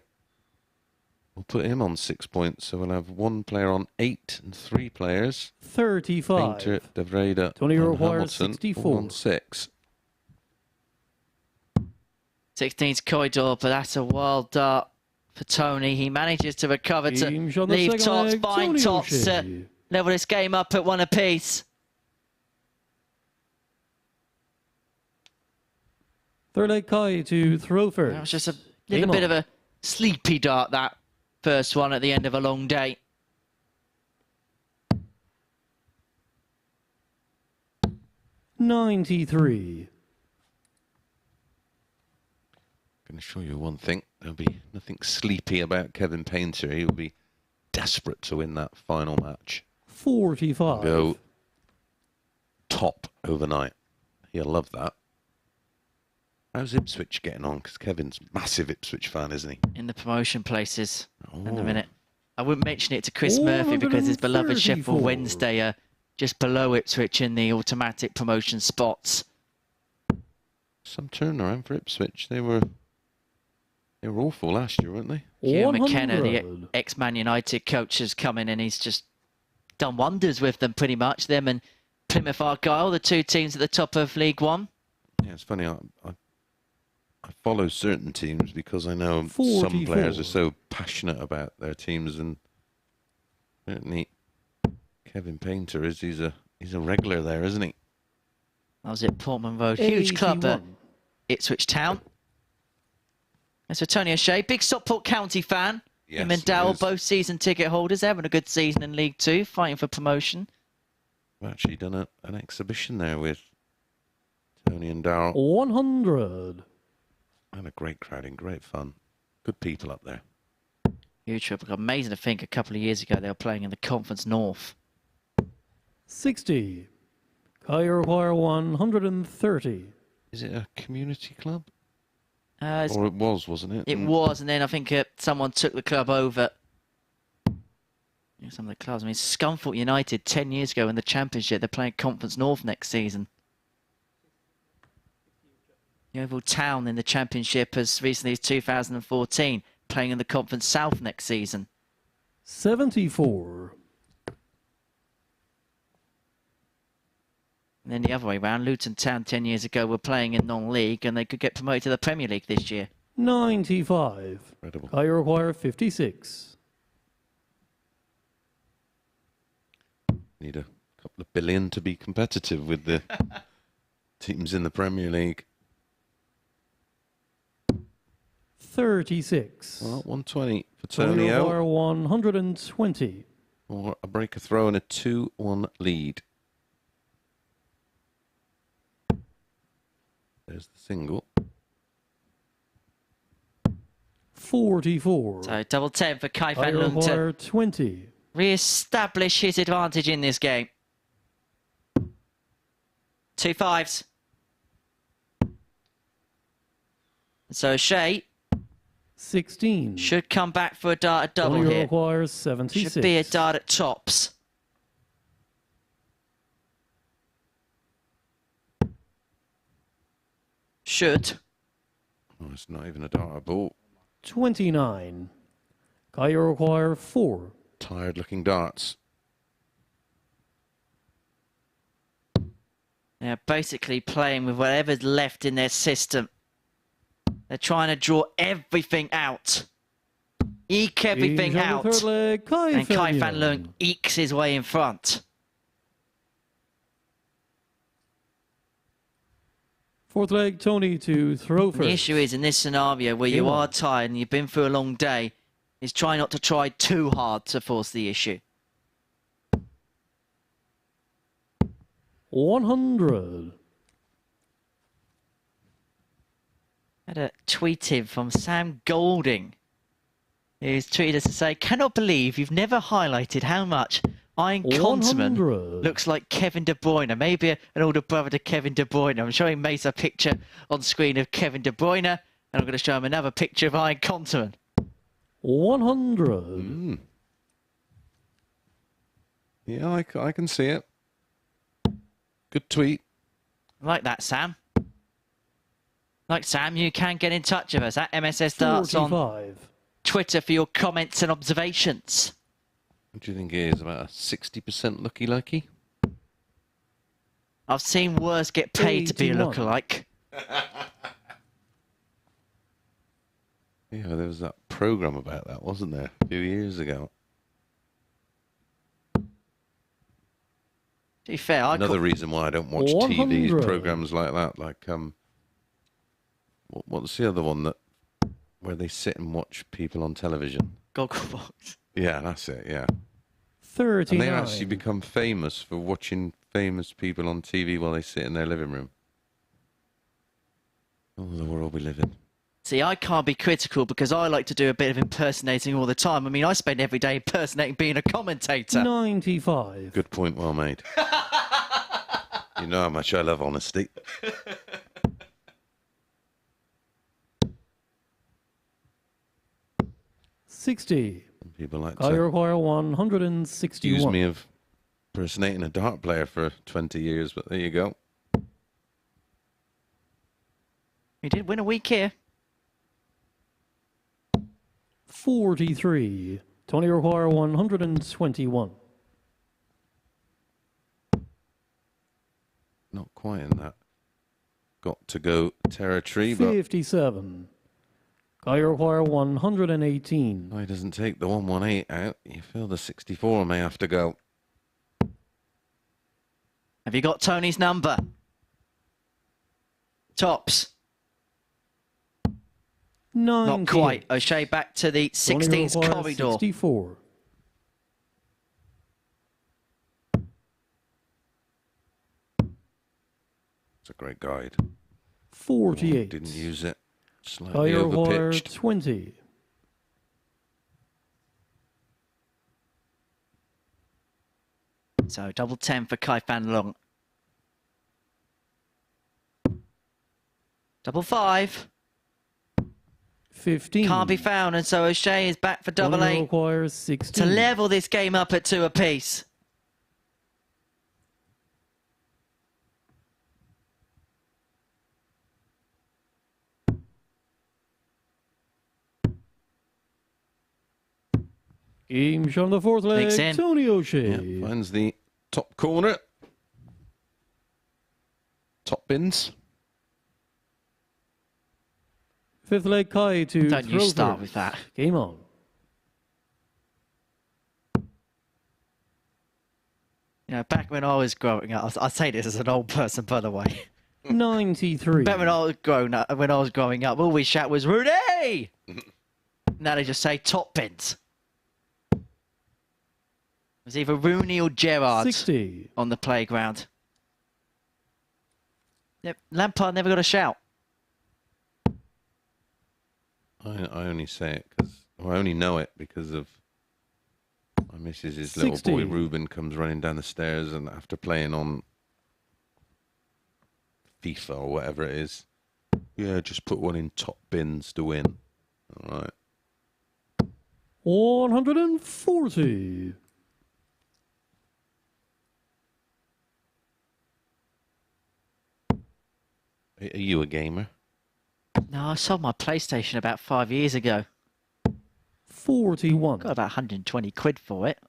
B: will put him on 6 points. So we'll have 1 player on 8 and 3 players.
D: 35.
B: Painter, De Vrede,
D: Tony
B: and
D: requires
B: Hamilton
D: 64.
B: all on 6.
C: 16's Koidor, but that's a wild dart for Tony. He manages to recover to leave Tots, find Tots to level this game up at 1 apiece.
D: Third leg Kai to throw first.
C: That was just a little bit of a sleepy dart, that first one at the end of a long day.
D: $93.
B: Going to show you one thing. There'll be nothing sleepy about Kevin Painter. He will be desperate to win that final match.
D: 45.
B: Go top overnight. He'll love that. How's Ipswich getting on? Because Kevin's a massive Ipswich fan, isn't he?
C: In the promotion places in the minute. I wouldn't mention it to Chris Murphy because his beloved Sheffield Wednesday are just below Ipswich in the automatic promotion spots.
B: Some turnaround for Ipswich. They were awful last year, weren't they?
C: Hugh McKenna, the ex-Man United coach, has come in and he's just done wonders with them, pretty much. Them and Plymouth Argyle, the two teams at the top of League One.
B: Yeah, it's funny. I follow certain teams because I know some players are so passionate about their teams, and certainly Kevin Painter he's a regular there, isn't he?
C: That was at Portman Road. Huge club at Ipswich Town. That's for Tony O'Shea, big Stockport County fan.
B: Yes,
C: Him and Dowell, both season ticket holders. They're having a good season in League Two, fighting for promotion.
B: We've actually done an exhibition there with Tony and Darryl.
D: 100.
B: And a great crowd and great fun. Good people up there.
C: Huge trip. Amazing to think a couple of years ago they were playing in the Conference North.
D: 60. Kai require 130.
B: Is it a community club?
C: Or
B: it was, wasn't it?
C: It was, and then I think someone took the club over. Some of the clubs. I mean, Scunthorpe United 10 years ago in the Championship. They're playing Conference North next season. Yeovil Town in the Championship as recently as 2014, playing in the Conference South next season.
D: 74.
C: And then the other way round, Luton Town 10 years ago were playing in non-league and they could get promoted to the Premier League this year.
D: 95.
B: Incredible.
D: Kai require 56.
B: Need a couple of billion to be competitive with the teams in the Premier League.
D: 36.
B: Well, 120 for Tony O.
D: 120.
B: Or a break, a throw, and a 2-1 lead. There's the single.
D: 44.
C: So double 10 for Kai van Loon to
D: 20.
C: re-establish his advantage in this game. 2 5s. So Shea
D: 16.
C: should come back for a dart at double
D: Tony
C: here.
D: requires 76.
C: Should be a dart at tops. Should.
B: Oh, it's not even a dart, a ball.
D: 29. Kai require 4.
B: Tired looking darts.
C: They're basically playing with whatever's left in their system. They're trying to draw everything out. Eke everything out.
D: Leg,
C: and Kai van Loon ekes his way in front.
D: Fourth leg, Tony to throw first.
C: The issue is in this scenario where you are tired and you've been through a long day, is try not to try too hard to force the issue.
D: 100.
C: I had a tweet in from Sam Golding, who's tweeted us to say, cannot believe you've never highlighted how much Iron Conterman looks like Kevin De Bruyne. Maybe an older brother to Kevin De Bruyne. I'm showing Mace a picture on screen of Kevin De Bruyne, and I'm going to show him another picture of Iron Conterman.
D: 100.
B: Yeah, I can see it. Good tweet.
C: Like that, Sam. Like Sam, you can get in touch with us at MSS Darts on Twitter for your comments and observations.
B: What do you think it is? About a 60% looky-likey?
C: I've seen worse get paid to be a lookalike.
B: Yeah, there was that programme about that, wasn't there? A few years ago.
C: To be fair,
B: Another reason why I don't watch TV programmes like that. Like, what's the other one where they sit and watch people on television?
C: Gogglebox.
B: Yeah, that's it, yeah.
D: 39.
B: And they actually become famous for watching famous people on TV while they sit in their living room. Oh, the world we live in.
C: See, I can't be critical because I like to do a bit of impersonating all the time. I mean, I spend every day impersonating being a commentator.
D: 95.
B: Good point, well made. You know how much I love honesty.
D: 60.
B: People like
D: Guy, you
B: to
D: require
B: accuse
D: 161.
B: me of impersonating a dart player for 20 years, but there you go.
C: You did win a week here.
D: 43. Tony, you require 121.
B: Not quite in that got to go territory, but
D: 57. Guy, you require 118.
B: he doesn't take the 118 out. You feel the 64 may have to go.
C: Have you got Tony's number? Tops.
D: 90.
C: Not quite. O'Shea back to the 16th corridor.
D: 64.
B: It's a great guide.
D: 48.
B: Didn't use it.
D: Guy,
B: Slightly
D: you require
B: overpitched.
D: 20.
C: So double 10 for Kai Fan Long. Double 5.
D: 15.
C: Can't be found, and so O'Shea is back for double
D: Tony
C: 8
D: requires 16.
C: to level this game up at 2 apiece.
D: Game shot on the fourth leg.
C: Mix in.
D: Tony O'Shea.
B: Yeah, finds the top corner. Top bins.
D: Fifth leg, Kai to
C: Don't you
D: throw
C: start
D: first.
C: with that.
D: Game on.
C: You know, back when I was growing up, I say this as an old person, by the way.
D: 93.
C: Back when I was growing up, all we shout was Rudy. Now they just say top bins. It was either Rooney or Gerrard
D: 60.
C: on the playground. Yep, Lampard never got a shout.
B: I only say it because, or I only know it because of my missus' little
D: 60.
B: boy Ruben comes running down the stairs, and after playing on FIFA or whatever it is, yeah, just put one in top bins to win. All right.
D: 140.
B: Are you a gamer?
C: No, I sold my PlayStation about 5 years ago.
D: 41.
C: Got about 120 quid for it.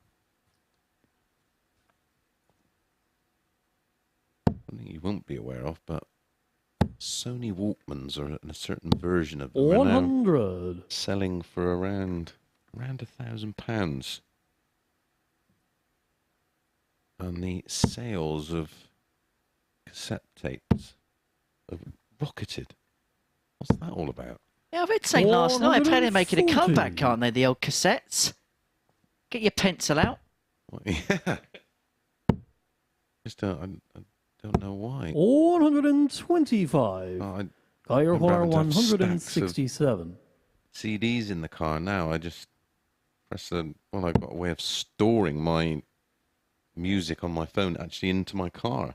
B: Something you won't be aware of, but Sony Walkmans are in a certain version of them are now
D: 100.
B: selling for around £1,000. And the sales of cassette tapes have rocketed. What's that all about?
C: Yeah, I read saying last night, apparently they're making a
D: 140.
C: comeback, aren't they, the old cassettes? Get your pencil out.
B: Well, yeah. Just I don't know why.
D: 125.
B: Oh,
D: Guy, you
B: remember
D: require
B: having to have stacks of
D: 167.
B: CDs in the car now. I just press the. Well, I've got a way of storing my music on my phone actually into my car,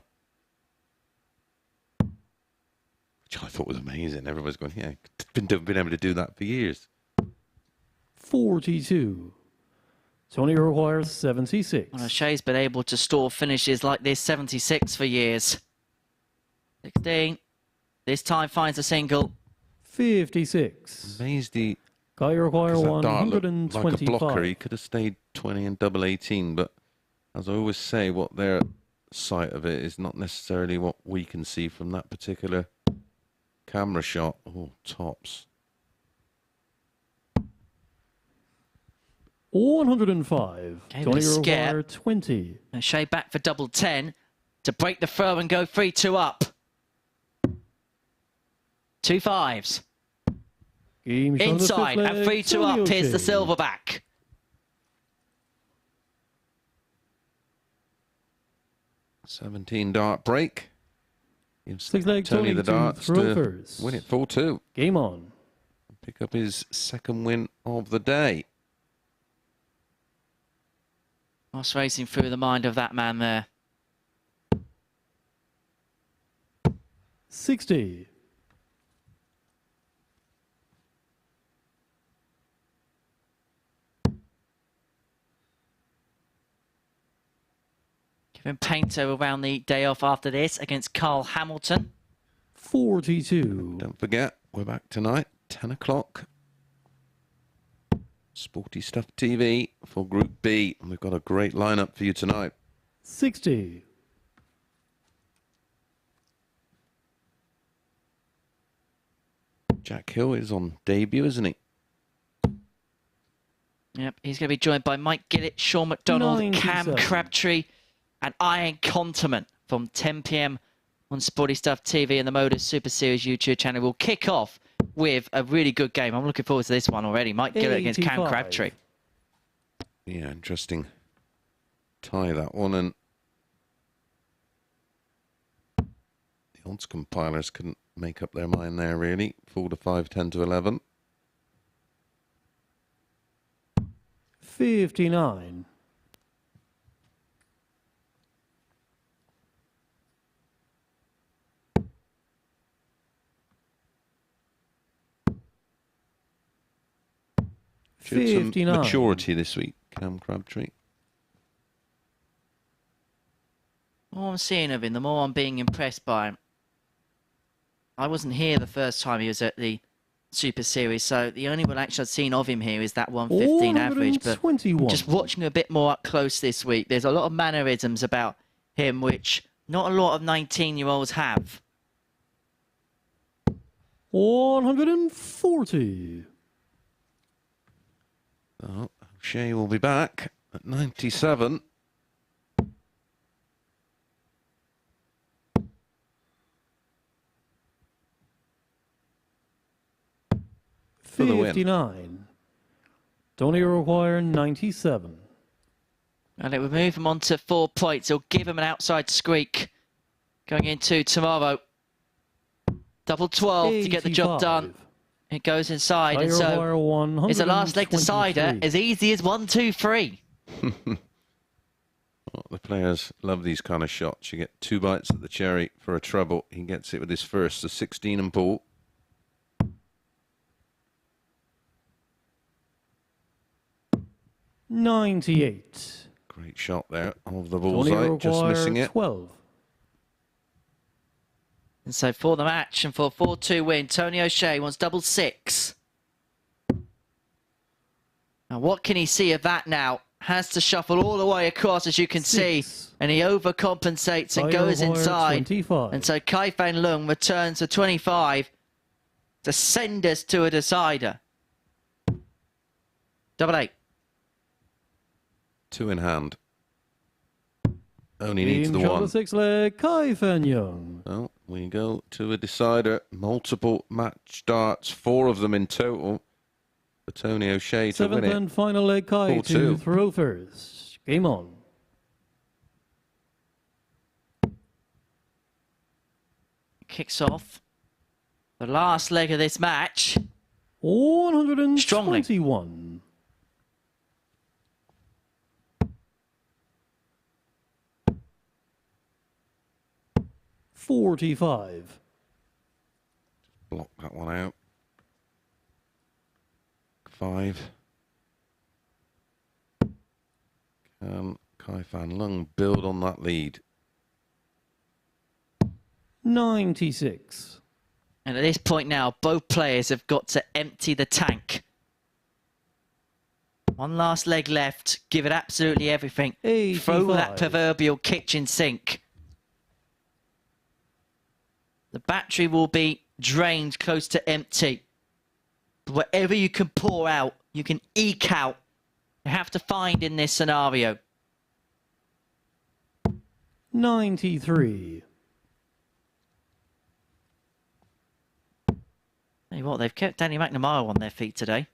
B: which I thought was amazing. Everybody's going, yeah, been able to do that for years.
D: 42. Tony requires 76.
C: Well, O'Shea's been able to store finishes like this 76 for years. 16. This time finds a single.
D: 56.
B: Amazed he.
D: Guy, you require
B: 'cause that dart looked
D: 125.
B: like a blocker. He could have stayed 20 and double 18, but as I always say, what their sight of it is not necessarily what we can see from that particular camera shot. Oh, tops.
D: 105.
C: Gave it
D: Tony
C: a scare.
D: require 20.
C: O'Shea back for double 10 to break the throw and go 3-2 up. 2 5s.
D: Game shot on the
C: Inside
D: fifth
C: and
D: leg,
C: 3-2
D: Tony
C: up. Here's the
D: O'Shea.
C: silverback.
B: $17 dart break. Gives
D: Six leg
B: Tony the
D: to
B: darts
D: throw
B: to
D: first.
B: win it 4-2.
D: Game on.
B: Pick up his second win of the day.
C: What's racing through the mind of that man there?
D: 60.
C: And Painter will round the day off after this against Carl Hamilton.
D: 42.
B: Don't forget, we're back tonight, 10 o'clock. Sporty Stuff TV for Group B. And we've got a great lineup for you tonight.
D: 60.
B: Jack Hill is on debut, isn't he?
C: Yep, he's going to be joined by Mike Gillett, Sean McDonald,
D: 97.
C: Cam Crabtree and Ian Conterman from 10 p.m. on Sporty Stuff TV and the Modus Super Series YouTube channel. We'll kick off with a really good game. I'm looking forward to this one already. Mike Gillett against Cam Crabtree.
B: Yeah, interesting tie, that one. And the odds compilers couldn't make up their mind there, really. 4 to 5, 10 to 11.
D: 59.
B: Showed some
D: 59.
B: maturity this week, Cam Crabtree.
C: The more I'm seeing of him, the more I'm being impressed by him. I wasn't here the first time he was at the Super Series, so the only one actually I've seen of him here is that 115 average. But
D: 121.
C: just watching a bit more up close this week, there's a lot of mannerisms about him which not a lot of 19-year-olds have.
D: 140.
B: Oh, O'Shea will be back at 97. For the win.
D: 59. Don't require 97.
C: And it will move him on to 4 points. It'll give him an outside squeak going into tomorrow. Double 12 to get the job done. It goes inside, and so it's a last leg decider, as easy as 1, 2, 3.
B: Well, the players love these kind of shots. You get 2 bites at the cherry for a treble. He gets it with his first, the 16 and Paul.
D: $98.
B: Great shot there of the bullseye, just missing it.
D: 12.
C: And so for the match and for a 4-2 win, Tony O'Shea wants double 6. Now what can he see of that now? Has to shuffle all the way across, as you can see, and he overcompensates and goes inside.
D: 25.
C: And so Kai Fan Lung returns to 25 to send us to a decider. Double 8.
B: 2 in hand. Only needs the 1.
D: 6 leg, Kai Fan Young.
B: Well, we go to a decider. Multiple match darts, 4 of them in total. For Tony O'Shea to win it.
D: 7th and final leg, Kai to throw first. Game on.
C: Kicks off the last leg of this match.
D: 121.
C: Strongly.
D: 45.
B: Block that one out. 5. Can Kai Fan Lung build on that lead?
D: 96.
C: And at this point now, both players have got to empty the tank. One last leg left. Give it absolutely everything.
D: 85.
C: Throw that proverbial kitchen sink. The battery will be drained close to empty. But whatever you can pour out, you can eke out. You have to find in this scenario.
D: 93.
C: Tell you what, they've kept Danny McNamara on their feet today.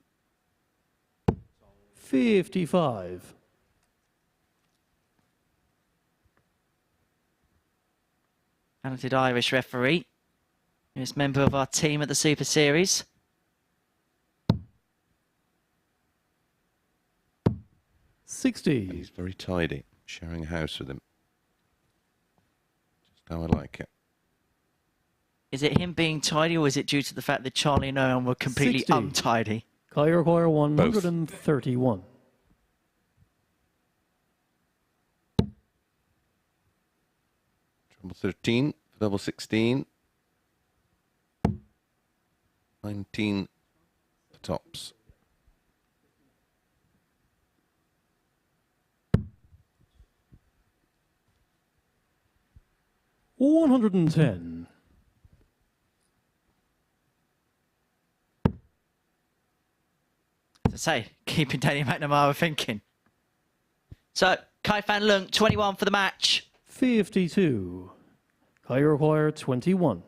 D: 55.
C: Talented Irish referee. He's member of our team at the Super Series.
D: 60.
B: He's very tidy, sharing a house with him. Just how I like it.
C: Is it him being tidy, or is it due to the fact that Charlie and Owen were completely
D: 60.
C: untidy?
D: Kai require 131.
B: Double 13 for double 16. 19 for tops.
D: $110.
C: As I say, keeping Danny McNamara thinking. So, Kai Fan Lung, 21 for the match.
D: 52. Kai require 21.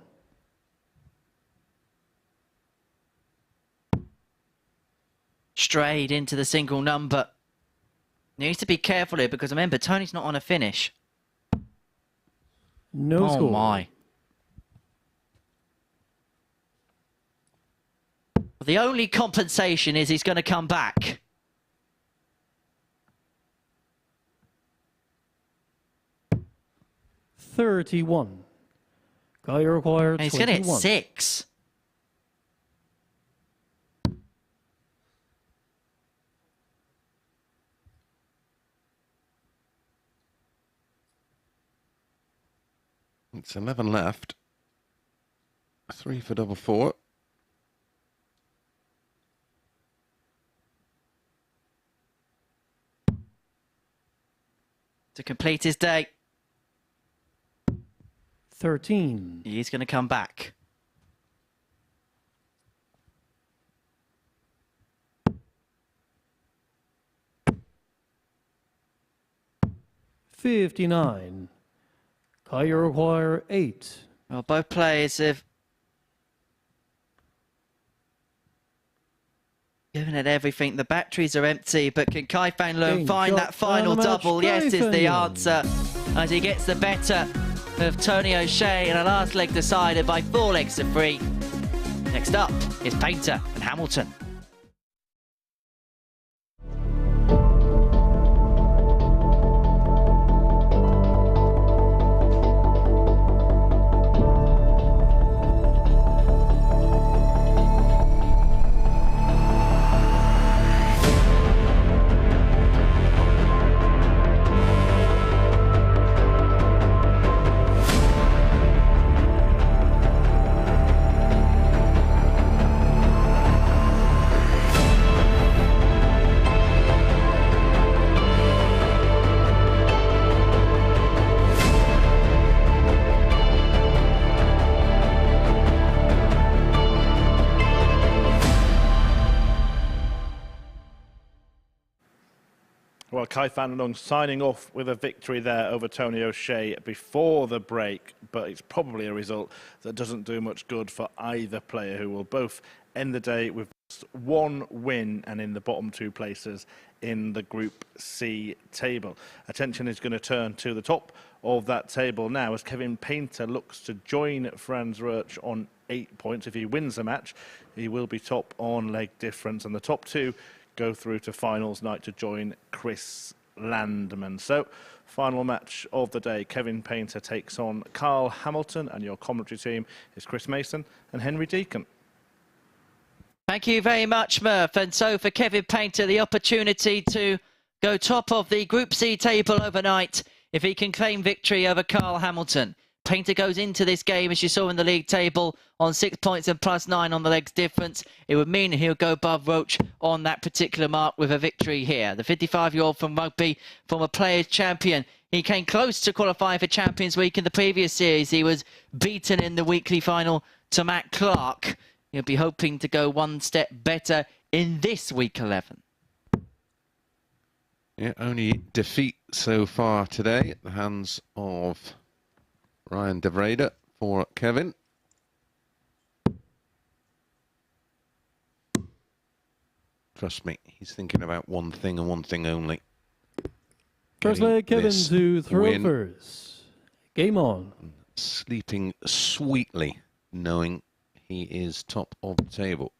C: Strayed into the single number. Needs to be careful here because remember, Tony's not on a finish.
D: No score.
C: Oh my. The only compensation is he's going to come back.
D: $31. Kai require 21.
C: And he's going to hit 6.
B: It's 11 left. 3 for double 4.
C: To complete his day.
D: 13.
C: He's going to come back.
D: $59. Kai require 8.
C: Well, both players have given it everything. The batteries are empty, but can Kai Fan Lung find that final double? Yes, is the answer. As he gets the better of Tony O'Shea in a last leg decided by 4 legs to 3. Next up is Painter and Hamilton.
A: Well, Kai Fan Lung signing off with a victory there over Tony O'Shea before the break, but it's probably a result that doesn't do much good for either player, who will both end the day with just 1 win and in the bottom 2 places in the Group C table. Attention is going to turn to the top of that table now as Kevin Painter looks to join Franz Roach on 8 points. If he wins the match, he will be top on leg difference, and the top 2 go through to finals night to join Chris Landman. So, final match of the day. Kevin Painter takes on Carl Hamilton, and your commentary team is Chris Mason and Henry Deacon.
C: Thank you very much, Murph. And so for Kevin Painter, the opportunity to go top of the Group C table overnight if he can claim victory over Carl Hamilton. Painter goes into this game, as you saw in the league table, on 6 points and +9 on the legs difference. It would mean he'll go above Roach on that particular mark with a victory here. The 55-year-old from Rugby, former Players Champion. He came close to qualifying for Champions Week in the previous series. He was beaten in the weekly final to Matt Clark. He'll be hoping to go 1 step better in this Week 11.
B: Yeah, only defeat so far today at the hands of Ryan De Vrede for Kevin. Trust me, he's thinking about one thing and one thing only.
D: First leg, Kevin to throw first. Game on.
B: Sleeping sweetly, knowing he is top of the table.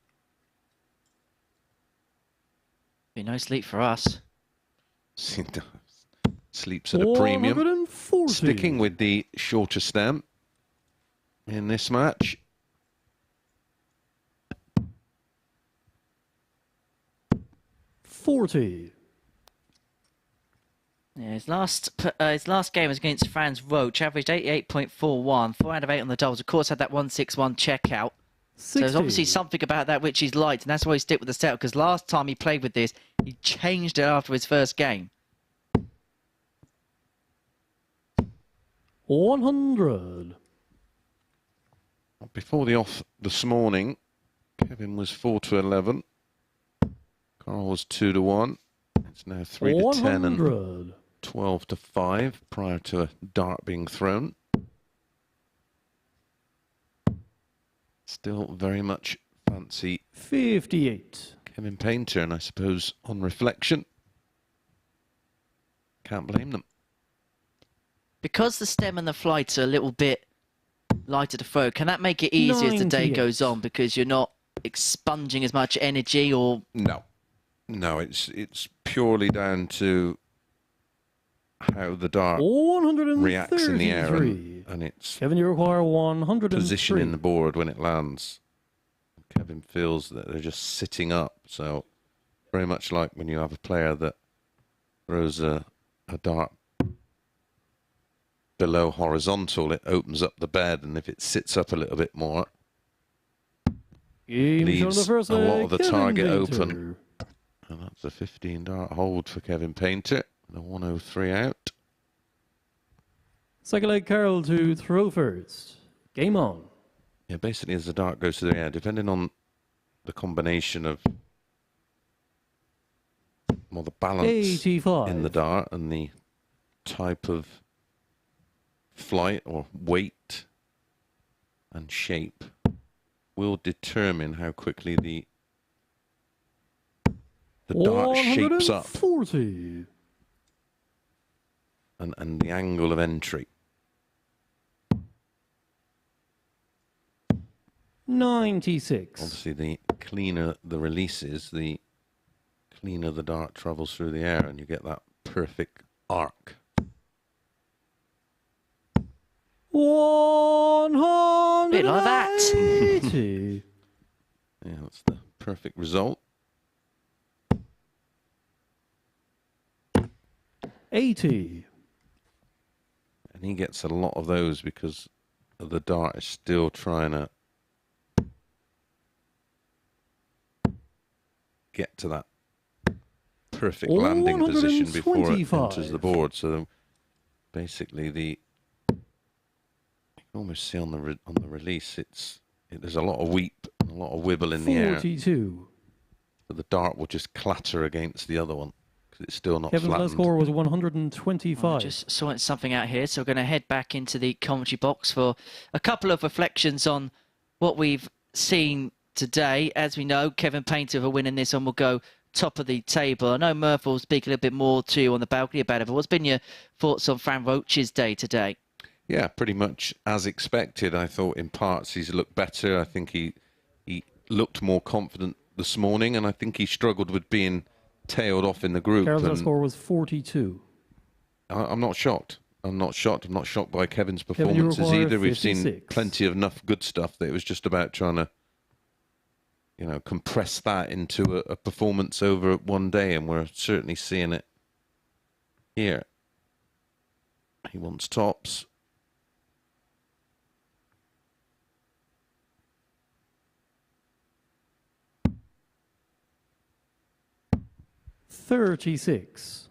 C: Be no sleep for us.
B: Sleeps at a premium.
D: 140.
B: Sticking with the shorter stem in this match.
D: $40.
C: Yeah, his last game was against Franz Roach, averaged 88.41, 4 out of 8 on the doubles. Of course, had that 161 checkout.
D: 60.
C: So there's obviously something about that which he's liked, and that's why he stick with the setup, because last time he played with this, he changed it after his first game.
D: 100.
B: Before the off this morning, Kevin was 4-11. Carl was 2-1. It's now 3-10 and 12-5 prior to a dart being thrown. Still very much fancy
D: 58.
B: Kevin Painter, and I suppose on reflection, can't blame them.
C: Because the stem and the flights are a little bit lighter to throw, can that make it easier as the day goes on because you're not expunging as much energy? Or
B: No, it's purely down to how the dart reacts in the air and its
D: Kevin, you require 103.
B: position in the board when it lands. Kevin feels that they're just sitting up, so very much like when you have a player that throws a dart below horizontal, it opens up the bed, and if it sits up a little bit more, leaves a lot of the target open. And that's a 15 dart hold for Kevin Painter. The 103 out.
D: Second leg, Carl to throw first. Game on.
B: Yeah, basically as the dart goes to the air, depending on the combination of the balance
D: 85.
B: in the dart and the type of flight or weight and shape will determine how quickly the dart shapes up and the angle of entry.
D: 96.
B: Obviously, the cleaner the release is, the cleaner the dart travels through the air, and you get that perfect arc.
D: 100.
C: Bit like that.
B: Yeah, that's the perfect result.
D: 80.
B: And he gets a lot of those because the dart is still trying to get to that perfect landing position before it enters the board. So basically, you can almost see on the release, there's a lot of weep, a lot of wibble in the air.
D: 42.
B: So the dart will just clatter against the other one because it's still not
D: Kevin's
B: flattened.
D: last score was 125.
C: Just sorting something out here, so we're going to head back into the commentary box for a couple of reflections on what we've seen today. As we know, Kevin Painter, for winning this one, will go top of the table. I know Murph will speak a little bit more to you on the balcony about it, but what's been your thoughts on Fran Roach's day today?
B: Yeah, pretty much as expected. I thought in parts he's looked better. I think he looked more confident this morning, and I think he struggled with being tailed off in the group.
D: Carol's score was 42.
B: I'm not shocked. I'm not shocked. I'm not shocked by Kevin's performances either. We've seen plenty of enough good stuff that it was just about trying to, compress that into a performance over one day, and we're certainly seeing it here. He wants tops.
D: $36.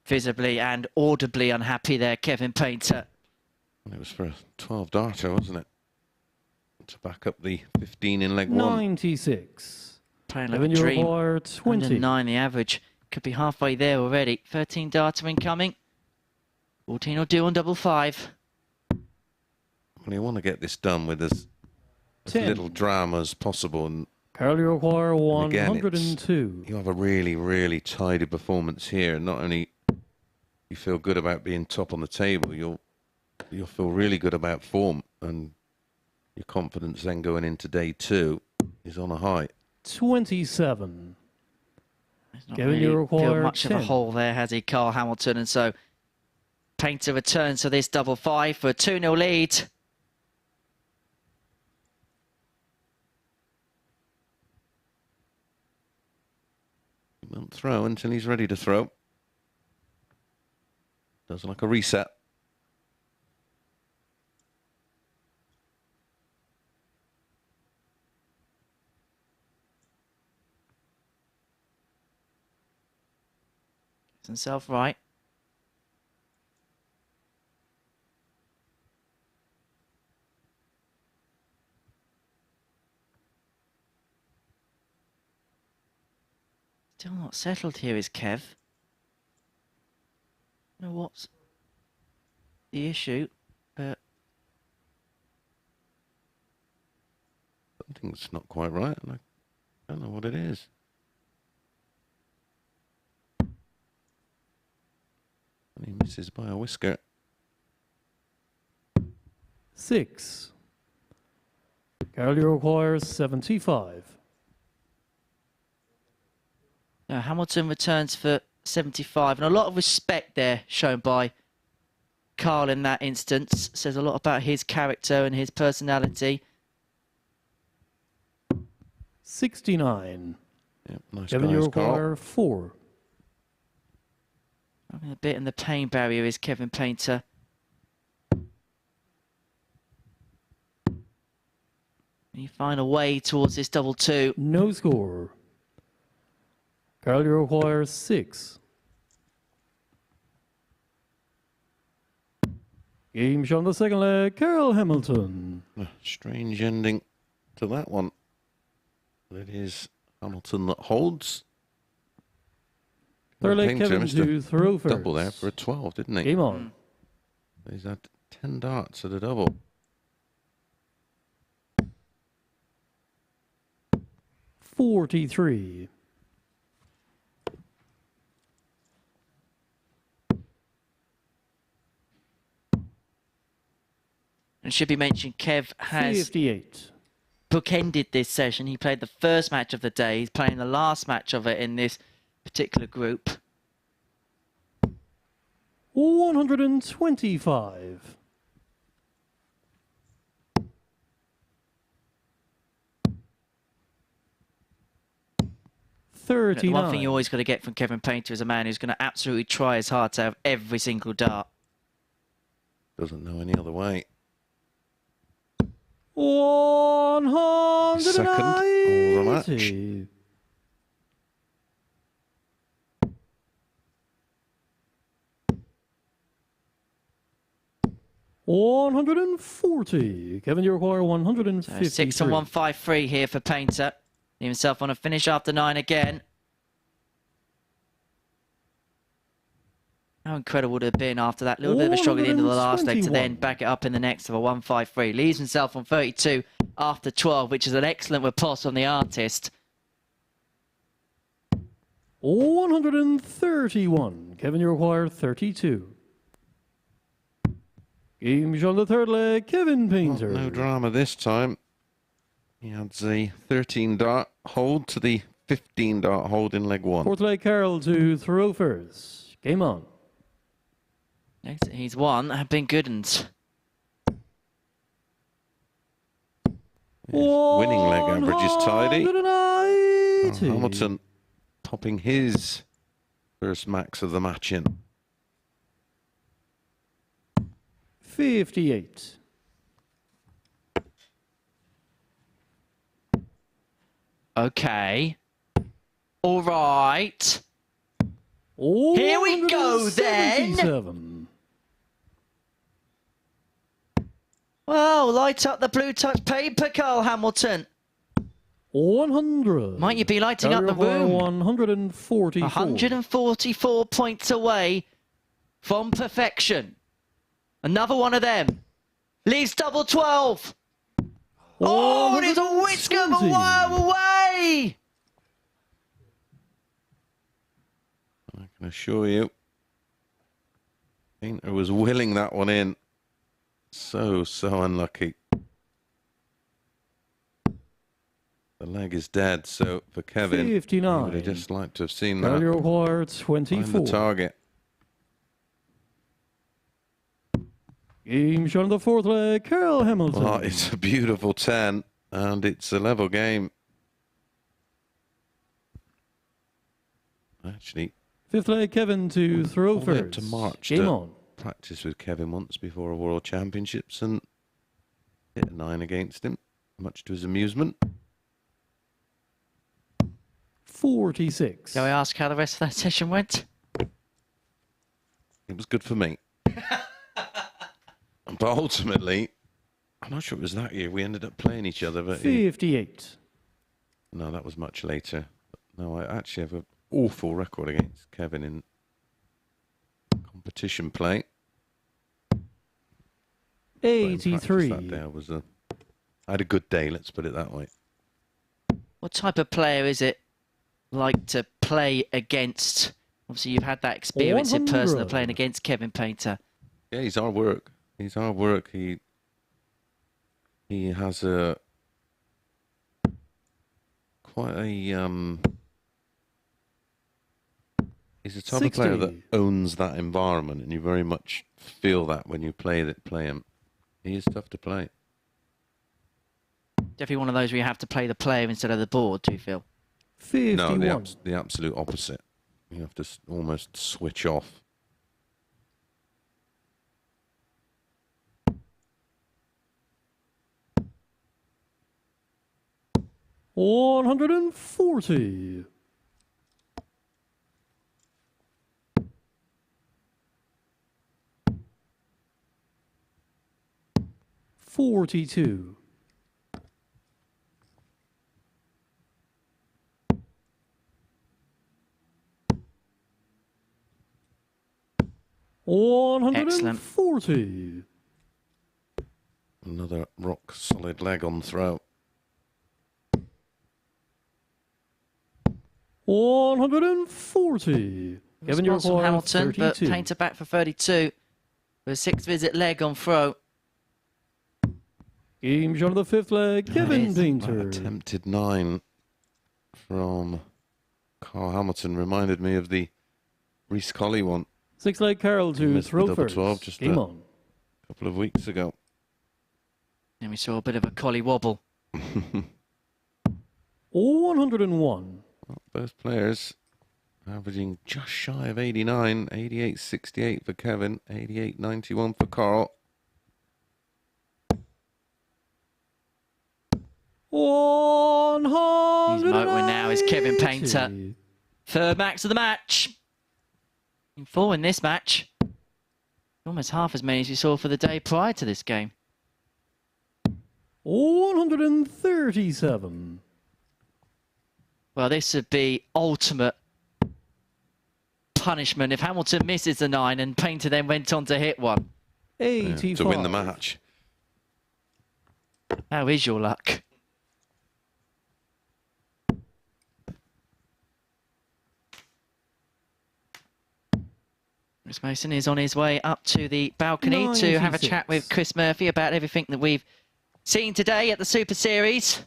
C: Visibly and audibly unhappy there, Kevin Painter.
B: It was for a 12 darter, wasn't it? To back up the 15 in leg 1.
D: 96.
C: Playing like a dream. 109 the average. Could be halfway there already. 13 darter incoming. 14 will do on double 5.
B: Well, you want to get this done with as little drama as possible. And
D: Carol, you require 102.
B: Again, you have a really, really tidy performance here. Not only you feel good about being top on the table, you'll feel really good about form, and your confidence then going into day 2 is on a high.
D: 27.
C: He's not really feel much of a hole there, has he, Carl Hamilton? And so Painter returns to this double 5 for a 2-0 lead.
B: He won't throw until he's ready to throw. Does like a reset.
C: Gets himself right. Still not settled here is Kev. I don't know what's the issue, but
B: Something's not quite right, and I don't know what it is. And he misses by a whisker.
D: 6. Carol, you require 75.
C: now Hamilton returns for 75, and a lot of respect there shown by Carl in that instance. Says a lot about his character and his personality.
D: 69.
B: Yep, nice
D: Kevin, you
B: guys,
D: require
B: Carl.
D: 4.
C: A bit in the pain barrier is Kevin Painter. Can you find a way towards this double two?
D: No score. Carol, you require 6. Game shown the second leg, Carol Hamilton.
B: Strange ending to that one. But it is Hamilton that holds.
D: Third leg,
B: Painter
D: Kevin
B: missed
D: to throw first.
B: double there for a 12, didn't he?
D: Game on.
B: He's had 10 darts at a double.
D: 43.
C: And should be mentioned, Kev has
D: 58.
C: bookended this session. He played the first match of the day. He's playing the last match of it in this particular group.
D: 125.
C: The one thing you always got to get from Kevin Painter is a man who's going to absolutely try his heart to have every single dart.
B: Doesn't know any other way.
D: 190.
B: Second all the match.
D: 140. Kevin, you require 150.
C: So 6 and 153 here for Painter. Himself on a finish after 9 again. How incredible would it have been after that little bit of a struggle at the end of the last leg to then back it up in the next of a 153. Leaves himself on 32 after 12, which is an excellent riposte on the artist.
D: 131. Kevin, you require 32. Game on the third leg, Kevin Painter.
B: No drama this time. He adds a 13 dart hold to the 15 dart hold in leg 1.
D: Fourth leg, Carol to throw first. Game on.
C: He's won. Have been good uns.
B: Winning leg average is tidy.
D: 190.
B: Hamilton popping his first max of the match in.
D: 58.
C: Okay. All right.
D: Oh,
C: here we go then. Well, light up the blue touch paper, Carl Hamilton.
D: 100.
C: Might you be lighting up the room?
D: 144.
C: 144 points away from perfection. Another one of them. Leaves double 12. Oh, and it's a whisker of a while away.
B: I can assure you, Painter was willing that one in. So unlucky. The leg is dead, so for Kevin,
D: 59.
B: I would have just liked to have seen that.
D: Earlier required
B: Find
D: 24.
B: the target.
D: Game shot on the fourth leg, Carl Hamilton.
B: Well, it's a beautiful 10, and it's a level game. Actually,
D: Fifth leg, Kevin to throw
B: all the way up
D: first.
B: to March
D: Game
B: to
D: on.
B: practiced with Kevin once before a World Championships and hit a 9 against him, much to his amusement.
D: 46.
C: Shall we ask how the rest of that session went?
B: It was good for me. But ultimately, I'm not sure it was that year. We ended up playing each other. But
D: 58.
B: No, that was much later. No, I actually have an awful record against Kevin in competition play.
D: 83.
B: That day I had a good day, let's put it that way.
C: What type of player is it like to play against? Obviously, you've had that experience in person of playing against Kevin Painter.
B: Yeah, he's hard work. He's hard work. He has quite a he's a type of player that owns that environment, and you very much feel that when you play him. He is tough to play.
C: Definitely one of those where you have to play the player instead of the board, do you feel?
D: 51.
B: No, the absolute opposite. You have to almost switch off.
D: $140. 42. 140.
B: Another rock solid leg on throw.
D: 140. Kevin, your
C: Response from Hamilton,
D: 32.
C: but Painter back for 32. With a 6th visit leg on throw.
D: Game shot of the 5th leg, Kevin Painter.
B: Attempted 9 from Carl Hamilton reminded me of the Reese Colley one.
D: 6th leg Carroll to throw first.
B: 12 just
D: Game
B: a
D: on.
B: couple of weeks ago.
C: And we saw a bit of a collie wobble.
D: 101.
B: Well, both players averaging just shy of 89. 88.68 for Kevin, 88.91 for Carl.
D: 100.
C: He's motoring now is Kevin Painter. 3rd max of the match. In 4 in this match. Almost half as many as we saw for the day prior to this game.
D: 137.
C: Well, this would be ultimate punishment if Hamilton misses the 9 and Painter then went on to hit one.
D: 85.
B: Yeah, to win the match.
C: How is your luck? Chris Mason is on his way up to the balcony to have a chat with Chris Murphy about everything that we've seen today at the Super Series.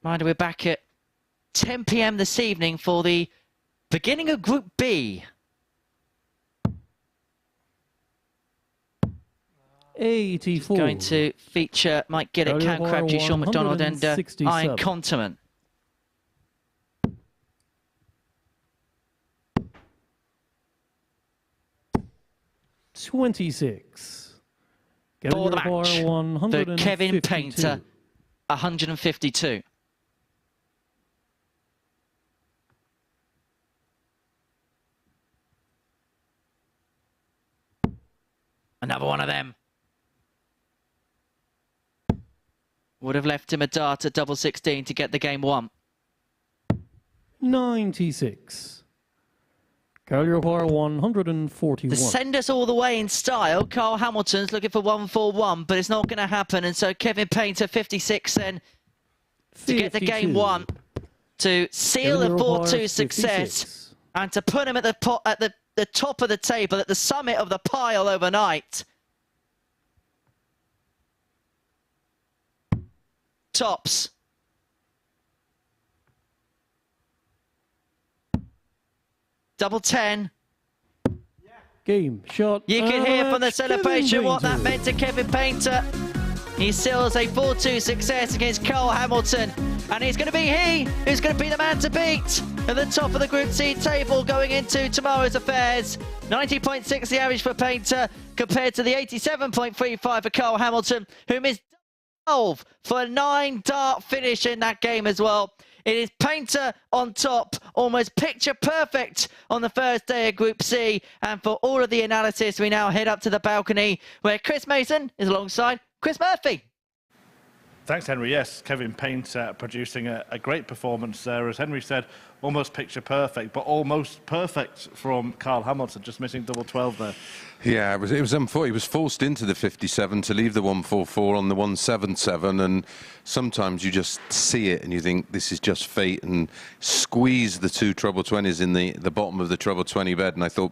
C: Reminder, we're back at 10 p.m. this evening for the beginning of Group B.
D: 84.
C: Going to feature Mike Giddick, Cam Crabtree, Sean McDonald and Ian Conterman.
D: $26.
C: For the match, for Kevin Painter, 152. Another one of them. Would have left him a dart at double 16 to get the game won.
D: 96. Carl 141.
C: To send us all the way in style, Carl Hamilton's looking for 141, but it's not going to happen. And so Kevin Painter, 56 then, to get the game won, to seal the 4-2 success, and to put him at the top of the table, at the summit of the pile overnight. Tops. Double 10.
D: Game shot.
C: You can hear from the celebration what that meant to Kevin Painter. He seals a 4-2 success against Carl Hamilton. And it's going to be he who's going to be the man to beat. at the top of the Group C table going into tomorrow's affairs. 90.6 the average for Painter compared to the 87.35 for Carl Hamilton, who missed 12 for a 9-dart finish in that game as well. It is Painter on top, almost picture perfect on the first day of Group C. And for all of the analysis, we now head up to the balcony where Chris Mason is alongside Chris Murphy.
A: Thanks, Henry. Yes, Kevin Painter producing a great performance there. As Henry said, almost picture perfect, but almost perfect from Carl Hamilton, just missing double 12 there.
B: Yeah, it was unfortunate. He was forced into the 57 to leave the 144 on the 177, and sometimes you just see it and you think this is just fate, and squeeze the two treble 20s in the bottom of the treble 20 bed, and I thought,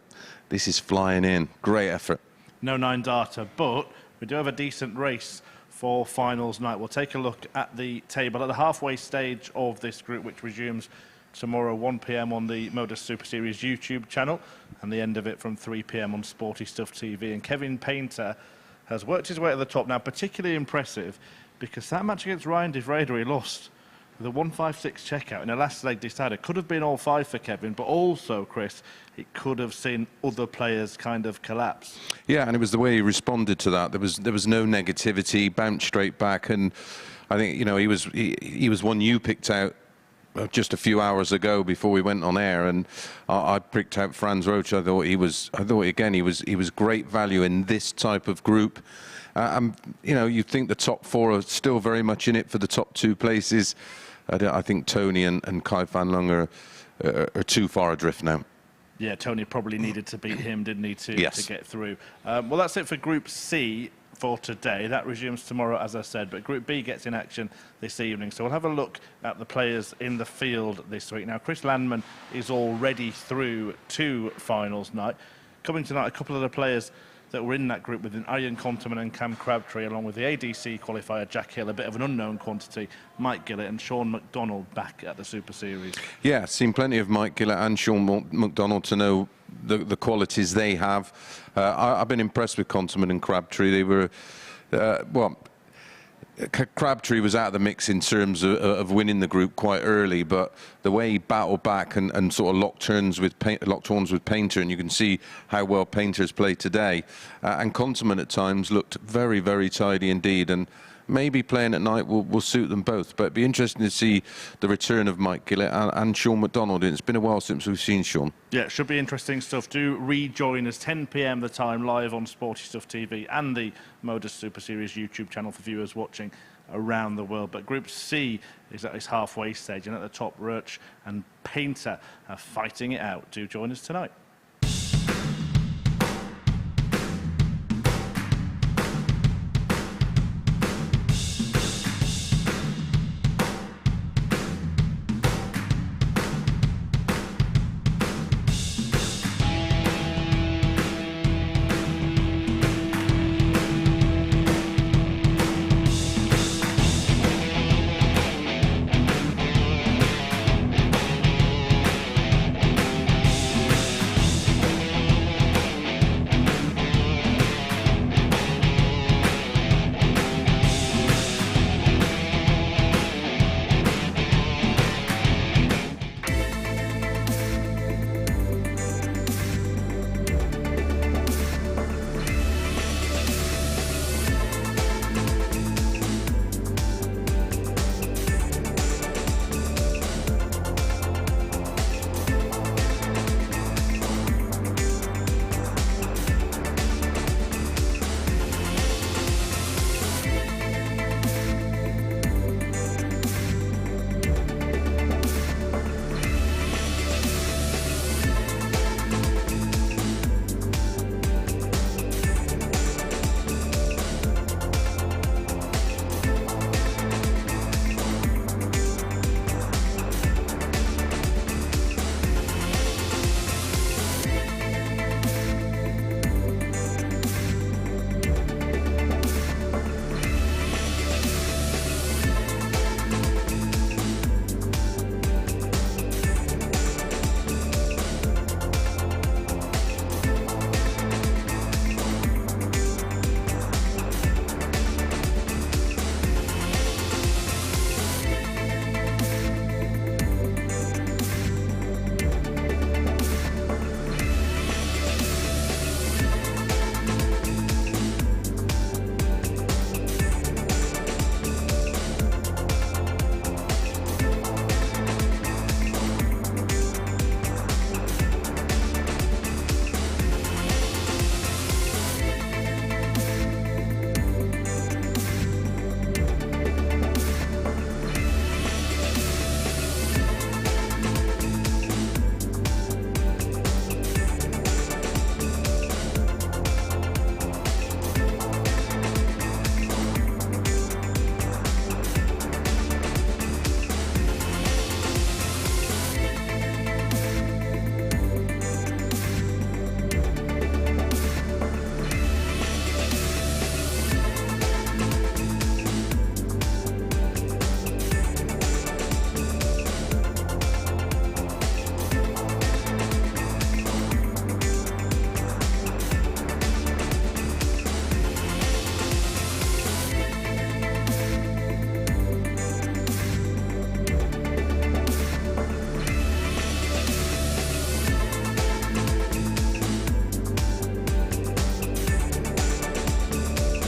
B: this is flying in. Great effort.
A: No 9-darter, but we do have a decent race for finals night. We'll take a look at the table at the halfway stage of this group, which resumes tomorrow 1 p.m. on the MODUS Super Series YouTube channel, and the end of it from 3 p.m. on Sporty Stuff TV. And Kevin Painter has worked his way to the top now, particularly impressive because that match against Ryan de Vrede he lost with a 156 checkout in a last leg decider. Could have been all 5 for Kevin, but also, Chris, it could have seen other players kind of collapse.
B: Yeah, and it was the way he responded to that. There was no negativity, bounced straight back, and I think, you know, he was one you picked out just a few hours ago before we went on air, and I picked out Franz Roach. I thought he was great value in this type of group. You know, you think the top 4 are still very much in it for the top 2 places. I think Tony and Kai Van Lung are too far adrift now.
A: Yeah, Tony probably needed to beat him, didn't he, to get through. Well, that's it for Group C for today. That resumes tomorrow, as I said, but Group B gets in action this evening. So we'll have a look at the players in the field this week. Now, Chris Landman is already through to finals night. Coming tonight, a couple of the players that were in that group with Ian Conterman and Cam Crabtree, along with the ADC qualifier Jack Hill, a bit of an unknown quantity, Mike Gillett and Sean McDonald back at the Super Series. Yeah,
B: seen plenty of Mike Gillett and Sean McDonald to know the qualities they have. I've been impressed with Conterman and Crabtree. They were, well, Crabtree was out of the mix in terms of winning the group quite early, but the way he battled back and sort of locked horns with Painter, and you can see how well Painter's played today. And Conterman at times looked very, very tidy indeed, and maybe playing at night will suit them both. But it'd be interesting to see the return of Mike Gillett and Sean McDonald. It's been a while since we've seen Sean.
A: Yeah, it should be interesting stuff. Do rejoin us 10 p.m. the time, live on Sporty Stuff TV and the MODUS Super Series YouTube channel for viewers watching around the world. But Group C is at its halfway stage, and at the top, Roach and Painter are fighting it out. Do join us tonight.